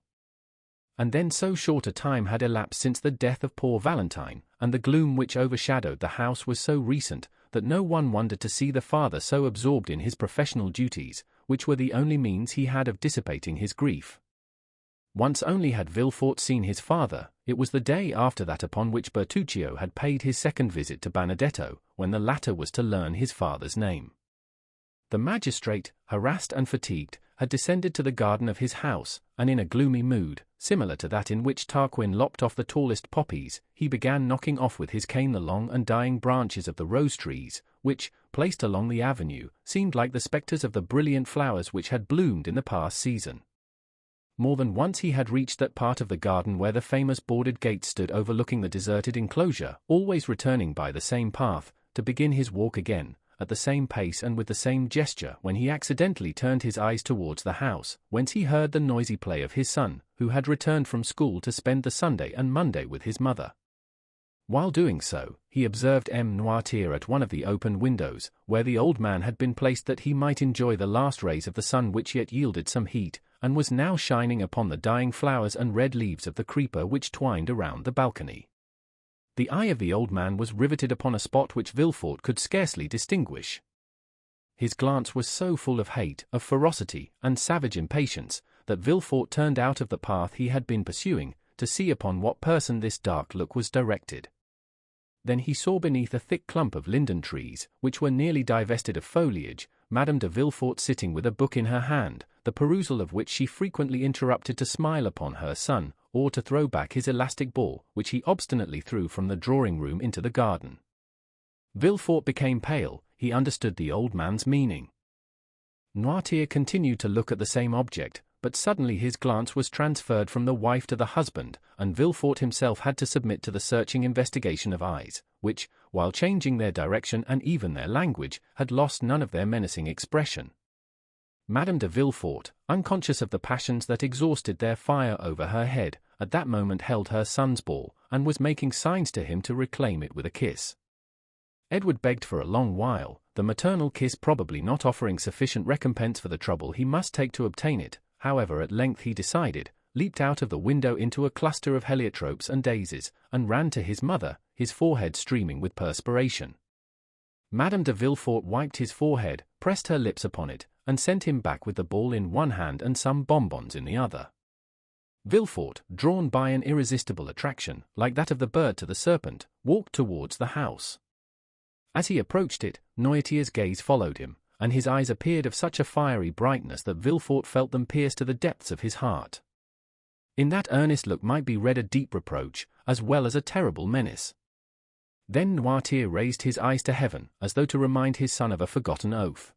S1: And then so short a time had elapsed since the death of poor Valentine, and the gloom which overshadowed the house was so recent, that no one wondered to see the father so absorbed in his professional duties, which were the only means he had of dissipating his grief. Once only had Villefort seen his father, it was the day after that upon which Bertuccio had paid his second visit to Benedetto, when the latter was to learn his father's name. The magistrate, harassed and fatigued, had descended to the garden of his house, and in a gloomy mood, similar to that in which Tarquin lopped off the tallest poppies, he began knocking off with his cane the long and dying branches of the rose trees, which, placed along the avenue, seemed like the spectres of the brilliant flowers which had bloomed in the past season. More than once he had reached that part of the garden where the famous boarded gate stood overlooking the deserted enclosure, always returning by the same path, to begin his walk again, at the same pace and with the same gesture, when he accidentally turned his eyes towards the house, whence he heard the noisy play of his son, who had returned from school to spend the Sunday and Monday with his mother. While doing so, he observed M. Noirtier at one of the open windows, where the old man had been placed that he might enjoy the last rays of the sun which yet yielded some heat, and was now shining upon the dying flowers and red leaves of the creeper which twined around the balcony. The eye of the old man was riveted upon a spot which Villefort could scarcely distinguish. His glance was so full of hate, of ferocity, and savage impatience, that Villefort turned out of the path he had been pursuing, to see upon what person this dark look was directed. Then he saw beneath a thick clump of linden trees, which were nearly divested of foliage, Madame de Villefort sitting with a book in her hand, the perusal of which she frequently interrupted to smile upon her son, or to throw back his elastic ball, which he obstinately threw from the drawing-room into the garden. Villefort became pale, he understood the old man's meaning. Noirtier continued to look at the same object, but suddenly his glance was transferred from the wife to the husband, and Villefort himself had to submit to the searching investigation of eyes, which, while changing their direction and even their language, had lost none of their menacing expression. Madame de Villefort, unconscious of the passions that exhausted their fire over her head, at that moment held her son's ball, and was making signs to him to reclaim it with a kiss. Edward begged for a long while, the maternal kiss probably not offering sufficient recompense for the trouble he must take to obtain it. However, at length he decided, leaped out of the window into a cluster of heliotropes and daisies, and ran to his mother, his forehead streaming with perspiration. Madame de Villefort wiped his forehead, pressed her lips upon it, and sent him back with the ball in one hand and some bonbons in the other. Villefort, drawn by an irresistible attraction, like that of the bird to the serpent, walked towards the house. As he approached it, Noirtier's gaze followed him, and his eyes appeared of such a fiery brightness that Villefort felt them pierce to the depths of his heart. In that earnest look might be read a deep reproach, as well as a terrible menace. Then Noirtier raised his eyes to heaven, as though to remind his son of a forgotten oath.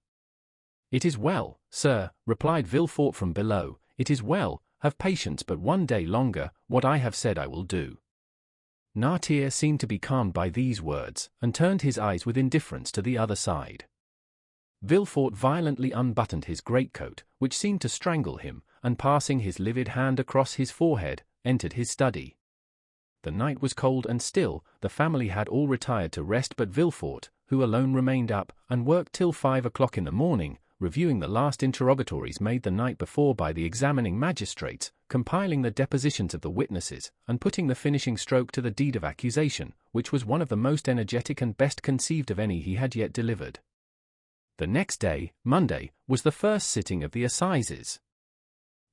S1: "It is well, sir," replied Villefort from below, "it is well, have patience but one day longer, what I have said I will do." Noirtier seemed to be calmed by these words, and turned his eyes with indifference to the other side. Villefort violently unbuttoned his greatcoat, which seemed to strangle him, and passing his livid hand across his forehead, entered his study. The night was cold and still, the family had all retired to rest but Villefort, who alone remained up, and worked till 5 o'clock in the morning, reviewing the last interrogatories made the night before by the examining magistrates, compiling the depositions of the witnesses, and putting the finishing stroke to the deed of accusation, which was one of the most energetic and best conceived of any he had yet delivered. The next day, Monday, was the first sitting of the assizes.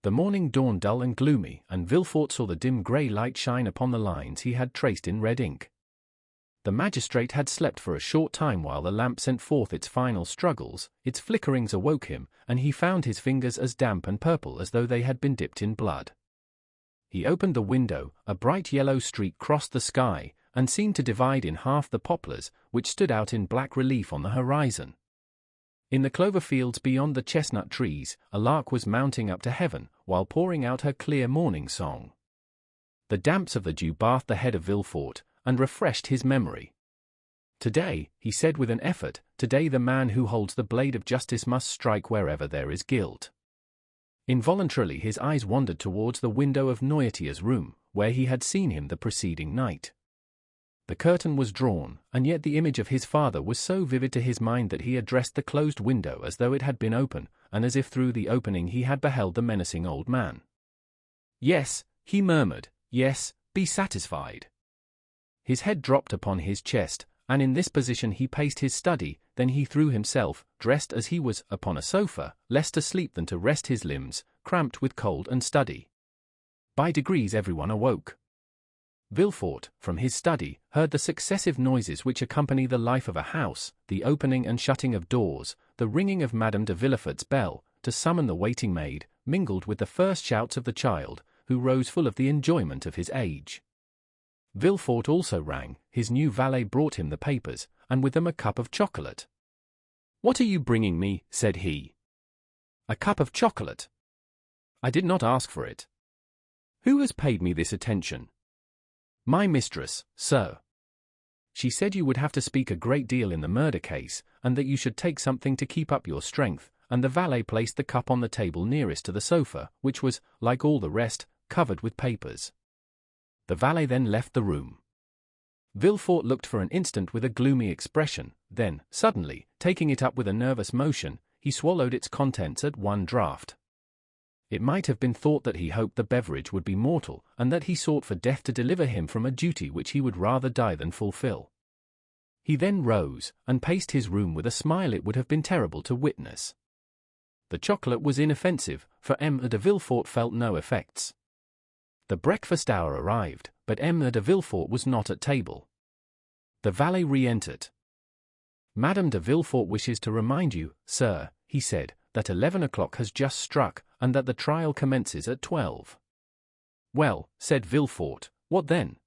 S1: The morning dawned dull and gloomy, and Villefort saw the dim grey light shine upon the lines he had traced in red ink. The magistrate had slept for a short time while the lamp sent forth its final struggles. Its flickerings awoke him, and he found his fingers as damp and purple as though they had been dipped in blood. He opened the window, a bright yellow streak crossed the sky, and seemed to divide in half the poplars, which stood out in black relief on the horizon. In the clover fields beyond the chestnut trees, a lark was mounting up to heaven, while pouring out her clear morning song. The damps of the dew bathed the head of Villefort, and refreshed his memory. "Today," he said with an effort, "today the man who holds the blade of justice must strike wherever there is guilt." Involuntarily his eyes wandered towards the window of Noirtier's room, where he had seen him the preceding night. The curtain was drawn, and yet the image of his father was so vivid to his mind that he addressed the closed window as though it had been open, and as if through the opening he had beheld the menacing old man. "Yes," he murmured, "yes, be satisfied." His head dropped upon his chest, and in this position he paced his study. Then he threw himself, dressed as he was, upon a sofa, less to sleep than to rest his limbs, cramped with cold and study. By degrees everyone awoke. Villefort, from his study, heard the successive noises which accompany the life of a house, the opening and shutting of doors, the ringing of Madame de Villefort's bell, to summon the waiting maid, mingled with the first shouts of the child, who rose full of the enjoyment of his age. Villefort also rang. His new valet brought him the papers, and with them a cup of chocolate. "What are you bringing me?" said he. "A cup of chocolate. I did not ask for it. Who has paid me this attention?" "My mistress, sir. She said you would have to speak a great deal in the murder case, and that you should take something to keep up your strength," and the valet placed the cup on the table nearest to the sofa, which was, like all the rest, covered with papers. The valet then left the room. Villefort looked for an instant with a gloomy expression, then, suddenly, taking it up with a nervous motion, he swallowed its contents at one draught. It might have been thought that he hoped the beverage would be mortal, and that he sought for death to deliver him from a duty which he would rather die than fulfill. He then rose, and paced his room with a smile it would have been terrible to witness. The chocolate was inoffensive, for M. de Villefort felt no effects. The breakfast hour arrived, but M. de Villefort was not at table. The valet re-entered. "Madame de Villefort wishes to remind you, sir," he said, "that 11 o'clock has just struck, and that the trial commences at 12. "Well," said Villefort, "what then?"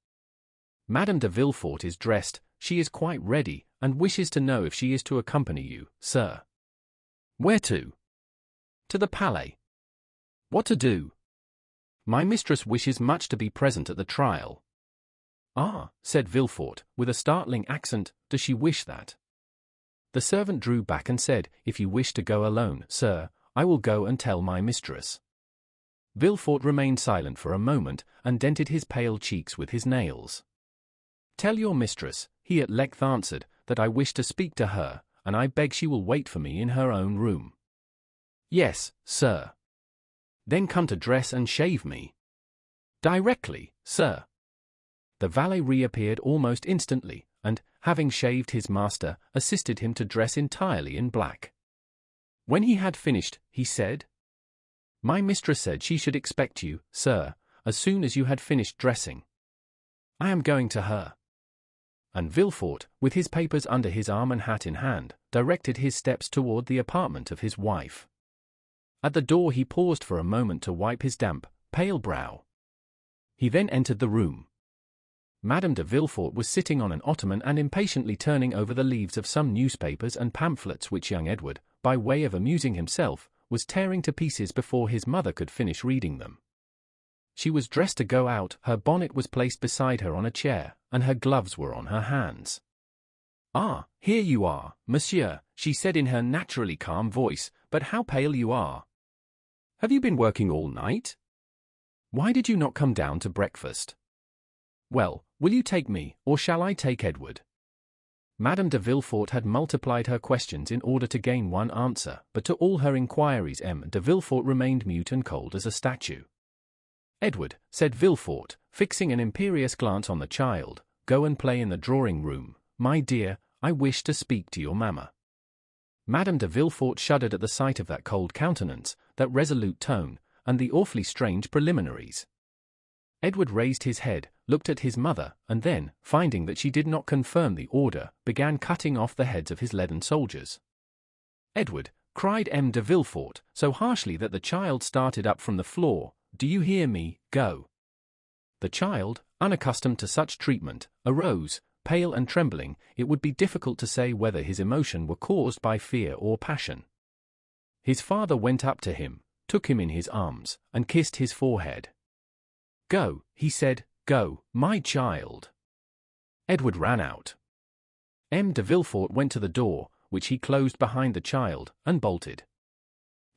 S1: "Madame de Villefort is dressed, she is quite ready, and wishes to know if she is to accompany you, sir." "Where to?" "To the Palais." "What to do?" "My mistress wishes much to be present at the trial." "Ah," said Villefort, with a startling accent, "does she wish that?" The servant drew back and said, "If you wish to go alone, sir, I will go and tell my mistress." Villefort remained silent for a moment, and dented his pale cheeks with his nails. "Tell your mistress," he at length answered, "that I wish to speak to her, and I beg she will wait for me in her own room." "Yes, sir." "Then come to dress and shave me." "Directly, sir." The valet reappeared almost instantly, and, having shaved his master, assisted him to dress entirely in black. When he had finished, he said, "My mistress said she should expect you, sir, as soon as you had finished dressing. I am going to her." And Villefort, with his papers under his arm and hat in hand, directed his steps toward the apartment of his wife. At the door he paused for a moment to wipe his damp, pale brow. He then entered the room. Madame de Villefort was sitting on an ottoman and impatiently turning over the leaves of some newspapers and pamphlets which young Edward, by way of amusing himself, was tearing to pieces before his mother could finish reading them. She was dressed to go out, her bonnet was placed beside her on a chair, and her gloves were on her hands. "Ah, here you are, monsieur," she said in her naturally calm voice, "but how pale you are." Have you been working all night? Why did you not come down to breakfast? Well, will you take me, or shall I take Edward? Madame de Villefort had multiplied her questions in order to gain one answer, but to all her inquiries M. de Villefort remained mute and cold as a statue. Edward, said Villefort, fixing an imperious glance on the child, go and play in the drawing-room. My dear, I wish to speak to your mamma. Madame de Villefort shuddered at the sight of that cold countenance, that resolute tone, and the awfully strange preliminaries. Edward raised his head, looked at his mother, and then, finding that she did not confirm the order, began cutting off the heads of his leaden soldiers. Edward, cried M. de Villefort, so harshly that the child started up from the floor, do you hear me? Go. The child, unaccustomed to such treatment, arose, pale and trembling. It would be difficult to say whether his emotion were caused by fear or passion. His father went up to him, took him in his arms, and kissed his forehead. Go, he said, go, my child. Edward ran out. M. de Villefort went to the door, which he closed behind the child, and bolted.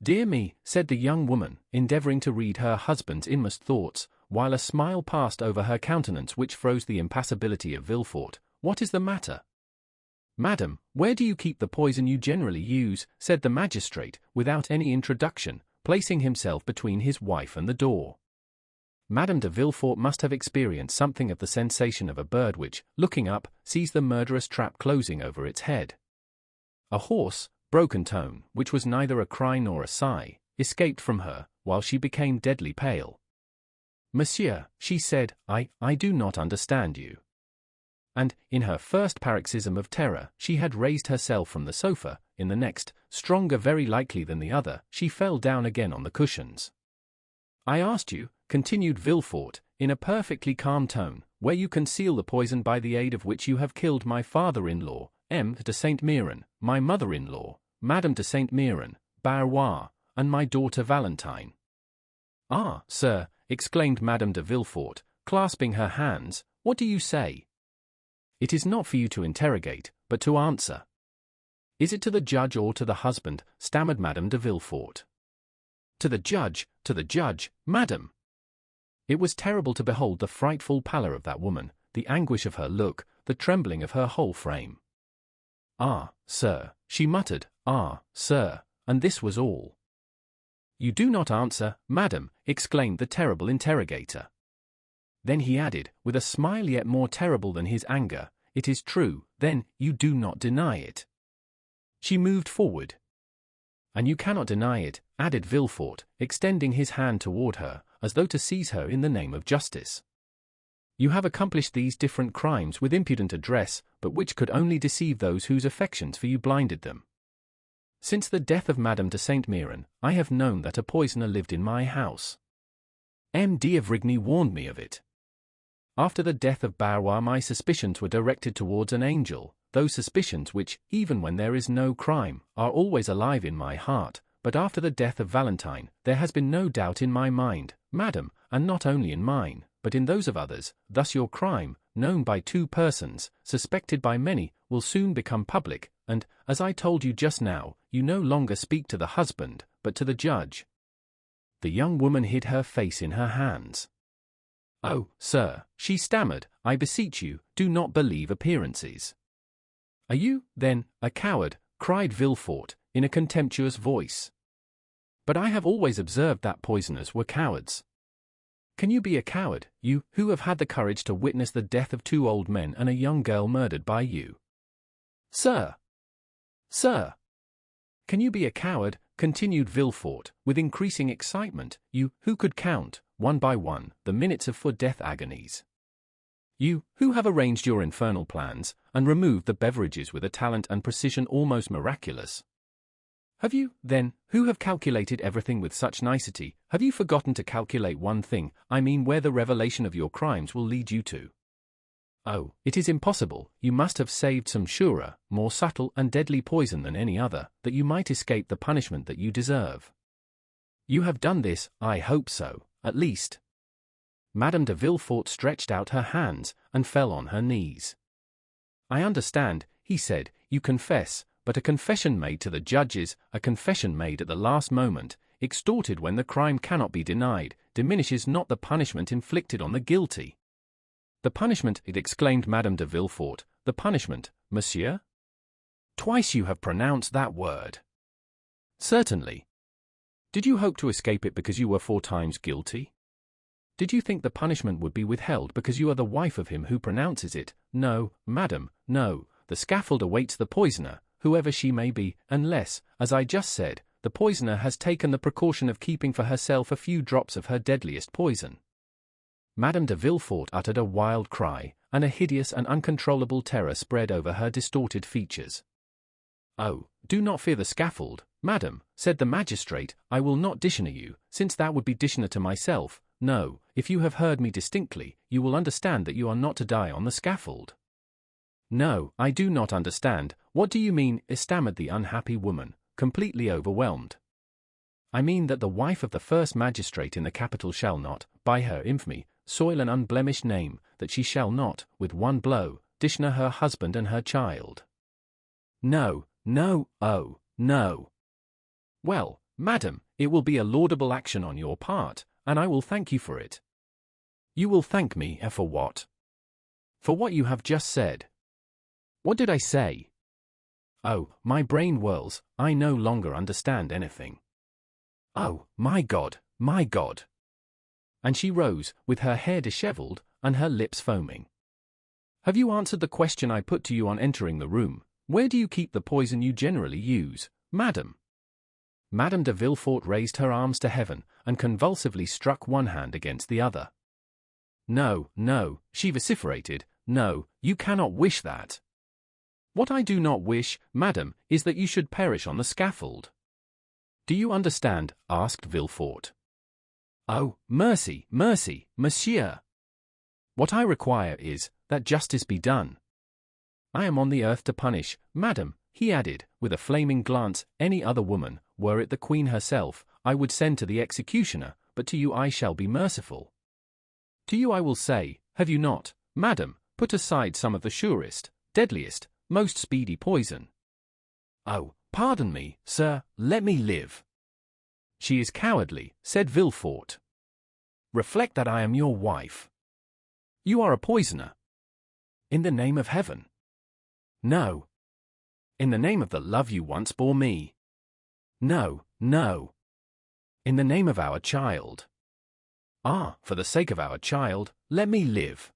S1: Dear me, said the young woman, endeavoring to read her husband's inmost thoughts, while a smile passed over her countenance which froze the impassibility of Villefort, what is the matter? Madam, where do you keep the poison you generally use? Said the magistrate, without any introduction, placing himself between his wife and the door. Madame de Villefort must have experienced something of the sensation of a bird which, looking up, sees the murderous trap closing over its head. A hoarse, broken tone, which was neither a cry nor a sigh, escaped from her, while she became deadly pale. Monsieur, she said, I do not understand you. And, in her first paroxysm of terror, she had raised herself from the sofa. In the next, stronger very likely than the other, she fell down again on the cushions. I asked you, continued Villefort, in a perfectly calm tone, where you conceal the poison by the aid of which you have killed my father-in-law, M. de Saint-Méran, my mother-in-law, Madame de Saint-Méran, Barrois, and my daughter Valentine. Ah, sir, exclaimed Madame de Villefort, clasping her hands, what do you say? It is not for you to interrogate, but to answer. Is it to the judge or to the husband? Stammered Madame de Villefort. To the judge, madam. It was terrible to behold the frightful pallor of that woman, the anguish of her look, the trembling of her whole frame. Ah, sir, she muttered, ah, sir, and this was all. You do not answer, madam, exclaimed the terrible interrogator. Then he added, with a smile yet more terrible than his anger, it is true, then, you do not deny it. She moved forward. And you cannot deny it, added Villefort, extending his hand toward her, as though to seize her in the name of justice. You have accomplished these different crimes with impudent address, but which could only deceive those whose affections for you blinded them. Since the death of Madame de Saint-Méran, I have known that a poisoner lived in my house. M. d'Avrigny warned me of it. After the death of Barrois, my suspicions were directed towards an angel, those suspicions which, even when there is no crime, are always alive in my heart, but after the death of Valentine, there has been no doubt in my mind, madam, and not only in mine, but in those of others. Thus your crime, known by 2 persons, suspected by many, will soon become public, and, as I told you just now, you no longer speak to the husband, but to the judge. The young woman hid her face in her hands. Oh, sir, she stammered, I beseech you, do not believe appearances. Are you, then, a coward? Cried Villefort, in a contemptuous voice. But I have always observed that poisoners were cowards. Can you be a coward, you, who have had the courage to witness the death of 2 old men and a young girl murdered by you? Sir! Sir! Can you be a coward, continued Villefort, with increasing excitement, you, who could count, one by one, the minutes of for-death agonies? You, who have arranged your infernal plans, and removed the beverages with a talent and precision almost miraculous? Have you, then, who have calculated everything with such nicety, have you forgotten to calculate one thing, I mean where the revelation of your crimes will lead you to? Oh, it is impossible, you must have saved some surer, more subtle and deadly poison than any other, that you might escape the punishment that you deserve. You have done this, I hope so, at least. Madame de Villefort stretched out her hands, and fell on her knees. I understand, he said, you confess, but a confession made to the judges, a confession made at the last moment, extorted when the crime cannot be denied, diminishes not the punishment inflicted on the guilty. The punishment, exclaimed Madame de Villefort. The punishment, monsieur? Twice you have pronounced that word. Certainly. Did you hope to escape it because you were 4 times guilty? Did you think the punishment would be withheld because you are the wife of him who pronounces it? No, madam, no. The scaffold awaits the poisoner, whoever she may be, unless, as I just said, the poisoner has taken the precaution of keeping for herself a few drops of her deadliest poison. Madame de Villefort uttered a wild cry, and a hideous and uncontrollable terror spread over her distorted features. "Oh, do not fear the scaffold, madam," said the magistrate. "I will not dishonor you, since that would be dishonor to myself. No, if you have heard me distinctly, you will understand that you are not to die on the scaffold." "No, I do not understand. What do you mean?" stammered the unhappy woman, completely overwhelmed. "I mean that the wife of the first magistrate in the capital shall not, by her infamy, soil an unblemished name, that she shall not, with one blow, dishonor her husband and her child." "No, no, oh, no." "Well, madam, it will be a laudable action on your part, and I will thank you for it." "You will thank me, for what?" "For what you have just said." "What did I say?" "Oh, my brain whirls, I no longer understand anything." "Oh, my God, my God!" And she rose, with her hair disheveled, and her lips foaming. "Have you answered the question I put to you on entering the room? Where do you keep the poison you generally use, madam?" Madame de Villefort raised her arms to heaven, and convulsively struck one hand against the other. "No, no," she vociferated, "no, you cannot wish that." "What I do not wish, madam, is that you should perish on the scaffold." "Do you understand?" asked Villefort. "Oh, mercy, mercy, monsieur! What I require is, that justice be done. I am on the earth to punish, madam," he added, with a flaming glance. "Any other woman, were it the Queen herself, I would send to the executioner, but to you I shall be merciful. To you I will say, have you not, madam, put aside some of the surest, deadliest, most speedy poison?" "Oh, pardon me, sir, let me live." "She is cowardly," said Villefort. "Reflect that I am your wife." "You are a poisoner." "In the name of heaven." "No." "In the name of the love you once bore me." "No, no." "In the name of our child." "Ah, for the sake of our child, let me live."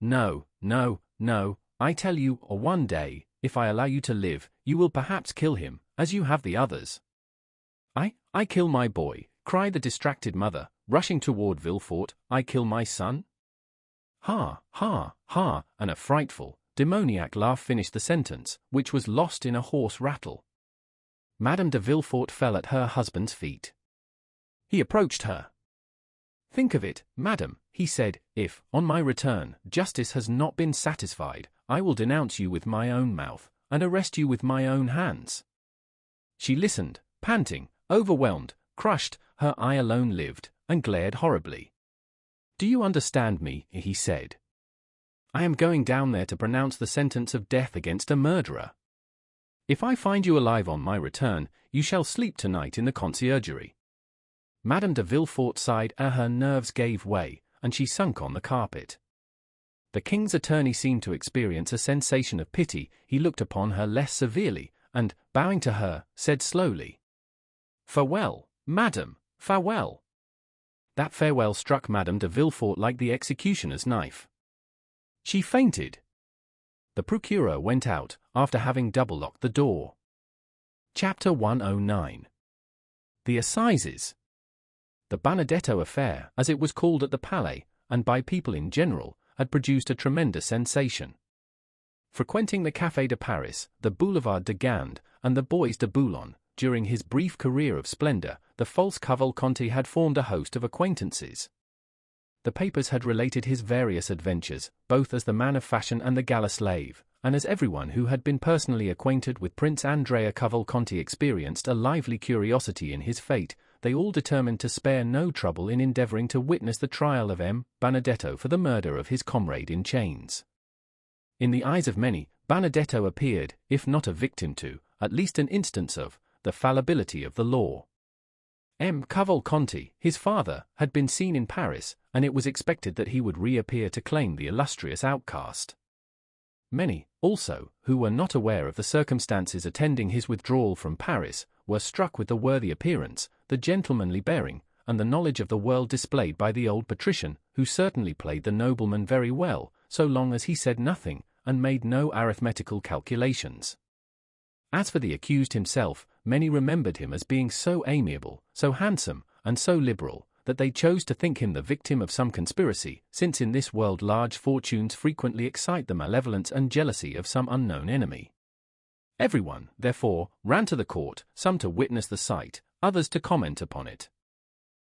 S1: "No, no, no, I tell you, or one day, if I allow you to live, you will perhaps kill him, as you have the others." I kill my boy," cried the distracted mother, rushing toward Villefort. "I kill my son?" Ha, ha, ha, and a frightful, demoniac laugh finished the sentence, which was lost in a hoarse rattle. Madame de Villefort fell at her husband's feet. He approached her. "Think of it, madam," he said, "if, on my return, justice has not been satisfied, I will denounce you with my own mouth, and arrest you with my own hands." She listened, panting, overwhelmed, crushed, her eye alone lived, and glared horribly. "Do you understand me?" he said. "I am going down there to pronounce the sentence of death against a murderer. If I find you alive on my return, you shall sleep tonight in the conciergerie." Madame de Villefort sighed, and her nerves gave way, and she sunk on the carpet. The king's attorney seemed to experience a sensation of pity. He looked upon her less severely, and, bowing to her, said slowly, "Farewell, madam, farewell." That farewell struck Madame de Villefort like the executioner's knife. She fainted. The procureur went out, after having double-locked the door. Chapter 109. The Assizes. The Benedetto affair, as it was called at the Palais, and by people in general, had produced a tremendous sensation. Frequenting the Café de Paris, the Boulevard de Gand, and the Bois de Boulogne, during his brief career of splendor, the false Cavalcanti had formed a host of acquaintances. The papers had related his various adventures, both as the man of fashion and the gala slave, and as everyone who had been personally acquainted with Prince Andrea Cavalcanti experienced a lively curiosity in his fate. They all determined to spare no trouble in endeavoring to witness the trial of M. Benedetto for the murder of his comrade in chains. In the eyes of many, Benedetto appeared, if not a victim to, at least an instance of, the fallibility of the law. Cavalcanti, his father, had been seen in Paris, and it was expected that he would reappear to claim the illustrious outcast. Many, also, who were not aware of the circumstances attending his withdrawal from Paris, were struck with the worthy appearance, the gentlemanly bearing, and the knowledge of the world displayed by the old patrician, who certainly played the nobleman very well, so long as he said nothing, and made no arithmetical calculations. As for the accused himself, many remembered him as being so amiable, so handsome, and so liberal, that they chose to think him the victim of some conspiracy, since in this world large fortunes frequently excite the malevolence and jealousy of some unknown enemy. Everyone, therefore, ran to the court, some to witness the sight, others to comment upon it.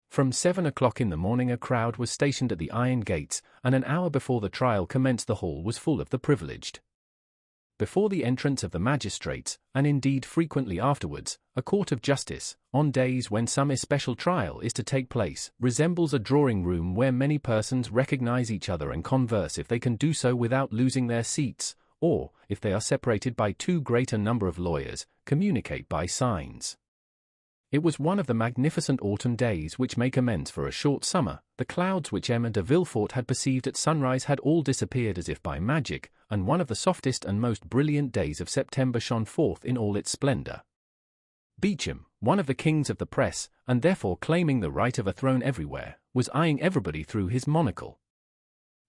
S1: From 7 o'clock in the morning a crowd was stationed at the iron gates, and an hour before the trial commenced the hall was full of the privileged. Before the entrance of the magistrates, and indeed frequently afterwards, a court of justice, on days when some especial trial is to take place, resembles a drawing-room where many persons recognize each other and converse if they can do so without losing their seats, or, if they are separated by too great a number of lawyers, communicate by signs. It was one of the magnificent autumn days which make amends for a short summer. The clouds which Emma de Villefort had perceived at sunrise had all disappeared as if by magic, and one of the softest and most brilliant days of September shone forth in all its splendor. Beauchamp, one of the kings of the press, and therefore claiming the right of a throne everywhere, was eyeing everybody through his monocle.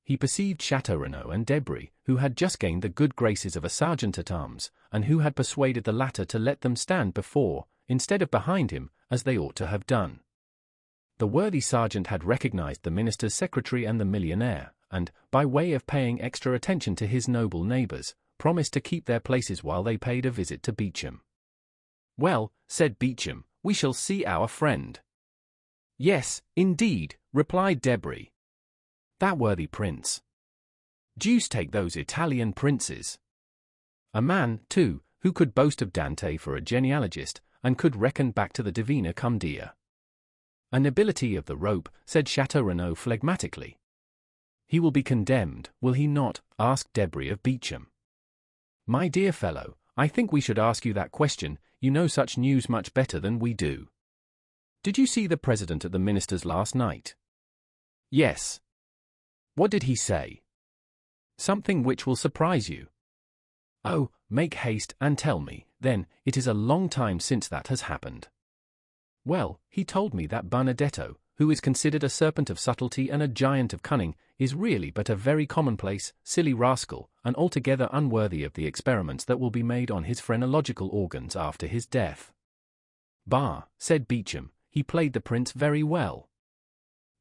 S1: He perceived Château and Debray, who had just gained the good graces of a sergeant-at-arms, and who had persuaded the latter to let them stand before, instead of behind him, as they ought to have done. The worthy sergeant had recognized the minister's secretary and the millionaire, and, by way of paying extra attention to his noble neighbors, promised to keep their places while they paid a visit to Beauchamp. "Well," said Beauchamp, "we shall see our friend." "Yes, indeed," replied Debray. "That worthy prince. Deuce take those Italian princes." A man, too, who could boast of Dantès for a genealogist, and could reckon back to the Divina Commedia. "A nobility of the rope," said Château phlegmatically. "He will be condemned, will he not?" asked Debray of Beauchamp. "My dear fellow, I think we should ask you that question. You know such news much better than we do. Did you see the president at the minister's last night?" "Yes." "What did he say?" "Something which will surprise you." "Oh, make haste and tell me, then. It is a long time since that has happened." "Well, he told me that Benedetto, who is considered a serpent of subtlety and a giant of cunning, is really but a very commonplace, silly rascal, and altogether unworthy of the experiments that will be made on his phrenological organs after his death." "Bah," said Beauchamp, "he played the prince very well."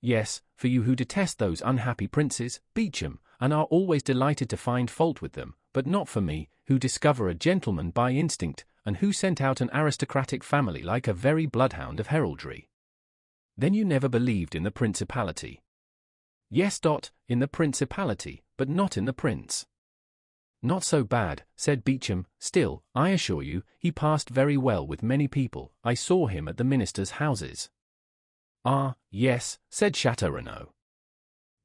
S1: "Yes, for you who detest those unhappy princes, Beauchamp, and are always delighted to find fault with them, but not for me, who discover a gentleman by instinct, and who sent out an aristocratic family like a very bloodhound of heraldry." "Then you never believed in the principality?" "Yes, in the principality, but not in the prince." "Not so bad," said Beauchamp. "Still, I assure you, he passed very well with many people. I saw him at the ministers' houses." "Ah, yes," said Château.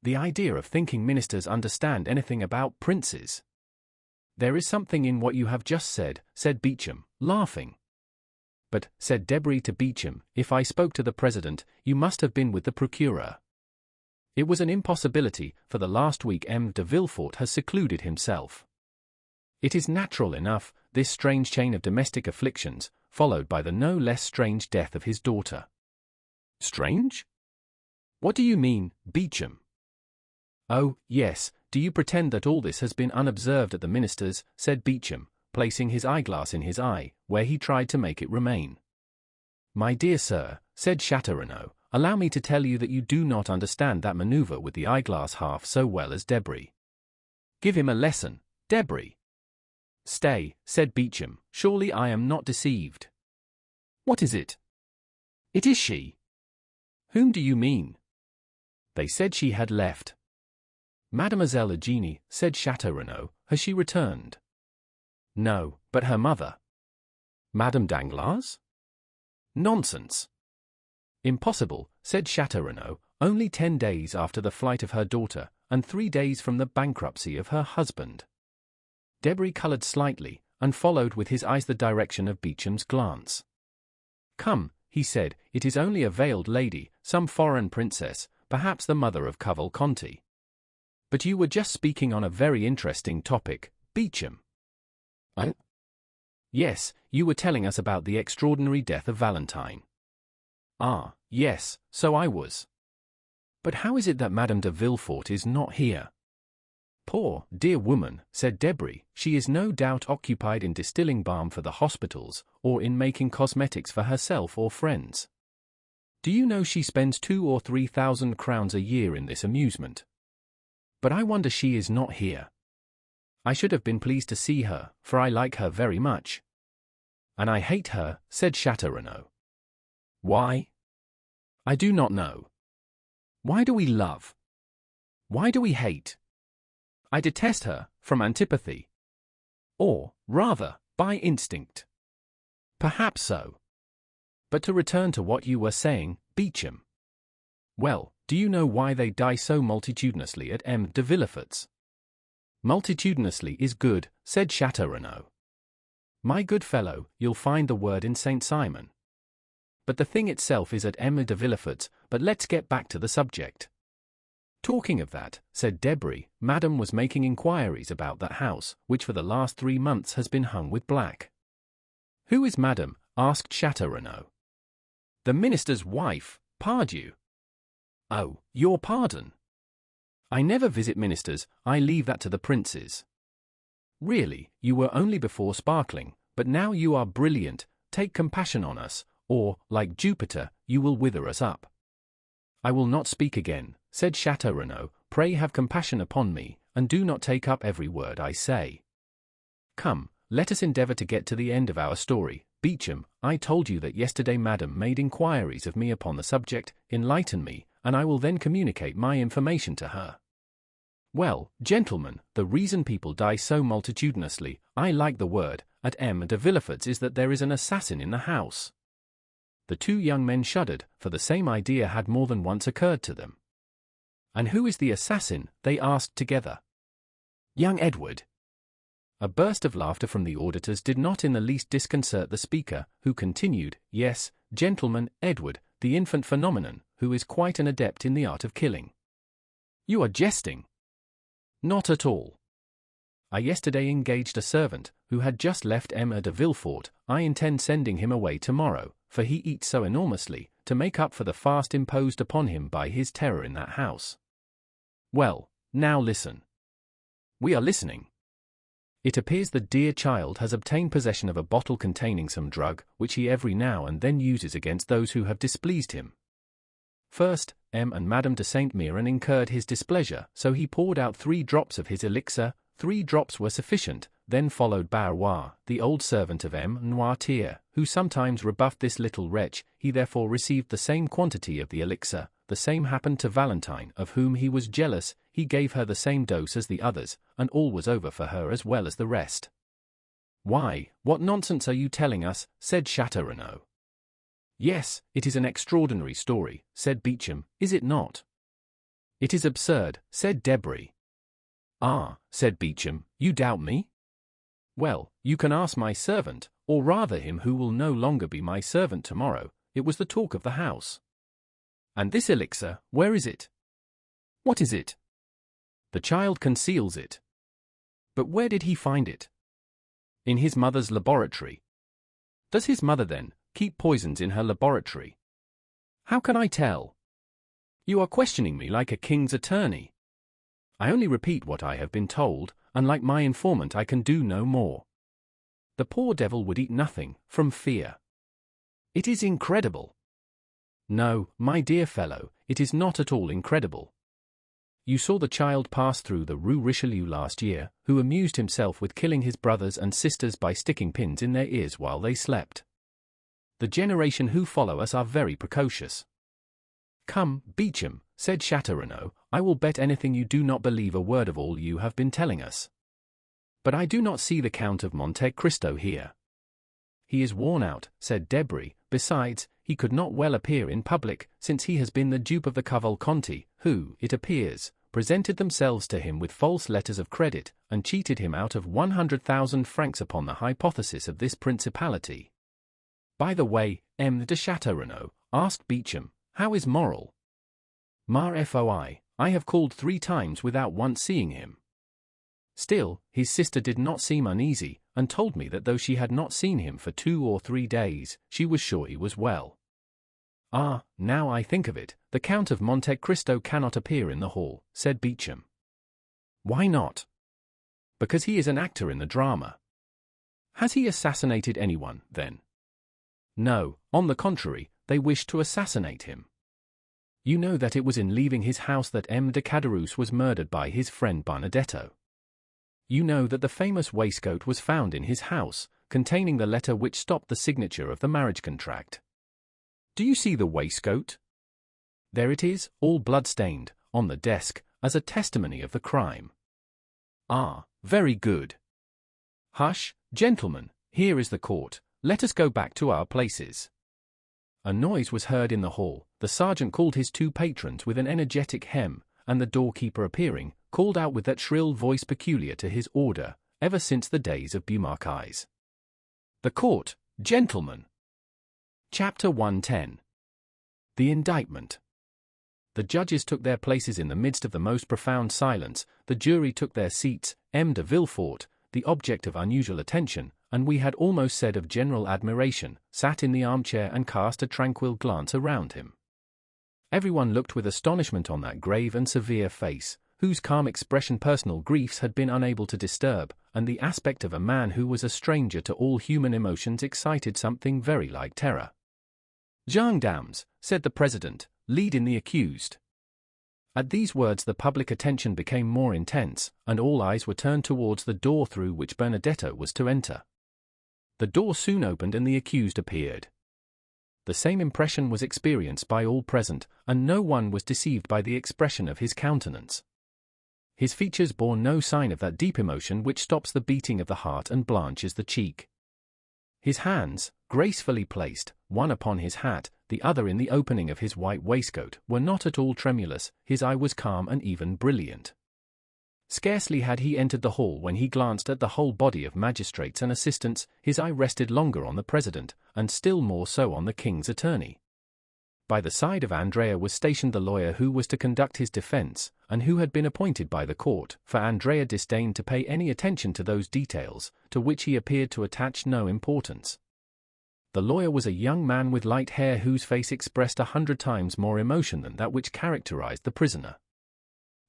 S1: "The idea of thinking ministers understand anything about princes." "There is something in what you have just said," said Beauchamp, laughing. "But," said Debray to Beauchamp, "if I spoke to the president, you must have been with the procureur." "It was an impossibility, for the last week M. de Villefort has secluded himself." "It is natural enough, this strange chain of domestic afflictions, followed by the no less strange death of his daughter." "Strange? What do you mean, Beauchamp?" "Oh, yes, do you pretend that all this has been unobserved at the minister's?" said Beauchamp, placing his eyeglass in his eye, where he tried to make it remain. "My dear sir," said Château, "allow me to tell you that you do not understand that maneuver with the eyeglass half so well as Debray. Give him a lesson, Debray." "Stay," said Beauchamp, "surely I am not deceived." "What is it?" "It is she." "Whom do you mean?" "They said she had left." "Mademoiselle Eugénie," said Château, "has she returned?" "No, but her mother." "Madame Danglars?" "Nonsense." "Impossible," said Château, "only 10 days after the flight of her daughter, and 3 days from the bankruptcy of her husband." Debray colored slightly, and followed with his eyes the direction of Beauchamp's glance. "Come," he said, it is only a veiled lady, some foreign princess, perhaps the mother of Conte. But you were just speaking on a very interesting topic, Beecham. Oh? Yes, you were telling us about the extraordinary death of Valentine. Ah, yes, so I was. But how is it that Madame de Villefort is not here? Poor, dear woman, said Debray, she is no doubt occupied in distilling balm for the hospitals, or in making cosmetics for herself or friends. Do you know she spends 2,000 or 3,000 crowns a year in this amusement? But I wonder she is not here. I should have been pleased to see her, for I like her very much. And I hate her, said Châteaurenaud. Why? I do not know. Why do we love? Why do we hate? I detest her, from antipathy. Or, rather, by instinct. Perhaps so. But to return to what you were saying, Beecham. Well, do you know why they die so multitudinously at M. de Villefort's? Multitudinously is good, said Châteaurenaud. My good fellow, you'll find the word in Saint Simon. But the thing itself is at M. de Villefort's, but let's get back to the subject. Talking of that, said Debray, Madame was making inquiries about that house, which for the last 3 months has been hung with black. Who is Madame? Asked Châteaurenaud. The minister's wife, pardieu. Oh, your pardon. I never visit ministers, I leave that to the princes. Really, you were only before sparkling, but now you are brilliant, take compassion on us, or, like Jupiter, you will wither us up. I will not speak again, said Châteaurenaud, pray have compassion upon me, and do not take up every word I say. Come, let us endeavour to get to the end of our story. Beecham, I told you that yesterday Madame made inquiries of me upon the subject, enlighten me, and I will then communicate my information to her. Well, gentlemen, the reason people die so multitudinously, I like the word, at M. de Villefort's is that there is an assassin in the house. The 2 young men shuddered, for the same idea had more than once occurred to them. And who is the assassin? They asked together. Young Edward. A burst of laughter from the auditors did not in the least disconcert the speaker, who continued, yes, gentlemen, Edward, the infant phenomenon, who is quite an adept in the art of killing. You are jesting. Not at all. I yesterday engaged a servant, who had just left M. de Villefort. I intend sending him away tomorrow, for he eats so enormously, to make up for the fast imposed upon him by his terror in that house. Well, now listen. We are listening. It appears the dear child has obtained possession of a bottle containing some drug, which he every now and then uses against those who have displeased him. First, M. and Madame de Saint Méran incurred his displeasure, so he poured out 3 drops of his elixir. 3 drops were sufficient, then followed Barrois, the old servant of M. Noirtier, who sometimes rebuffed this little wretch. He therefore received the same quantity of the elixir. The same happened to Valentine, of whom he was jealous. He gave her the same dose as the others, and all was over for her as well as the rest. Why, what nonsense are you telling us? Said Châteaurenaud. Yes, it is an extraordinary story, said Beecham, is it not? It is absurd, said Debray. Ah, said Beecham, you doubt me? Well, you can ask my servant, or rather him who will no longer be my servant tomorrow. It was the talk of the house. And this elixir, where is it? What is it? The child conceals it. But where did he find it? In his mother's laboratory. Does his mother, then, keep poisons in her laboratory? How can I tell? You are questioning me like a king's attorney. I only repeat what I have been told, and like my informant I can do no more. The poor devil would eat nothing, from fear. It is incredible. No, my dear fellow, it is not at all incredible. You saw the child pass through the Rue Richelieu last year, who amused himself with killing his brothers and sisters by sticking pins in their ears while they slept. The generation who follow us are very precocious. Come, Beecham, said Châteaurenaud, I will bet anything you do not believe a word of all you have been telling us. But I do not see the Count of Monte Cristo here. He is worn out, said Debray. Besides, he could not well appear in public, since he has been the dupe of the Cavalcanti, who, it appears, presented themselves to him with false letters of credit, and cheated him out of 100,000 francs upon the hypothesis of this principality. By the way, M. de Châteaurenaud, asked Beauchamp, how is Morel? Foi, I have called 3 times without once seeing him. Still, his sister did not seem uneasy, and told me that though she had not seen him for 2 or 3 days, she was sure he was well. Ah, now I think of it, the Count of Monte Cristo cannot appear in the hall, said Beauchamp. Why not? Because he is an actor in the drama. Has he assassinated anyone, then? No, on the contrary, they wished to assassinate him. You know that it was in leaving his house that M. de Caderousse was murdered by his friend Benedetto. You know that the famous waistcoat was found in his house, containing the letter which stopped the signature of the marriage contract. Do you see the waistcoat? There it is, all blood-stained, on the desk, as a testimony of the crime. Ah, very good. Hush, gentlemen, here is the court, let us go back to our places. A noise was heard in the hall, the sergeant called his 2 patrons with an energetic hem, and the doorkeeper appearing, called out with that shrill voice peculiar to his order, ever since the days of Beaumarchais. The court, gentlemen. Chapter 110. The Indictment. The judges took their places in the midst of the most profound silence, the jury took their seats, M. de Villefort, the object of unusual attention, and we had almost said of general admiration, sat in the armchair and cast a tranquil glance around him. Everyone looked with astonishment on that grave and severe face, whose calm expression personal griefs had been unable to disturb, and the aspect of a man who was a stranger to all human emotions excited something very like terror. Gendarmes, said the president, lead in the accused. At these words the public attention became more intense, and all eyes were turned towards the door through which Benedetto was to enter. The door soon opened and the accused appeared. The same impression was experienced by all present, and no one was deceived by the expression of his countenance. His features bore no sign of that deep emotion which stops the beating of the heart and blanches the cheek. His hands, gracefully placed, one upon his hat, the other in the opening of his white waistcoat, were not at all tremulous, his eye was calm and even brilliant. Scarcely had he entered the hall when he glanced at the whole body of magistrates and assistants, his eye rested longer on the president, and still more so on the king's attorney. By the side of Andrea was stationed the lawyer who was to conduct his defense, and who had been appointed by the court, for Andrea disdained to pay any attention to those details, to which he appeared to attach no importance. The lawyer was a young man with light hair whose face expressed 100 times more emotion than that which characterized the prisoner.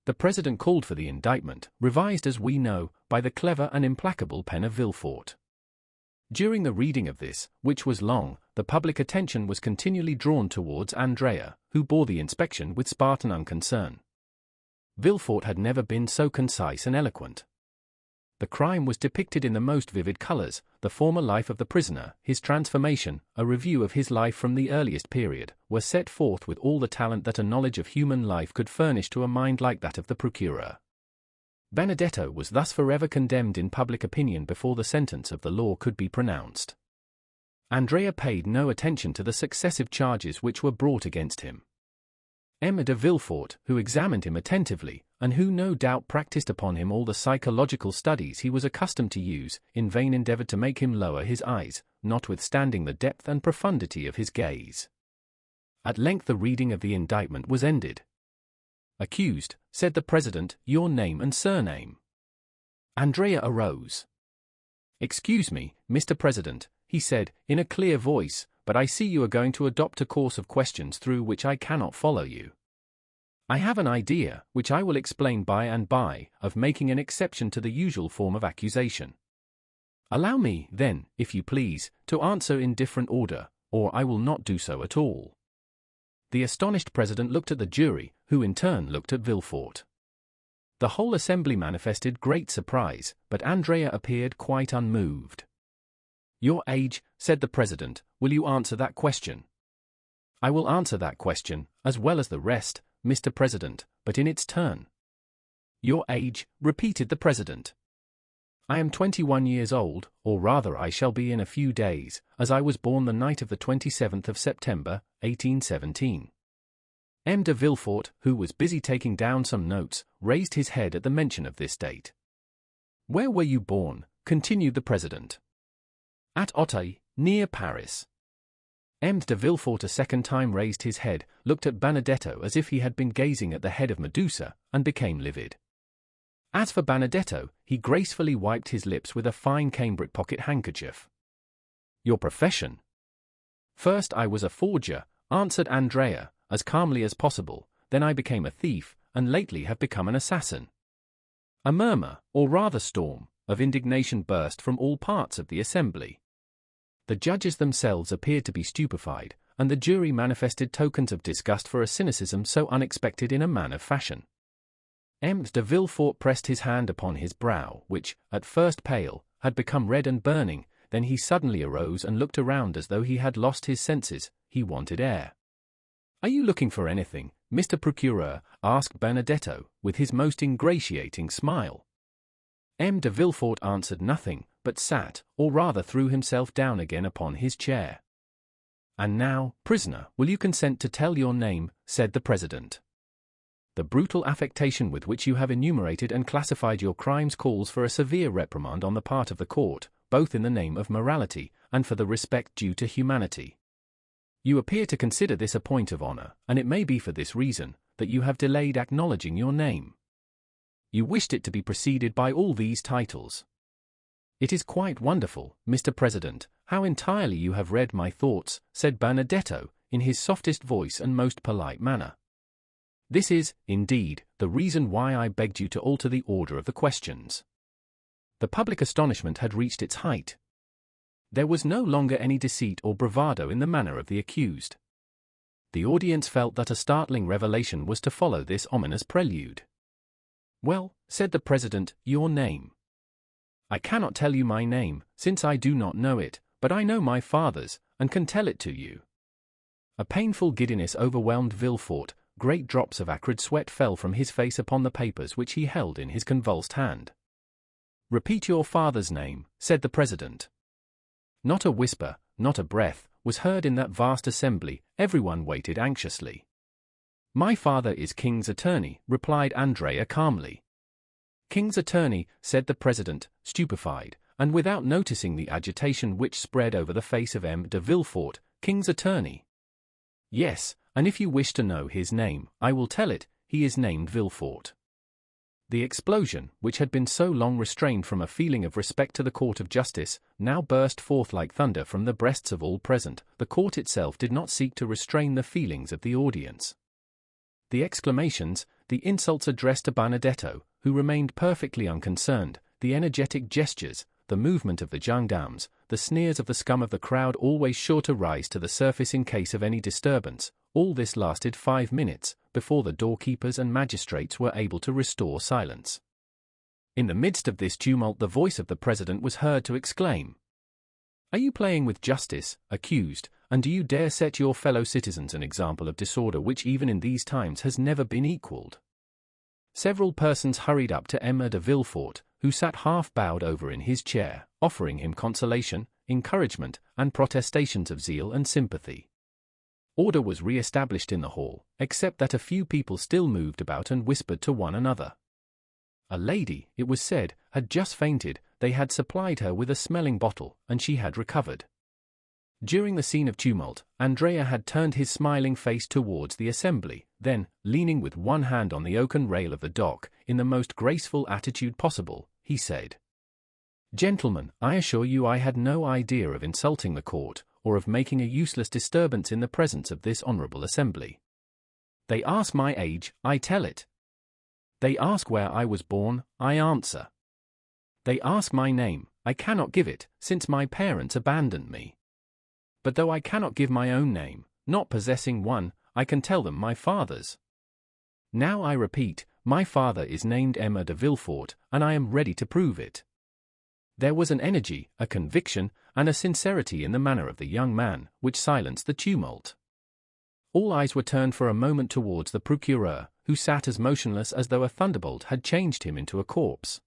S1: The president called for the indictment, revised as we know, by the clever and implacable pen of Villefort. During the reading of this, which was long, the public attention was continually drawn towards Andrea, who bore the inspection with Spartan unconcern. Villefort had never been so concise and eloquent. The crime was depicted in the most vivid colors, the former life of the prisoner, his transformation, a review of his life from the earliest period, were set forth with all the talent that a knowledge of human life could furnish to a mind like that of the procureur. Benedetto was thus forever condemned in public opinion before the sentence of the law could be pronounced. Andrea paid no attention to the successive charges which were brought against him. M. de Villefort, who examined him attentively, and who no doubt practiced upon him all the psychological studies he was accustomed to use, in vain endeavored to make him lower his eyes, notwithstanding the depth and profundity of his gaze. At length the reading of the indictment was ended. Accused, said the president, your name and surname. Andrea arose. Excuse me, Mr. President, he said, in a clear voice, but I see you are going to adopt a course of questions through which I cannot follow you. I have an idea, which I will explain by and by, of making an exception to the usual form of accusation. Allow me, then, if you please, to answer in different order, or I will not do so at all. The astonished president looked at the jury, who in turn looked at Villefort. The whole assembly manifested great surprise, but Andrea appeared quite unmoved. Your age, said the president, will you answer that question? I will answer that question, as well as the rest, Mr. President, but in its turn. Your age, repeated the president. I am 21 years old, or rather I shall be in a few days, as I was born the night of the 27th of September, 1817. M. de Villefort, who was busy taking down some notes, raised his head at the mention of this date. Where were you born? Continued the president. At Auteuil, near Paris. M. de Villefort a second time raised his head, looked at Benedetto as if he had been gazing at the head of Medusa, and became livid. As for Benedetto, he gracefully wiped his lips with a fine cambric pocket handkerchief. "Your profession?" "First I was a forger," answered Andrea, as calmly as possible, "then I became a thief, and lately have become an assassin." A murmur, or rather storm, of indignation burst from all parts of the assembly. The judges themselves appeared to be stupefied, and the jury manifested tokens of disgust for a cynicism so unexpected in a man of fashion. M. de Villefort pressed his hand upon his brow, which, at first pale, had become red and burning. Then he suddenly arose and looked around as though he had lost his senses. He wanted air. "Are you looking for anything, Mr. Procureur?" asked Benedetto, with his most ingratiating smile. M. de Villefort answered nothing, but sat, or rather threw himself down again upon his chair. "And now, prisoner, will you consent to tell your name?" said the president. "The brutal affectation with which you have enumerated and classified your crimes calls for a severe reprimand on the part of the court, both in the name of morality, and for the respect due to humanity. You appear to consider this a point of honor, and it may be for this reason, that you have delayed acknowledging your name. You wished it to be preceded by all these titles. It is quite wonderful, Mr. President, how entirely you have read my thoughts," said Benedetto, in his softest voice and most polite manner. "This is, indeed, the reason why I begged you to alter the order of the questions." The public astonishment had reached its height. There was no longer any deceit or bravado in the manner of the accused. The audience felt that a startling revelation was to follow this ominous prelude. "Well," said the president, "your name?" "I cannot tell you my name, since I do not know it, but I know my father's, and can tell it to you." A painful giddiness overwhelmed Villefort. Great drops of acrid sweat fell from his face upon the papers which he held in his convulsed hand. "Repeat your father's name," said the president. Not a whisper, not a breath, was heard in that vast assembly. Everyone waited anxiously. "My father is King's attorney," replied Andrea calmly. "King's attorney," said the president, stupefied, and without noticing the agitation which spread over the face of M. de Villefort. "King's attorney?" "Yes, and if you wish to know his name, I will tell it. He is named Villefort." The explosion, which had been so long restrained from a feeling of respect to the court of justice, now burst forth like thunder from the breasts of all present. The court itself did not seek to restrain the feelings of the audience. The exclamations, the insults addressed to Benedetto, who remained perfectly unconcerned, the energetic gestures, the movement of the gendarmes, the sneers of the scum of the crowd always sure to rise to the surface in case of any disturbance, all this lasted 5 minutes, before the doorkeepers and magistrates were able to restore silence. In the midst of this tumult the voice of the president was heard to exclaim, "Are you playing with justice, accused, and do you dare set your fellow citizens an example of disorder which even in these times has never been equalled?" Several persons hurried up to M. de Villefort, who sat half bowed over in his chair, offering him consolation, encouragement, and protestations of zeal and sympathy. Order was re-established in the hall, except that a few people still moved about and whispered to one another. A lady, it was said, had just fainted. They had supplied her with a smelling bottle, and she had recovered. During the scene of tumult, Andrea had turned his smiling face towards the assembly. Then, leaning with one hand on the oaken rail of the dock, in the most graceful attitude possible, he said, "Gentlemen, I assure you I had no idea of insulting the court, or of making a useless disturbance in the presence of this honorable assembly. They ask my age, I tell it. They ask where I was born, I answer. They ask my name, I cannot give it, since my parents abandoned me. But though I cannot give my own name, not possessing one, I can tell them my father's. Now I repeat, my father is named M. de Villefort, and I am ready to prove it." There was an energy, a conviction, and a sincerity in the manner of the young man, which silenced the tumult. All eyes were turned for a moment towards the procureur, who sat as motionless as though a thunderbolt had changed him into a corpse.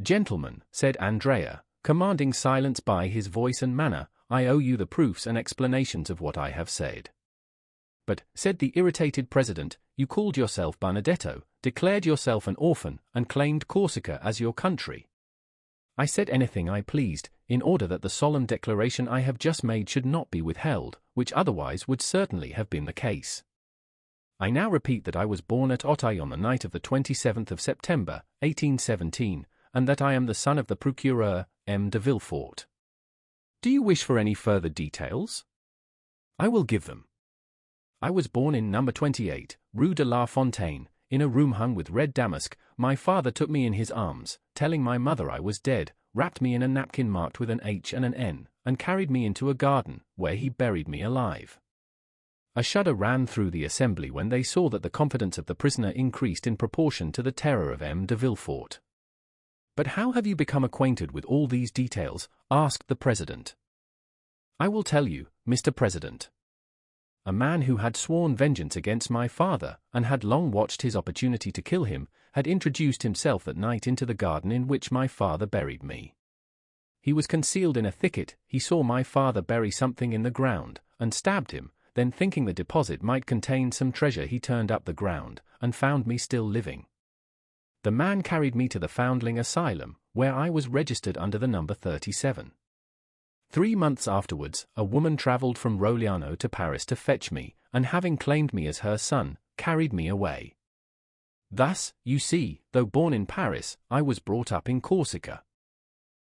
S1: "Gentlemen," said Andrea, commanding silence by his voice and manner, "I owe you the proofs and explanations of what I have said." "But," said the irritated president, "you called yourself Benedetto, declared yourself an orphan, and claimed Corsica as your country." "I said anything I pleased. in order that the solemn declaration I have just made should not be withheld, which otherwise would certainly have been the case. I now repeat that I was born at Auteuil on the night of the 27th of September, 1817, and that I am the son of the Procureur, M. de Villefort. Do you wish for any further details? I will give them. I was born in number 28, Rue de la Fontaine, in a room hung with red damask. My father took me in his arms, telling my mother I was dead, wrapped me in a napkin marked with an H and an N, and carried me into a garden, where he buried me alive. A shudder ran through the assembly when they saw that the confidence of the prisoner increased in proportion to the terror of M. de Villefort. But how have you become acquainted with all these details? Asked the President. I will tell you, Mr. President. A man who had sworn vengeance against my father, and had long watched his opportunity to kill him, had introduced himself that night into the garden in which my father buried me. He was concealed in a thicket. He saw my father bury something in the ground, and stabbed him. Then, thinking the deposit might contain some treasure, he turned up the ground, and found me still living. The man carried me to the Foundling Asylum, where I was registered under the number 37. 3 months afterwards, a woman travelled from Rogliano to Paris to fetch me, and having claimed me as her son, carried me away. Thus, you see, though born in Paris, I was brought up in Corsica.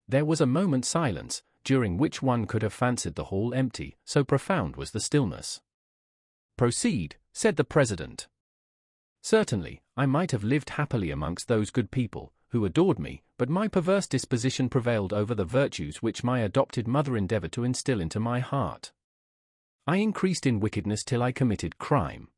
S1: There was a moment's silence, during which one could have fancied the hall empty, so profound was the stillness. Proceed, said the President. Certainly, I might have lived happily amongst those good people, who adored me, but my perverse disposition prevailed over the virtues which my adopted mother endeavored to instill into my heart. I increased in wickedness till I committed crime.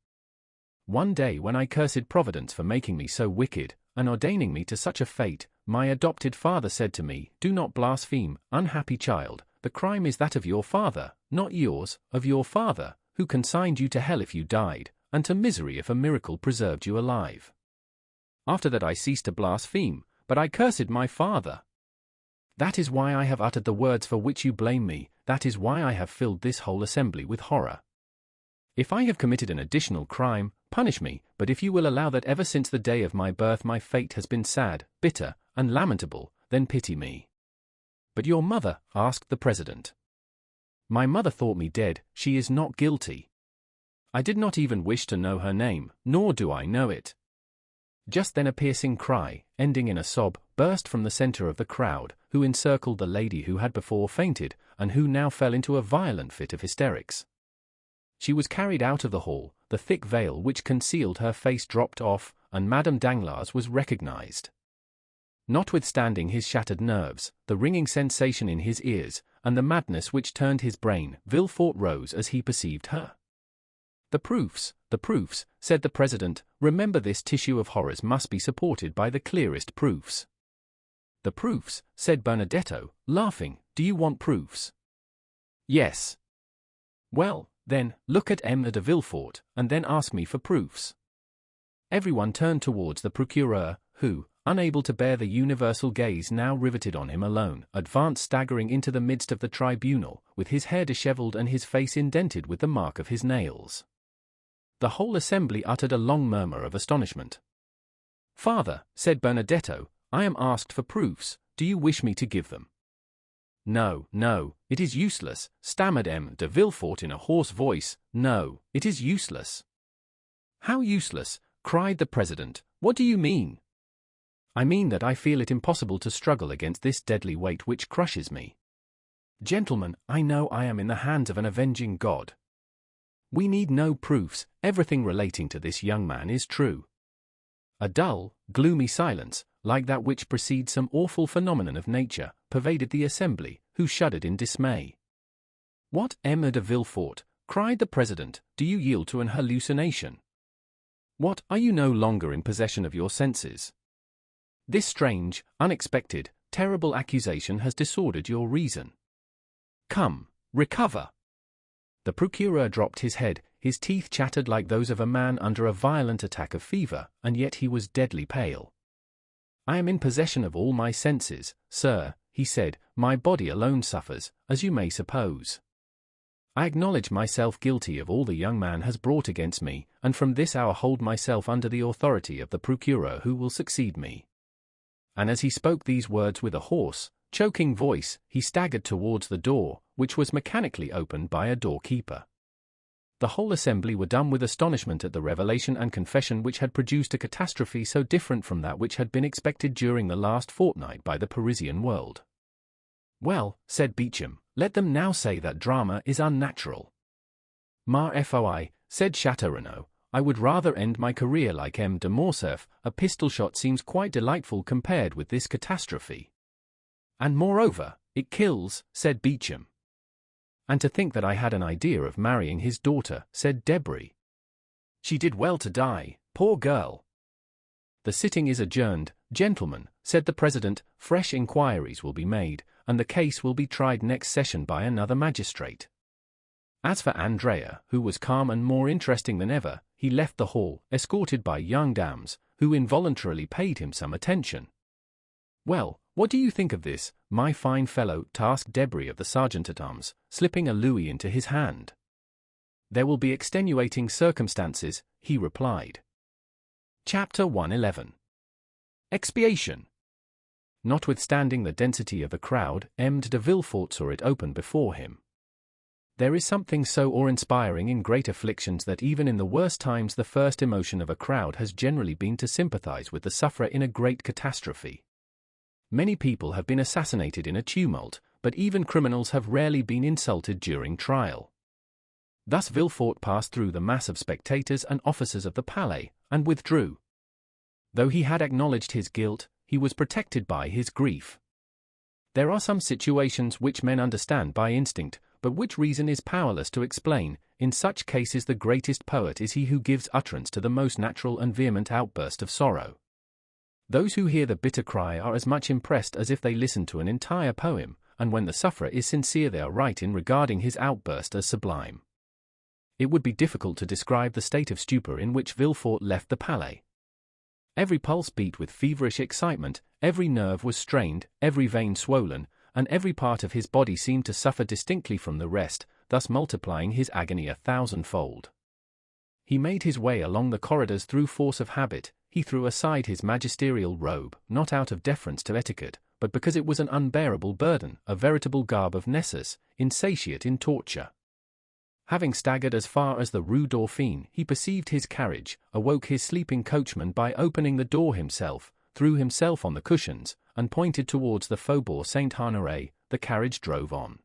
S1: One day when I cursed Providence for making me so wicked, and ordaining me to such a fate, my adopted father said to me, "Do not blaspheme, unhappy child, the crime is that of your father, not yours, of your father, who consigned you to hell if you died, and to misery if a miracle preserved you alive." After that I ceased to blaspheme, but I cursed my father. That is why I have uttered the words for which you blame me, that is why I have filled this whole assembly with horror. If I have committed an additional crime, punish me, but if you will allow that ever since the day of my birth my fate has been sad, bitter, and lamentable, then pity me. But your mother? Asked the President. My mother thought me dead. She is not guilty. I did not even wish to know her name, nor do I know it. Just then a piercing cry, ending in a sob, burst from the center of the crowd, who encircled the lady who had before fainted, and who now fell into a violent fit of hysterics. She was carried out of the hall, the thick veil which concealed her face dropped off, and Madame Danglars was recognized. Notwithstanding his shattered nerves, the ringing sensation in his ears, and the madness which turned his brain, Villefort rose as he perceived her. The proofs, said the President. Remember, this tissue of horrors must be supported by the clearest proofs. The proofs, said Benedetto, laughing. Do you want proofs? Yes. Well, then, look at M. de Villefort, and then ask me for proofs. Everyone turned towards the Procureur, who, unable to bear the universal gaze now riveted on him alone, advanced staggering into the midst of the tribunal, with his hair dishevelled and his face indented with the mark of his nails. The whole assembly uttered a long murmur of astonishment. Father, said Benedetto, I am asked for proofs. Do you wish me to give them? No, no, it is useless, stammered M. de Villefort in a hoarse voice. No, it is useless. How useless? Cried the President. What do you mean? I mean that I feel it impossible to struggle against this deadly weight which crushes me. Gentlemen, I know I am in the hands of an avenging God. We need no proofs, everything relating to this young man is true. A dull, gloomy silence, like that which precedes some awful phenomenon of nature, pervaded the assembly, who shuddered in dismay. What, M. de Villefort, cried the President, do you yield to an hallucination? What, are you no longer in possession of your senses? This strange, unexpected, terrible accusation has disordered your reason. Come, recover. The Procureur dropped his head, his teeth chattered like those of a man under a violent attack of fever, and yet he was deadly pale. I am in possession of all my senses, sir, he said, my body alone suffers, as you may suppose. I acknowledge myself guilty of all the young man has brought against me, and from this hour hold myself under the authority of the Procureur who will succeed me. And as he spoke these words with a hoarse, choking voice, he staggered towards the door, which was mechanically opened by a doorkeeper. The whole assembly were dumb with astonishment at the revelation and confession which had produced a catastrophe so different from that which had been expected during the last fortnight by the Parisian world. "Well," said Beauchamp, "let them now say that drama is unnatural." "Ma foi," said Châteaurenaud, "I would rather end my career like M. de Morcerf. A pistol shot seems quite delightful compared with this catastrophe." "And moreover, it kills," said Beauchamp. "And to think that I had an idea of marrying his daughter," said Debray. "She did well to die, poor girl." "The sitting is adjourned, gentlemen," said the president. "Fresh inquiries will be made, and the case will be tried next session by another magistrate." As for Andrea, who was calm and more interesting than ever, he left the hall, escorted by young dames, who involuntarily paid him some attention. "Well, what do you think of this, my fine fellow?" asked Debray of the sergeant-at-arms, slipping a louis into his hand. "There will be extenuating circumstances," he replied. Chapter 111. Expiation. Notwithstanding the density of the crowd, M. de Villefort saw it open before him. There is something so awe-inspiring in great afflictions that even in the worst times the first emotion of a crowd has generally been to sympathize with the sufferer in a great catastrophe. Many people have been assassinated in a tumult, but even criminals have rarely been insulted during trial. Thus Villefort passed through the mass of spectators and officers of the Palais, and withdrew. Though he had acknowledged his guilt, he was protected by his grief. There are some situations which men understand by instinct, but which reason is powerless to explain. In such cases the greatest poet is he who gives utterance to the most natural and vehement outburst of sorrow. Those who hear the bitter cry are as much impressed as if they listened to an entire poem, and when the sufferer is sincere they are right in regarding his outburst as sublime. It would be difficult to describe the state of stupor in which Villefort left the Palais. Every pulse beat with feverish excitement, every nerve was strained, every vein swollen, and every part of his body seemed to suffer distinctly from the rest, thus multiplying his agony 1,000-fold. He made his way along the corridors through force of habit. He threw aside his magisterial robe, not out of deference to etiquette, but because it was an unbearable burden, a veritable garb of Nessus, insatiate in torture. Having staggered as far as the Rue Dauphine, he perceived his carriage, awoke his sleeping coachman by opening the door himself, threw himself on the cushions, and pointed towards the Faubourg Saint-Honoré. The carriage drove on.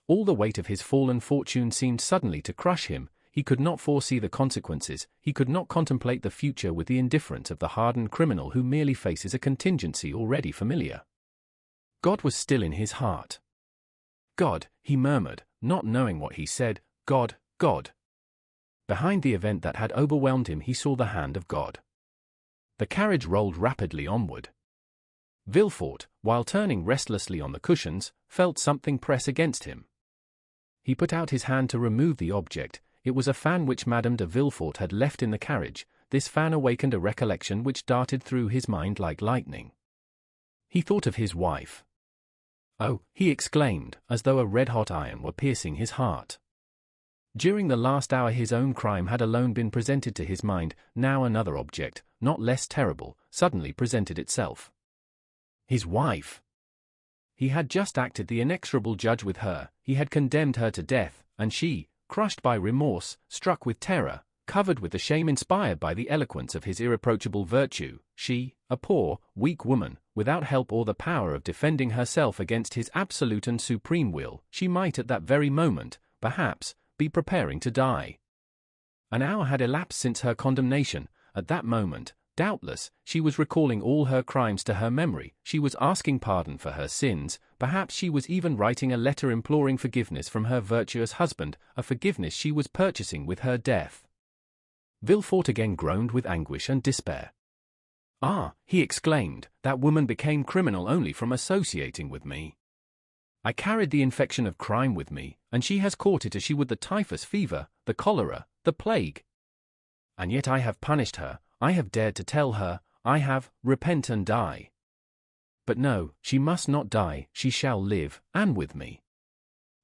S1: All the weight of his fallen fortune seemed suddenly to crush him. He could not foresee the consequences, he could not contemplate the future with the indifference of the hardened criminal who merely faces a contingency already familiar. God was still in his heart. "God," he murmured, not knowing what he said, "God, God." Behind the event that had overwhelmed him he saw the hand of God. The carriage rolled rapidly onward. Villefort, while turning restlessly on the cushions, felt something press against him. He put out his hand to remove the object. It was a fan which Madame de Villefort had left in the carriage. This fan awakened a recollection which darted through his mind like lightning. He thought of his wife. "Oh," he exclaimed, as though a red-hot iron were piercing his heart. During the last hour his own crime had alone been presented to his mind. Now another object, not less terrible, suddenly presented itself. His wife! He had just acted the inexorable judge with her, he had condemned her to death, and she, crushed by remorse, struck with terror, covered with the shame inspired by the eloquence of his irreproachable virtue, she, a poor, weak woman, without help or the power of defending herself against his absolute and supreme will, she might at that very moment, perhaps, be preparing to die. An hour had elapsed since her condemnation. At that moment, doubtless, she was recalling all her crimes to her memory, she was asking pardon for her sins, perhaps she was even writing a letter imploring forgiveness from her virtuous husband, a forgiveness she was purchasing with her death. Villefort again groaned with anguish and despair. "Ah," he exclaimed, "that woman became criminal only from associating with me. I carried the infection of crime with me, and she has caught it as she would the typhus fever, the cholera, the plague. And yet I have punished her, I have dared to tell her, I have, repent and die. But no, she must not die, she shall live, and with me.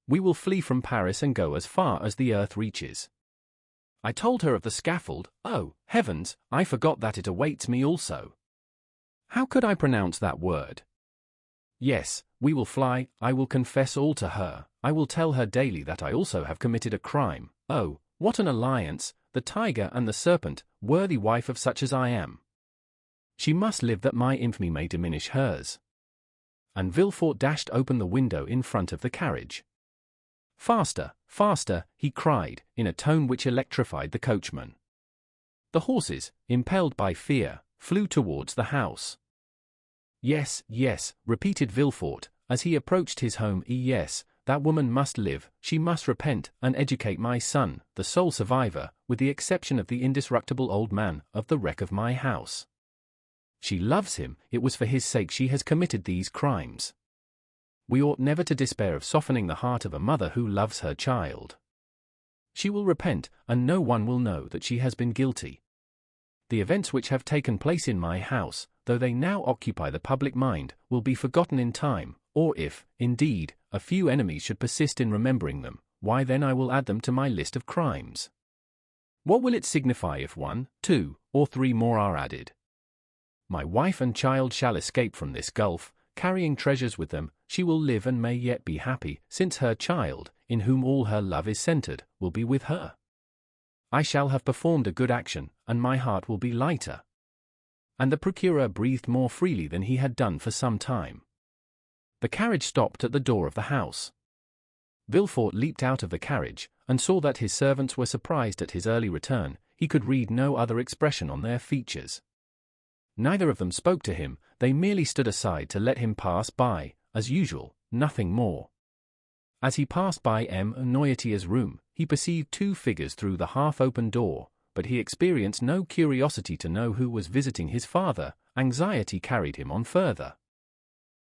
S1: We will flee from Paris and go as far as the earth reaches. I told her of the scaffold. Oh, heavens, I forgot that it awaits me also. How could I pronounce that word? Yes, we will fly, I will confess all to her, I will tell her daily that I also have committed a crime. Oh, what an alliance, the tiger and the serpent, worthy wife of such as I am. She must live that my infamy may diminish hers. And Villefort dashed open the window in front of the carriage. Faster, faster, he cried, in a tone which electrified the coachman. The horses, impelled by fear, flew towards the house. Yes, yes, repeated Villefort, as he approached his home. Yes, that woman must live, she must repent and educate my son, the sole survivor, with the exception of the indestructible old man, of the wreck of my house. She loves him, it was for his sake she has committed these crimes. We ought never to despair of softening the heart of a mother who loves her child. She will repent, and no one will know that she has been guilty. The events which have taken place in my house, though they now occupy the public mind, will be forgotten in time, or if, indeed, a few enemies should persist in remembering them, why then I will add them to my list of crimes. What will it signify if 1, 2, or 3 more are added? My wife and child shall escape from this gulf, carrying treasures with them, she will live and may yet be happy, since her child, in whom all her love is centered, will be with her. I shall have performed a good action, and my heart will be lighter. And the procureur breathed more freely than he had done for some time. The carriage stopped at the door of the house. Villefort leaped out of the carriage, and saw that his servants were surprised at his early return. He could read no other expression on their features. Neither of them spoke to him, they merely stood aside to let him pass by, as usual, nothing more. As he passed by M. Noirtier's room, he perceived 2 figures through the half-open door, but he experienced no curiosity to know who was visiting his father. Anxiety carried him on further.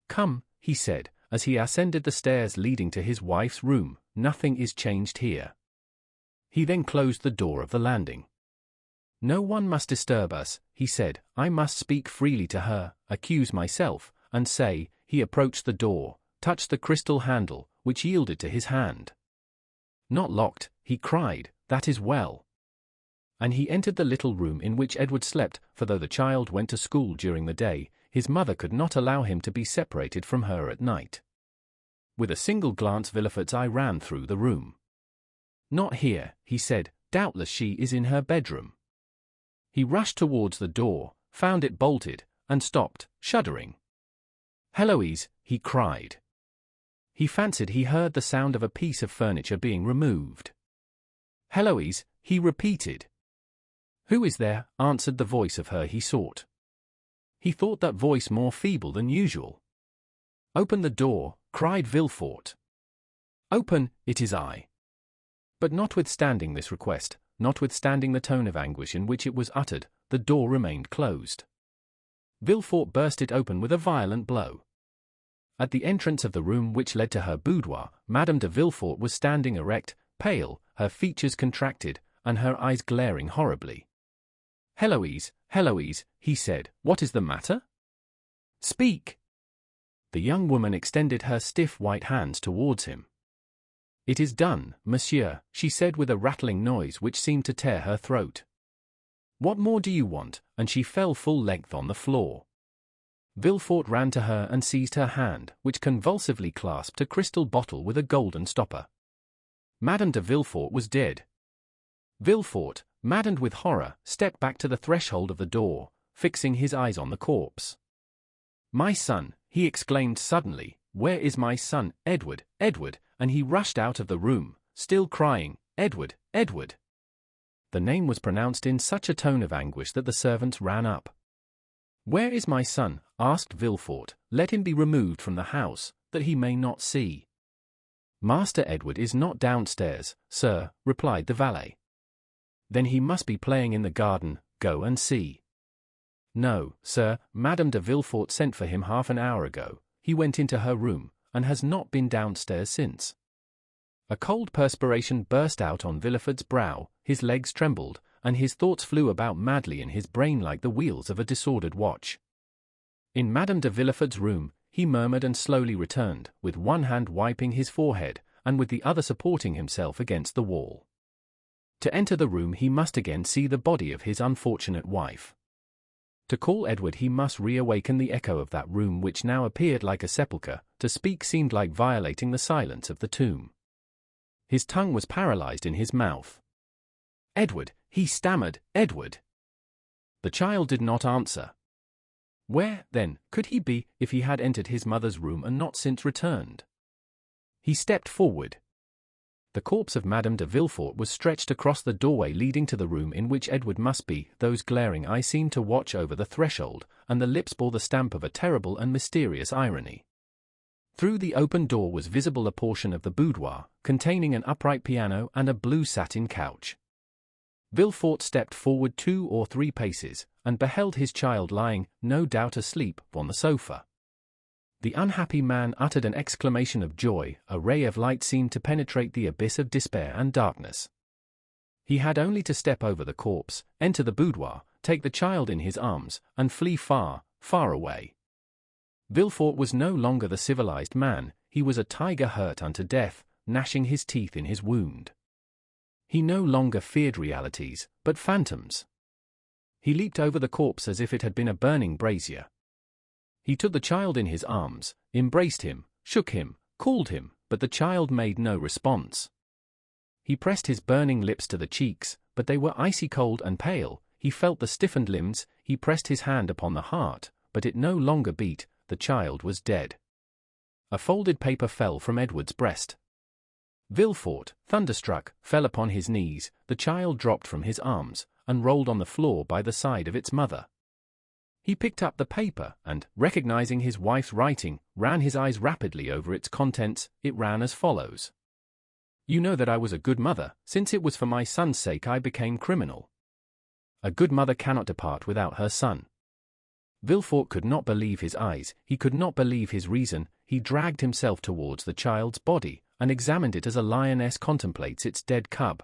S1: "Come," he said, as he ascended the stairs leading to his wife's room, "nothing is changed here." He then closed the door of the landing. "No one must disturb us," he said, "I must speak freely to her, accuse myself, and say." He approached the door, touched the crystal handle, which yielded to his hand. "Not locked," he cried, "that is well." And he entered the little room in which Edward slept, for though the child went to school during the day, his mother could not allow him to be separated from her at night. With a single glance Villefort's eye ran through the room. "Not here," he said, "doubtless she is in her bedroom." He rushed towards the door, found it bolted, and stopped, shuddering. "Heloise," he cried. He fancied he heard the sound of a piece of furniture being removed. "Heloise," he repeated. "Who is there?" answered the voice of her he sought. He thought that voice more feeble than usual. "Open the door," cried Villefort. "Open, it is I." But notwithstanding this request, notwithstanding the tone of anguish in which it was uttered, the door remained closed. Villefort burst it open with a violent blow. At the entrance of the room which led to her boudoir, Madame de Villefort was standing erect, pale, her features contracted, and her eyes glaring horribly. "Heloise, Heloise," he said, "what is the matter? Speak." The young woman extended her stiff white hands towards him. "It is done, monsieur," she said with a rattling noise which seemed to tear her throat. "What more do you want?" And she fell full length on the floor. Villefort ran to her and seized her hand, which convulsively clasped a crystal bottle with a golden stopper. Madame de Villefort was dead. Villefort, maddened with horror, stepped back to the threshold of the door, fixing his eyes on the corpse. "My son," he exclaimed suddenly, "where is my son, Edward, Edward?" And he rushed out of the room, still crying, "Edward, Edward." The name was pronounced in such a tone of anguish that the servants ran up. "Where is my son?" asked Villefort. "Let him be removed from the house, that he may not see." "Master Edward is not downstairs, sir," replied the valet. "Then he must be playing in the garden, go and see." "No, sir, Madame de Villefort sent for him half an hour ago. He went into her room, and has not been downstairs since." A cold perspiration burst out on Villefort's brow, his legs trembled, and his thoughts flew about madly in his brain like the wheels of a disordered watch. In Madame de Villefort's room, he murmured and slowly returned, with one hand wiping his forehead, and with the other supporting himself against the wall. To enter the room he must again see the body of his unfortunate wife. To call Edward he must reawaken the echo of that room which now appeared like a sepulchre. To speak seemed like violating the silence of the tomb. His tongue was paralyzed in his mouth. "Edward," he stammered, "Edward." The child did not answer. Where, then, could he be, if he had entered his mother's room and not since returned? He stepped forward. The corpse of Madame de Villefort was stretched across the doorway leading to the room in which Edward must be. Those glaring eyes seemed to watch over the threshold, and the lips bore the stamp of a terrible and mysterious irony. Through the open door was visible a portion of the boudoir, containing an upright piano and a blue satin couch. Villefort stepped forward 2 or 3 paces, and beheld his child lying, no doubt asleep, on the sofa. The unhappy man uttered an exclamation of joy. A ray of light seemed to penetrate the abyss of despair and darkness. He had only to step over the corpse, enter the boudoir, take the child in his arms, and flee far, far away. Villefort was no longer the civilized man, he was a tiger hurt unto death, gnashing his teeth in his wound. He no longer feared realities, but phantoms. He leaped over the corpse as if it had been a burning brazier. He took the child in his arms, embraced him, shook him, called him, but the child made no response. He pressed his burning lips to the cheeks, but they were icy cold and pale. He felt the stiffened limbs. He pressed his hand upon the heart, but it no longer beat. The child was dead. A folded paper fell from Edward's breast. Villefort, thunderstruck, fell upon his knees. The child dropped from his arms, and rolled on the floor by the side of its mother. He picked up the paper, and, recognizing his wife's writing, ran his eyes rapidly over its contents. It ran as follows. "You know that I was a good mother. Since it was for my son's sake I became criminal. A good mother cannot depart without her son." Villefort could not believe his eyes, he could not believe his reason. He dragged himself towards the child's body, and examined it as a lioness contemplates its dead cub.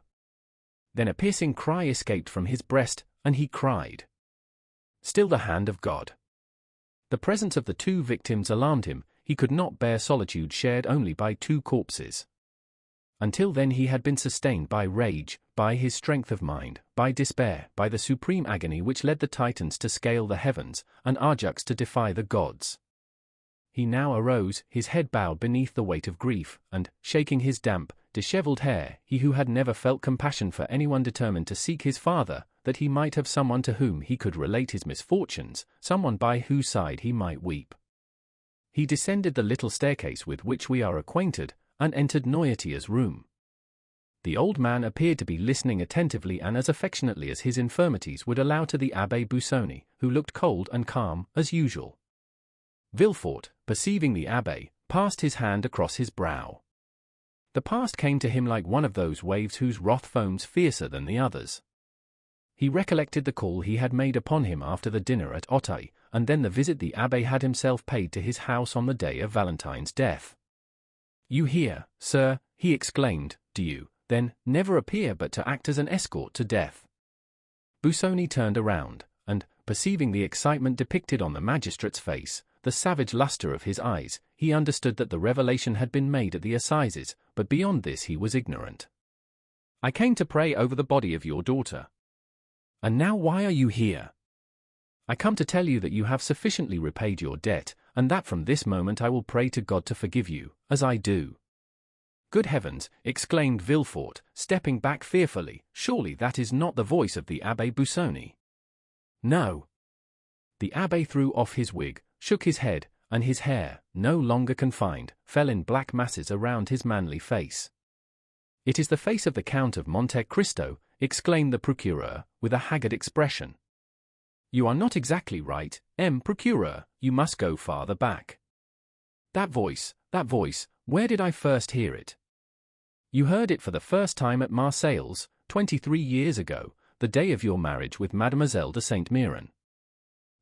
S1: Then a piercing cry escaped from his breast, and he cried. Still the hand of God. The presence of the 2 victims alarmed him. He could not bear solitude shared only by 2 corpses. Until then he had been sustained by rage, by his strength of mind, by despair, by the supreme agony which led the Titans to scale the heavens, and Ajax to defy the gods. He now arose, his head bowed beneath the weight of grief, and, shaking his damp, disheveled hair, he who had never felt compassion for anyone determined to seek his father, that he might have someone to whom he could relate his misfortunes, someone by whose side he might weep. He descended the little staircase with which we are acquainted, and entered Noirtier's room. The old man appeared to be listening attentively and as affectionately as his infirmities would allow to the Abbé Busoni, who looked cold and calm, as usual. Villefort, perceiving the abbé, passed his hand across his brow. The past came to him like one of those waves whose wrath foams fiercer than the others. He recollected the call he had made upon him after the dinner at Auteuil, and then the visit the abbé had himself paid to his house on the day of Valentine's death. "You here, sir," he exclaimed, "do you, then, never appear but to act as an escort to death?" Busoni turned around, and, perceiving the excitement depicted on the magistrate's face, the savage luster of his eyes, he understood that the revelation had been made at the assizes, but beyond this he was ignorant. "I came to pray over the body of your daughter." "And now why are you here?" "I come to tell you that you have sufficiently repaid your debt, and that from this moment I will pray to God to forgive you, as I do." "Good heavens!" exclaimed Villefort, stepping back fearfully, "surely that is not the voice of the Abbé Busoni." "No." The abbé threw off his wig, shook his head, and his hair, no longer confined, fell in black masses around his manly face. "It is the face of the Count of Monte Cristo," exclaimed the procureur, with a haggard expression. "You are not exactly right, procureur, you must go farther back. That voice, where did I first hear it?" "You heard it for the first time at Marseilles, 23 years ago, the day of your marriage with Mademoiselle de Saint-Méran.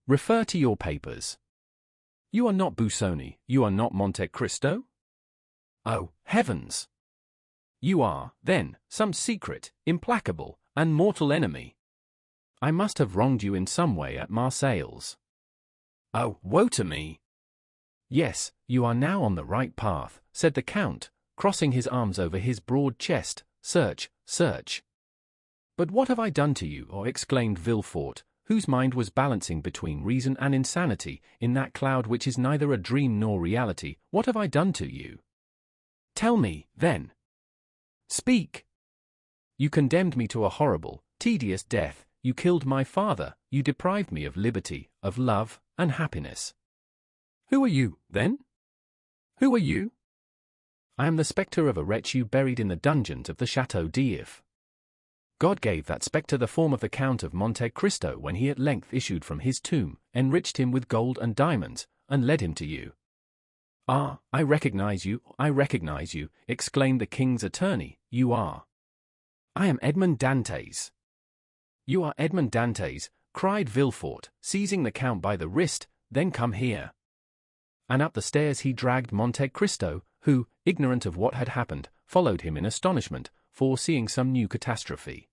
S1: Refer to your papers. You are not Busoni, you are not Monte Cristo? Oh, heavens! You are, then, some secret, implacable, and mortal enemy. I must have wronged you in some way at Marseilles. Oh, woe to me!" "Yes, you are now on the right path," said the Count, crossing his arms over his broad chest. "Search, search." "But what have I done to you?" exclaimed Villefort, whose mind was balancing between reason and insanity, in that cloud which is neither a dream nor reality, what have I done to you? Tell me, then. Speak. You condemned me to a horrible, tedious death, you killed my father, you deprived me of liberty, of love, and happiness. Who are you, then? Who are you? I am the spectre of a wretch you buried in the dungeons of the Château d'If. God gave that spectre the form of the Count of Monte Cristo when he at length issued from his tomb, enriched him with gold and diamonds, and led him to you. Ah, I recognize you, exclaimed the king's attorney, you are. I am Edmond Dantès. You are Edmond Dantès, cried Villefort, seizing the count by the wrist, then come here. And up the stairs he dragged Monte Cristo, who, ignorant of what had happened, followed him in astonishment, foreseeing some new catastrophe.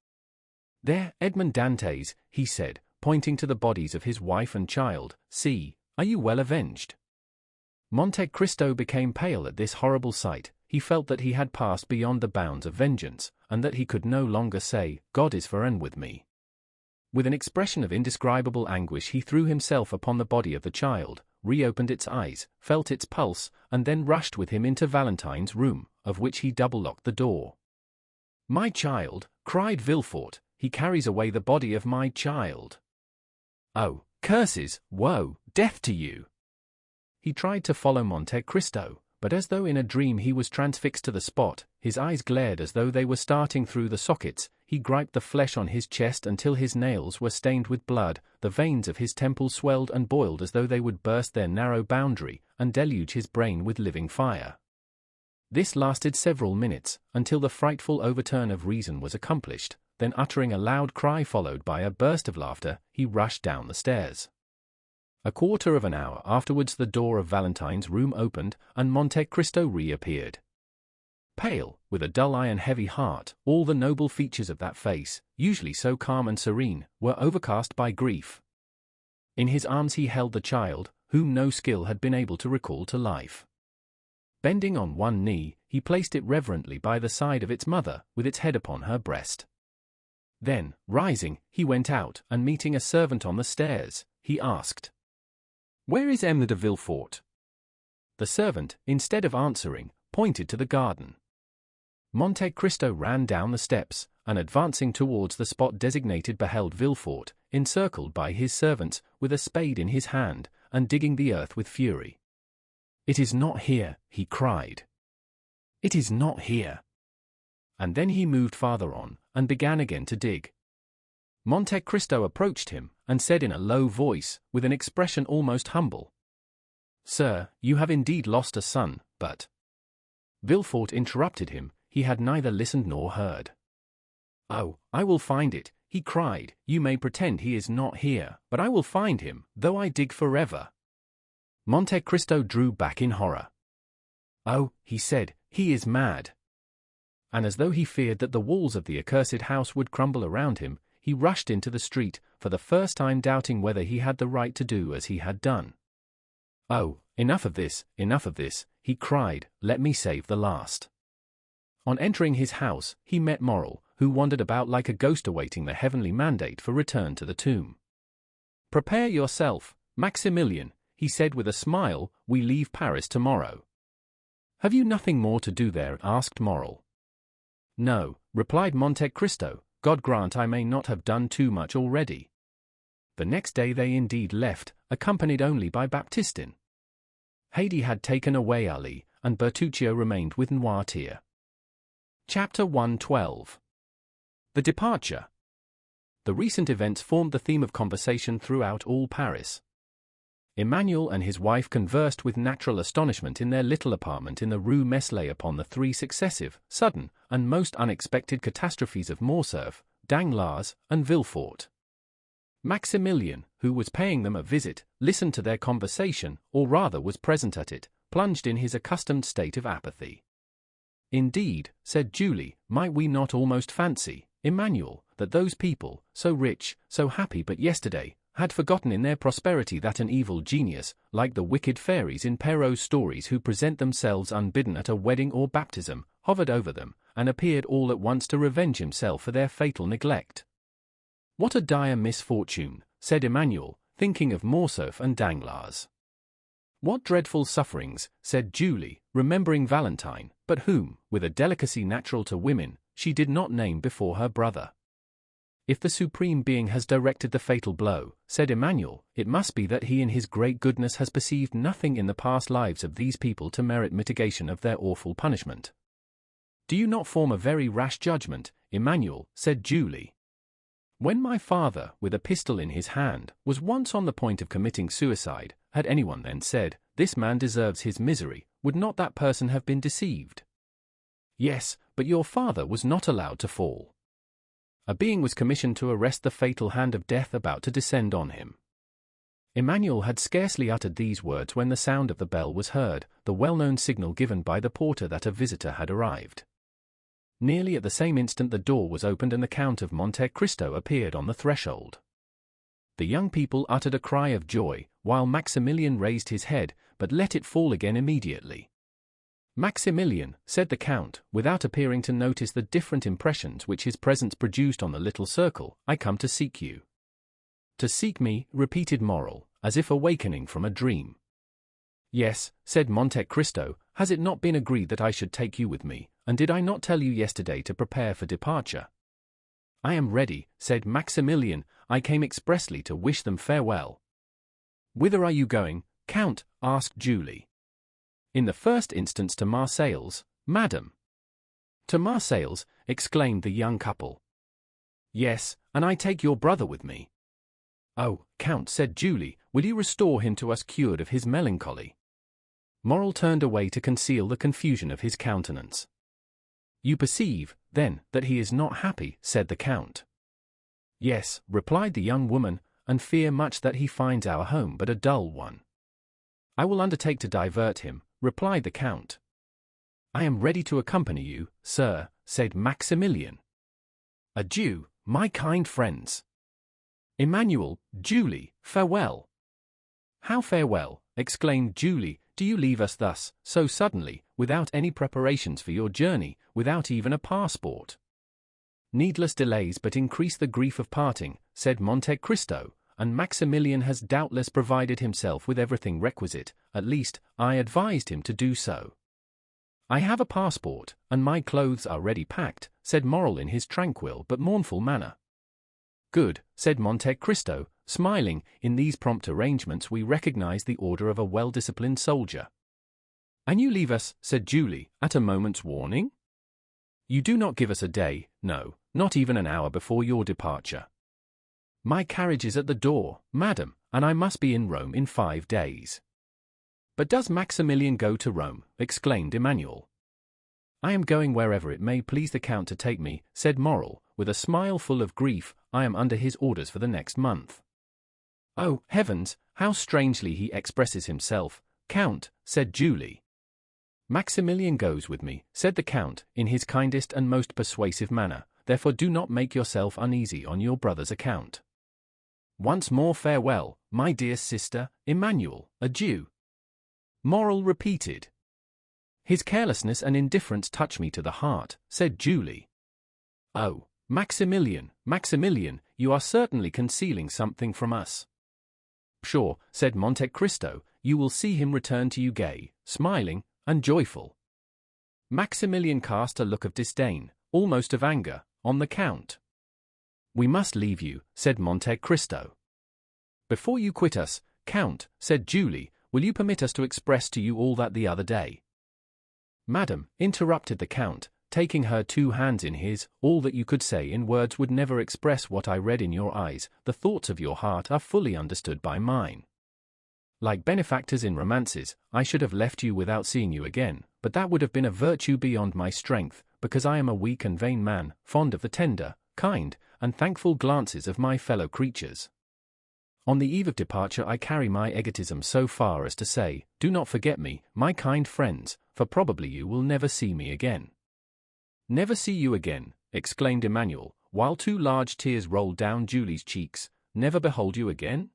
S1: There, Edmond Dantès, he said, pointing to the bodies of his wife and child, see, are you well avenged? Monte Cristo became pale at this horrible sight. He felt that he had passed beyond the bounds of vengeance, and that he could no longer say, God is for and with me. With an expression of indescribable anguish he threw himself upon the body of the child, reopened its eyes, felt its pulse, and then rushed with him into Valentine's room, of which he double-locked the door. My child, cried Villefort, he carries away the body of my child. Oh, curses, woe, death to you! He tried to follow Monte Cristo, but as though in a dream he was transfixed to the spot, his eyes glared as though they were starting through the sockets, he griped the flesh on his chest until his nails were stained with blood, the veins of his temples swelled and boiled as though they would burst their narrow boundary, and deluge his brain with living fire. This lasted several minutes, until the frightful overturn of reason was accomplished, then uttering a loud cry followed by a burst of laughter, he rushed down the stairs. A quarter of an hour afterwards the door of Valentine's room opened, and Monte Cristo reappeared. Pale, with a dull eye and heavy heart, all the noble features of that face, usually so calm and serene, were overcast by grief. In his arms he held the child, whom no skill had been able to recall to life. Bending on one knee, he placed it reverently by the side of its mother, with its head upon her breast. Then, rising, he went out, and meeting a servant on the stairs, he asked, Where is M. de Villefort? The servant, instead of answering, pointed to the garden. Monte Cristo ran down the steps, and advancing towards the spot designated beheld Villefort, encircled by his servants, with a spade in his hand, and digging the earth with fury. It is not here, he cried. It is not here. And then he moved farther on, and began again to dig. Monte Cristo approached him, and said in a low voice, with an expression almost humble, Sir, you have indeed lost a son, but... Villefort interrupted him, he had neither listened nor heard. Oh, I will find it, he cried, you may pretend he is not here, but I will find him, though I dig forever. Monte Cristo drew back in horror. Oh, he said, he is mad. And as though he feared that the walls of the accursed house would crumble around him, he rushed into the street, for the first time doubting whether he had the right to do as he had done. Oh, enough of this, he cried, let me save the last. On entering his house, he met Morrel, who wandered about like a ghost awaiting the heavenly mandate for return to the tomb. Prepare yourself, Maximilian, he said with a smile, we leave Paris tomorrow. Have you nothing more to do there? Asked Morrel. No, replied Monte Cristo, God grant I may not have done too much already. The next day they indeed left, accompanied only by Baptistin. Haydée had taken away Ali, and Bertuccio remained with Noirtier. Chapter 112. The departure. The recent events formed the theme of conversation throughout all Paris. Emmanuel and his wife conversed with natural astonishment in their little apartment in the Rue Meslay upon the three successive, sudden, and most unexpected catastrophes of Morcerf, Danglars, and Villefort. Maximilian, who was paying them a visit, listened to their conversation, or rather was present at it, plunged in his accustomed state of apathy. Indeed, said Julie, might we not almost fancy, Emmanuel, that those people, so rich, so happy but yesterday, had forgotten in their prosperity that an evil genius, like the wicked fairies in Perrault's stories who present themselves unbidden at a wedding or baptism, hovered over them, and appeared all at once to revenge himself for their fatal neglect. What a dire misfortune, said Emmanuel, thinking of Morcerf and Danglars. What dreadful sufferings, said Julie, remembering Valentine, but whom, with a delicacy natural to women, she did not name before her brother. If the Supreme Being has directed the fatal blow, said Emmanuel, it must be that he in his great goodness has perceived nothing in the past lives of these people to merit mitigation of their awful punishment. Do you not form a very rash judgment, Emmanuel, said Julie. When my father, with a pistol in his hand, was once on the point of committing suicide, had anyone then said, "This man deserves his misery," would not that person have been deceived? Yes, but your father was not allowed to fall. A being was commissioned to arrest the fatal hand of death about to descend on him. Emmanuel had scarcely uttered these words when the sound of the bell was heard, the well-known signal given by the porter that a visitor had arrived. Nearly at the same instant the door was opened and the Count of Monte Cristo appeared on the threshold. The young people uttered a cry of joy, while Maximilian raised his head, but let it fall again immediately. "Maximilian," said the Count, without appearing to notice the different impressions which his presence produced on the little circle, "I come to seek you." "To seek me," repeated Morrel, as if awakening from a dream. "Yes," said Monte Cristo, "has it not been agreed that I should take you with me, and did I not tell you yesterday to prepare for departure?" "I am ready," said Maximilian, "I came expressly to wish them farewell." "Whither are you going, Count?" asked Julie. "In the first instance to Marseilles, madam." "To Marseilles?" exclaimed the young couple. "Yes, and I take your brother with me." "Oh, Count," said Julie, "will you restore him to us cured of his melancholy?" Morrel turned away to conceal the confusion of his countenance. "You perceive, then, that he is not happy," said the Count. "Yes," replied the young woman, "and fear much that he finds our home but a dull one." "I will undertake to divert him," replied the Count. "I am ready to accompany you, sir," said Maximilian. "Adieu, my kind friends. Emmanuel, Julie, farewell." "How farewell?" exclaimed Julie. "Do you leave us thus, so suddenly, without any preparations for your journey, without even a passport?" "Needless delays but increase the grief of parting," said Monte Cristo, "and Maximilian has doubtless provided himself with everything requisite, at least, I advised him to do so." "I have a passport, and my clothes are ready packed," said Morrel in his tranquil but mournful manner. "Good," said Monte Cristo, smiling, "in these prompt arrangements we recognize the order of a well-disciplined soldier." "And you leave us," said Julie, "at a moment's warning? You do not give us a day, no, not even an hour before your departure." "My carriage is at the door, madam, and I must be in Rome in 5 days." "But does Maximilian go to Rome?" exclaimed Emmanuel. "I am going wherever it may please the Count to take me," said Morrel, with a smile full of grief. "I am under his orders for the next month." "Oh, heavens, how strangely he expresses himself, Count," said Julie. "Maximilian goes with me," said the Count, in his kindest and most persuasive manner, "therefore do not make yourself uneasy on your brother's account. Once more farewell, my dear sister, Emmanuel, adieu." Morrel repeated. "His carelessness and indifference touch me to the heart," said Julie. "Oh, Maximilian, Maximilian, you are certainly concealing something from us." "Sure," said Monte Cristo, "you will see him return to you gay, smiling, and joyful." Maximilian cast a look of disdain, almost of anger, on the Count. "We must leave you," said Monte Cristo. "Before you quit us, Count," said Julie, "will you permit us to express to you all that the other day—" "Madam," interrupted the Count, taking her 2 hands in his, "all that you could say in words would never express what I read in your eyes. The thoughts of your heart are fully understood by mine. Like benefactors in romances, I should have left you without seeing you again, but that would have been a virtue beyond my strength, because I am a weak and vain man, fond of the tender, kind, and thankful glances of my fellow creatures. On the eve of departure I carry my egotism so far as to say, do not forget me, my kind friends, for probably you will never see me again." "Never see you again," exclaimed Emmanuel, while 2 large tears rolled down Julie's cheeks. "Never behold you again?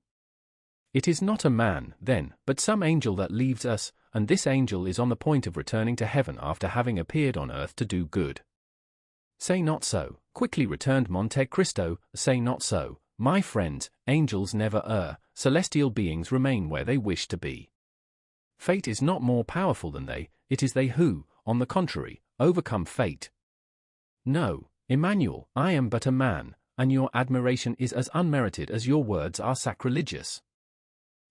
S1: It is not a man, then, but some angel that leaves us, and this angel is on the point of returning to heaven after having appeared on earth to do good." "Say not so," quickly returned Monte Cristo, "say not so, my friends, angels never err, celestial beings remain where they wish to be. Fate is not more powerful than they, it is they who, on the contrary, overcome fate. No, Emmanuel, I am but a man, and your admiration is as unmerited as your words are sacrilegious.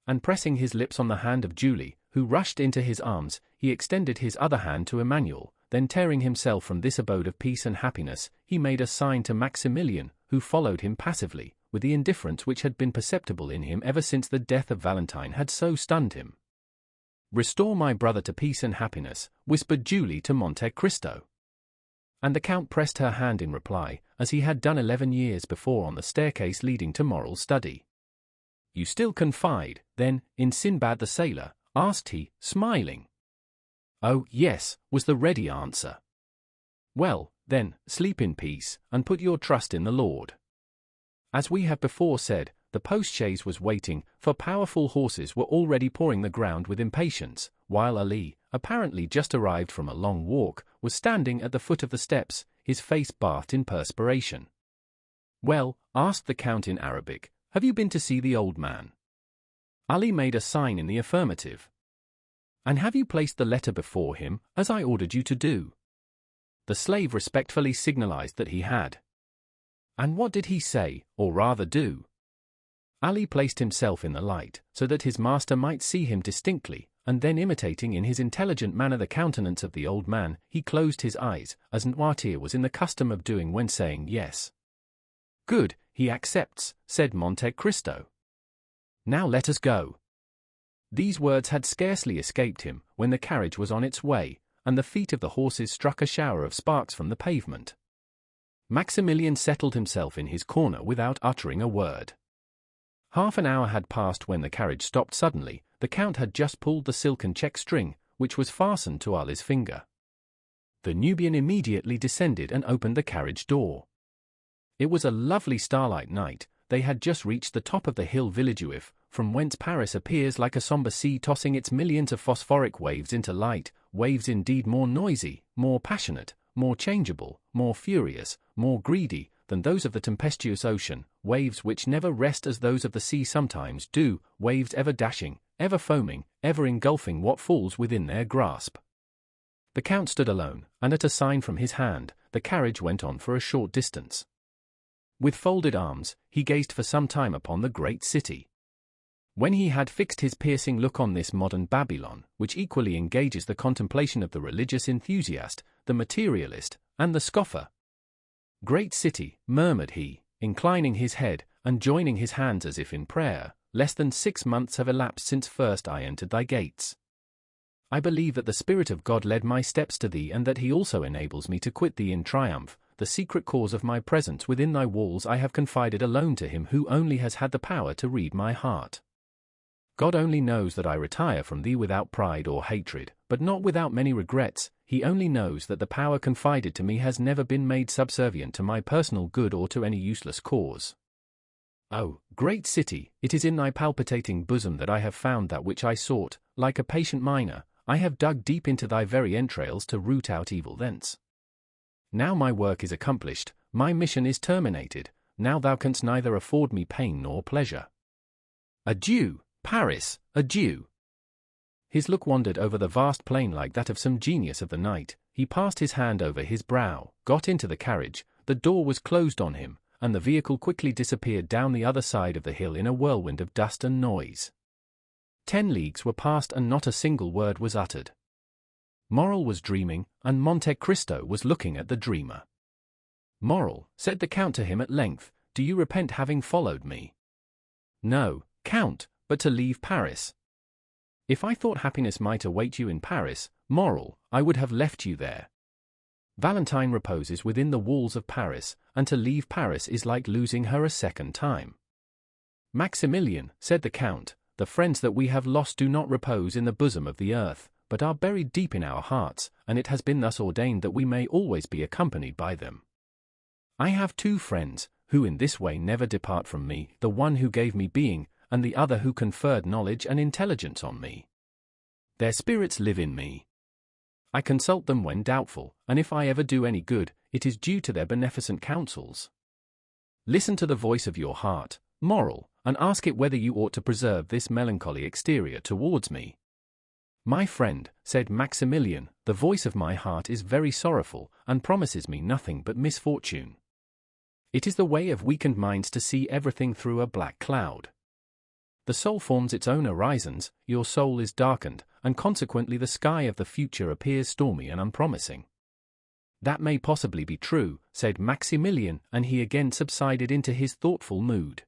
S1: And pressing his lips on the hand of Julie, who rushed into his arms, he extended his other hand to Emmanuel, then tearing himself from this abode of peace and happiness, he made a sign to Maximilian, who followed him passively, with the indifference which had been perceptible in him ever since the death of Valentine had so stunned him. "Restore my brother to peace and happiness," whispered Julie to Monte Cristo. And the Count pressed her hand in reply, as he had done 11 years before on the staircase leading to moral study. "You still confide, then, in Sinbad the sailor?" asked he, smiling. "Oh, yes," was the ready answer. "Well, then, sleep in peace, and put your trust in the Lord." As we have before said, the post-chaise was waiting, for powerful horses were already pawing the ground with impatience, while Ali, apparently just arrived from a long walk, was standing at the foot of the steps, his face bathed in perspiration. "Well," asked the Count in Arabic, "have you been to see the old man?" Ali made a sign in the affirmative. "And have you placed the letter before him, as I ordered you to do?" The slave respectfully signalized that he had. "And what did he say, or rather do?" Ali placed himself in the light, so that his master might see him distinctly, and then imitating in his intelligent manner the countenance of the old man, he closed his eyes, as Noirtier was in the custom of doing when saying yes. "Good, he accepts," said Monte Cristo. "Now let us go." These words had scarcely escaped him, when the carriage was on its way, and the feet of the horses struck a shower of sparks from the pavement. Maximilian settled himself in his corner without uttering a word. Half an hour had passed when the carriage stopped suddenly. The Count had just pulled the silken check string, which was fastened to Ali's finger. The Nubian immediately descended and opened the carriage door. It was a lovely starlight night. They had just reached the top of the hill Villejuif, from whence Paris appears like a sombre sea tossing its millions of phosphoric waves into light, waves indeed more noisy, more passionate, more changeable, more furious, more greedy, than those of the tempestuous ocean, waves which never rest as those of the sea sometimes do, waves ever dashing, ever foaming, ever engulfing what falls within their grasp. The Count stood alone, and at a sign from his hand, the carriage went on for a short distance. With folded arms, he gazed for some time upon the great city. When he had fixed his piercing look on this modern Babylon, which equally engages the contemplation of the religious enthusiast, the materialist, and the scoffer. "Great city," murmured he, inclining his head, and joining his hands as if in prayer, "less than 6 months have elapsed since first I entered thy gates. I believe that the Spirit of God led my steps to thee, and that he also enables me to quit thee in triumph. The secret cause of my presence within thy walls I have confided alone to him who only has had the power to read my heart. God only knows that I retire from thee without pride or hatred, but not without many regrets. He only knows that the power confided to me has never been made subservient to my personal good or to any useless cause. Oh, great city, it is in thy palpitating bosom that I have found that which I sought. Like a patient miner, I have dug deep into thy very entrails to root out evil thence. Now my work is accomplished, my mission is terminated, now thou canst neither afford me pain nor pleasure. Adieu, Paris, adieu." His look wandered over the vast plain like that of some genius of the night. He passed his hand over his brow, got into the carriage, the door was closed on him, and the vehicle quickly disappeared down the other side of the hill in a whirlwind of dust and noise. 10 leagues were passed and not a single word was uttered. Morrel was dreaming, and Monte Cristo was looking at the dreamer. "Morrel," said the Count to him at length, "do you repent having followed me?" "No, Count, but to leave Paris." "If I thought happiness might await you in Paris, Morrel, I would have left you there. Valentine reposes within the walls of Paris, and to leave Paris is like losing her a second time." "Maximilian," said the Count, "the friends that we have lost do not repose in the bosom of the earth, but are buried deep in our hearts, and it has been thus ordained that we may always be accompanied by them. I have 2 friends, who in this way never depart from me, the one who gave me being, and the other who conferred knowledge and intelligence on me. Their spirits live in me. I consult them when doubtful, and if I ever do any good, it is due to their beneficent counsels. Listen to the voice of your heart, moral, and ask it whether you ought to preserve this melancholy exterior towards me. My friend, said Maximilian, the voice of my heart is very sorrowful, and promises me nothing but misfortune. It is the way of weakened minds to see everything through a black cloud. The soul forms its own horizons, your soul is darkened, and consequently the sky of the future appears stormy and unpromising. That may possibly be true, said Maximilian, and he again subsided into his thoughtful mood.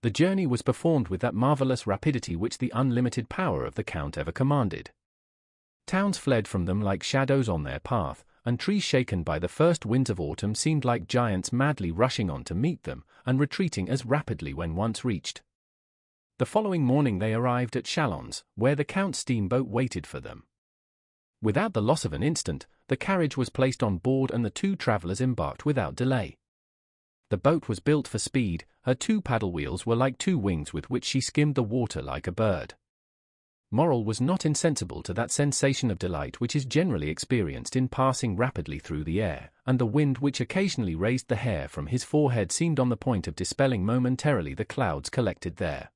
S1: The journey was performed with that marvelous rapidity which the unlimited power of the Count ever commanded. Towns fled from them like shadows on their path, and trees shaken by the first winds of autumn seemed like giants madly rushing on to meet them, and retreating as rapidly when once reached. The following morning they arrived at Chalons, where the Count's steamboat waited for them. Without the loss of an instant, the carriage was placed on board and the two travellers embarked without delay. The boat was built for speed, her two paddle wheels were like two wings with which she skimmed the water like a bird. Morrel was not insensible to that sensation of delight which is generally experienced in passing rapidly through the air, and the wind which occasionally raised the hair from his forehead seemed on the point of dispelling momentarily the clouds collected there.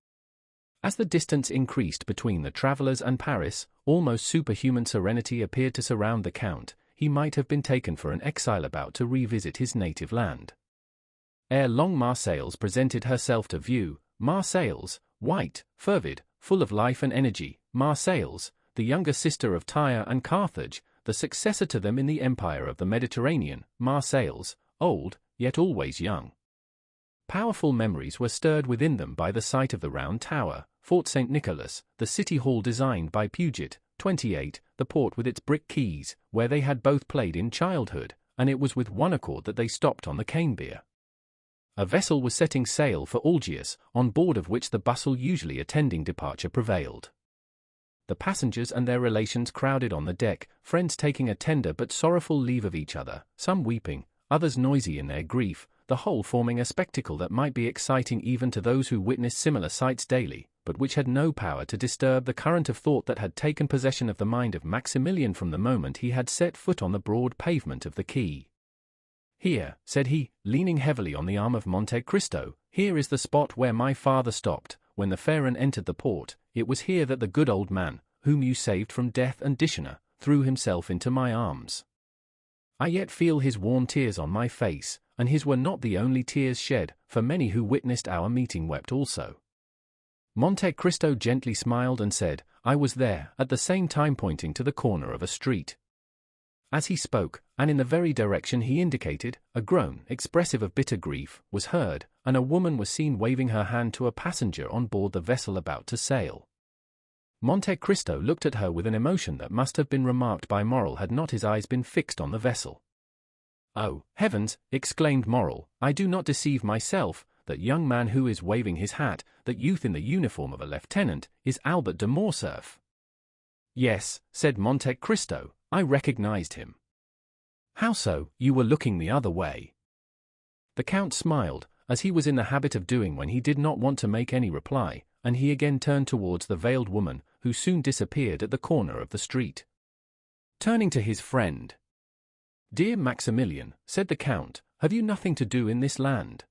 S1: As the distance increased between the travellers and Paris, almost superhuman serenity appeared to surround the Count. He might have been taken for an exile about to revisit his native land. Ere long Marseilles presented herself to view, Marseilles, white, fervid, full of life and energy, Marseilles, the younger sister of Tyre and Carthage, the successor to them in the empire of the Mediterranean, Marseilles, old, yet always young. Powerful memories were stirred within them by the sight of the round tower, Fort St. Nicholas, the city hall designed by Puget, 28, the port with its brick quays, where they had both played in childhood, and it was with one accord that they stopped on the Canebier. A vessel was setting sail for Algiers, on board of which the bustle usually attending departure prevailed. The passengers and their relations crowded on the deck, friends taking a tender but sorrowful leave of each other, some weeping, others noisy in their grief, the whole forming a spectacle that might be exciting even to those who witnessed similar sights daily, but which had no power to disturb the current of thought that had taken possession of the mind of Maximilian from the moment he had set foot on the broad pavement of the quay. Here, said he, leaning heavily on the arm of Monte Cristo, here is the spot where my father stopped, when the Pharaon entered the port. It was here that the good old man, whom you saved from death and dishonor, threw himself into my arms. I yet feel his warm tears on my face, and his were not the only tears shed, for many who witnessed our meeting wept also. Monte Cristo gently smiled and said, I was there, at the same time pointing to the corner of a street. As he spoke, and in the very direction he indicated, a groan, expressive of bitter grief, was heard, and a woman was seen waving her hand to a passenger on board the vessel about to sail. Monte Cristo looked at her with an emotion that must have been remarked by Morrel had not his eyes been fixed on the vessel. Oh, heavens, exclaimed Morrel, I do not deceive myself, that young man who is waving his hat, that youth in the uniform of a lieutenant, is Albert de Morcerf. Yes, said Monte Cristo, I recognized him. How so? You were looking the other way. The Count smiled, as he was in the habit of doing when he did not want to make any reply, and he again turned towards the veiled woman, who soon disappeared at the corner of the street. Turning to his friend, Dear Maximilian, said the Count, have you nothing to do in this land?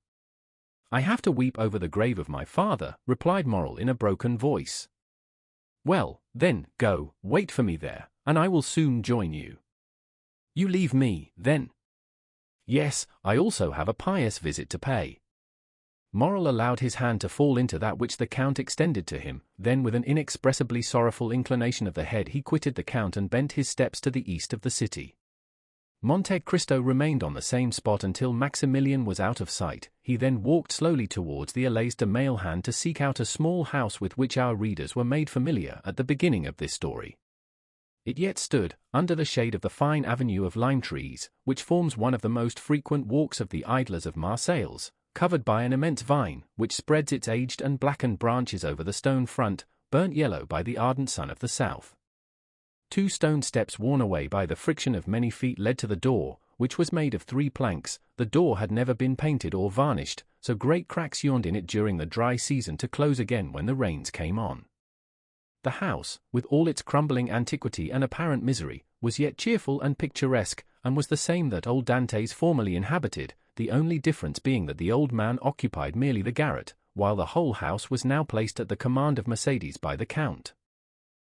S1: I have to weep over the grave of my father, replied Morrel in a broken voice. Well, then, go, wait for me there, and I will soon join you. You leave me, then? Yes, I also have a pious visit to pay. Morrel allowed his hand to fall into that which the Count extended to him, then with an inexpressibly sorrowful inclination of the head he quitted the Count and bent his steps to the east of the city. Monte Cristo remained on the same spot until Maximilian was out of sight. He then walked slowly towards the Allées de Mailhan to seek out a small house with which our readers were made familiar at the beginning of this story. It yet stood, under the shade of the fine avenue of lime trees, which forms one of the most frequent walks of the idlers of Marseilles, covered by an immense vine, which spreads its aged and blackened branches over the stone front, burnt yellow by the ardent sun of the south. 2 stone steps worn away by the friction of many feet led to the door, which was made of 3 planks. The door had never been painted or varnished, so great cracks yawned in it during the dry season to close again when the rains came on. The house, with all its crumbling antiquity and apparent misery, was yet cheerful and picturesque, and was the same that old Dantès formerly inhabited, the only difference being that the old man occupied merely the garret, while the whole house was now placed at the command of Mercedes by the Count.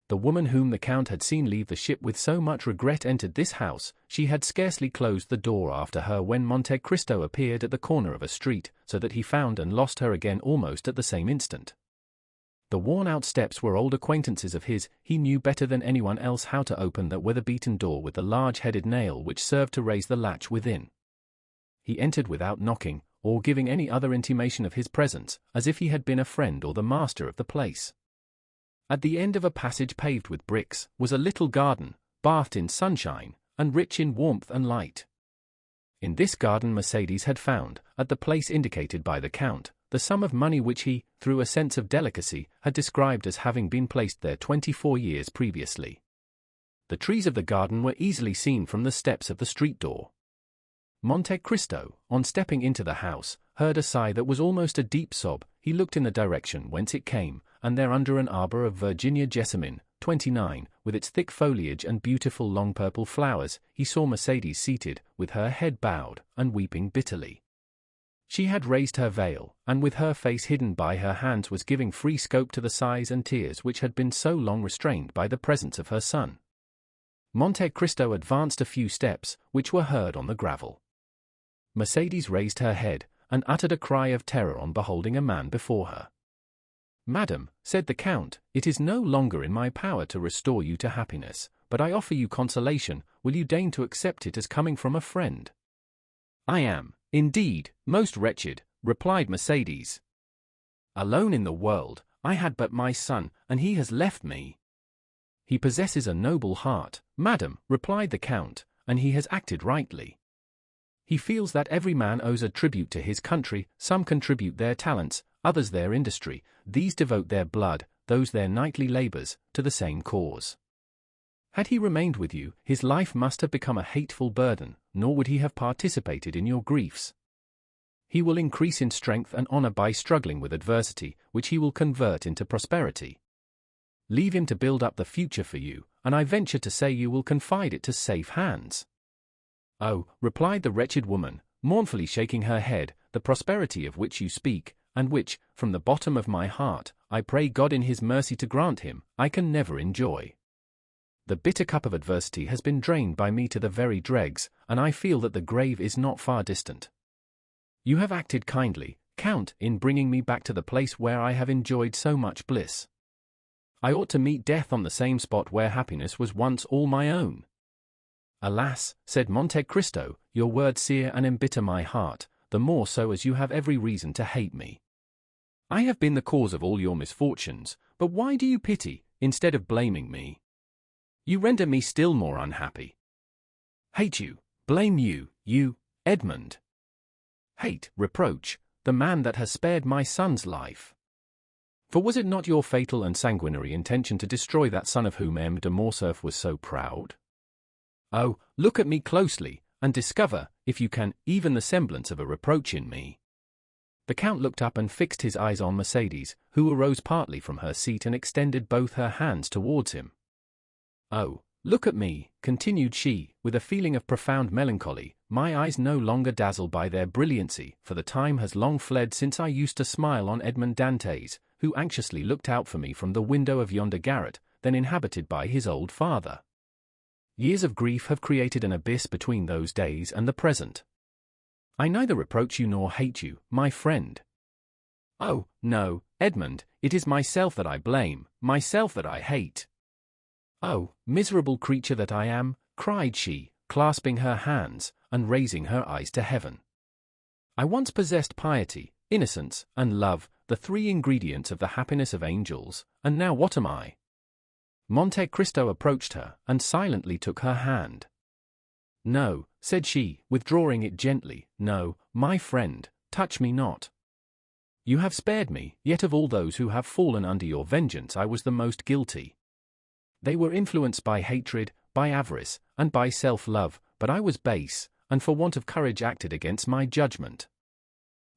S1: The woman whom the Count had seen leave the ship with so much regret entered this house. She had scarcely closed the door after her when Monte Cristo appeared at the corner of a street, so that he found and lost her again almost at the same instant. The worn-out steps were old acquaintances of his. He knew better than anyone else how to open that weather-beaten door with the large-headed nail which served to raise the latch within. He entered without knocking, or giving any other intimation of his presence, as if he had been a friend or the master of the place. At the end of a passage paved with bricks was a little garden, bathed in sunshine, and rich in warmth and light. In this garden Mercedes had found, at the place indicated by the Count, the sum of money which he, through a sense of delicacy, had described as having been placed there 24 years previously. The trees of the garden were easily seen from the steps of the street door. Monte Cristo, on stepping into the house, heard a sigh that was almost a deep sob. He looked in the direction whence it came, and there under an arbor of Virginia jessamine, 29, with its thick foliage and beautiful long purple flowers, he saw Mercedes seated, with her head bowed, and weeping bitterly. She had raised her veil, and with her face hidden by her hands was giving free scope to the sighs and tears which had been so long restrained by the presence of her son. Monte Cristo advanced a few steps, which were heard on the gravel. Mercedes raised her head, and uttered a cry of terror on beholding a man before her. "Madam," said the Count, "it is no longer in my power to restore you to happiness, but I offer you consolation. Will you deign to accept it as coming from a friend?" "I am, indeed, most wretched," replied Mercedes. "Alone in the world, I had but my son, and he has left me." "He possesses a noble heart, madam," replied the Count, "and he has acted rightly. He feels that every man owes a tribute to his country. Some contribute their talents, others their industry, these devote their blood, those their nightly labors, to the same cause. Had he remained with you, his life must have become a hateful burden, nor would he have participated in your griefs. He will increase in strength and honor by struggling with adversity, which he will convert into prosperity. Leave him to build up the future for you, and I venture to say you will confide it to safe hands." "Oh," replied the wretched woman, mournfully shaking her head, "the prosperity of which you speak, and which, from the bottom of my heart, I pray God in his mercy to grant him, I can never enjoy. The bitter cup of adversity has been drained by me to the very dregs, and I feel that the grave is not far distant. You have acted kindly, Count, in bringing me back to the place where I have enjoyed so much bliss. I ought to meet death on the same spot where happiness was once all my own." "Alas," said Monte Cristo, "your words sear and embitter my heart, the more so as you have every reason to hate me. I have been the cause of all your misfortunes, but why do you pity, instead of blaming me? You render me still more unhappy. Hate you, blame you, Edmund. Hate, reproach, the man that has spared my son's life. For was it not your fatal and sanguinary intention to destroy that son of whom M. de Morcerf was so proud? Oh, look at me closely, and discover, if you can, even the semblance of a reproach in me." The Count looked up and fixed his eyes on Mercedes, who arose partly from her seat and extended both her hands towards him. "Oh, look at me," continued she, with a feeling of profound melancholy, "my eyes no longer dazzle by their brilliancy, for the time has long fled since I used to smile on Edmond Dantès, who anxiously looked out for me from the window of yonder garret, then inhabited by his old father. Years of grief have created an abyss between those days and the present. I neither reproach you nor hate you, my friend. Oh, no, Edmund, it is myself that I blame, myself that I hate. Oh, miserable creature that I am," cried she, clasping her hands, and raising her eyes to heaven. "I once possessed piety, innocence, and love, the three ingredients of the happiness of angels, and now what am I?" Monte Cristo approached her, and silently took her hand. "No," said she, withdrawing it gently, "no, my friend, touch me not. You have spared me, yet of all those who have fallen under your vengeance I was the most guilty. They were influenced by hatred, by avarice, and by self-love, but I was base, and for want of courage acted against my judgment.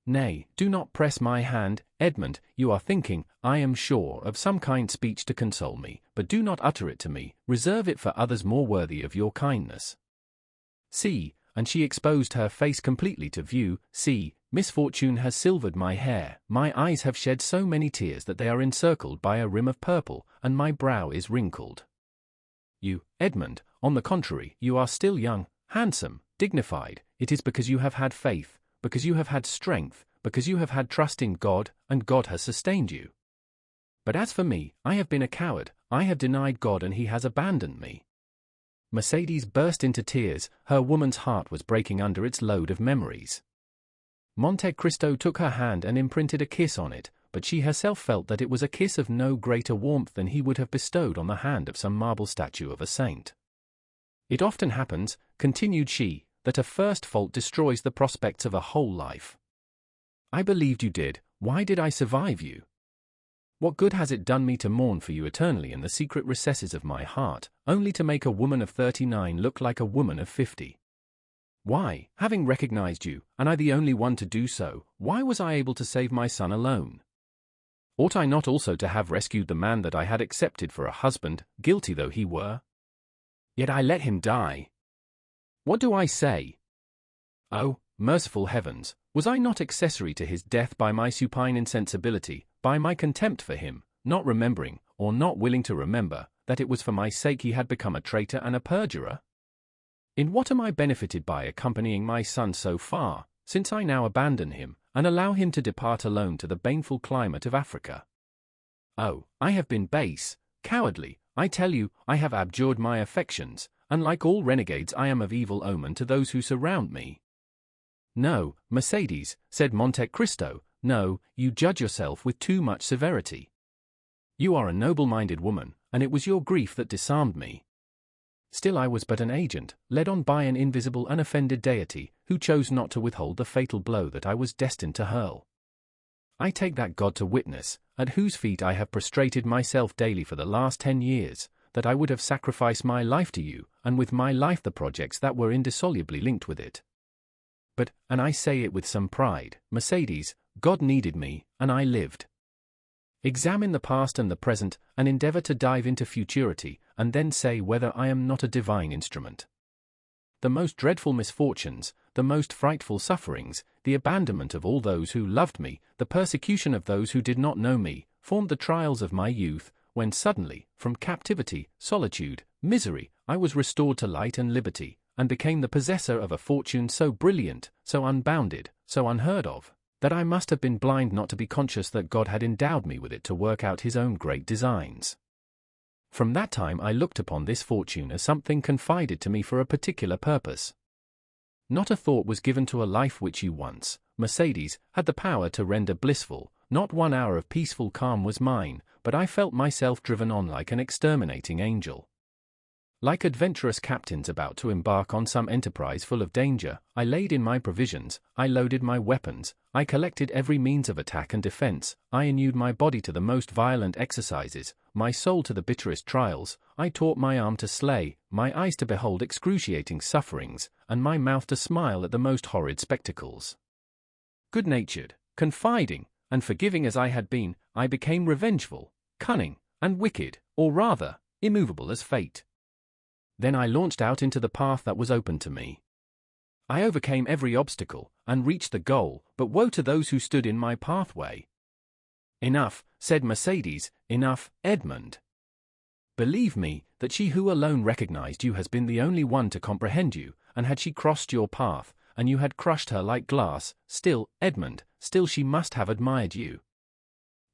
S1: Nay, do not press my hand, Edmund, you are thinking, I am sure, of some kind speech to console me, but do not utter it to me, reserve it for others more worthy of your kindness. See, and she exposed her face completely to view. See, misfortune has silvered my hair, my eyes have shed so many tears that they are encircled by a rim of purple, and my brow is wrinkled. You, Edmund, on the contrary, you are still young, handsome, dignified. It is because you have had faith, because you have had strength, because you have had trust in God, and God has sustained you. But as for me, I have been a coward, I have denied God and he has abandoned me. Mercedes burst into tears, her woman's heart was breaking under its load of memories. Monte Cristo took her hand and imprinted a kiss on it, but she herself felt that it was a kiss of no greater warmth than he would have bestowed on the hand of some marble statue of a saint. It often happens, continued she, that a first fault destroys the prospects of a whole life. I believed you did, why did I survive you? What good has it done me to mourn for you eternally in the secret recesses of my heart, only to make a woman of 39 look like a woman of 50? Why, having recognized you, and I the only one to do so, why was I able to save my son alone? Ought I not also to have rescued the man that I had accepted for a husband, guilty though he were? Yet I let him die. What do I say? Oh, merciful heavens, was I not accessory to his death by my supine insensibility, by my contempt for him, not remembering, or not willing to remember, that it was for my sake he had become a traitor and a perjurer? In what am I benefited by accompanying my son so far, since I now abandon him, and allow him to depart alone to the baneful climate of Africa? Oh, I have been base, cowardly, I tell you, I have abjured my affections, and like all renegades I am of evil omen to those who surround me. No, Mercedes, said Monte Cristo, no, you judge yourself with too much severity. You are a noble-minded woman, and it was your grief that disarmed me. Still I was but an agent, led on by an invisible unoffended deity, who chose not to withhold the fatal blow that I was destined to hurl. I take that God to witness, at whose feet I have prostrated myself daily for the last 10 years, that I would have sacrificed my life to you, and with my life the projects that were indissolubly linked with it. But, and I say it with some pride, Mercedes, God needed me, and I lived. Examine the past and the present, and endeavor to dive into futurity, and then say whether I am not a divine instrument. The most dreadful misfortunes, the most frightful sufferings, the abandonment of all those who loved me, the persecution of those who did not know me, formed the trials of my youth, when suddenly, from captivity, solitude, misery, I was restored to light and liberty, and became the possessor of a fortune so brilliant, so unbounded, so unheard of, that I must have been blind not to be conscious that God had endowed me with it to work out his own great designs. From that time I looked upon this fortune as something confided to me for a particular purpose. Not a thought was given to a life which you once, Mercedes, had the power to render blissful, not 1 hour of peaceful calm was mine, but I felt myself driven on like an exterminating angel. Like adventurous captains about to embark on some enterprise full of danger, I laid in my provisions, I loaded my weapons, I collected every means of attack and defense, I inured my body to the most violent exercises, my soul to the bitterest trials, I taught my arm to slay, my eyes to behold excruciating sufferings, and my mouth to smile at the most horrid spectacles. Good-natured, confiding, and forgiving as I had been, I became revengeful, cunning, and wicked, or rather, immovable as fate. Then I launched out into the path that was open to me. I overcame every obstacle, and reached the goal, but woe to those who stood in my pathway. Enough, said Mercedes, enough, Edmund. Believe me, that she who alone recognized you has been the only one to comprehend you, and had she crossed your path, and you had crushed her like glass, still, Edmund, still she must have admired you.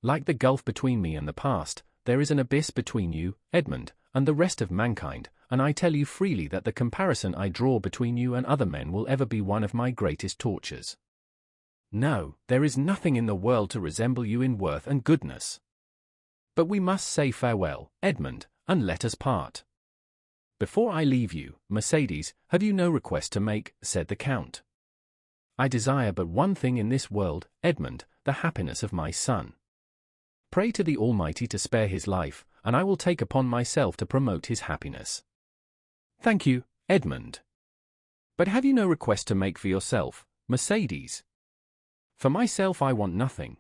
S1: Like the gulf between me and the past, there is an abyss between you, Edmund, and the rest of mankind, and I tell you freely that the comparison I draw between you and other men will ever be one of my greatest tortures. No, there is nothing in the world to resemble you in worth and goodness. But we must say farewell, Edmund, and let us part. Before I leave you, Mercedes, have you no request to make, said the Count. I desire but one thing in this world, Edmund, the happiness of my son. Pray to the Almighty to spare his life, and I will take upon myself to promote his happiness. Thank you, Edmund. But have you no request to make for yourself, Mercedes? For myself I want nothing.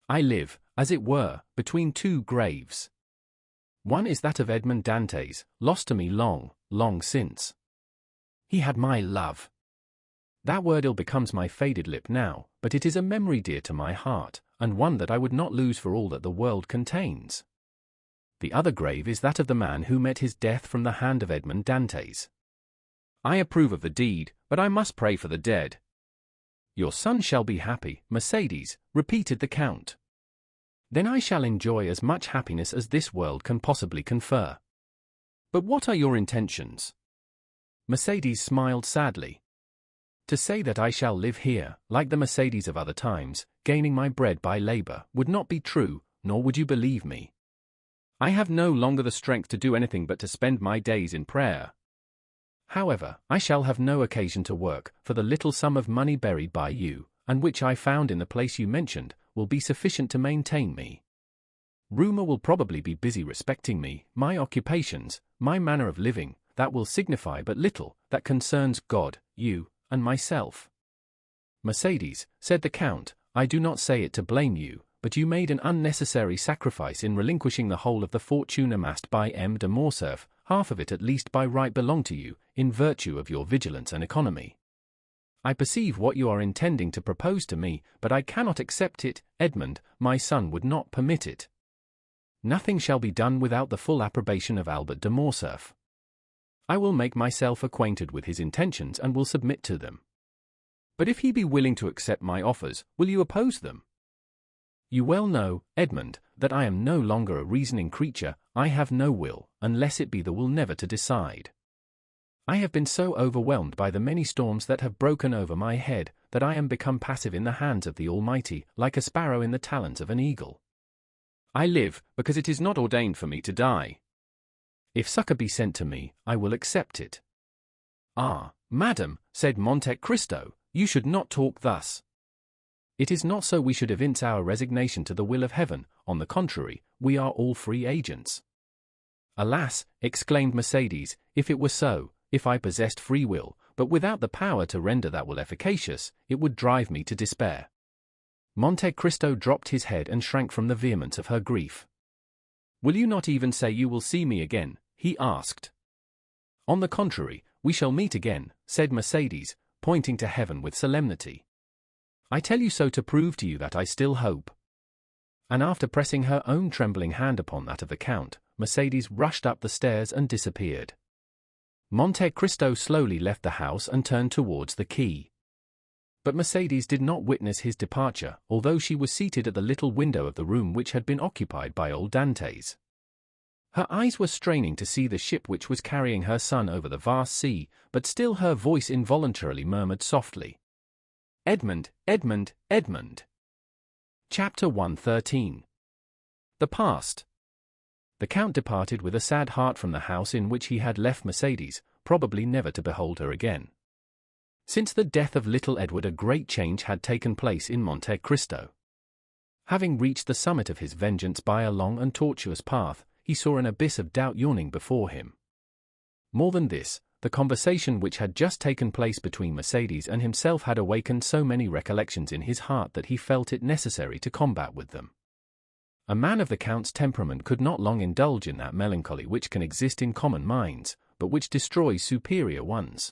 S1: I live, as it were, between two graves. One is that of Edmond Dantès, lost to me long, long since. He had my love. That word ill becomes my faded lip now, but it is a memory dear to my heart, and one that I would not lose for all that the world contains. The other grave is that of the man who met his death from the hand of Edmond Dantès. I approve of the deed, but I must pray for the dead. Your son shall be happy, Mercédès, repeated the Count. Then I shall enjoy as much happiness as this world can possibly confer. But what are your intentions? Mercédès smiled sadly. To say that I shall live here, like the Mercédès of other times, gaining my bread by labor, would not be true, nor would you believe me. I have no longer the strength to do anything but to spend my days in prayer. However, I shall have no occasion to work, for the little sum of money buried by you, and which I found in the place you mentioned, will be sufficient to maintain me. Rumor will probably be busy respecting me, my occupations, my manner of living, that will signify but little, that concerns God, you, and myself. Mercédès, said the Count, I do not say it to blame you, but you made an unnecessary sacrifice in relinquishing the whole of the fortune amassed by M. de Morcerf, half of it at least by right belonged to you, in virtue of your vigilance and economy. I perceive what you are intending to propose to me, but I cannot accept it. Edmond, my son, would not permit it. Nothing shall be done without the full approbation of Albert de Morcerf. I will make myself acquainted with his intentions and will submit to them. But if he be willing to accept my offers, will you oppose them? You well know, Edmond, that I am no longer a reasoning creature. I have no will, unless it be the will never to decide. I have been so overwhelmed by the many storms that have broken over my head, that I am become passive in the hands of the Almighty, like a sparrow in the talons of an eagle. I live, because it is not ordained for me to die. If succor be sent to me, I will accept it. Ah, madam, said Monte Cristo, you should not talk thus. It is not so we should evince our resignation to the will of heaven. On the contrary, we are all free agents. Alas, exclaimed Mercédès, if it were so, if I possessed free will, but without the power to render that will efficacious, it would drive me to despair. Monte Cristo dropped his head and shrank from the vehemence of her grief. Will you not even say you will see me again? He asked. On the contrary, we shall meet again, said Mercédès, pointing to heaven with solemnity. I tell you so to prove to you that I still hope. And after pressing her own trembling hand upon that of the Count, Mercédès rushed up the stairs and disappeared. Monte Cristo slowly left the house and turned towards the quay. But Mercédès did not witness his departure, although she was seated at the little window of the room which had been occupied by old Dantès. Her eyes were straining to see the ship which was carrying her son over the vast sea, but still her voice involuntarily murmured softly, Edmond, Edmond, Edmond. Chapter 113. The Past. The Count departed with a sad heart from the house in which he had left Mercédès, probably never to behold her again. Since the death of little Edward a great change had taken place in Monte Cristo. Having reached the summit of his vengeance by a long and tortuous path, he saw an abyss of doubt yawning before him. More than this, the conversation which had just taken place between Mercédès and himself had awakened so many recollections in his heart that he felt it necessary to combat with them. A man of the Count's temperament could not long indulge in that melancholy which can exist in common minds, but which destroys superior ones.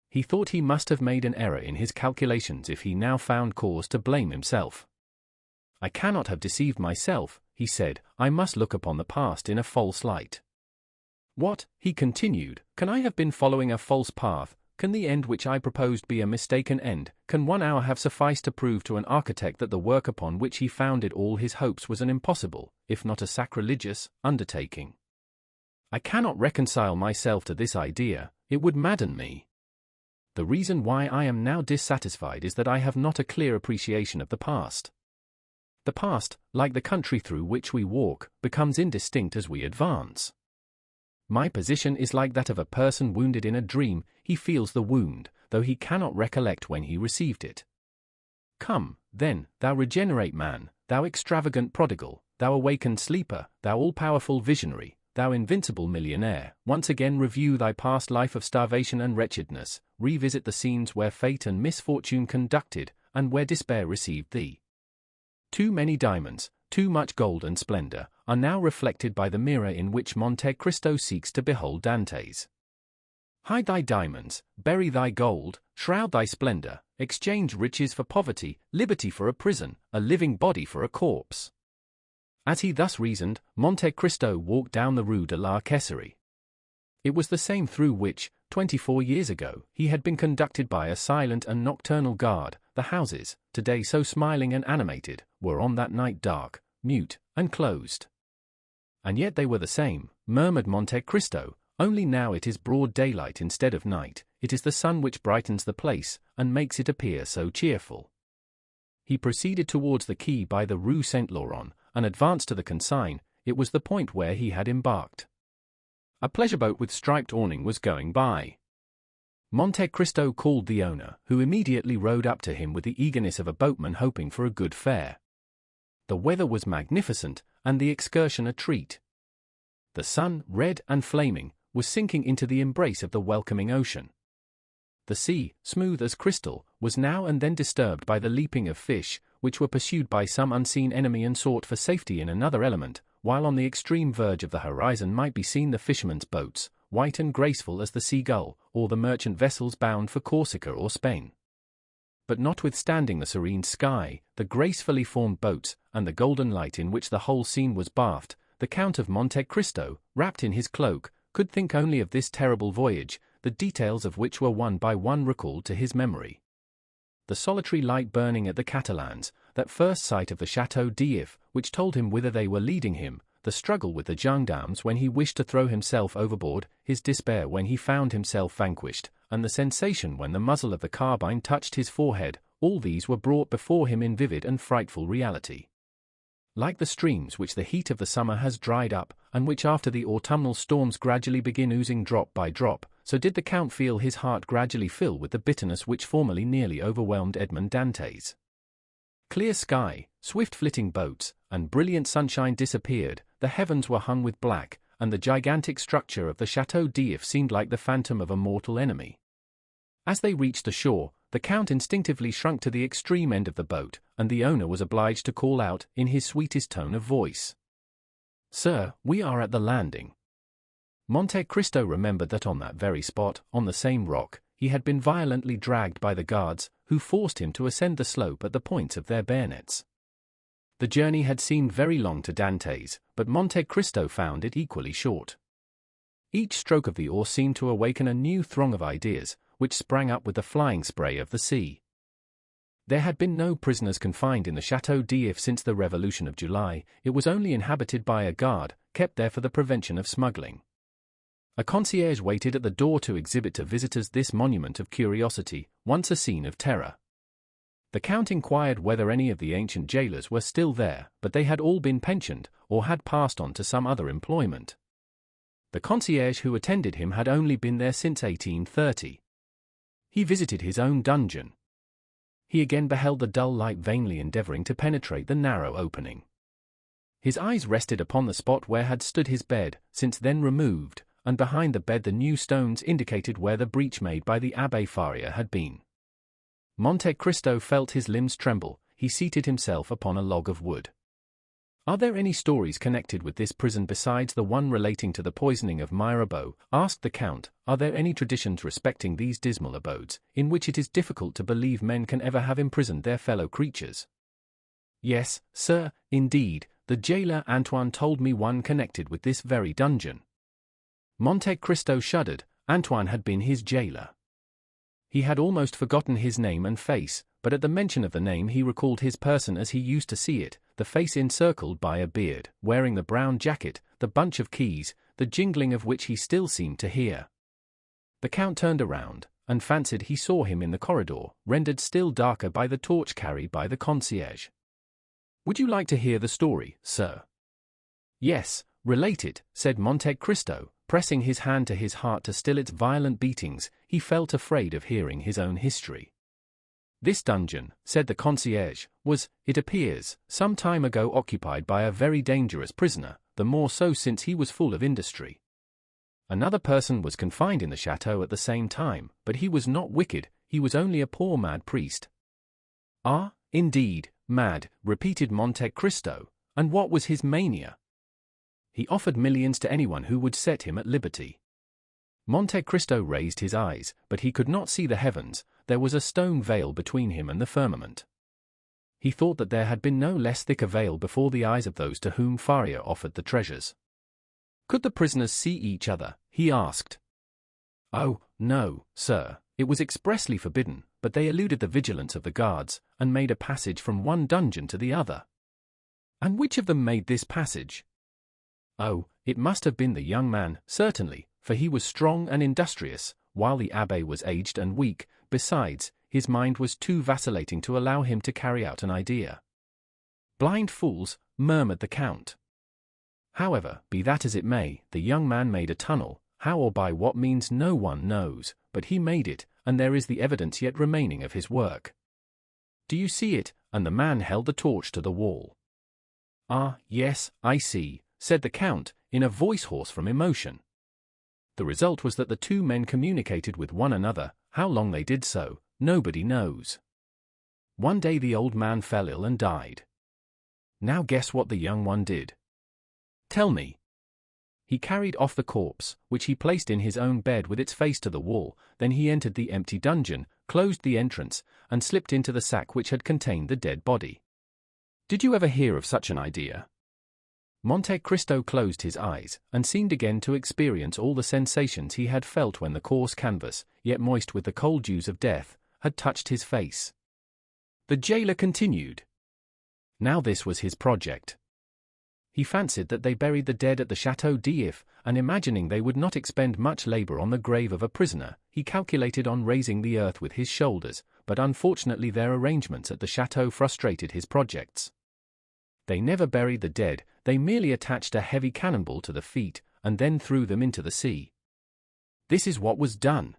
S1: He thought he must have made an error in his calculations if he now found cause to blame himself. I cannot have deceived myself, he said, I must look upon the past in a false light. What, he continued, can I have been following a false path? Can the end which I proposed be a mistaken end? Can 1 hour have sufficed to prove to an architect that the work upon which he founded all his hopes was an impossible, if not a sacrilegious, undertaking? I cannot reconcile myself to this idea, it would madden me. The reason why I am now dissatisfied is that I have not a clear appreciation of the past. The past, like the country through which we walk, becomes indistinct as we advance. My position is like that of a person wounded in a dream. He feels the wound, though he cannot recollect when he received it. Come, then, thou regenerate man, thou extravagant prodigal, thou awakened sleeper, thou all-powerful visionary, thou invincible millionaire, once again review thy past life of starvation and wretchedness, revisit the scenes where fate and misfortune conducted, and where despair received thee. Too many diamonds, too much gold and splendor, are now reflected by the mirror in which Monte Cristo seeks to behold Dantès. Hide thy diamonds, bury thy gold, shroud thy splendor, exchange riches for poverty, liberty for a prison, a living body for a corpse. As he thus reasoned, Monte Cristo walked down the Rue de la Caisserie. It was the same through which, 24 years ago, he had been conducted by a silent and nocturnal guard. The houses, today so smiling and animated, were on that night dark, mute, and closed. And yet they were the same, murmured Monte Cristo, only now it is broad daylight instead of night. It is the sun which brightens the place, and makes it appear so cheerful. He proceeded towards the quay by the Rue Saint-Laurent, and advanced to the consigne. It was the point where he had embarked. A pleasure boat with striped awning was going by. Monte Cristo called the owner, who immediately rowed up to him with the eagerness of a boatman hoping for a good fare. The weather was magnificent, and the excursion a treat. The sun, red and flaming, was sinking into the embrace of the welcoming ocean. The sea, smooth as crystal, was now and then disturbed by the leaping of fish, which were pursued by some unseen enemy and sought for safety in another element, while on the extreme verge of the horizon might be seen the fishermen's boats, white and graceful as the seagull, or the merchant vessels bound for Corsica or Spain. But notwithstanding the serene sky, the gracefully formed boats, and the golden light in which the whole scene was bathed, the Count of Monte Cristo, wrapped in his cloak, could think only of this terrible voyage, the details of which were one by one recalled to his memory. The solitary light burning at the Catalans, that first sight of the Château d'If, which told him whither they were leading him, the struggle with the gendarmes when he wished to throw himself overboard, his despair when he found himself vanquished, and the sensation when the muzzle of the carbine touched his forehead, all these were brought before him in vivid and frightful reality. Like the streams which the heat of the summer has dried up, and which after the autumnal storms gradually begin oozing drop by drop, so did the Count feel his heart gradually fill with the bitterness which formerly nearly overwhelmed Edmond Dantès. Clear sky, swift flitting boats, and brilliant sunshine disappeared, the heavens were hung with black, and the gigantic structure of the Château d'If seemed like the phantom of a mortal enemy. As they reached the shore, the Count instinctively shrunk to the extreme end of the boat, and the owner was obliged to call out, in his sweetest tone of voice, "Sir, we are at the landing." Monte Cristo remembered that on that very spot, on the same rock, he had been violently dragged by the guards, who forced him to ascend the slope at the points of their bayonets. The journey had seemed very long to Dantès, but Monte Cristo found it equally short. Each stroke of the oar seemed to awaken a new throng of ideas, which sprang up with the flying spray of the sea. There had been no prisoners confined in the Château d'If since the Revolution of July. It was only inhabited by a guard, kept there for the prevention of smuggling. A concierge waited at the door to exhibit to visitors this monument of curiosity, once a scene of terror. The Count inquired whether any of the ancient jailers were still there, but they had all been pensioned, or had passed on to some other employment. The concierge who attended him had only been there since 1830. He visited his own dungeon. He again beheld the dull light vainly endeavoring to penetrate the narrow opening. His eyes rested upon the spot where had stood his bed, since then removed, and behind the bed the new stones indicated where the breach made by the Abbé Faria had been. Monte Cristo felt his limbs tremble. He seated himself upon a log of wood. "Are there any stories connected with this prison besides the one relating to the poisoning of Mirabeau?" asked the Count. "Are there any traditions respecting these dismal abodes, in which it is difficult to believe men can ever have imprisoned their fellow creatures?" "Yes, sir, indeed, the jailer Antoine told me one connected with this very dungeon." Monte Cristo shuddered. Antoine had been his jailer. He had almost forgotten his name and face, but at the mention of the name he recalled his person as he used to see it, the face encircled by a beard, wearing the brown jacket, the bunch of keys, the jingling of which he still seemed to hear. The Count turned around, and fancied he saw him in the corridor, rendered still darker by the torch carried by the concierge. "Would you like to hear the story, sir?" "Yes, relate it," said Monte Cristo, pressing his hand to his heart to still its violent beatings. He felt afraid of hearing his own history. "This dungeon," said the concierge, "was, it appears, some time ago occupied by a very dangerous prisoner, the more so since he was full of industry. Another person was confined in the chateau at the same time, but he was not wicked, he was only a poor mad priest." "Ah, indeed, mad," repeated Monte Cristo, "and what was his mania?" "He offered millions to anyone who would set him at liberty." Monte Cristo raised his eyes, but he could not see the heavens. There was a stone veil between him and the firmament. He thought that there had been no less thick a veil before the eyes of those to whom Faria offered the treasures. Could the prisoners see each other? He asked. Oh, no, sir, it was expressly forbidden, but they eluded the vigilance of the guards, and made a passage from one dungeon to the other. And which of them made this passage? Oh, it must have been the young man, certainly, for he was strong and industrious, while the abbé was aged and weak. Besides, his mind was too vacillating to allow him to carry out an idea. Blind fools, murmured the Count. However, be that as it may, the young man made a tunnel, how or by what means no one knows, but he made it, and there is the evidence yet remaining of his work. Do you see it? And the man held the torch to the wall. Ah, yes, I see, said the Count, in a voice hoarse from emotion. The result was that the two men communicated with one another. How long they did so, nobody knows. One day the old man fell ill and died. Now guess what the young one did. Tell me. He carried off the corpse, which he placed in his own bed with its face to the wall. Then he entered the empty dungeon, closed the entrance, and slipped into the sack which had contained the dead body. Did you ever hear of such an idea? Monte Cristo closed his eyes, and seemed again to experience all the sensations he had felt when the coarse canvas, yet moist with the cold dews of death, had touched his face. The jailer continued. Now this was his project. He fancied that they buried the dead at the Château d'If, and imagining they would not expend much labor on the grave of a prisoner, he calculated on raising the earth with his shoulders, but unfortunately their arrangements at the château frustrated his projects. They never buried the dead, they merely attached a heavy cannonball to the feet, and then threw them into the sea. This is what was done.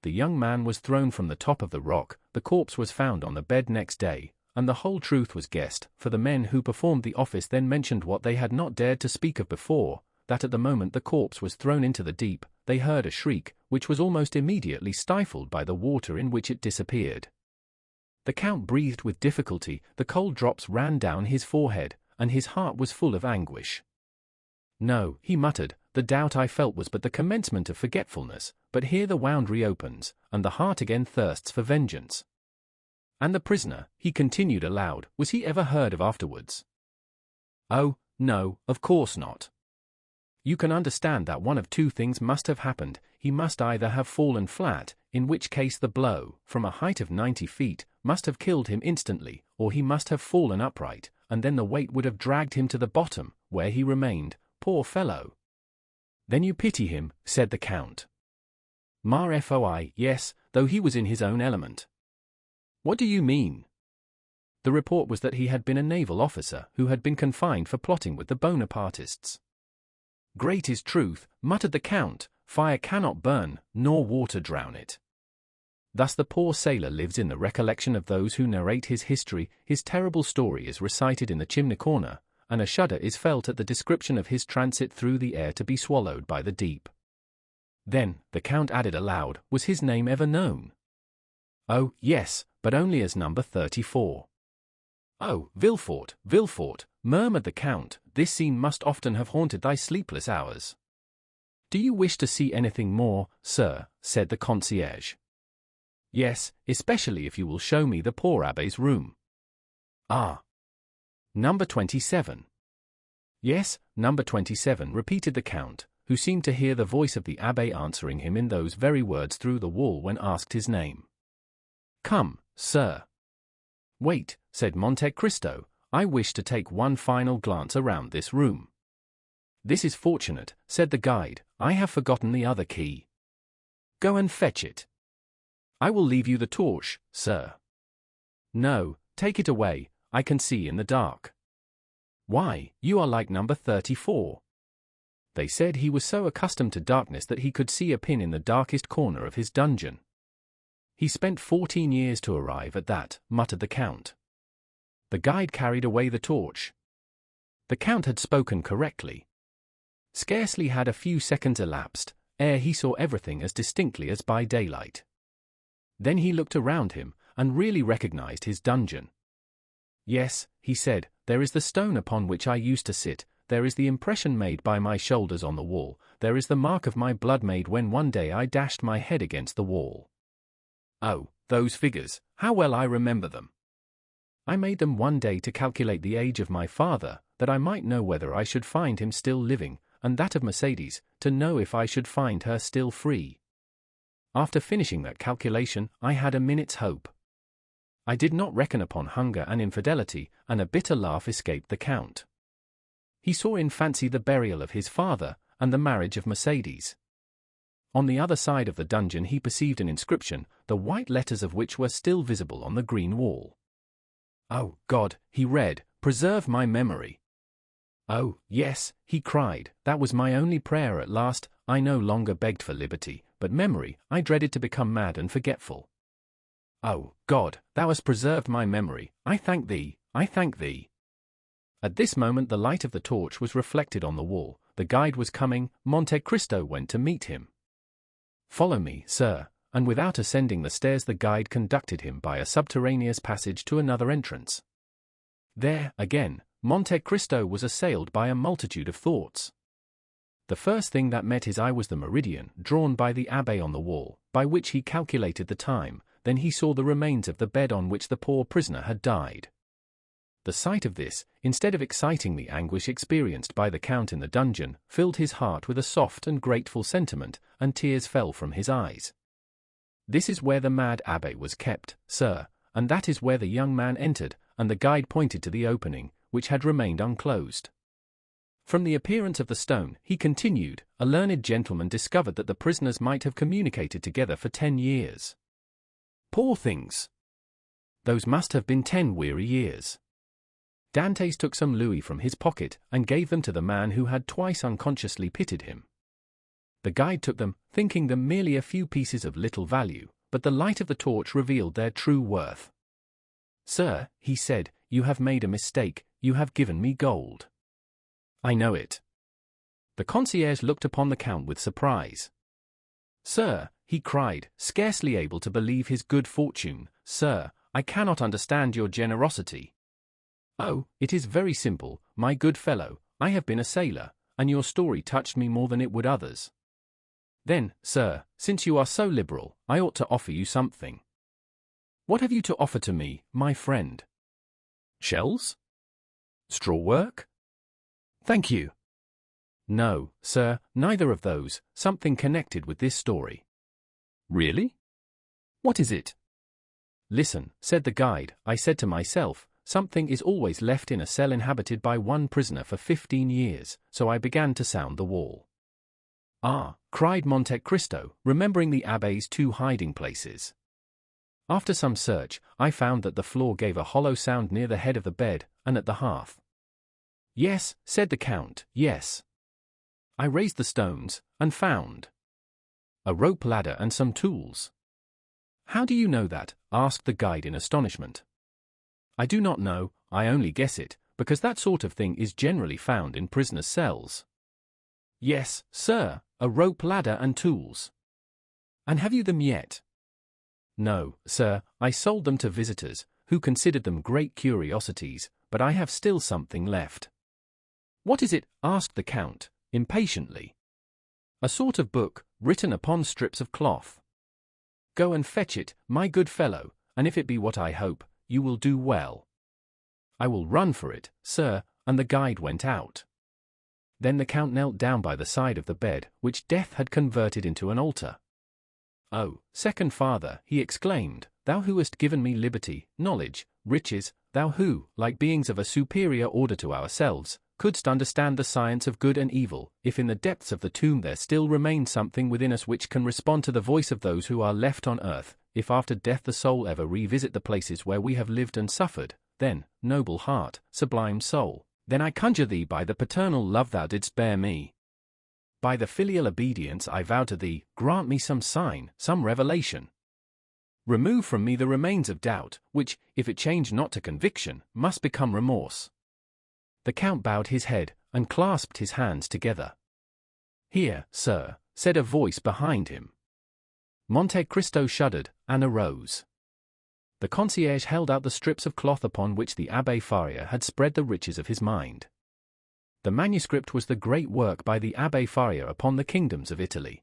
S1: The young man was thrown from the top of the rock, the corpse was found on the bed next day, and the whole truth was guessed, for the men who performed the office then mentioned what they had not dared to speak of before, that at the moment the corpse was thrown into the deep, they heard a shriek, which was almost immediately stifled by the water in which it disappeared. The Count breathed with difficulty, the cold drops ran down his forehead, and his heart was full of anguish. No, he muttered, the doubt I felt was but the commencement of forgetfulness, but here the wound reopens, and the heart again thirsts for vengeance. And the prisoner, he continued aloud, was he ever heard of afterwards? Oh, no, of course not. You can understand that one of two things must have happened. He must either have fallen flat, in which case the blow, from a height of 90 feet, must have killed him instantly, or he must have fallen upright, and then the weight would have dragged him to the bottom, where he remained, poor fellow. Then you pity him, said the Count. Ma foi, yes, though he was in his own element. What do you mean? The report was that he had been a naval officer who had been confined for plotting with the Bonapartists. Great is truth, muttered the Count, fire cannot burn, nor water drown it. Thus the poor sailor lives in the recollection of those who narrate his history, his terrible story is recited in the chimney corner, and a shudder is felt at the description of his transit through the air to be swallowed by the deep. Then, the Count added aloud, was his name ever known? Oh, yes, but only as number 34. Oh, Villefort, Villefort, murmured the Count, this scene must often have haunted thy sleepless hours. Do you wish to see anything more, sir? Said the concierge. Yes, especially if you will show me the poor abbé's room. Ah. Number 27. Yes, number 27, repeated the Count, who seemed to hear the voice of the abbé answering him in those very words through the wall when asked his name. Come, sir. Wait, said Monte Cristo, I wish to take one final glance around this room. This is fortunate, said the guide, I have forgotten the other key. Go and fetch it. I will leave you the torch, sir. No, take it away, I can see in the dark. Why, you are like number 34. They said he was so accustomed to darkness that he could see a pin in the darkest corner of his dungeon. He spent 14 years to arrive at that, muttered the Count. The guide carried away the torch. The Count had spoken correctly. Scarcely had a few seconds elapsed, ere he saw everything as distinctly as by daylight. Then he looked around him, and really recognized his dungeon. Yes, he said, there is the stone upon which I used to sit, there is the impression made by my shoulders on the wall, there is the mark of my blood made when one day I dashed my head against the wall. Oh, those figures, how well I remember them. I made them one day to calculate the age of my father, that I might know whether I should find him still living, and that of Mercedes, to know if I should find her still free. After finishing that calculation, I had a minute's hope. I did not reckon upon hunger and infidelity, and a bitter laugh escaped the Count. He saw in fancy the burial of his father, and the marriage of Mercedes. On the other side of the dungeon he perceived an inscription, the white letters of which were still visible on the green wall. "Oh, God," he read, "preserve my memory." "Oh, yes," he cried, "that was my only prayer at last. I no longer begged for liberty, but memory. I dreaded to become mad and forgetful. Oh, God, thou hast preserved my memory. I thank thee, I thank thee." At this moment the light of the torch was reflected on the wall. The guide was coming. Monte Cristo went to meet him. "Follow me, sir," and without ascending the stairs the guide conducted him by a subterraneous passage to another entrance. There, again, Monte Cristo was assailed by a multitude of thoughts. The first thing that met his eye was the meridian drawn by the abbé on the wall, by which he calculated the time. Then he saw the remains of the bed on which the poor prisoner had died. The sight of this, instead of exciting the anguish experienced by the Count in the dungeon, filled his heart with a soft and grateful sentiment, and tears fell from his eyes. "This is where the mad abbé was kept, sir, and that is where the young man entered," and the guide pointed to the opening, which had remained unclosed. "From the appearance of the stone," he continued, "a learned gentleman discovered that the prisoners might have communicated together for 10 years. Poor things! Those must have been 10 weary years. Dantès took some louis from his pocket and gave them to the man who had twice unconsciously pitied him. The guide took them, thinking them merely a few pieces of little value, but the light of the torch revealed their true worth. "Sir," he said, "you have made a mistake, you have given me gold." "I know it." The concierge looked upon the Count with surprise. "Sir," he cried, scarcely able to believe his good fortune, "sir, I cannot understand your generosity." "Oh, it is very simple, my good fellow. I have been a sailor, and your story touched me more than it would others. Then, sir, since you are so liberal, I ought to offer you something." "What have you to offer to me, my friend?" "Shells? Straw work?" "Thank you." "No, sir, neither of those, something connected with this story." "Really? What is it?" "Listen," said the guide. "I said to myself, something is always left in a cell inhabited by one prisoner for 15 years, so I began to sound the wall." "Ah," cried Monte Cristo, remembering the abbé's 2 hiding places. "After some search, I found that the floor gave a hollow sound near the head of the bed, and at the hearth." "Yes," said the Count, "yes. I raised the stones, and found a rope ladder and some tools." "How do you know that?" asked the guide in astonishment. "I do not know, I only guess it, because that sort of thing is generally found in prisoners' cells." "Yes, sir, a rope ladder and tools." "And have you them yet?" "No, sir, I sold them to visitors, who considered them great curiosities, but I have still something left." "What is it?" asked the Count, impatiently. "A sort of book, written upon strips of cloth." "Go and fetch it, my good fellow, and if it be what I hope, you will do well." "I will run for it, sir," and the guide went out. Then the Count knelt down by the side of the bed, which death had converted into an altar. "Oh, second father," he exclaimed, "thou who hast given me liberty, knowledge, riches, thou who, like beings of a superior order to ourselves, couldst understand the science of good and evil, if in the depths of the tomb there still remains something within us which can respond to the voice of those who are left on earth, if after death the soul ever revisit the places where we have lived and suffered, then, noble heart, sublime soul, then I conjure thee by the paternal love thou didst bear me, by the filial obedience I vow to thee, grant me some sign, some revelation. Remove from me the remains of doubt, which, if it change not to conviction, must become remorse." The Count bowed his head, and clasped his hands together. "Here, sir," said a voice behind him. Monte Cristo shuddered, and arose. The concierge held out the strips of cloth upon which the Abbé Faria had spread the riches of his mind. The manuscript was the great work by the Abbé Faria upon the kingdoms of Italy.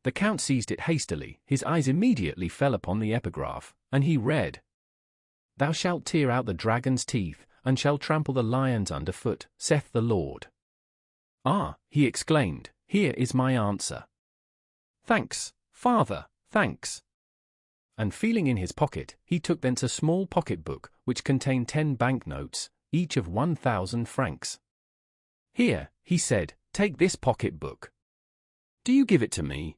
S1: The Count seized it hastily, his eyes immediately fell upon the epigraph, and he read, "Thou shalt tear out the dragon's teeth, and shall trample the lions under foot, saith the Lord." "Ah," he exclaimed, "here is my answer. Thanks, Father, thanks." And feeling in his pocket, he took thence a small pocket-book, which contained 10 banknotes, each of 1,000 francs. "Here," he said, "take this pocket-book. Do you give it to me?"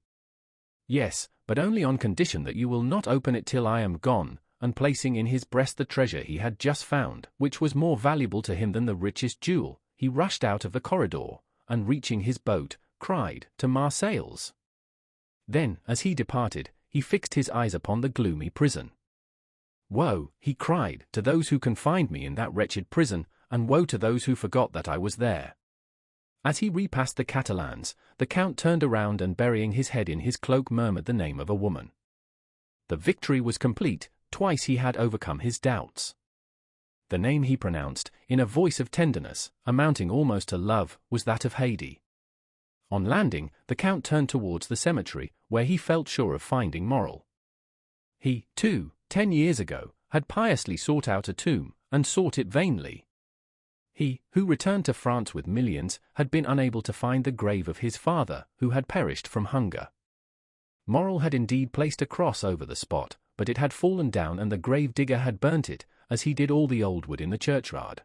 S1: "Yes, but only on condition that you will not open it till I am gone," and placing in his breast the treasure he had just found, which was more valuable to him than the richest jewel, he rushed out of the corridor, and reaching his boat, cried, "To Marseilles." Then, as he departed, he fixed his eyes upon the gloomy prison. "Woe," he cried, "to those who confined me in that wretched prison, and woe to those who forgot that I was there." As he repassed the Catalans, the Count turned around and burying his head in his cloak murmured the name of a woman. The victory was complete, twice he had overcome his doubts. The name he pronounced, in a voice of tenderness, amounting almost to love, was that of Haydée. On landing, the Count turned towards the cemetery, where he felt sure of finding Morrel. He, too, 10 years ago, had piously sought out a tomb, and sought it vainly. He, who returned to France with millions, had been unable to find the grave of his father, who had perished from hunger. Morrel had indeed placed a cross over the spot, but it had fallen down and the grave digger had burnt it, as he did all the old wood in the churchyard.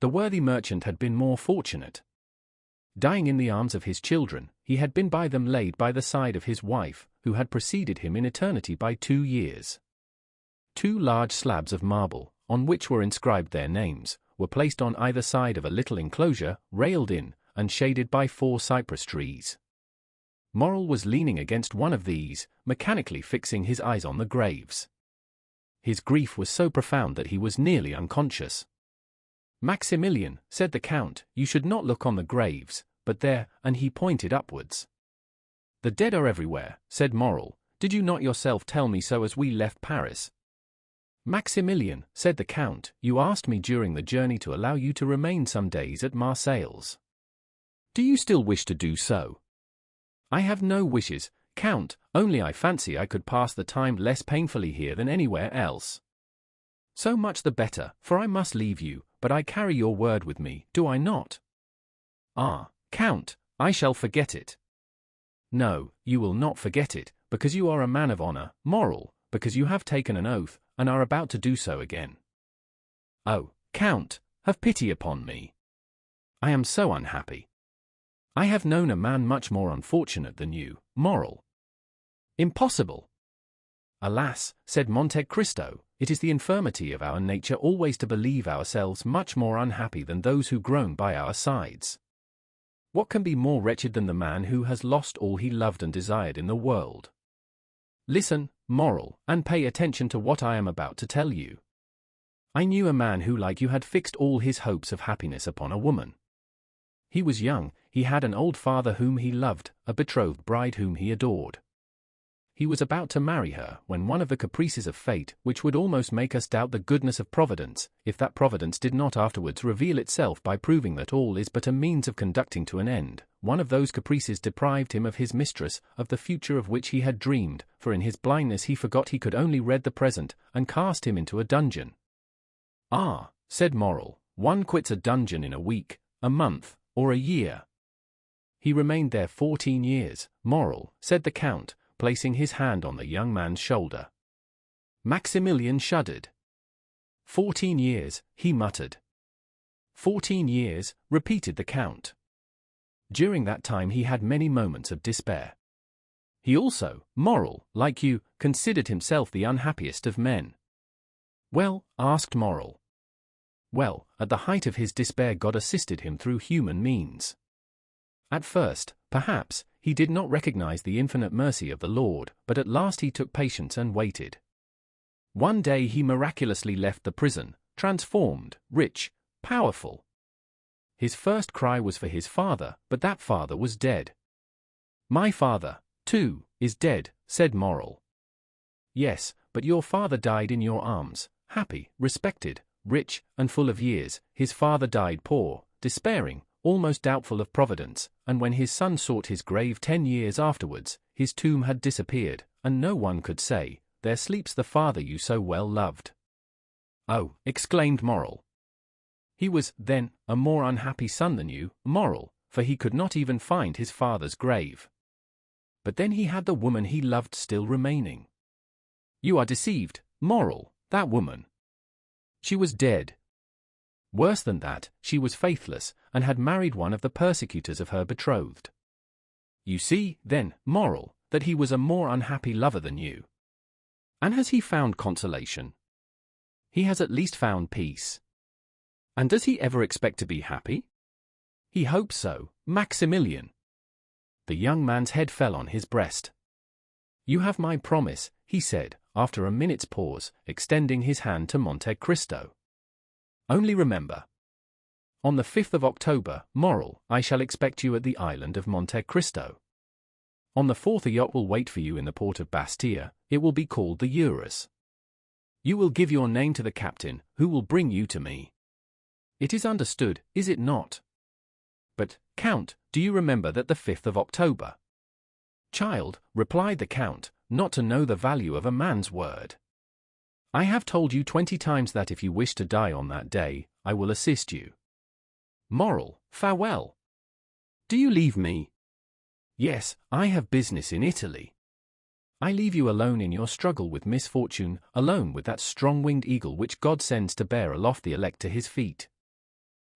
S1: The worthy merchant had been more fortunate. Dying in the arms of his children, he had been by them laid by the side of his wife, who had preceded him in eternity by 2 years. 2 large slabs of marble, on which were inscribed their names, were placed on either side of a little enclosure, railed in, and shaded by 4 cypress trees. Morrel was leaning against one of these, mechanically fixing his eyes on the graves. His grief was so profound that he was nearly unconscious. "Maximilian," said the Count, "you should not look on the graves, but there," and he pointed upwards. "The dead are everywhere," said Morrel. "Did you not yourself tell me so as we left Paris?" "Maximilian," said the Count, "you asked me during the journey to allow you to remain some days at Marseilles. Do you still wish to do so?" "I have no wishes, Count, only I fancy I could pass the time less painfully here than anywhere else." "So much the better, for I must leave you, but I carry your word with me, do I not?" "Ah, Count, I shall forget it." "No, you will not forget it, because you are a man of honor, Morrel, because you have taken an oath, and are about to do so again." "Oh, Count, have pity upon me. I am so unhappy. I have known a man much more unfortunate than you, Morrel." "Impossible." "Alas," said Monte Cristo, "it is the infirmity of our nature always to believe ourselves much more unhappy than those who groan by our sides. What can be more wretched than the man who has lost all he loved and desired in the world? Listen, Morrel, and pay attention to what I am about to tell you. I knew a man who like you had fixed all his hopes of happiness upon a woman. He was young, he had an old father whom he loved, a betrothed bride whom he adored. He was about to marry her when one of the caprices of fate, which would almost make us doubt the goodness of Providence, if that Providence did not afterwards reveal itself by proving that all is but a means of conducting to an end, one of those caprices deprived him of his mistress, of the future of which he had dreamed, for in his blindness he forgot he could only read the present, and cast him into a dungeon." "Ah," said Morrel, "one quits a dungeon in a week, a month, or a year." "He remained there 14 years, Morrel," said the Count, placing his hand on the young man's shoulder. Maximilian shuddered. 14 years, he muttered. 14 years, repeated the Count. During that time he had many moments of despair. He also, Morrel, like you, considered himself the unhappiest of men. "Well?" asked Morrel. "Well, at the height of his despair God assisted him through human means. At first, perhaps, he did not recognize the infinite mercy of the Lord, but at last he took patience and waited. One day he miraculously left the prison, transformed, rich, powerful. His first cry was for his father, but that father was dead." "My father, too, is dead," said Morrel. "Yes, but your father died in your arms, happy, respected, rich, and full of years. His father died poor, despairing, almost doubtful of providence, and when his son sought his grave 10 years afterwards, his tomb had disappeared, and no one could say, "There sleeps the father you so well loved." "Oh," exclaimed Moral. "He was, then, a more unhappy son than you, Moral, for he could not even find his father's grave. But then he had the woman he loved still remaining." "You are deceived, Moral, that woman. She was dead. Worse than that, she was faithless, and had married one of the persecutors of her betrothed. You see, then, Moral, that he was a more unhappy lover than you. And has he found consolation? He has at least found peace. And does he ever expect to be happy? He hopes so, Maximilian." The young man's head fell on his breast. "You have my promise," he said, after a minute's pause, extending his hand to Monte Cristo. "Only remember. On the 5th of October, Moral, I shall expect you at the island of Monte Cristo. On the 4th a yacht will wait for you in the port of Bastia. It will be called the Eurus. You will give your name to the captain, who will bring you to me. It is understood, is it not? But, Count, do you remember that the 5th of October?" "Child," replied the Count, "not to know the value of a man's word. I have told you 20 times that if you wish to die on that day, I will assist you. Moral, farewell. Do you leave me?" "Yes, I have business in Italy. I leave you alone in your struggle with misfortune, alone with that strong-winged eagle which God sends to bear aloft the elect to his feet.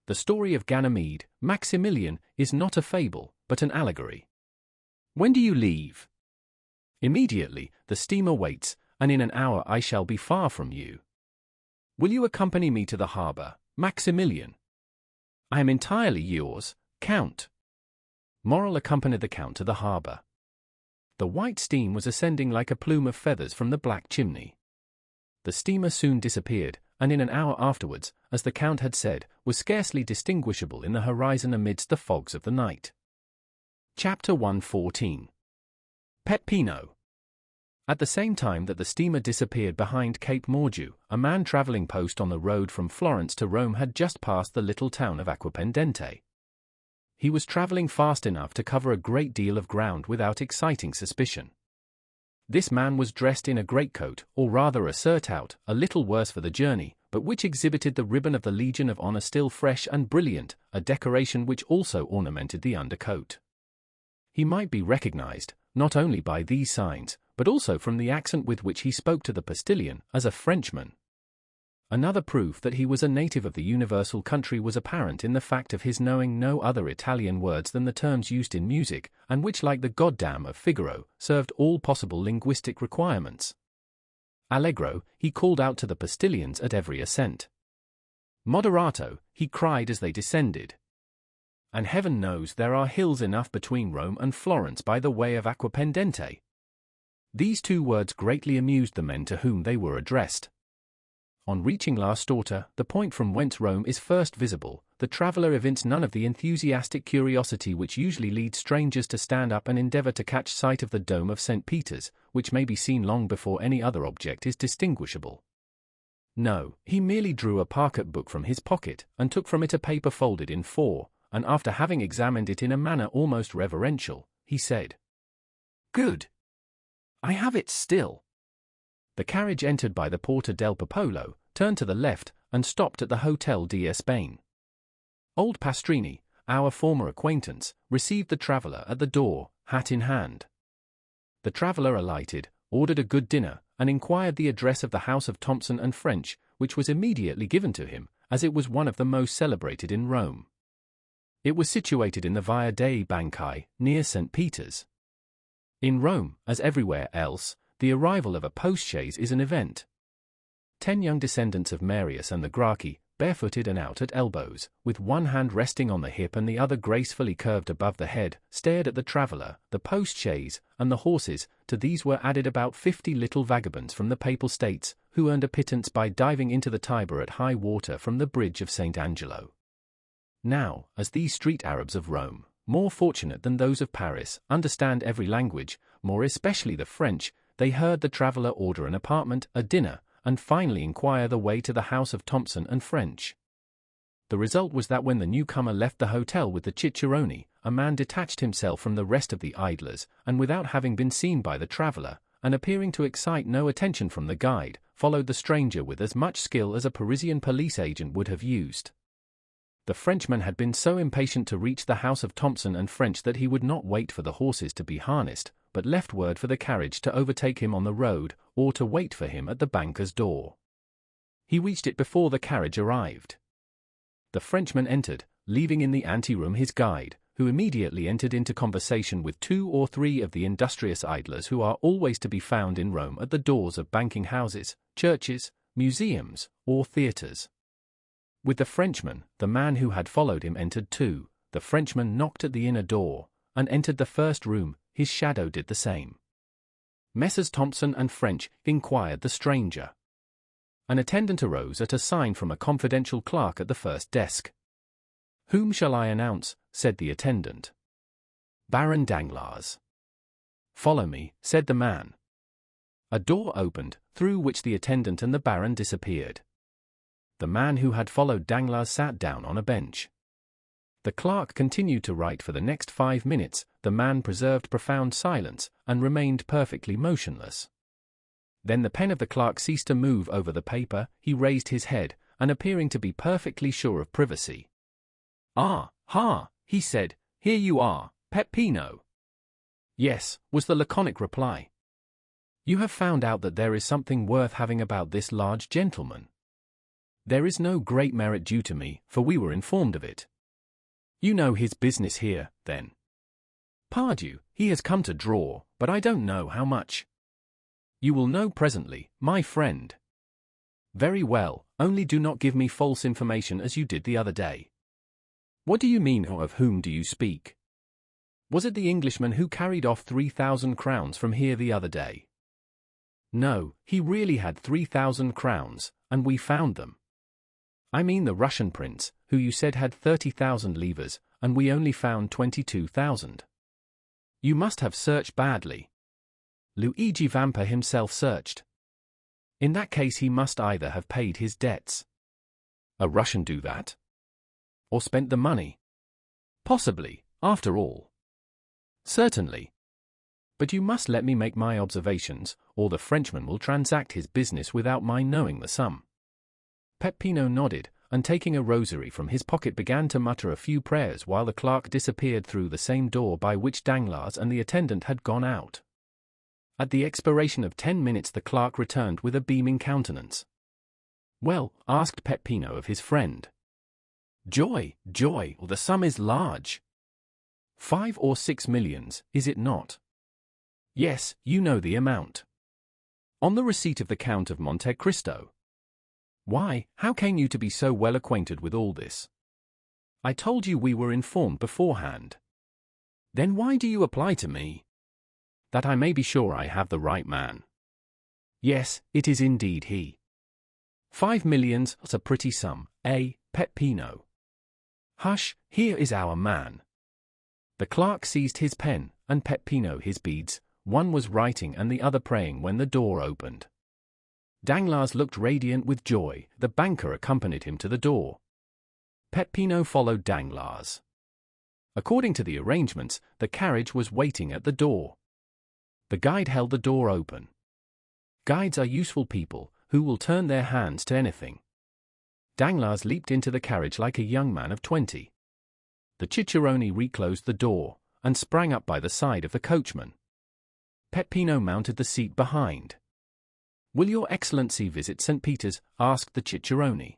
S1: The story of Ganymede, Maximilian, is not a fable, but an allegory. When do you leave?" "Immediately, the steamer waits, and in an hour I shall be far from you. Will you accompany me to the harbor, Maximilian?" "I am entirely yours, Count." Moral accompanied the Count to the harbor. The white steam was ascending like a plume of feathers from the black chimney. The steamer soon disappeared, and in an hour afterwards, as the Count had said, was scarcely distinguishable in the horizon amidst the fogs of the night. Chapter 114. Peppino. At the same time that the steamer disappeared behind Cape Morgiou, a man traveling post on the road from Florence to Rome had just passed the little town of Acquapendente. He was traveling fast enough to cover a great deal of ground without exciting suspicion. This man was dressed in a greatcoat, or rather a surtout, a little worse for the journey, but which exhibited the ribbon of the Legion of Honor still fresh and brilliant, a decoration which also ornamented the undercoat. He might be recognized, not only by these signs, but also from the accent with which he spoke to the postilion, as a Frenchman. Another proof that he was a native of the universal country was apparent in the fact of his knowing no other Italian words than the terms used in music, and which, like the goddamn of Figaro, served all possible linguistic requirements. Allegro, he called out to the postilions at every ascent. Moderato, he cried as they descended. And heaven knows there are hills enough between Rome and Florence by the way of Acquapendente. These 2 words greatly amused the men to whom they were addressed. On reaching La Storta, the point from whence Rome is first visible, the traveller evinced none of the enthusiastic curiosity which usually leads strangers to stand up and endeavour to catch sight of the dome of St. Peter's, which may be seen long before any other object is distinguishable. No, he merely drew a pocket book from his pocket, and took from it a paper folded in 4, and after having examined it in a manner almost reverential, he said, "Good. I have it still." The carriage entered by the Porta del Popolo, turned to the left, and stopped at the Hotel d'Espagne. Old Pastrini, our former acquaintance, received the traveller at the door, hat in hand. The traveller alighted, ordered a good dinner, and inquired the address of the house of Thompson and French, which was immediately given to him, as it was one of the most celebrated in Rome. It was situated in the Via dei Banchi, near St. Peter's. In Rome, as everywhere else, the arrival of a post-chaise is an event. 10 young descendants of Marius and the Gracchi, barefooted and out at elbows, with one hand resting on the hip and the other gracefully curved above the head, stared at the traveller, the post-chaise, and the horses. To these were added about 50 little vagabonds from the Papal States, who earned a pittance by diving into the Tiber at high water from the bridge of St. Angelo. Now, as these street Arabs of Rome, more fortunate than those of Paris, understand every language, more especially the French, they heard the traveller order an apartment, a dinner, and finally inquire the way to the house of Thompson and French. The result was that when the newcomer left the hotel with the cicerone, a man detached himself from the rest of the idlers, and without having been seen by the traveler, and appearing to excite no attention from the guide, followed the stranger with as much skill as a Parisian police agent would have used. The Frenchman had been so impatient to reach the house of Thompson and French that he would not wait for the horses to be harnessed, but left word for the carriage to overtake him on the road, or to wait for him at the banker's door. He reached it before the carriage arrived. The Frenchman entered, leaving in the anteroom his guide, who immediately entered into conversation with 2 or 3 of the industrious idlers who are always to be found in Rome at the doors of banking houses, churches, museums, or theatres. With the Frenchman, the man who had followed him entered too. The Frenchman knocked at the inner door, and entered the first room. His shadow did the same. Messrs. Thompson and French inquired the stranger. An attendant arose at a sign from a confidential clerk at the first desk. "Whom shall I announce?" said the attendant. "Baron Danglars." "Follow me," said the man. A door opened, through which the attendant and the baron disappeared. The man who had followed Danglars sat down on a bench. The clerk continued to write for the next 5 minutes. The man preserved profound silence, and remained perfectly motionless. Then the pen of the clerk ceased to move over the paper. He raised his head, and appearing to be perfectly sure of privacy. "Ah, ha," he said, "here you are, Peppino." "Yes," was the laconic reply. "You have found out that there is something worth having about this large gentleman." "There is no great merit due to me, for we were informed of it." "You know his business here, then?" "Pardieu, he has come to draw, but I don't know how much." "You will know presently, my friend." "Very well, only do not give me false information as you did the other day." "What do you mean, or of whom do you speak? Was it the Englishman who carried off 3,000 crowns from here the other day?" "No, he really had 3,000 crowns, and we found them." "I mean the Russian prince, who you said had 30,000 livres, and we only found 22,000. You must have searched badly." "Luigi Vampa himself searched." "In that case he must either have paid his debts." "A Russian do that?" "Or spent the money." "Possibly, after all." "Certainly. But you must let me make my observations, or the Frenchman will transact his business without my knowing the sum." Peppino nodded, and taking a rosary from his pocket began to mutter a few prayers while the clerk disappeared through the same door by which Danglars and the attendant had gone out. At the expiration of 10 minutes the clerk returned with a beaming countenance. "Well," asked Peppino of his friend. "Joy, joy, the sum is large." 5 or 6 millions, is it not?" "Yes, you know the amount." "On the receipt of the Count of Monte Cristo." "Why, how came you to be so well acquainted with all this?" "I told you we were informed beforehand." "Then why do you apply to me?" "That I may be sure I have the right man." "Yes, it is indeed he." 5 millions, that's a pretty sum, eh, Peppino?" "Hush, here is our man." The clerk seized his pen, and Peppino his beads. One was writing and the other praying when the door opened. Danglars looked radiant with joy. The banker accompanied him to the door. Peppino followed Danglars. According to the arrangements, the carriage was waiting at the door. The guide held the door open. Guides are useful people, who will turn their hands to anything. Danglars leaped into the carriage like a young man of 20. The cicerone reclosed the door, and sprang up by the side of the coachman. Peppino mounted the seat behind. "Will your Excellency visit St. Peter's?" asked the cicerone.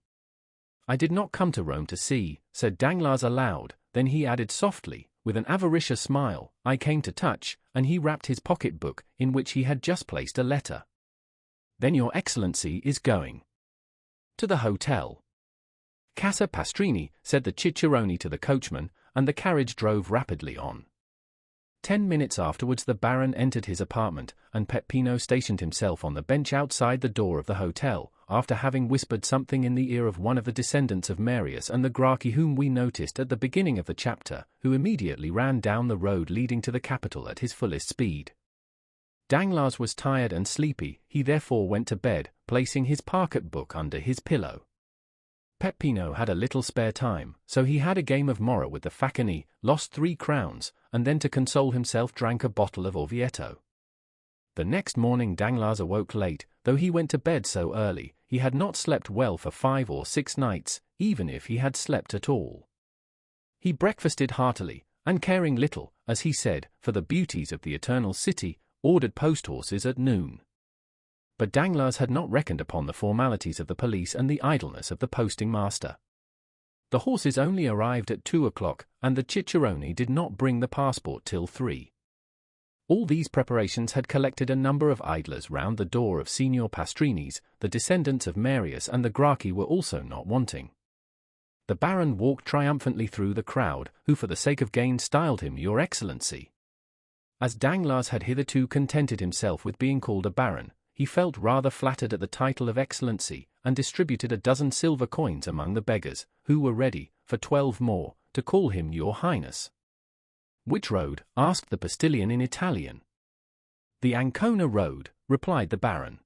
S1: "I did not come to Rome to see," said Danglars aloud, then he added softly, with an avaricious smile, "I came to touch," and he rapped his pocket-book, in which he had just placed a letter. "Then your Excellency is going?" "To the hotel." "Casa Pastrini," said the cicerone to the coachman, and the carriage drove rapidly on. 10 minutes afterwards the baron entered his apartment, and Peppino stationed himself on the bench outside the door of the hotel, after having whispered something in the ear of one of the descendants of Marius and the Gracchi whom we noticed at the beginning of the chapter, who immediately ran down the road leading to the capital at his fullest speed. Danglars was tired and sleepy, he therefore went to bed, placing his pocket-book under his pillow. Peppino had a little spare time, so he had a game of morra with the facchini, lost 3 crowns, and then to console himself drank a bottle of Orvieto. The next morning Danglars awoke late. Though he went to bed so early, he had not slept well for 5 or 6 nights, even if he had slept at all. He breakfasted heartily, and caring little, as he said, for the beauties of the eternal city, ordered post-horses at noon. But Danglars had not reckoned upon the formalities of the police and the idleness of the posting-master. The horses only arrived at 2 o'clock, and the cicerone did not bring the passport till 3. All these preparations had collected a number of idlers round the door of Signor Pastrini's. The descendants of Marius and the Gracchi were also not wanting. The Baron walked triumphantly through the crowd, who for the sake of gain styled him Your Excellency. As Danglars had hitherto contented himself with being called a baron, he felt rather flattered at the title of Excellency, and distributed a dozen silver coins among the beggars, who were ready, for 12 more, to call him Your Highness. "Which road?" asked the postillion in Italian. "The Ancona road," replied the baron.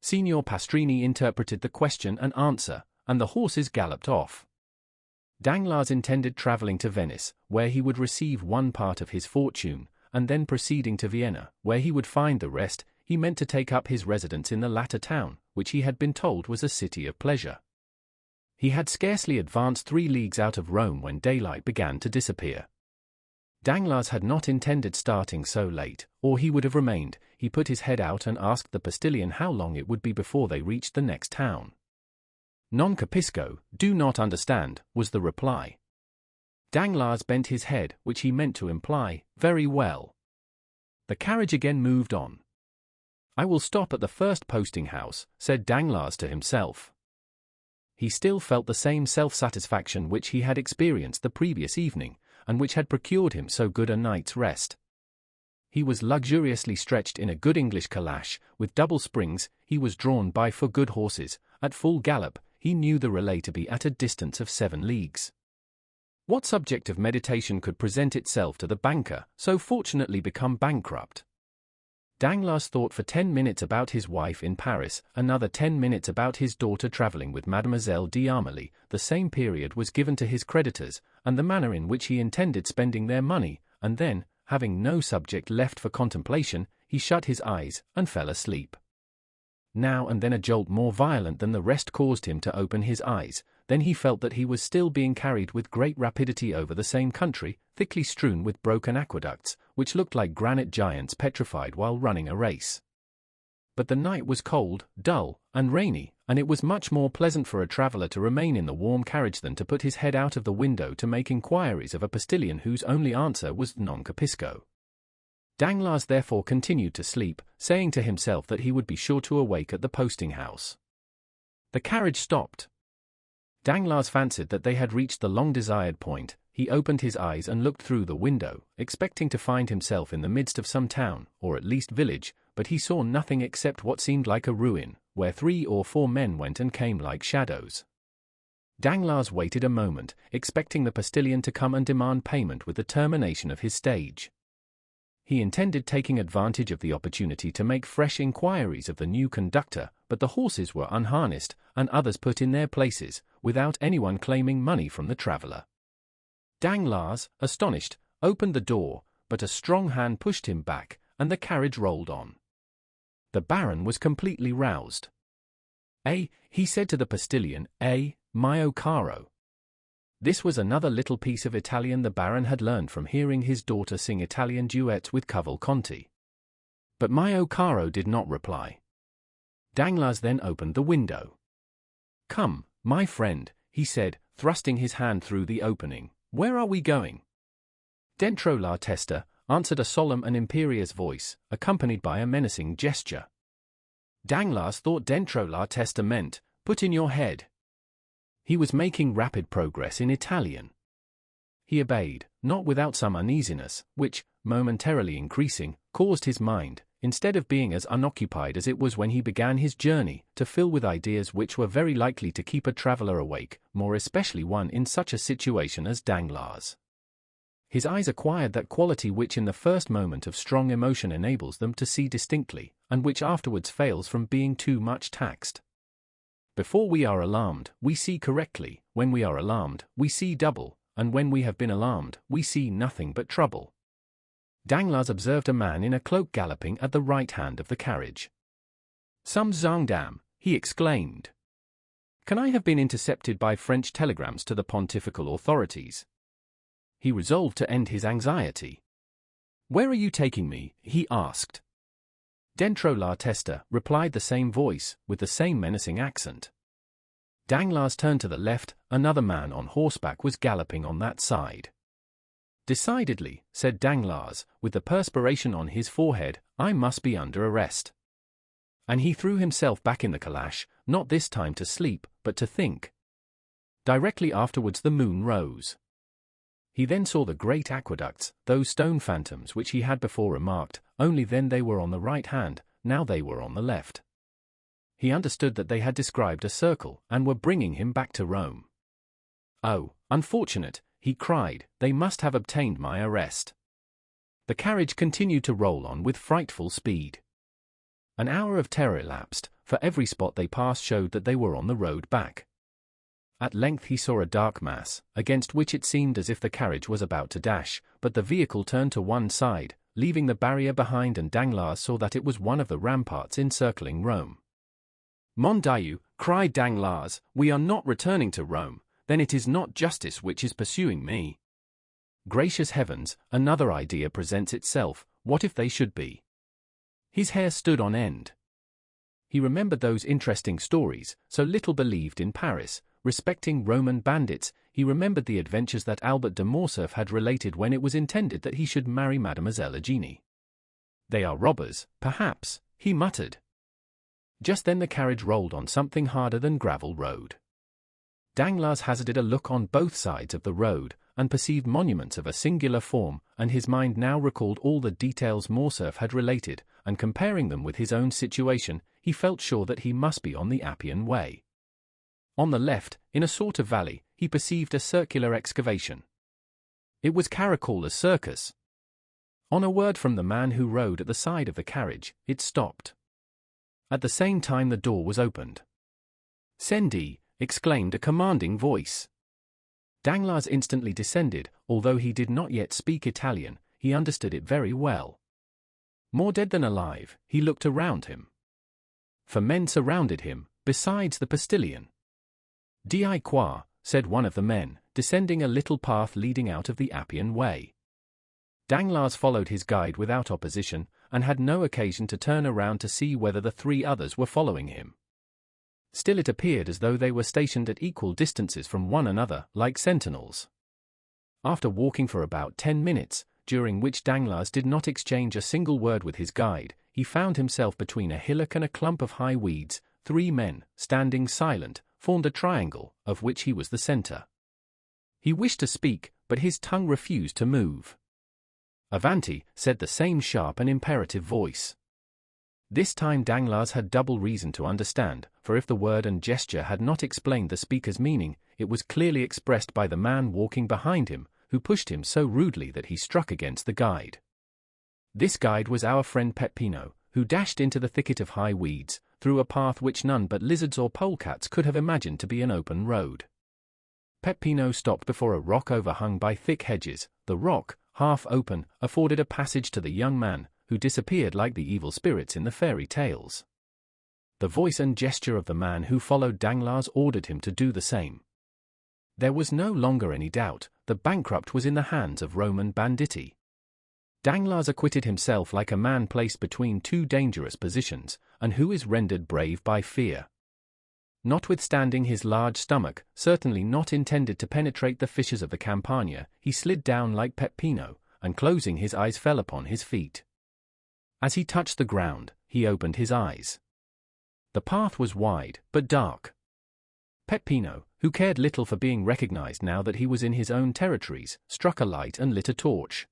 S1: Signor Pastrini interpreted the question and answer, and the horses galloped off. Danglars intended travelling to Venice, where he would receive one part of his fortune, and then proceeding to Vienna, where he would find the rest. He meant to take up his residence in the latter town, which he had been told was a city of pleasure. He had scarcely advanced 3 leagues out of Rome when daylight began to disappear. Danglars had not intended starting so late, or he would have remained. He put his head out and asked the postillion how long it would be before they reached the next town. "Non capisco, do not understand," was the reply. Danglars bent his head, which he meant to imply, "Very well." The carriage again moved on. "I will stop at the first posting-house," said Danglars to himself. He still felt the same self-satisfaction which he had experienced the previous evening, and which had procured him so good a night's rest. He was luxuriously stretched in a good English calash, with double springs. He was drawn by 4 good horses. At full gallop, he knew the relay to be at a distance of 7 leagues. What subject of meditation could present itself to the banker, so fortunately become bankrupt? Danglars thought for 10 minutes about his wife in Paris, another 10 minutes about his daughter travelling with Mademoiselle d'Armilly. The same period was given to his creditors, and the manner in which he intended spending their money, and then, having no subject left for contemplation, he shut his eyes and fell asleep. Now and then a jolt more violent than the rest caused him to open his eyes. Then he felt that he was still being carried with great rapidity over the same country, thickly strewn with broken aqueducts, which looked like granite giants petrified while running a race. But the night was cold, dull, and rainy, and it was much more pleasant for a traveller to remain in the warm carriage than to put his head out of the window to make inquiries of a postillion whose only answer was "Non capisco." Danglars therefore continued to sleep, saying to himself that he would be sure to awake at the posting-house. The carriage stopped. Danglars fancied that they had reached the long-desired point. He opened his eyes and looked through the window, expecting to find himself in the midst of some town, or at least village, but he saw nothing except what seemed like a ruin, where 3 or 4 men went and came like shadows. Danglars waited a moment, expecting the postillion to come and demand payment with the termination of his stage. He intended taking advantage of the opportunity to make fresh inquiries of the new conductor, but the horses were unharnessed, and others put in their places, without anyone claiming money from the traveller. Danglars, astonished, opened the door, but a strong hand pushed him back, and the carriage rolled on. The Baron was completely roused. He said to the postillion, mio caro. This was another little piece of Italian the Baron had learned from hearing his daughter sing Italian duets with Cavalcanti. But mio caro did not reply. Danglars then opened the window. "Come, my friend," he said, thrusting his hand through the opening. "Where are we going?" "Dentro la testa," answered a solemn and imperious voice, accompanied by a menacing gesture. Danglars thought dentro la testa meant, "Put in your head." He was making rapid progress in Italian. He obeyed, not without some uneasiness, which, momentarily increasing, caused his mind, instead of being as unoccupied as it was when he began his journey, to fill with ideas which were very likely to keep a traveller awake, more especially one in such a situation as Danglars. His eyes acquired that quality which in the first moment of strong emotion enables them to see distinctly, and which afterwards fails from being too much taxed. Before we are alarmed, we see correctly; when we are alarmed, we see double, and when we have been alarmed, we see nothing but trouble. Danglars observed a man in a cloak galloping at the right hand of the carriage. Some gendarme, he exclaimed. Can I have been intercepted by French telegrams to the pontifical authorities? He resolved to end his anxiety. Where are you taking me? He asked. Dentro la testa, replied the same voice, with the same menacing accent. Danglars turned to the left; another man on horseback was galloping on that side. Decidedly, said Danglars, with the perspiration on his forehead, I must be under arrest. And he threw himself back in the calash, not this time to sleep, but to think. Directly afterwards the moon rose. He then saw the great aqueducts, those stone phantoms which he had before remarked, only then they were on the right hand, now they were on the left. He understood that they had described a circle, and were bringing him back to Rome. Oh, unfortunate, he cried, they must have obtained my arrest. The carriage continued to roll on with frightful speed. An hour of terror elapsed, for every spot they passed showed that they were on the road back. At length he saw a dark mass, against which it seemed as if the carriage was about to dash, but the vehicle turned to one side, leaving the barrier behind, and Danglars saw that it was one of the ramparts encircling Rome. Mon Dieu, cried Danglars, we are not returning to Rome, then it is not justice which is pursuing me. Gracious heavens, another idea presents itself, what if they should be? His hair stood on end. He remembered those interesting stories, so little believed in Paris, respecting Roman bandits. He remembered the adventures that Albert de Morcerf had related when it was intended that he should marry Mademoiselle Eugénie. They are robbers, perhaps, he muttered. Just then the carriage rolled on something harder than gravel road. Danglars hazarded a look on both sides of the road, and perceived monuments of a singular form, and his mind now recalled all the details Morcerf had related, and comparing them with his own situation, he felt sure that he must be on the Appian Way. On the left, in a sort of valley, he perceived a circular excavation. It was Caracalla Circus. On a word from the man who rode at the side of the carriage, it stopped. At the same time the door was opened. "Scendi!" exclaimed a commanding voice. Danglars instantly descended. Although he did not yet speak Italian, he understood it very well. More dead than alive, he looked around him. For men surrounded him, besides the postilion. "Di qua," said one of the men, descending a little path leading out of the Appian Way. Danglars followed his guide without opposition, and had no occasion to turn around to see whether the three others were following him. Still it appeared as though they were stationed at equal distances from one another, like sentinels. After walking for about 10 minutes, during which Danglars did not exchange a single word with his guide, he found himself between a hillock and a clump of high weeds. 3 men, standing silent, formed a triangle, of which he was the center. He wished to speak, but his tongue refused to move. "Avanti," said the same sharp and imperative voice. This time Danglars had double reason to understand, for if the word and gesture had not explained the speaker's meaning, it was clearly expressed by the man walking behind him, who pushed him so rudely that he struck against the guide. This guide was our friend Peppino, who dashed into the thicket of high weeds, through a path which none but lizards or polecats could have imagined to be an open road. Peppino stopped before a rock overhung by thick hedges. The rock, half open, afforded a passage to the young man, who disappeared like the evil spirits in the fairy tales. The voice and gesture of the man who followed Danglars ordered him to do the same. There was no longer any doubt, the bankrupt was in the hands of Roman banditti. Danglars acquitted himself like a man placed between two dangerous positions, and who is rendered brave by fear. Notwithstanding his large stomach, certainly not intended to penetrate the fissures of the Campagna, he slid down like Peppino, and closing his eyes fell upon his feet. As he touched the ground, he opened his eyes. The path was wide, but dark. Peppino, who cared little for being recognized now that he was in his own territories, struck a light and lit a torch.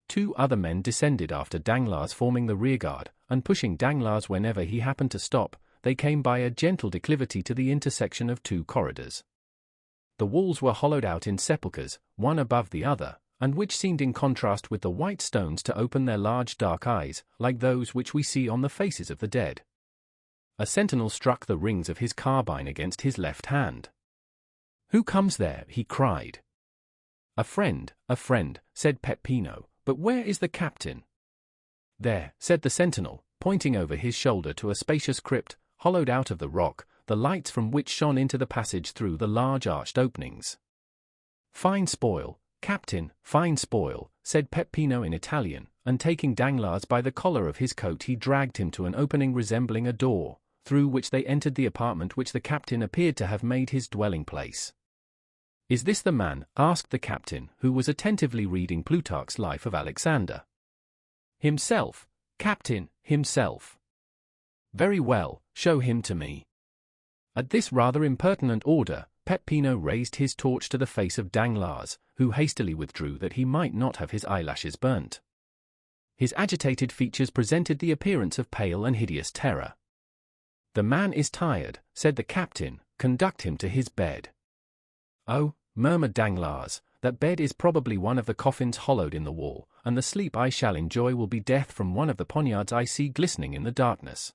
S1: 2 other men descended after Danglars, forming the rearguard, and pushing Danglars whenever he happened to stop. They came by a gentle declivity to the intersection of 2 corridors. The walls were hollowed out in sepulchres, one above the other, and which seemed in contrast with the white stones to open their large dark eyes, like those which we see on the faces of the dead. A sentinel struck the rings of his carbine against his left hand. "Who comes there?" he cried. A friend," said Peppino, "but where is the captain?" "There," said the sentinel, pointing over his shoulder to a spacious crypt, hollowed out of the rock, the lights from which shone into the passage through the large arched openings. "Fine spoil, captain, fine spoil," said Peppino in Italian, and taking Danglars by the collar of his coat he dragged him to an opening resembling a door, through which they entered the apartment which the captain appeared to have made his dwelling place. "Is this the man?" asked the captain, who was attentively reading Plutarch's Life of Alexander. "Himself, captain, himself." "Very well, show him to me." At this rather impertinent order, Peppino raised his torch to the face of Danglars, who hastily withdrew that he might not have his eyelashes burnt. His agitated features presented the appearance of pale and hideous terror. "The man is tired," said the captain, "conduct him to his bed." "Oh," murmured Danglars, "that bed is probably one of the coffins hollowed in the wall, and the sleep I shall enjoy will be death from one of the poniards I see glistening in the darkness."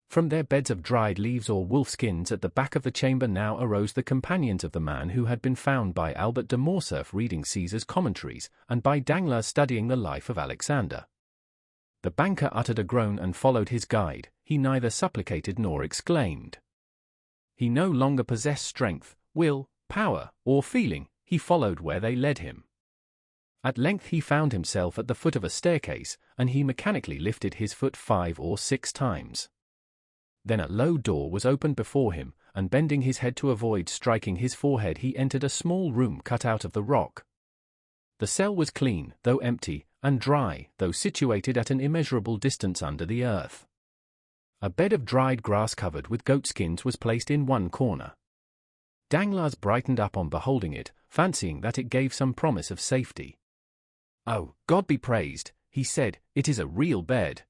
S1: From their beds of dried leaves or wolf-skins at the back of the chamber now arose the companions of the man who had been found by Albert de Morcerf reading Caesar's commentaries, and by Danglars studying the life of Alexander. The banker uttered a groan and followed his guide. He neither supplicated nor exclaimed. He no longer possessed strength, will, power, or feeling. He followed where they led him. At length he found himself at the foot of a staircase, and he mechanically lifted his foot 5 or 6 times. Then a low door was opened before him, and bending his head to avoid striking his forehead he entered a small room cut out of the rock. The cell was clean, though empty, and dry, though situated at an immeasurable distance under the earth. A bed of dried grass covered with goatskins was placed in one corner. Danglars brightened up on beholding it, fancying that it gave some promise of safety. "Oh, God be praised," he said, "it is a real bed."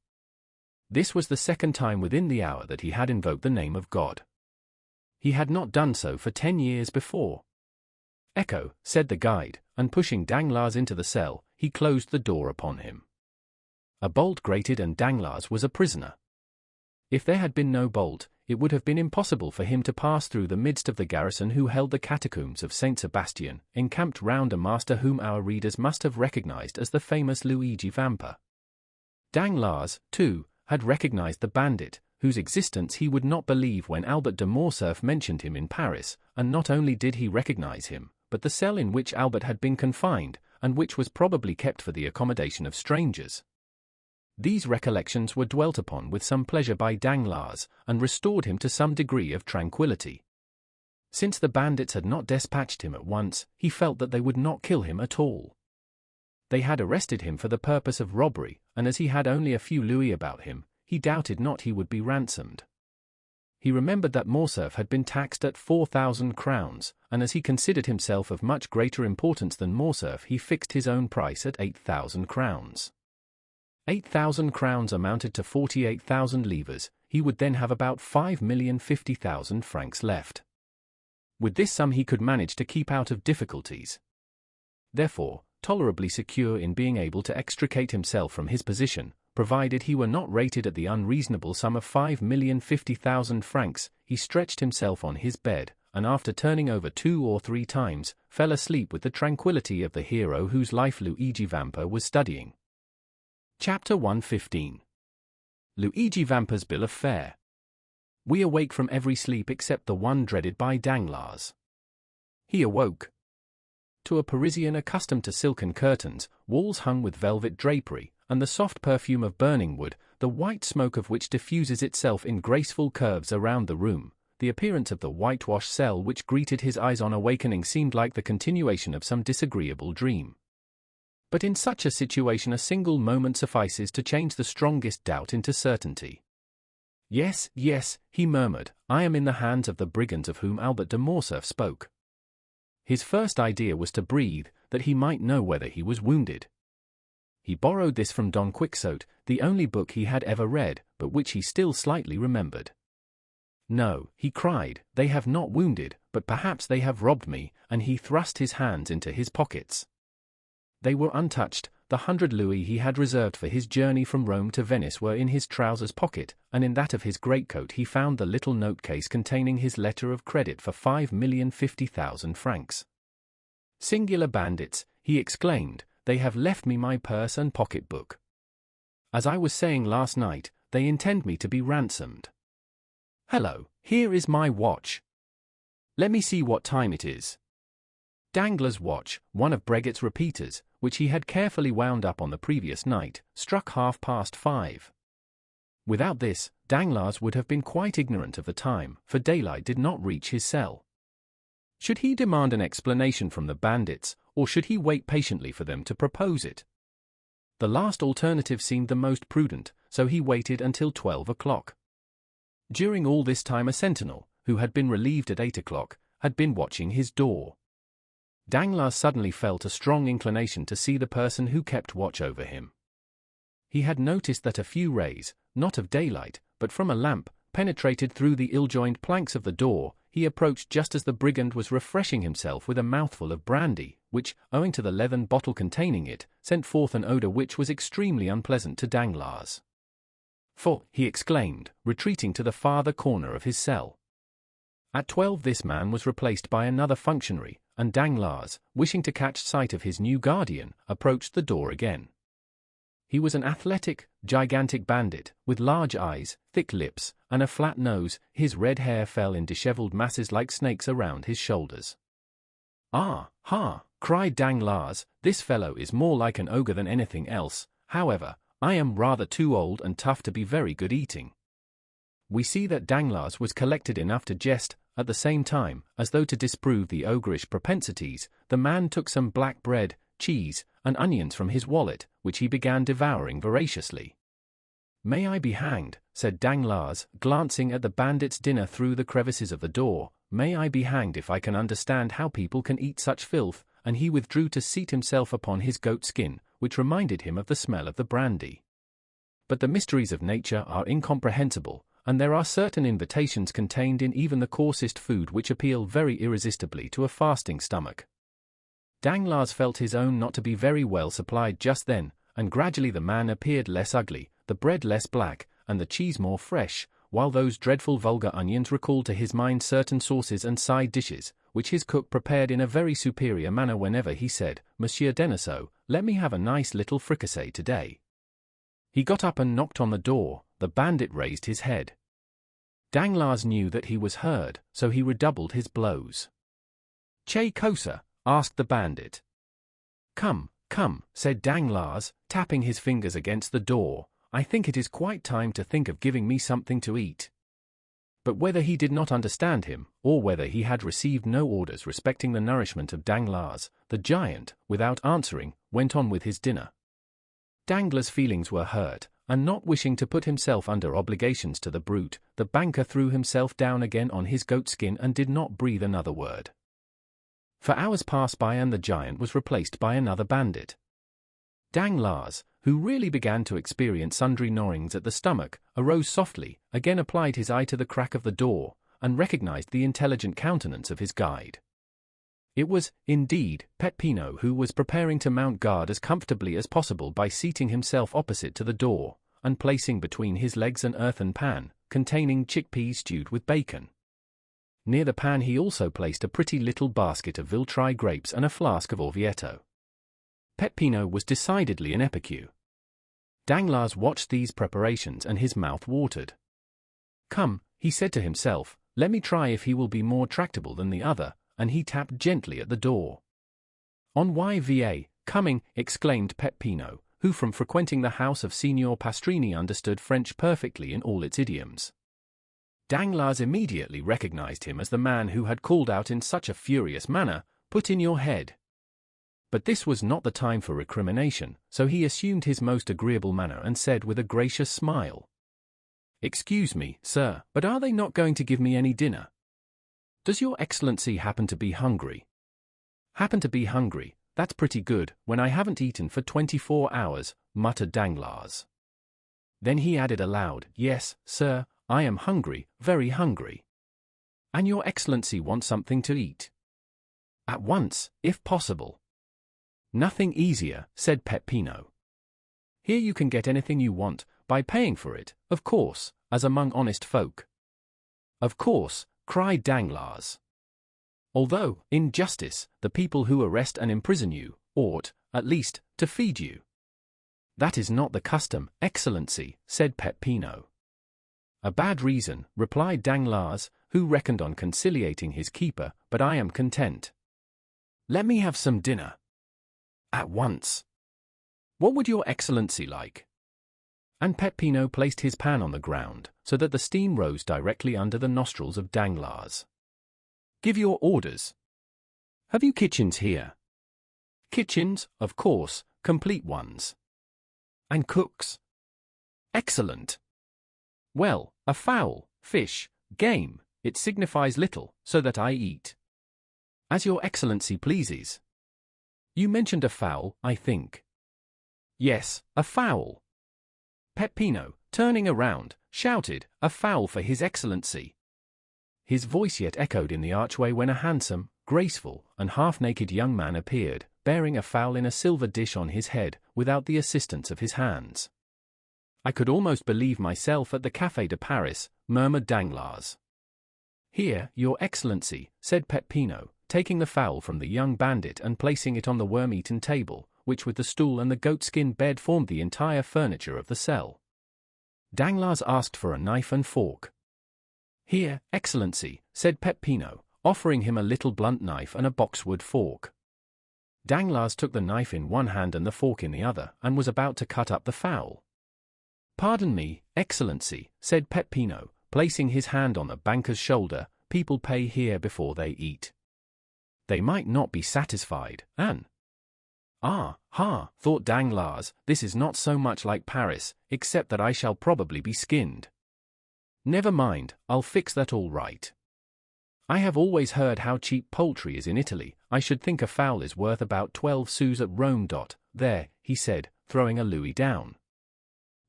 S1: This was the second time within the hour that he had invoked the name of God. He had not done so for 10 years before. "Echo," said the guide, and pushing Danglars into the cell, he closed the door upon him. A bolt grated and Danglars was a prisoner. If there had been no bolt, it would have been impossible for him to pass through the midst of the garrison who held the catacombs of Saint Sebastian, encamped round a master whom our readers must have recognized as the famous Luigi Vampa. Danglars, too, had recognized the bandit, whose existence he would not believe when Albert de Morcerf mentioned him in Paris, and not only did he recognize him, but the cell in which Albert had been confined, and which was probably kept for the accommodation of strangers. These recollections were dwelt upon with some pleasure by Danglars, and restored him to some degree of tranquillity. Since the bandits had not dispatched him at once, he felt that they would not kill him at all. They had arrested him for the purpose of robbery, and as he had only a few louis about him, he doubted not he would be ransomed. He remembered that Morcerf had been taxed at 4,000 crowns, and as he considered himself of much greater importance than Morcerf, he fixed his own price at 8,000 crowns. 8,000 crowns amounted to 48,000 livres. He would then have about 5,050,000 francs left. With this sum he could manage to keep out of difficulties. Therefore, tolerably secure in being able to extricate himself from his position, provided he were not rated at the unreasonable sum of 5,050,000 francs, he stretched himself on his bed, and after turning over 2 or 3 times, fell asleep with the tranquillity of the hero whose life Luigi Vampa was studying. Chapter 115. Luigi Vampa's Bill of Fare. We awake from every sleep except the one dreaded by Danglars. He awoke. To a Parisian accustomed to silken curtains, walls hung with velvet drapery, and the soft perfume of burning wood, the white smoke of which diffuses itself in graceful curves around the room, the appearance of the whitewashed cell which greeted his eyes on awakening seemed like the continuation of some disagreeable dream. But in such a situation a single moment suffices to change the strongest doubt into certainty. "Yes, yes," he murmured, "I am in the hands of the brigands of whom Albert de Morcerf spoke." His first idea was to breathe, that he might know whether he was wounded. He borrowed this from Don Quixote, the only book he had ever read, but which he still slightly remembered. "No," he cried, "they have not wounded, but perhaps they have robbed me," and he thrust his hands into his pockets. They were untouched, the 100 louis he had reserved for his journey from Rome to Venice were in his trousers pocket, and in that of his greatcoat he found the little note-case containing his letter of credit for 5,050,000 francs. "Singular bandits," he exclaimed, "they have left me my purse and pocket-book. As I was saying last night, they intend me to be ransomed. Hello, here is my watch. Let me see what time it is." Danglars' watch, one of Breguet's repeaters, which he had carefully wound up on the previous night, struck 5:30. Without this, Danglars would have been quite ignorant of the time, for daylight did not reach his cell. Should he demand an explanation from the bandits, or should he wait patiently for them to propose it? The last alternative seemed the most prudent, so he waited until 12 o'clock. During all this time a sentinel, who had been relieved at 8 o'clock, had been watching his door. Danglars suddenly felt a strong inclination to see the person who kept watch over him. He had noticed that a few rays, not of daylight, but from a lamp, penetrated through the ill-joined planks of the door. He approached just as the brigand was refreshing himself with a mouthful of brandy, which, owing to the leathern bottle containing it, sent forth an odor which was extremely unpleasant to Danglars. "For," he exclaimed, retreating to the farther corner of his cell. At 12 this man was replaced by another functionary, and Danglars, wishing to catch sight of his new guardian, approached the door again. He was an athletic, gigantic bandit, with large eyes, thick lips, and a flat nose. His red hair fell in disheveled masses like snakes around his shoulders. "Ah, ha!" cried Danglars, "this fellow is more like an ogre than anything else. However, I am rather too old and tough to be very good eating." We see that Danglars was collected enough to jest. At the same time, as though to disprove the ogreish propensities, the man took some black bread, cheese, and onions from his wallet, which he began devouring voraciously. "May I be hanged," said Danglars, glancing at the bandit's dinner through the crevices of the door, "may I be hanged if I can understand how people can eat such filth," and he withdrew to seat himself upon his goat skin, which reminded him of the smell of the brandy. But the mysteries of nature are incomprehensible, and there are certain invitations contained in even the coarsest food which appeal very irresistibly to a fasting stomach. Danglars felt his own not to be very well supplied just then, and gradually the man appeared less ugly, the bread less black, and the cheese more fresh, while those dreadful vulgar onions recalled to his mind certain sauces and side dishes, which his cook prepared in a very superior manner whenever he said, "Monsieur Denisot, let me have a nice little fricassee today." He got up and knocked on the door. The bandit raised his head. Danglars knew that he was heard, so he redoubled his blows. "Che cosa?" asked the bandit. "Come, come," said Danglars, tapping his fingers against the door, "I think it is quite time to think of giving me something to eat." But whether he did not understand him, or whether he had received no orders respecting the nourishment of Danglars, the giant, without answering, went on with his dinner. Danglars' feelings were hurt, and not wishing to put himself under obligations to the brute, the banker threw himself down again on his goatskin and did not breathe another word. For hours passed by and the giant was replaced by another bandit. Danglars, who really began to experience sundry gnawings at the stomach, arose softly, again applied his eye to the crack of the door, and recognized the intelligent countenance of his guide. It was, indeed, Peppino, who was preparing to mount guard as comfortably as possible by seating himself opposite to the door, and placing between his legs an earthen pan, containing chickpeas stewed with bacon. Near the pan he also placed a pretty little basket of Viltri grapes and a flask of Orvieto. Peppino was decidedly an epicure. Danglars watched these preparations and his mouth watered. "Come," he said to himself, "let me try if he will be more tractable than the other," and he tapped gently at the door. "On YVA, coming," exclaimed Peppino, who from frequenting the house of Signor Pastrini understood French perfectly in all its idioms. Danglars immediately recognized him as the man who had called out in such a furious manner, "Put in your head." But this was not the time for recrimination, so he assumed his most agreeable manner and said with a gracious smile, "Excuse me, sir, but are they not going to give me any dinner? Does your Excellency happen to be hungry?" "Happen to be hungry, that's pretty good, when I haven't eaten for 24 hours, muttered Danglars. Then he added aloud, "Yes, sir, I am hungry, very hungry. And your Excellency wants something to eat?" "At once, if possible." Nothing easier, said Peppino. Here you can get anything you want, by paying for it, of course, as among honest folk. Of course, cried Danglars. Although, in justice, the people who arrest and imprison you, ought, at least, to feed you. That is not the custom, Excellency, said Peppino. A bad reason, replied Danglars, who reckoned on conciliating his keeper, but I am content. Let me have some dinner. At once. What would your Excellency like? And Peppino placed his pan on the ground, so that the steam rose directly under the nostrils of Danglars. Give your orders. Have you kitchens here? Kitchens, of course, complete ones. And cooks? Excellent. Well, a fowl, fish, game, it signifies little, so that I eat. As your Excellency pleases. You mentioned a fowl, I think. Yes, a fowl. Peppino, turning around, shouted, a fowl for His Excellency. His voice yet echoed in the archway when a handsome, graceful, and half-naked young man appeared, bearing a fowl in a silver dish on his head, without the assistance of his hands. I could almost believe myself at the Café de Paris, murmured Danglars. Here, your Excellency, said Peppino, taking the fowl from the young bandit and placing it on the worm-eaten table, which with the stool and the goatskin bed formed the entire furniture of the cell. Danglars asked for a knife and fork. Here, Excellency, said Peppino, offering him a little blunt knife and a boxwood fork. Danglars took the knife in one hand and the fork in the other, and was about to cut up the fowl. Pardon me, Excellency, said Peppino, placing his hand on the banker's shoulder, people pay here before they eat. They might not be satisfied, and... Ah, ha, thought Danglars, this is not so much like Paris, except that I shall probably be skinned. Never mind, I'll fix that all right. I have always heard how cheap poultry is in Italy. I should think a fowl is worth about 12 sous at Rome. There, he said, throwing a louis down.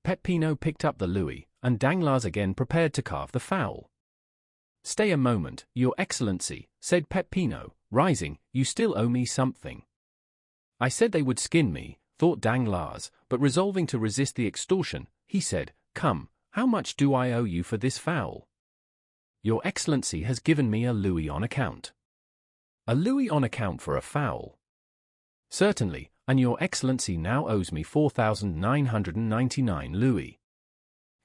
S1: Peppino picked up the louis, and Danglars again prepared to carve the fowl. Stay a moment, your Excellency, said Peppino, rising, you still owe me something. I said they would skin me, thought Danglars, but resolving to resist the extortion, he said, come, how much do I owe you for this fowl? Your Excellency has given me a louis on account. A louis on account for a fowl? Certainly, and your Excellency now owes me 4,999 louis.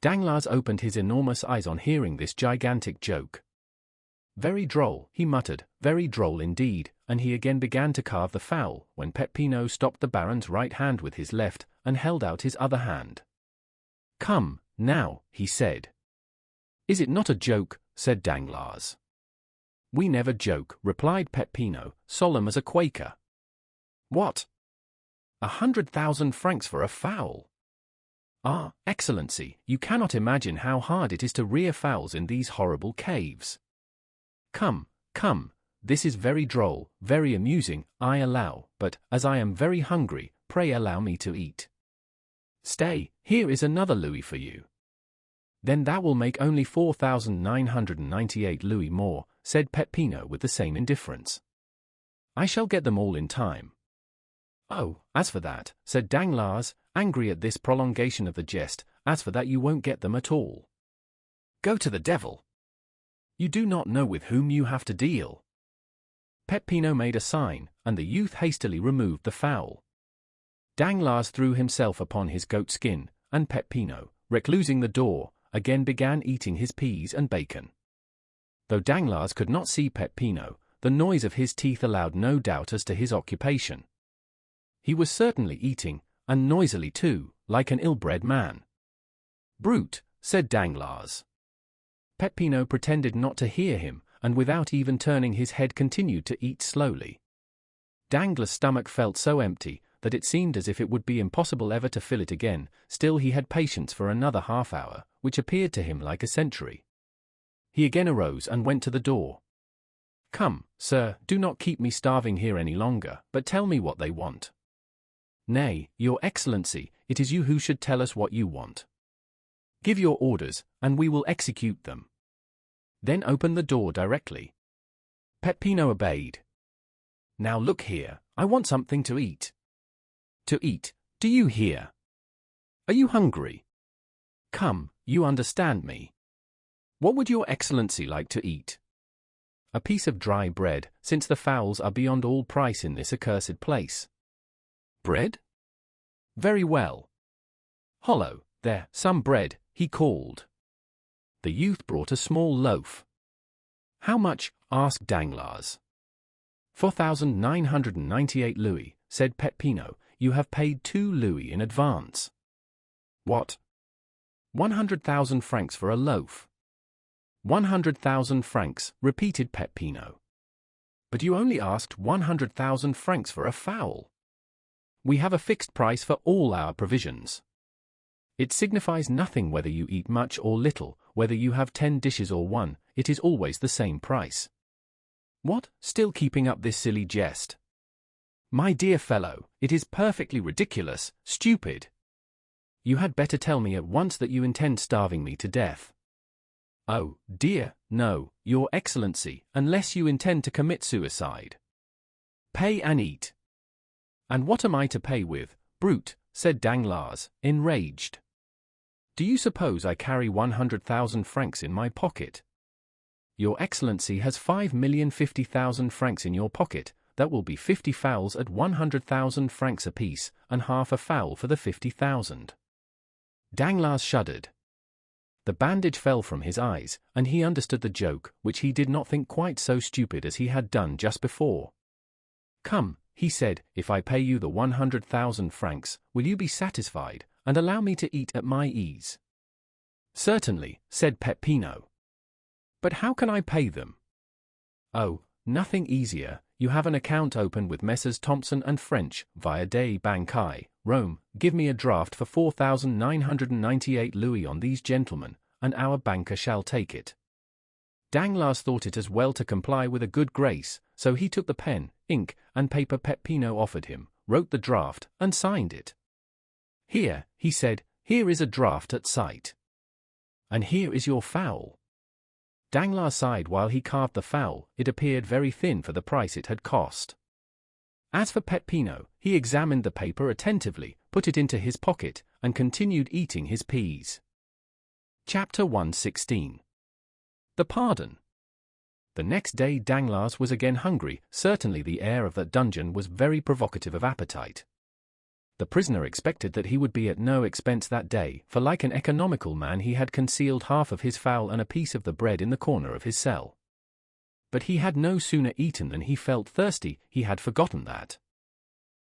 S1: Danglars opened his enormous eyes on hearing this gigantic joke. Very droll, he muttered, very droll indeed, and he again began to carve the fowl, when Peppino stopped the Baron's right hand with his left, and held out his other hand. Come, now, he said. Is it not a joke? Said Danglars. We never joke, replied Peppino, solemn as a Quaker. What? 100,000 francs for a fowl? Ah, Excellency, you cannot imagine how hard it is to rear fowls in these horrible caves. Come, come, this is very droll, very amusing, I allow, but, as I am very hungry, pray allow me to eat. Stay, here is another louis for you. Then that will make only 4,998 louis more, said Peppino with the same indifference. I shall get them all in time. Oh, as for that, said Danglars, angry at this prolongation of the jest, as for that you won't get them at all. Go to the devil. You do not know with whom you have to deal. Peppino made a sign, and the youth hastily removed the fowl. Danglars threw himself upon his goatskin, and Peppino, reclosing the door, again began eating his peas and bacon. Though Danglars could not see Peppino, the noise of his teeth allowed no doubt as to his occupation. He was certainly eating, and noisily too, like an ill-bred man. Brute, said Danglars. Peppino pretended not to hear him, and without even turning his head continued to eat slowly. Danglars' stomach felt so empty that it seemed as if it would be impossible ever to fill it again. Still he had patience for another half-hour, which appeared to him like a century. He again arose and went to the door. Come, sir, do not keep me starving here any longer, but tell me what they want. Nay, your Excellency, it is you who should tell us what you want. Give your orders, and we will execute them. Then open the door directly. Peppino obeyed. Now look here, I want something to eat. To eat, do you hear? Are you hungry? Come, you understand me. What would your excellency like to eat? A piece of dry bread, since the fowls are beyond all price in this accursed place. Bread? Very well. Hollo, there, some bread, he called. The youth brought a small loaf. How much? Asked Danglars. 4,998 louis, said Peppino. You have paid 2 louis in advance. What? 100,000 francs for a loaf. 100,000 francs, repeated Peppino. But you only asked 100,000 francs for a fowl. We have a fixed price for all our provisions. It signifies nothing whether you eat much or little, whether you have 10 dishes or 1, it is always the same price. What, still keeping up this silly jest? My dear fellow, it is perfectly ridiculous, stupid. You had better tell me at once that you intend starving me to death. Oh, dear, no, your excellency, unless you intend to commit suicide. Pay and eat. And what am I to pay with, brute? Said Danglars, enraged. Do you suppose I carry 100,000 francs in my pocket? Your excellency has 5,050,000 francs in your pocket. That will be 50 fowls at 100,000 francs apiece, and half a fowl for the 50,000. Danglars shuddered. The bandage fell from his eyes, and he understood the joke, which he did not think quite so stupid as he had done just before. Come, he said, if I pay you the 100,000 francs, will you be satisfied, and allow me to eat at my ease? Certainly, said Peppino. But how can I pay them? Oh, nothing easier. You have an account open with Messrs. Thompson and French, via des Bancailles, Rome. Give me a draft for 4,998 louis on these gentlemen, and our banker shall take it. Danglars thought it as well to comply with a good grace, so he took the pen, ink, and paper Peppino offered him, wrote the draft, and signed it. Here, he said, here is a draft at sight. And here is your fowl. Danglars sighed while he carved the fowl. It appeared very thin for the price it had cost. As for Peppino, he examined the paper attentively, put it into his pocket, and continued eating his peas. Chapter 116. The Pardon. The next day Danglars was again hungry. Certainly the air of that dungeon was very provocative of appetite. The prisoner expected that he would be at no expense that day, for like an economical man he had concealed half of his fowl and a piece of the bread in the corner of his cell. But he had no sooner eaten than he felt thirsty. He had forgotten that.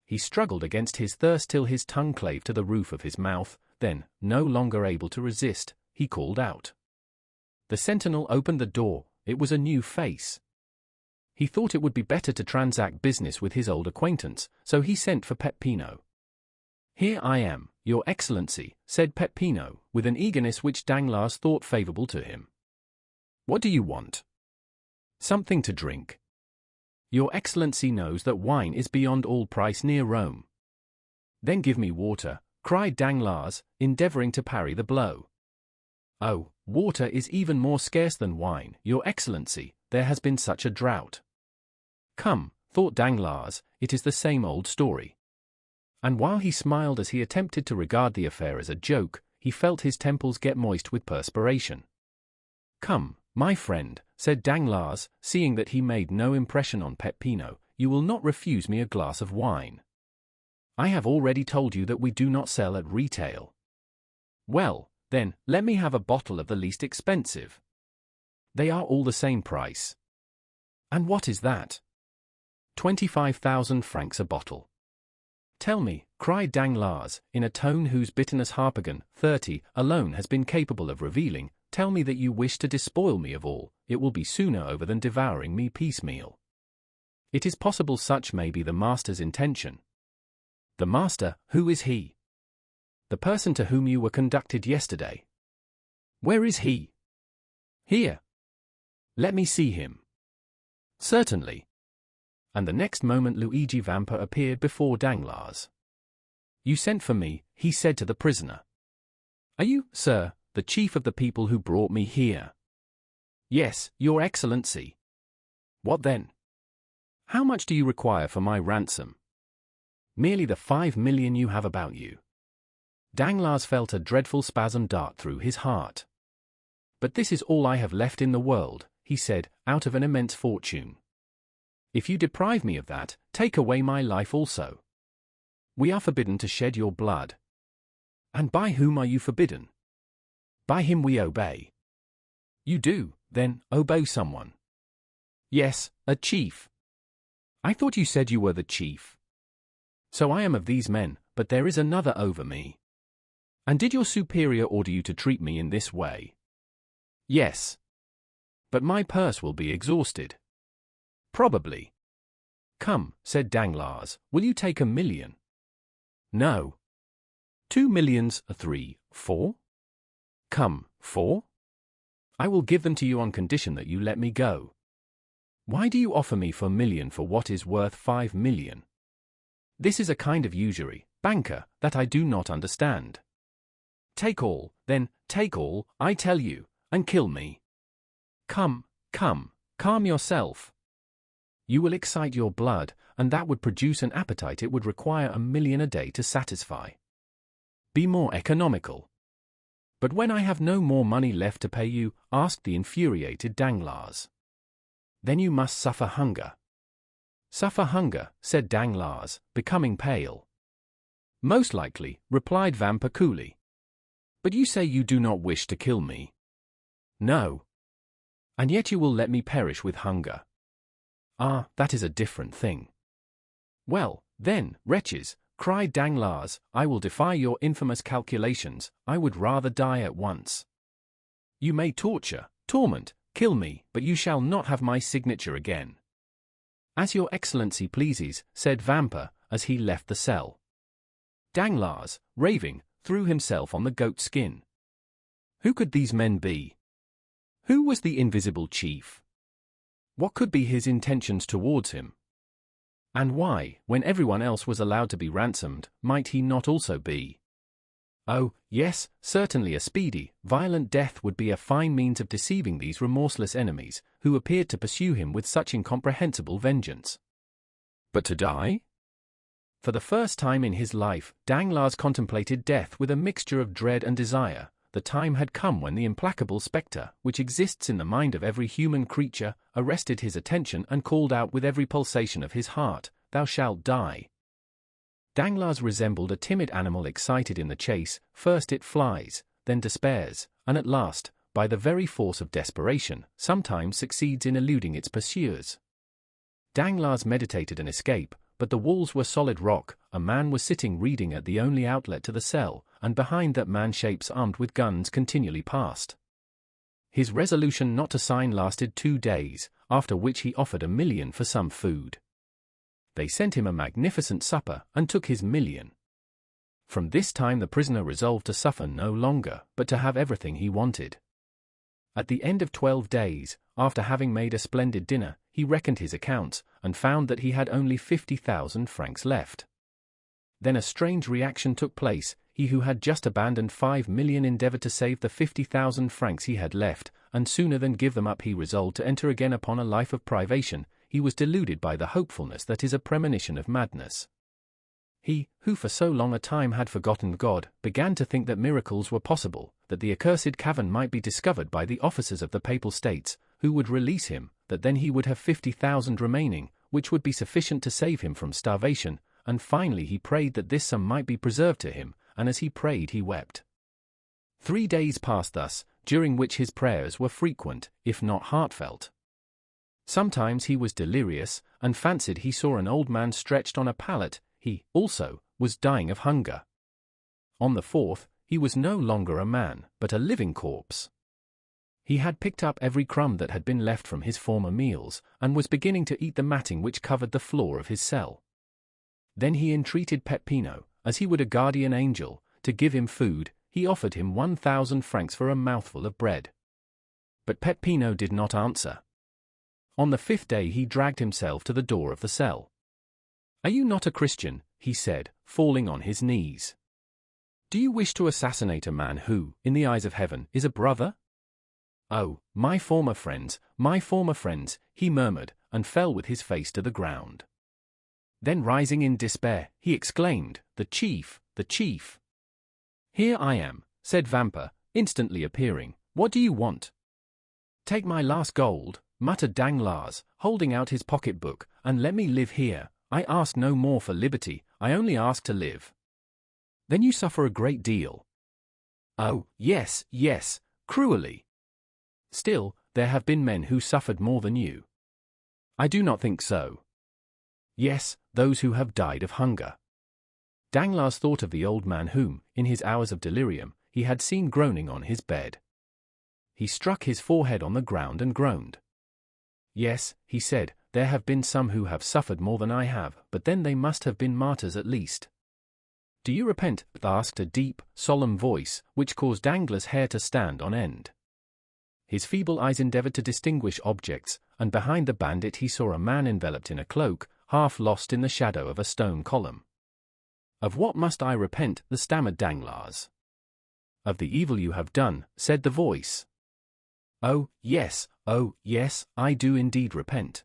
S1: He struggled against his thirst till his tongue clave to the roof of his mouth, then, no longer able to resist, he called out. The sentinel opened the door. It was a new face. He thought it would be better to transact business with his old acquaintance, so he sent for Peppino. Here I am, your excellency, said Peppino, with an eagerness which Danglars thought favorable to him. What do you want? Something to drink. Your excellency knows that wine is beyond all price near Rome. Then give me water, cried Danglars, endeavoring to parry the blow. Oh, water is even more scarce than wine, your excellency, there has been such a drought. Come, thought Danglars, it is the same old story. And while he smiled as he attempted to regard the affair as a joke, he felt his temples get moist with perspiration. Come, my friend, said Danglars, seeing that he made no impression on Peppino, you will not refuse me a glass of wine. I have already told you that we do not sell at retail. Well, then, let me have a bottle of the least expensive. They are all the same price. And what is that? 25,000 francs a bottle. Tell me, cried Danglars, in a tone whose bitterness Harpagon, 30, alone has been capable of revealing, tell me that you wish to despoil me of all, it will be sooner over than devouring me piecemeal. It is possible such may be the master's intention. The master, who is he? The person to whom you were conducted yesterday. Where is he? Here. Let me see him. Certainly. And the next moment Luigi Vampa appeared before Danglars. You sent for me, he said to the prisoner. Are you, sir, the chief of the people who brought me here? Yes, your excellency. What then? How much do you require for my ransom? Merely the 5 million you have about you. Danglars felt a dreadful spasm dart through his heart. But this is all I have left in the world, he said, out of an immense fortune. If you deprive me of that, take away my life also. We are forbidden to shed your blood. And by whom are you forbidden? By him we obey. You do, then, obey someone. Yes, a chief. I thought you said you were the chief. So I am of these men, but there is another over me. And did your superior order you to treat me in this way? Yes. But my purse will be exhausted. Probably. Come, said Danglars, will you take 1 million? No. 2 millions, 3, 4? Come, 4? I will give them to you on condition that you let me go. Why do you offer me for 1 million for what is worth 5 million? This is a kind of usury, banker, that I do not understand. Take all, then, take all, I tell you, and kill me. Come, calm yourself. You will excite your blood, and that would produce an appetite it would require 1 million a day to satisfy. Be more economical. But when I have no more money left to pay you, asked the infuriated Danglars. Then you must suffer hunger. Suffer hunger, said Danglars, becoming pale. Most likely, replied Vampa coolly. But you say you do not wish to kill me. No. And yet you will let me perish with hunger. Ah, that is a different thing. Well, then, wretches, cried Danglars, I will defy your infamous calculations, I would rather die at once. You may torture, torment, kill me, but you shall not have my signature again. As your excellency pleases, said Vampa, as he left the cell. Danglars, raving, threw himself on the goat skin. Who could these men be? Who was the invisible chief? What could be his intentions towards him? And why, when everyone else was allowed to be ransomed, might he not also be? Oh, yes, certainly a speedy, violent death would be a fine means of deceiving these remorseless enemies, who appeared to pursue him with such incomprehensible vengeance. But to die? For the first time in his life, Danglars contemplated death with a mixture of dread and desire. The time had come when the implacable spectre, which exists in the mind of every human creature, arrested his attention and called out with every pulsation of his heart, "Thou shalt die." Danglars resembled a timid animal excited in the chase. First it flies, then despairs, and at last, by the very force of desperation, sometimes succeeds in eluding its pursuers. Danglars meditated an escape, but the walls were solid rock. A man was sitting reading at the only outlet to the cell, and behind that man shapes armed with guns continually passed. His resolution not to sign lasted 2 days, after which he offered 1 million for some food. They sent him a magnificent supper, and took his 1 million. From this time the prisoner resolved to suffer no longer, but to have everything he wanted. At the end of 12 days, after having made a splendid dinner, he reckoned his accounts, and found that he had only 50,000 francs left. Then a strange reaction took place. He who had just abandoned 5 million endeavored to save the 50,000 francs he had left, and sooner than give them up he resolved to enter again upon a life of privation. He was deluded by the hopefulness that is a premonition of madness. He, who for so long a time had forgotten God, began to think that miracles were possible, that the accursed cavern might be discovered by the officers of the Papal States, who would release him, that then he would have 50,000 remaining, which would be sufficient to save him from starvation, and finally he prayed that this sum might be preserved to him, and as he prayed he wept. 3 days passed thus, during which his prayers were frequent, if not heartfelt. Sometimes he was delirious, and fancied he saw an old man stretched on a pallet. He, also, was dying of hunger. On the 4th, he was no longer a man, but a living corpse. He had picked up every crumb that had been left from his former meals, and was beginning to eat the matting which covered the floor of his cell. Then he entreated Peppino, as he would a guardian angel, to give him food. He offered him 1,000 francs for a mouthful of bread. But Peppino did not answer. On the 5th day he dragged himself to the door of the cell. "Are you not a Christian?" he said, falling on his knees. "Do you wish to assassinate a man who, in the eyes of heaven, is a brother?" "Oh, my former friends," he murmured, and fell with his face to the ground. Then rising in despair, he exclaimed, "The chief, the chief!" "Here I am," said Vampa, instantly appearing. "What do you want?" "Take my last gold," muttered Danglars, holding out his pocketbook, "and let me live here. I ask no more for liberty, I only ask to live." "Then you suffer a great deal." "Oh, yes, yes, cruelly. Still, there have been men who suffered more than you." "I do not think so." "Yes, those who have died of hunger." Danglars thought of the old man whom, in his hours of delirium, he had seen groaning on his bed. He struck his forehead on the ground and groaned. "Yes," he said, "there have been some who have suffered more than I have, but then they must have been martyrs at least." "Do you repent?" asked a deep, solemn voice, which caused Danglars' hair to stand on end. His feeble eyes endeavored to distinguish objects, and behind the bandit he saw a man enveloped in a cloak, half lost in the shadow of a stone column. "Of what must I repent?" stammered Danglars. "Of the evil you have done," said the voice. Oh, yes, I do indeed repent."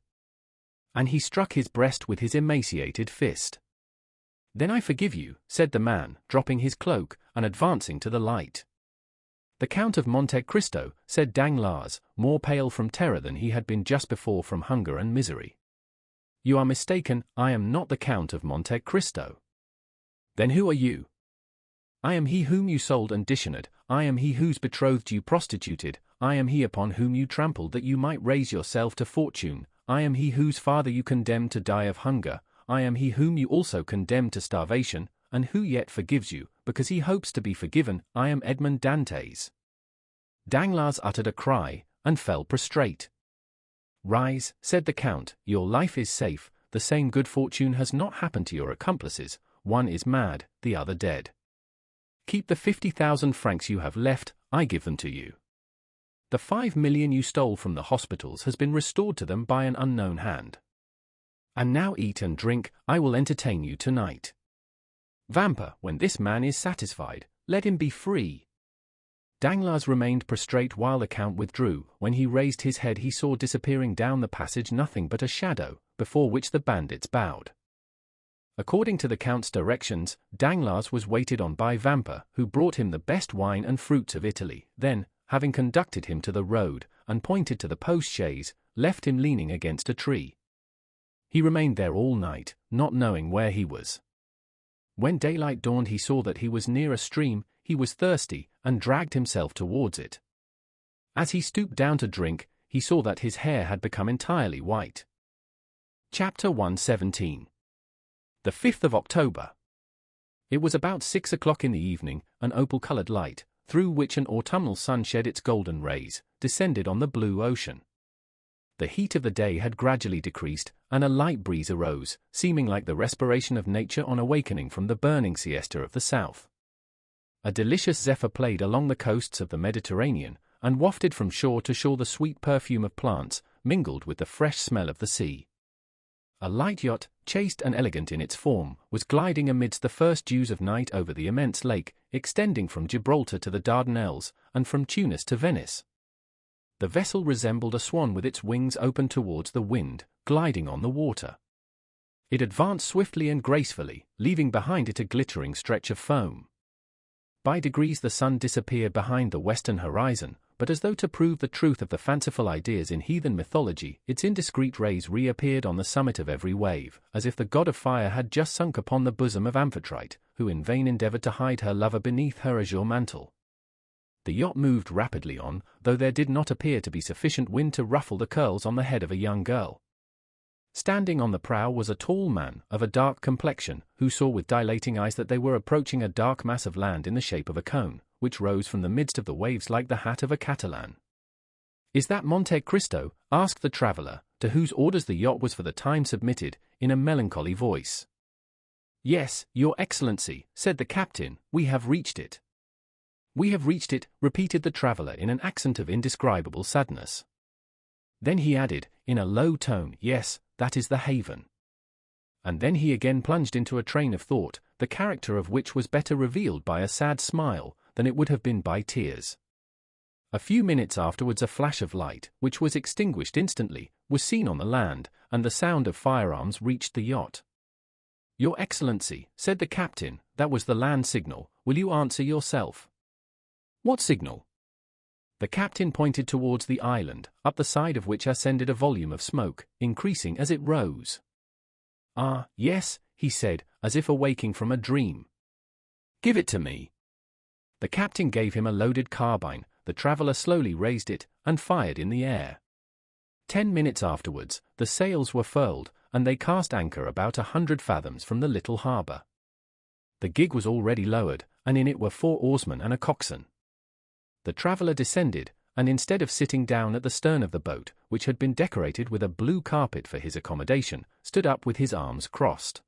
S1: And he struck his breast with his emaciated fist. "Then I forgive you," said the man, dropping his cloak, and advancing to the light. "The Count of Monte Cristo," said Danglars, more pale from terror than he had been just before from hunger and misery. "You are mistaken, I am not the Count of Monte Cristo." "Then who are you?" "I am he whom you sold and dishonored, I am he whose betrothed you prostituted, I am he upon whom you trampled that you might raise yourself to fortune, I am he whose father you condemned to die of hunger, I am he whom you also condemned to starvation, and who yet forgives you, because he hopes to be forgiven. I am Edmond Dantès." Danglars uttered a cry, and fell prostrate. "Rise," said the Count, "your life is safe, the same good fortune has not happened to your accomplices, one is mad, the other dead. Keep the 50,000 francs you have left, I give them to you. The 5 million you stole from the hospitals has been restored to them by an unknown hand. And now eat and drink, I will entertain you tonight. Vampa, when this man is satisfied, let him be free." Danglars remained prostrate while the Count withdrew. When he raised his head he saw disappearing down the passage nothing but a shadow, before which the bandits bowed. According to the Count's directions, Danglars was waited on by Vampa, who brought him the best wine and fruits of Italy, then, having conducted him to the road, and pointed to the post-chaise, left him leaning against a tree. He remained there all night, not knowing where he was. When daylight dawned he saw that he was near a stream, he was thirsty, and dragged himself towards it. As he stooped down to drink, he saw that his hair had become entirely white. Chapter 117. The 5th of October. It was about 6 o'clock in the evening, an opal-colored light, through which an autumnal sun shed its golden rays, descended on the blue ocean. The heat of the day had gradually decreased, and a light breeze arose, seeming like the respiration of nature on awakening from the burning siesta of the south. A delicious zephyr played along the coasts of the Mediterranean, and wafted from shore to shore the sweet perfume of plants, mingled with the fresh smell of the sea. A light yacht, chaste and elegant in its form, was gliding amidst the first dews of night over the immense lake, extending from Gibraltar to the Dardanelles, and from Tunis to Venice. The vessel resembled a swan with its wings open towards the wind, gliding on the water. It advanced swiftly and gracefully, leaving behind it a glittering stretch of foam. By degrees the sun disappeared behind the western horizon, but as though to prove the truth of the fanciful ideas in heathen mythology, its indiscreet rays reappeared on the summit of every wave, as if the god of fire had just sunk upon the bosom of Amphitrite, who in vain endeavored to hide her lover beneath her azure mantle. The yacht moved rapidly on, though there did not appear to be sufficient wind to ruffle the curls on the head of a young girl. Standing on the prow was a tall man, of a dark complexion, who saw with dilating eyes that they were approaching a dark mass of land in the shape of a cone, which rose from the midst of the waves like the hat of a Catalan. "Is that Monte Cristo?" asked the traveller, to whose orders the yacht was for the time submitted, in a melancholy voice. "Yes, your Excellency," said the captain, "we have reached it." "We have reached it," repeated the traveller in an accent of indescribable sadness. Then he added, in a low tone, "Yes, that is the haven." And then he again plunged into a train of thought, the character of which was better revealed by a sad smile than it would have been by tears. A few minutes afterwards a flash of light, which was extinguished instantly, was seen on the land, and the sound of firearms reached the yacht. Your Excellency, said the captain, that was the land signal, will you answer yourself? What signal? The captain pointed towards the island, up the side of which ascended a volume of smoke, increasing as it rose. Ah, yes, he said, as if awaking from a dream. Give it to me. The captain gave him a loaded carbine, the traveller slowly raised it, and fired in the air. 10 minutes afterwards, the sails were furled, and they cast anchor about 100 fathoms from the little harbour. The gig was already lowered, and in it were 4 oarsmen and a coxswain. The traveller descended, and instead of sitting down at the stern of the boat, which had been decorated with a blue carpet for his accommodation, stood up with his arms crossed.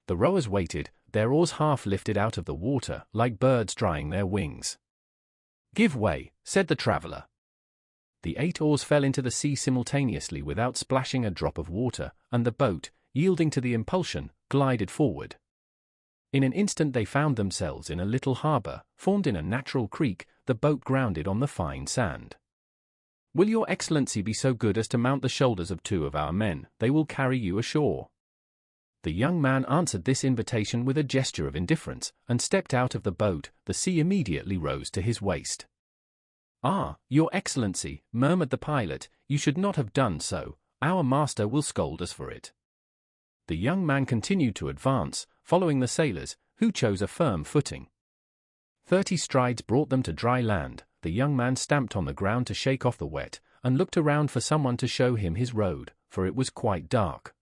S1: The rowers waited, their oars half lifted out of the water, like birds drying their wings. Give way, said the traveller. The 8 oars fell into the sea simultaneously without splashing a drop of water, and the boat, yielding to the impulsion, glided forward. In an instant they found themselves in a little harbour, formed in a natural creek, the boat grounded on the fine sand. Will your Excellency be so good as to mount the shoulders of 2 of our men, they will carry you ashore. The young man answered this invitation with a gesture of indifference, and stepped out of the boat. The sea immediately rose to his waist. Ah, your Excellency, murmured the pilot, you should not have done so, our master will scold us for it. The young man continued to advance, following the sailors, who chose a firm footing. 30 strides brought them to dry land. The young man stamped on the ground to shake off the wet, and looked around for someone to show him his road, for it was quite dark.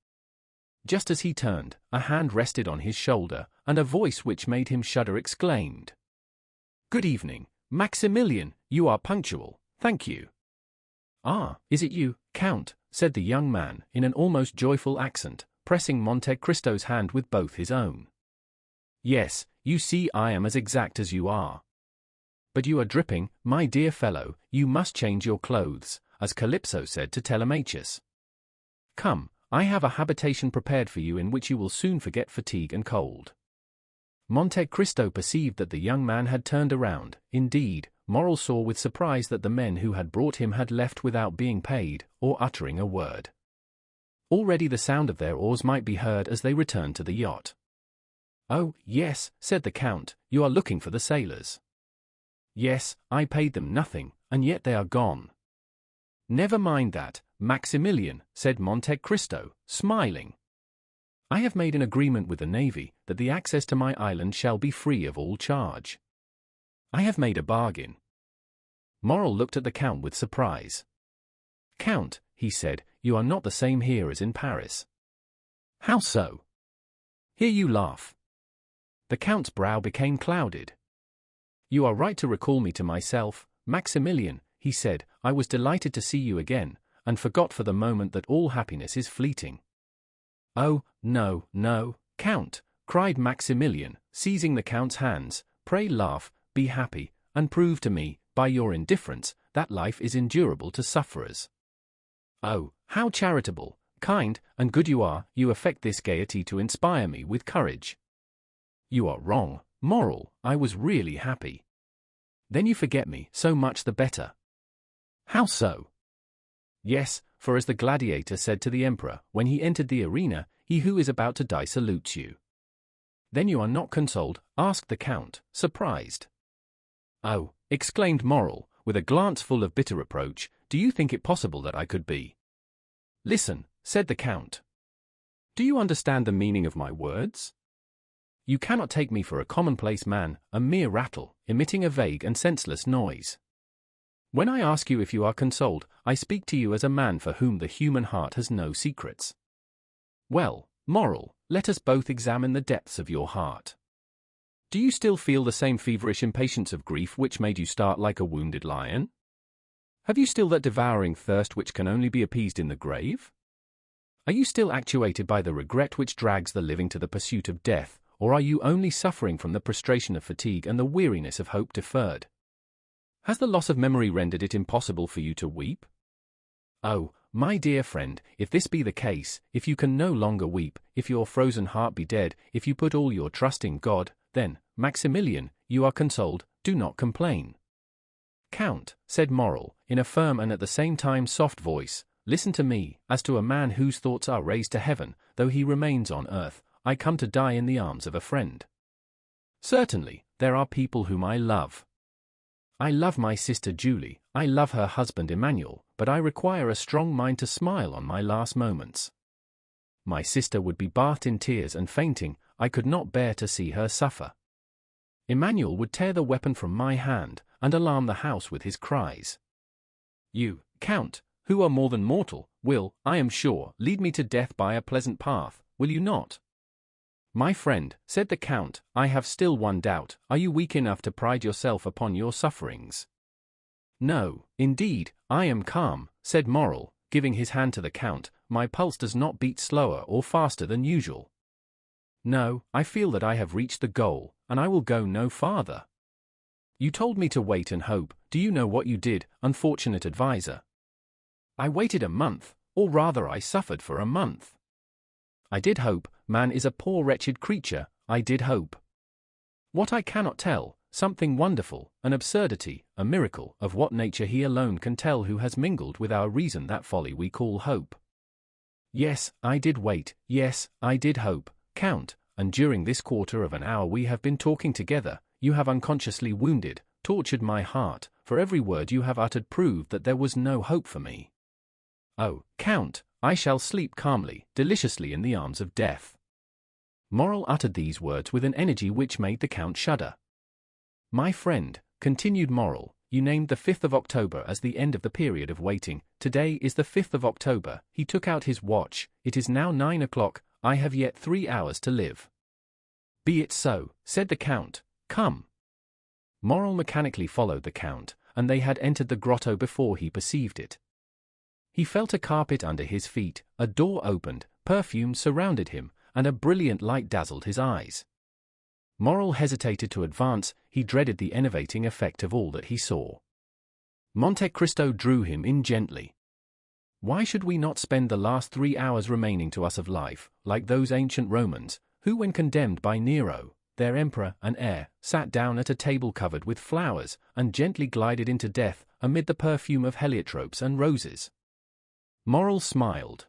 S1: Just as he turned, a hand rested on his shoulder, and a voice which made him shudder exclaimed, "Good evening, Maximilian, you are punctual, thank you." "Ah, is it you, Count?" said the young man, in an almost joyful accent, pressing Monte Cristo's hand with both his own. "Yes, you see I am as exact as you are. But you are dripping, my dear fellow, you must change your clothes, as Calypso said to Telemachus. Come, I have a habitation prepared for you in which you will soon forget fatigue and cold." Monte Cristo perceived that the young man had turned around. Indeed, Morrel saw with surprise that the men who had brought him had left without being paid, or uttering a word. Already the sound of their oars might be heard as they returned to the yacht. "Oh, yes," said the Count, "you are looking for the sailors." "Yes, I paid them nothing, and yet they are gone." "Never mind that, Maximilian," said Monte Cristo, smiling. "I have made an agreement with the Navy that the access to my island shall be free of all charge. I have made a bargain." Morrel looked at the Count with surprise. "Count," he said, "you are not the same here as in Paris." "How so?" "Here you laugh." The Count's brow became clouded. "You are right to recall me to myself, Maximilian," he said. "I was delighted to see you again, and forgot for the moment that all happiness is fleeting." "Oh, no, no, Count," cried Maximilian, seizing the Count's hands, "pray laugh, be happy, and prove to me, by your indifference, that life is endurable to sufferers. Oh, how charitable, kind, and good you are, you affect this gaiety to inspire me with courage." "You are wrong, Morrel, I was really happy." "Then you forget me, so much the better." "How so?" "Yes, for as the gladiator said to the emperor, when he entered the arena, he who is about to die salutes you." "Then you are not consoled?" asked the Count, surprised. "Oh," exclaimed Morrel, with a glance full of bitter reproach, "do you think it possible that I could be?" "Listen," said the Count. "Do you understand the meaning of my words? You cannot take me for a commonplace man, a mere rattle, emitting a vague and senseless noise. When I ask you if you are consoled, I speak to you as a man for whom the human heart has no secrets. Well, Morrel, let us both examine the depths of your heart. Do you still feel the same feverish impatience of grief which made you start like a wounded lion? Have you still that devouring thirst which can only be appeased in the grave? Are you still actuated by the regret which drags the living to the pursuit of death, or are you only suffering from the prostration of fatigue and the weariness of hope deferred? Has the loss of memory rendered it impossible for you to weep? Oh, my dear friend, if this be the case, if you can no longer weep, if your frozen heart be dead, if you put all your trust in God, then, Maximilian, you are consoled, do not complain." "Count," said Morrel, in a firm and at the same time soft voice, "listen to me, as to a man whose thoughts are raised to heaven, though he remains on earth. I come to die in the arms of a friend. Certainly, there are people whom I love. I love my sister Julie, I love her husband Emmanuel, but I require a strong mind to smile on my last moments. My sister would be bathed in tears and fainting, I could not bear to see her suffer. Emmanuel would tear the weapon from my hand, and alarm the house with his cries. You, Count, who are more than mortal, will, I am sure, lead me to death by a pleasant path, will you not? My friend, said the Count, I have still one doubt, are you weak enough to pride yourself upon your sufferings? No, indeed, I am calm, said Morrel, giving his hand to the Count, my pulse does not beat slower or faster than usual. No, I feel that I have reached the goal, and I will go no farther. You told me to wait and hope, do you know what you did, unfortunate adviser? I waited a month, or rather I suffered for a month. I did hope, man is a poor wretched creature, I did hope. What I cannot tell, something wonderful, an absurdity, a miracle, of what nature he alone can tell who has mingled with our reason that folly we call hope. Yes, I did wait, yes, I did hope, Count, and during this quarter of an hour we have been talking together, you have unconsciously wounded, tortured my heart, for every word you have uttered proved that there was no hope for me. Oh, Count, I shall sleep calmly, deliciously in the arms of death. Morrel uttered these words with an energy which made the Count shudder. My friend, continued Morrel, you named the 5th of October as the end of the period of waiting. Today is the 5th of October. He took out his watch. It is now 9 o'clock. I have yet 3 hours to live. Be it so, said the Count. Come. Morrel mechanically followed the Count, and they had entered the grotto before he perceived it. He felt a carpet under his feet, a door opened, perfume surrounded him, and a brilliant light dazzled his eyes. Morrel hesitated to advance, he dreaded the enervating effect of all that he saw. Monte Cristo drew him in gently. Why should we not spend the last 3 hours remaining to us of life, like those ancient Romans, who when condemned by Nero, their emperor and heir, sat down at a table covered with flowers, and gently glided into death, amid the perfume of heliotropes and roses? Morrel smiled.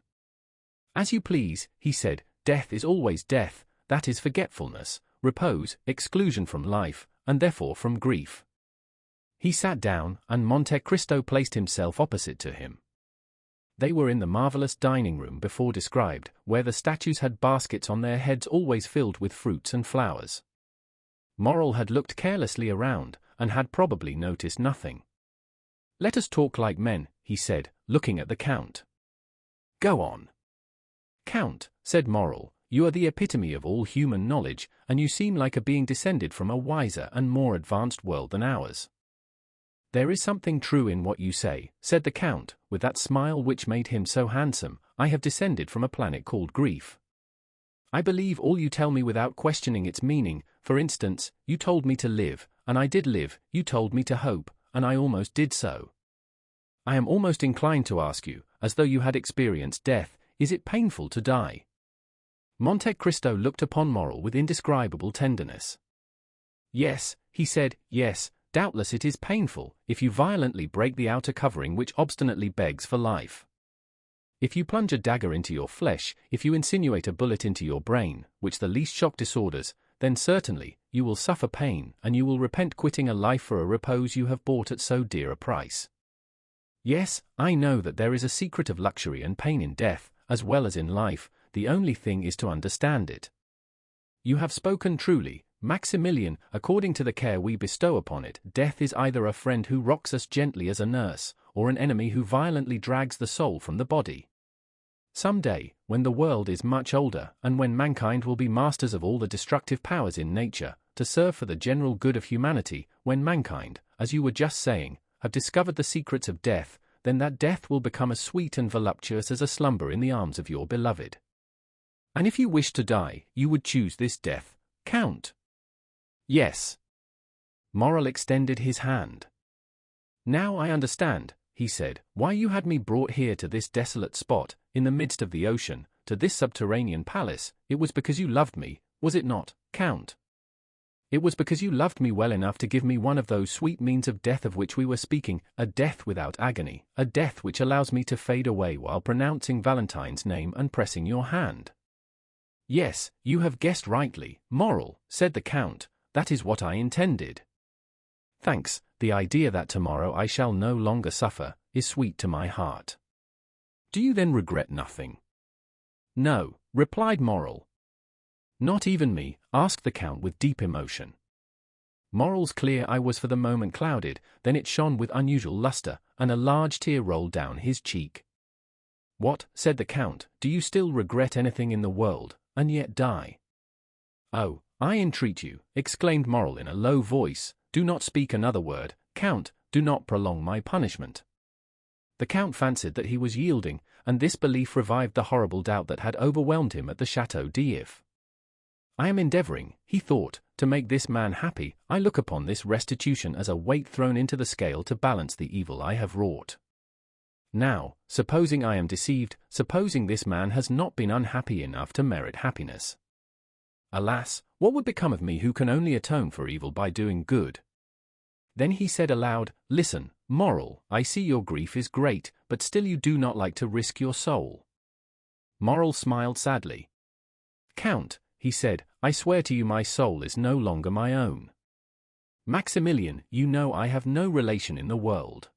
S1: As you please, he said, death is always death, that is forgetfulness, repose, exclusion from life, and therefore from grief. He sat down, and Monte Cristo placed himself opposite to him. They were in the marvelous dining room before described, where the statues had baskets on their heads always filled with fruits and flowers. Morrel had looked carelessly around, and had probably noticed nothing. Let us talk like men, he said, looking at the Count. Go on. Count, said Morrel, you are the epitome of all human knowledge, and you seem like a being descended from a wiser and more advanced world than ours. There is something true in what you say, said the Count, with that smile which made him so handsome. I have descended from a planet called grief. I believe all you tell me without questioning its meaning. For instance, you told me to live, and I did live, you told me to hope, and I almost did so. I am almost inclined to ask you, as though you had experienced death, is it painful to die? Monte Cristo looked upon Morrel with indescribable tenderness. Yes, he said, yes, doubtless it is painful, if you violently break the outer covering which obstinately begs for life. If you plunge a dagger into your flesh, if you insinuate a bullet into your brain, which the least shock disorders, then certainly, you will suffer pain, and you will repent quitting a life for a repose you have bought at so dear a price. Yes, I know that there is a secret of luxury and pain in death, as well as in life, the only thing is to understand it. You have spoken truly, Maximilian, according to the care we bestow upon it. Death is either a friend who rocks us gently as a nurse, or an enemy who violently drags the soul from the body. Some day, when the world is much older, and when mankind will be masters of all the destructive powers in nature, to serve for the general good of humanity, when mankind, as you were just saying, have discovered the secrets of death, then that death will become as sweet and voluptuous as a slumber in the arms of your beloved. And if you wish to die, you would choose this death, Count? Yes. Morrel extended his hand. Now I understand, he said, why you had me brought here to this desolate spot, in the midst of the ocean, to this subterranean palace. It was because you loved me, was it not, Count? It was because you loved me well enough to give me one of those sweet means of death of which we were speaking, a death without agony, a death which allows me to fade away while pronouncing Valentine's name and pressing your hand. Yes, you have guessed rightly, Moral, said the Count, that is what I intended. Thanks, the idea that tomorrow I shall no longer suffer is sweet to my heart. Do you then regret nothing? No, replied Moral. Not even me, asked the Count with deep emotion. Moral's clear eye was for the moment clouded, then it shone with unusual luster, and a large tear rolled down his cheek. What, said the Count, do you still regret anything in the world, and yet die? Oh, I entreat you, exclaimed Moral in a low voice, do not speak another word, Count, do not prolong my punishment. The Count fancied that he was yielding, and this belief revived the horrible doubt that had overwhelmed him at the Château d'If. I am endeavoring, he thought, to make this man happy. I look upon this restitution as a weight thrown into the scale to balance the evil I have wrought. Now, supposing I am deceived, supposing this man has not been unhappy enough to merit happiness. Alas, what would become of me who can only atone for evil by doing good? Then he said aloud, Listen, Moral, I see your grief is great, but still you do not like to risk your soul. Moral smiled sadly. Count, he said, I swear to you my soul is no longer my own. Maximilian, you know I have no relation in the world.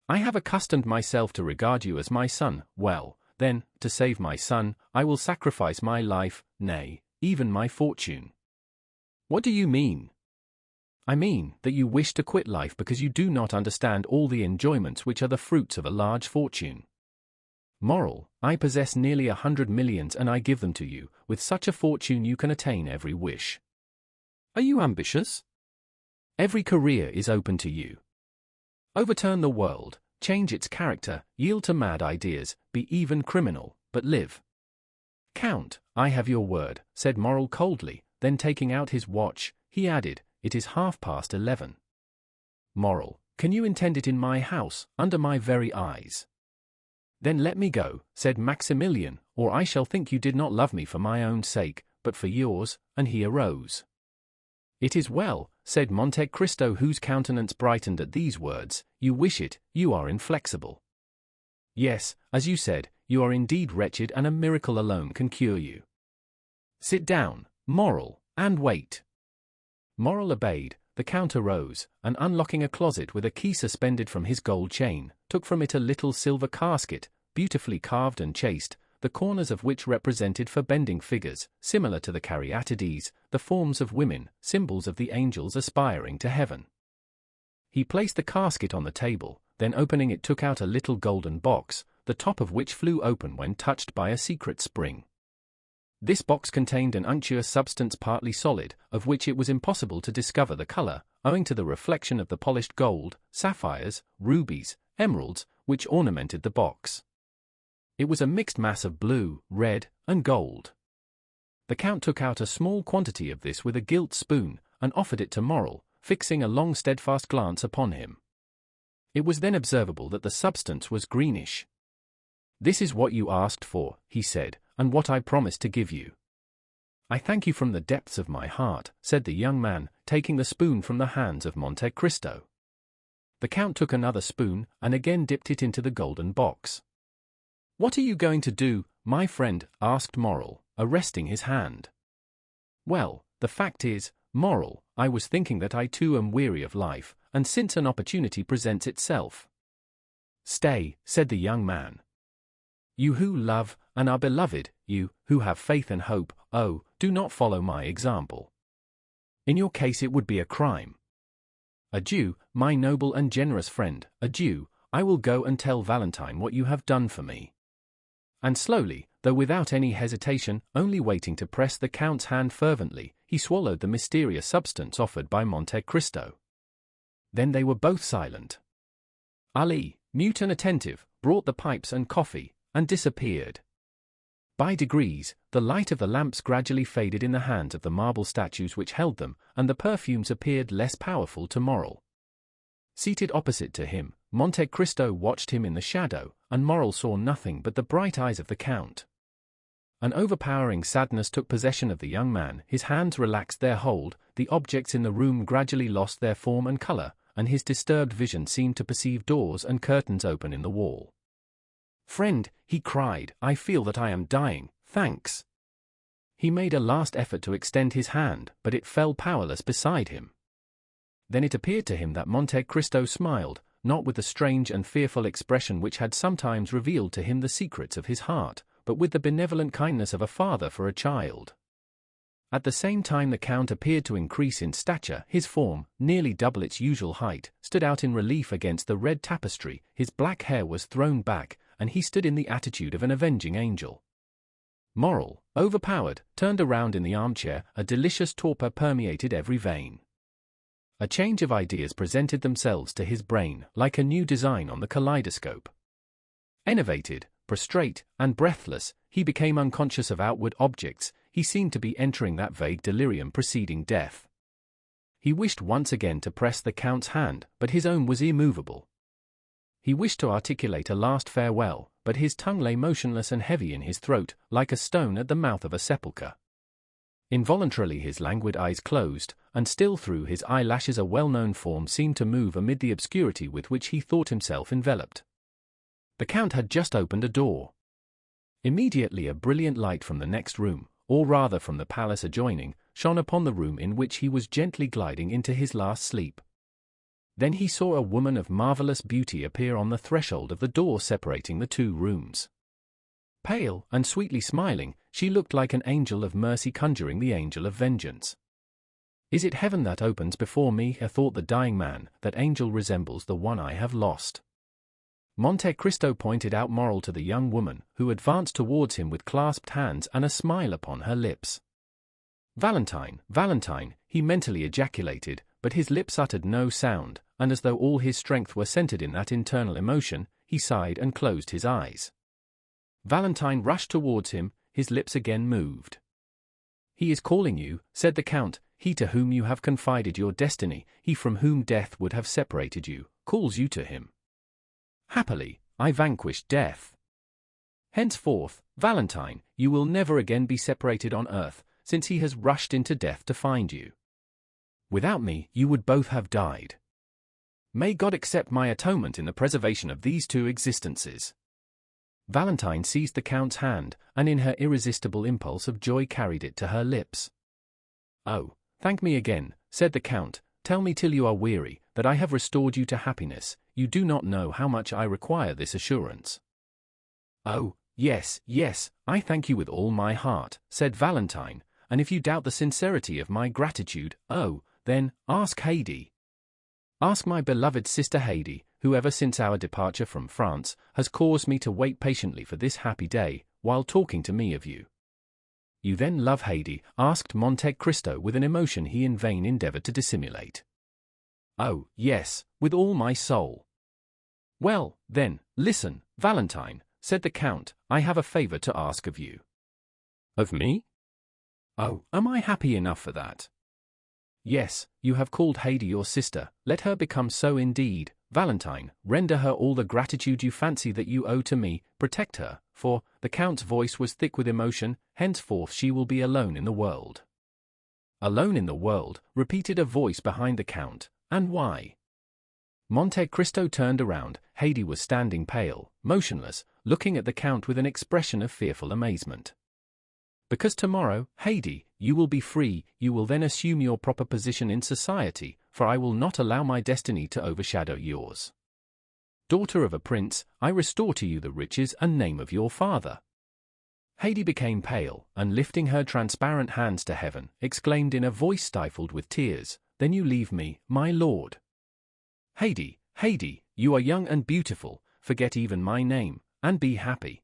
S1: I have accustomed myself to regard you as my son. Well, then, to save my son, I will sacrifice my life, nay, even my fortune. What do you mean? I mean that you wish to quit life because you do not understand all the enjoyments which are the fruits of a large fortune. Moral, I possess nearly 100 millions and I give them to you. With such a fortune you can attain every wish. Are you ambitious? Every career is open to you. Overturn the world, change its character, yield to mad ideas, be even criminal, but live. Count, I have your word, said Moral coldly, then taking out his watch, he added, It is 11:30. Moral, can you intend it in my house, under my very eyes? Then let me go, said Maximilian, or I shall think you did not love me for my own sake, but for yours, and he arose. It is well, said Monte Cristo, whose countenance brightened at these words, you wish it, you are inflexible. Yes, as you said, you are indeed wretched and a miracle alone can cure you. Sit down, Moral, and wait. Moral obeyed, the Count arose, and unlocking a closet with a key suspended from his gold chain, took from it a little silver casket, beautifully carved and chased, the corners of which represented forbending figures, similar to the caryatides, the forms of women, symbols of the angels aspiring to heaven. He placed the casket on the table, then opening it took out a little golden box, the top of which flew open when touched by a secret spring. This box contained an unctuous substance partly solid, of which it was impossible to discover the color, owing to the reflection of the polished gold, sapphires, rubies, emeralds, which ornamented the box. It was a mixed mass of blue, red, and gold. The Count took out a small quantity of this with a gilt spoon, and offered it to Moral, fixing a long steadfast glance upon him. It was then observable that the substance was greenish. This is what you asked for, he said, and what I promised to give you. I thank you from the depths of my heart, said the young man, taking the spoon from the hands of Monte Cristo. The Count took another spoon, and again dipped it into the golden box. What are you going to do, my friend? Asked Moral, arresting his hand. Well, the fact is, Moral, I was thinking that I too am weary of life, and since an opportunity presents itself. Stay, said the young man. You who love, and are beloved, you, who have faith and hope, oh, do not follow my example. In your case it would be a crime. Adieu, my noble and generous friend, adieu, I will go and tell Valentine what you have done for me. And slowly, though without any hesitation, only waiting to press the Count's hand fervently, he swallowed the mysterious substance offered by Monte Cristo. Then they were both silent. Ali, mute and attentive, brought the pipes and coffee, and disappeared. By degrees, the light of the lamps gradually faded in the hands of the marble statues which held them, and the perfumes appeared less powerful to Moral. Seated opposite to him, Monte Cristo watched him in the shadow, and Moral saw nothing but the bright eyes of the Count. An overpowering sadness took possession of the young man, his hands relaxed their hold, the objects in the room gradually lost their form and color, and his disturbed vision seemed to perceive doors and curtains open in the wall. Friend, he cried, I feel that I am dying, thanks. He made a last effort to extend his hand, but it fell powerless beside him. Then it appeared to him that Monte Cristo smiled, not with the strange and fearful expression which had sometimes revealed to him the secrets of his heart, but with the benevolent kindness of a father for a child. At the same time the Count appeared to increase in stature. His form, nearly double its usual height, stood out in relief against the red tapestry, his black hair was thrown back, and he stood in the attitude of an avenging angel. Morrel, overpowered, turned around in the armchair. A delicious torpor permeated every vein. A change of ideas presented themselves to his brain, like a new design on the kaleidoscope. Enervated, prostrate, and breathless, he became unconscious of outward objects. He seemed to be entering that vague delirium preceding death. He wished once again to press the Count's hand, but his own was immovable. He wished to articulate a last farewell, but his tongue lay motionless and heavy in his throat, like a stone at the mouth of a sepulchre. Involuntarily his languid eyes closed, and still through his eyelashes a well-known form seemed to move amid the obscurity with which he thought himself enveloped. The Count had just opened a door. Immediately a brilliant light from the next room, or rather from the palace adjoining, shone upon the room in which he was gently gliding into his last sleep. Then he saw a woman of marvelous beauty appear on the threshold of the door separating the two rooms. Pale and sweetly smiling, she looked like an angel of mercy conjuring the angel of vengeance. "Is it heaven that opens before me?" thought the dying man. "That angel resembles the one I have lost." Monte Cristo pointed out Morrel to the young woman, who advanced towards him with clasped hands and a smile upon her lips. "Valentine, Valentine," he mentally ejaculated, but his lips uttered no sound, and as though all his strength were centered in that internal emotion, he sighed and closed his eyes. Valentine rushed towards him, his lips again moved. "He is calling you," said the Count, "he to whom you have confided your destiny, he from whom death would have separated you, calls you to him. Happily, I vanquished death. Henceforth, Valentine, you will never again be separated on earth, since he has rushed into death to find you. Without me, you would both have died. May God accept my atonement in the preservation of these two existences." Valentine seized the Count's hand, and in her irresistible impulse of joy carried it to her lips. "Oh, thank me again," said the Count. "Tell me till you are weary, that I have restored you to happiness. You do not know how much I require this assurance." "Oh, yes, yes, I thank you with all my heart," said Valentine, "and if you doubt the sincerity of my gratitude, oh, then, ask Haydée. Ask my beloved sister Haydée, who ever since our departure from France, has caused me to wait patiently for this happy day, while talking to me of you." "You then love Haydée?" asked Monte Cristo with an emotion he in vain endeavored to dissimulate. "Oh, yes, with all my soul." "Well, then, listen, Valentine," said the Count, "I have a favor to ask of you." "Of me? Oh, am I happy enough for that?" "Yes, you have called Haydée your sister, let her become so indeed, Valentine, render her all the gratitude you fancy that you owe to me, protect her, for," the Count's voice was thick with emotion, "henceforth she will be alone in the world." "Alone in the world," repeated a voice behind the Count, "and why?" Monte Cristo turned around. Haydée was standing pale, motionless, looking at the Count with an expression of fearful amazement. "Because tomorrow, Haydée, you will be free, you will then assume your proper position in society, for I will not allow my destiny to overshadow yours. Daughter of a prince, I restore to you the riches and name of your father." Haydée became pale, and lifting her transparent hands to heaven, exclaimed in a voice stifled with tears, "Then you leave me, my lord." "Haydée, Haydée, you are young and beautiful, forget even my name, and be happy."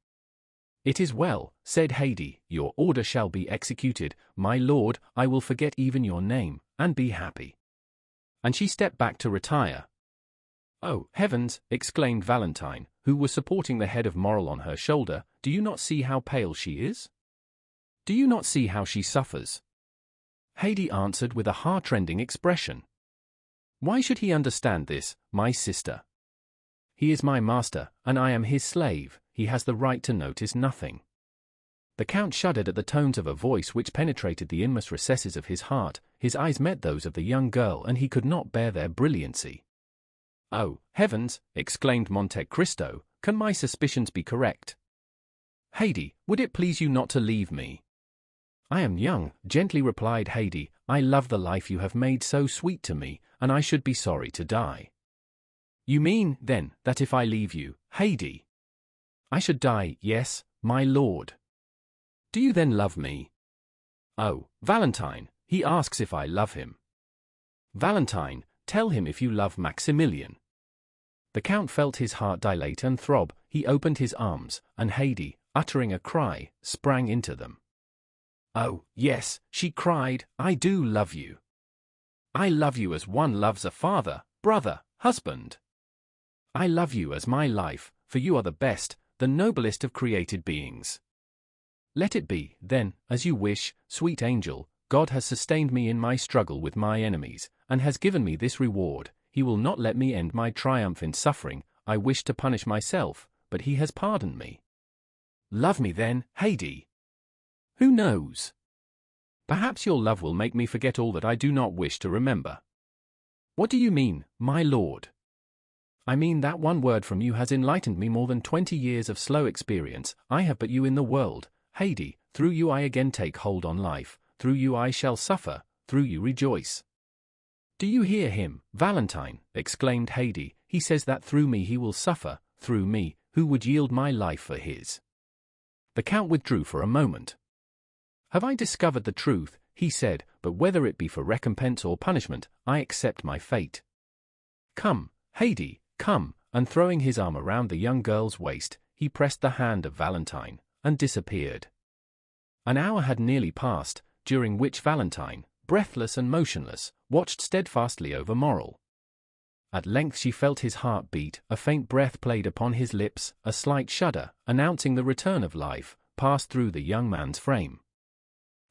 S1: "It is well," said Haydée, "your order shall be executed, my lord, I will forget even your name, and be happy." And she stepped back to retire. "Oh, heavens!" exclaimed Valentine, who was supporting the head of Morrel on her shoulder, "do you not see how pale she is? Do you not see how she suffers?" Haydée answered with a heart-rending expression. "Why should he understand this, my sister? He is my master, and I am his slave, he has the right to notice nothing." The Count shuddered at the tones of a voice which penetrated the inmost recesses of his heart. His eyes met those of the young girl and he could not bear their brilliancy. "Oh, heavens!" exclaimed Monte Cristo, "can my suspicions be correct? Haydée, would it please you not to leave me?" I am young, gently replied Haydée. I love the life you have made so sweet to me, and I should be sorry to die. You mean, then, that if I leave you, Haydée, I should die? Yes, my lord. Do you then love me? Oh, Valentine, he asks if I love him. Valentine, tell him if you love Maximilian. The Count felt his heart dilate and throb. He opened his arms, and Haydée, uttering a cry, sprang into them. Oh, yes, she cried, I do love you. I love you as one loves a father, brother, husband. I love you as my life, for you are the best, the noblest of created beings. Let it be, then, as you wish, sweet angel. God has sustained me in my struggle with my enemies, and has given me this reward. He will not let me end my triumph in suffering. I wished to punish myself, but he has pardoned me. Love me then, Haydée. Who knows? Perhaps your love will make me forget all that I do not wish to remember. What do you mean, my lord? I mean that one word from you has enlightened me more than 20 years of slow experience. I have but you in the world, Haydée. Through you I again take hold on life. Through you I shall suffer, through you rejoice. Do you hear him, Valentine? Exclaimed Haydée. He says that through me he will suffer, through me, who would yield my life for his. The Count withdrew for a moment. Have I discovered the truth? He said, but whether it be for recompense or punishment, I accept my fate. Come, Haydée, come, and throwing his arm around the young girl's waist, he pressed the hand of Valentine, and disappeared. An hour had nearly passed, during which Valentine, breathless and motionless, watched steadfastly over Morel. At length she felt his heart beat, a faint breath played upon his lips, a slight shudder, announcing the return of life, passed through the young man's frame.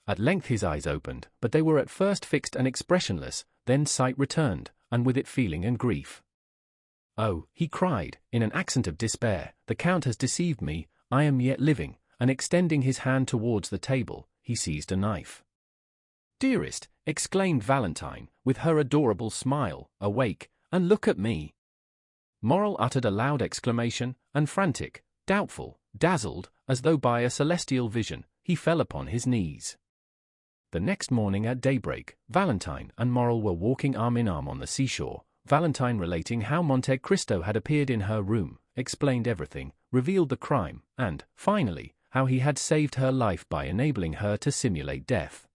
S1: At length his eyes opened, but they were at first fixed and expressionless, then sight returned, and with it feeling and grief. Oh, he cried, in an accent of despair, the Count has deceived me, I am yet living, and extending his hand towards the table, he seized a knife. Dearest, exclaimed Valentine, with her adorable smile, awake, and look at me. Morel uttered a loud exclamation, and frantic, doubtful, dazzled, as though by a celestial vision, he fell upon his knees. The next morning at daybreak, Valentine and Morel were walking arm in arm on the seashore, Valentine relating how Monte Cristo had appeared in her room, explained everything, revealed the crime, and, finally, how he had saved her life by enabling her to simulate death.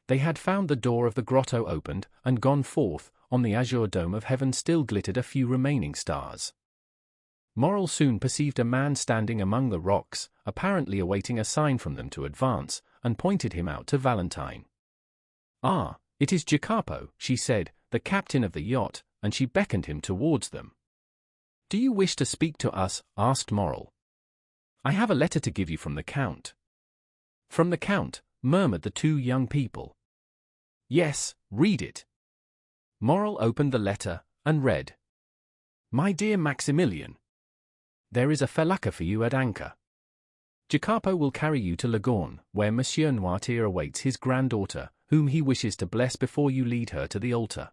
S1: They had found the door of the grotto opened, and gone forth. On the azure dome of heaven still glittered a few remaining stars. Morel soon perceived a man standing among the rocks, apparently awaiting a sign from them to advance, and pointed him out to Valentine. Ah, it is Jacopo, she said, the captain of the yacht, and she beckoned him towards them. Do you wish to speak to us? Asked Morel. I have a letter to give you from the Count. From the Count, murmured the two young people. Yes, read it. Morel opened the letter, and read. My dear Maximilian, there is a felucca for you at anchor. Jacopo will carry you to Leghorn, where Monsieur Noirtier awaits his granddaughter, whom he wishes to bless before you lead her to the altar.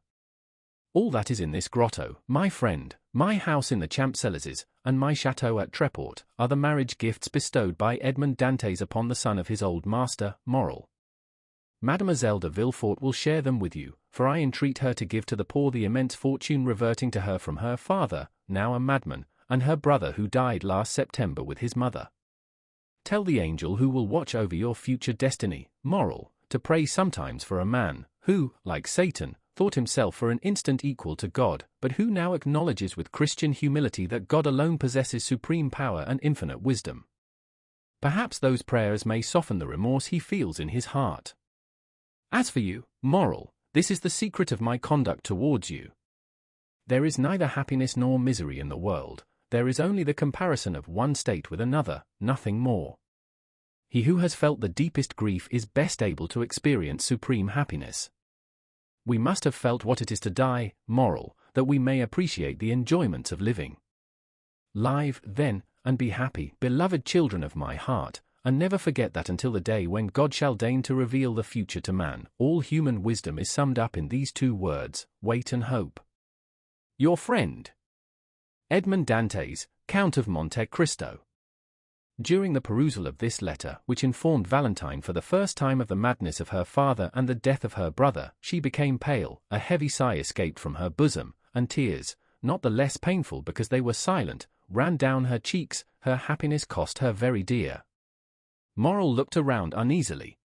S1: All that is in this grotto, my friend, my house in the Champs-Élysées, and my chateau at Tréport, are the marriage gifts bestowed by Edmond Dantès upon the son of his old master, Morel. Mademoiselle de Villefort will share them with you, for I entreat her to give to the poor the immense fortune reverting to her from her father, now a madman, and her brother who died last September with his mother. Tell the angel who will watch over your future destiny, Morel, to pray sometimes for a man, who, like Satan, thought himself for an instant equal to God, but who now acknowledges with Christian humility that God alone possesses supreme power and infinite wisdom. Perhaps those prayers may soften the remorse he feels in his heart. As for you, Morel, this is the secret of my conduct towards you. There is neither happiness nor misery in the world, there is only the comparison of one state with another, nothing more. He who has felt the deepest grief is best able to experience supreme happiness. We must have felt what it is to die, Morel, that we may appreciate the enjoyments of living. Live, then, and be happy, beloved children of my heart, and never forget that until the day when God shall deign to reveal the future to man, all human wisdom is summed up in these two words, wait and hope. Your friend, Edmond Dantès, Count of Monte Cristo. During the perusal of this letter, which informed Valentine for the first time of the madness of her father and the death of her brother, she became pale, a heavy sigh escaped from her bosom, and tears, not the less painful because they were silent, ran down her cheeks. Her happiness cost her very dear. Morrel looked around uneasily.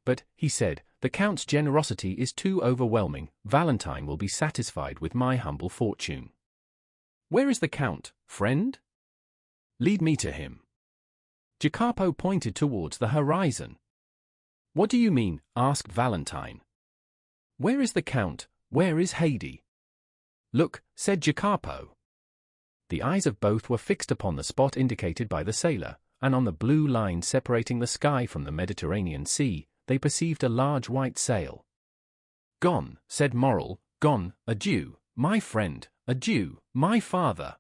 S1: "But," he said, "the Count's generosity is too overwhelming. Valentine will be satisfied with my humble fortune." "Where is the Count, friend? Lead me to him." Jacopo pointed towards the horizon. "What do you mean?" asked Valentine. "Where is the Count? Where is Haydée?" "Look," said Jacopo. The eyes of both were fixed upon the spot indicated by the sailor, and on the blue line separating the sky from the Mediterranean Sea, they perceived a large white sail. "Gone," said Morrel, "gone, adieu, my friend, adieu, my father."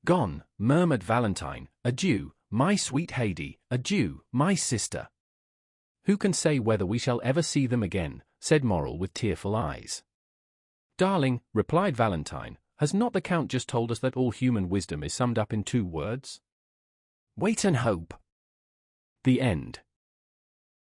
S1: "Gone," murmured Valentine, "adieu, my sweet Haydée, adieu, my sister." "Who can say whether we shall ever see them again?" said Morrel with tearful eyes. "Darling," replied Valentine, "has not the Count just told us that all human wisdom is summed up in 2 words? Wait and hope." The End.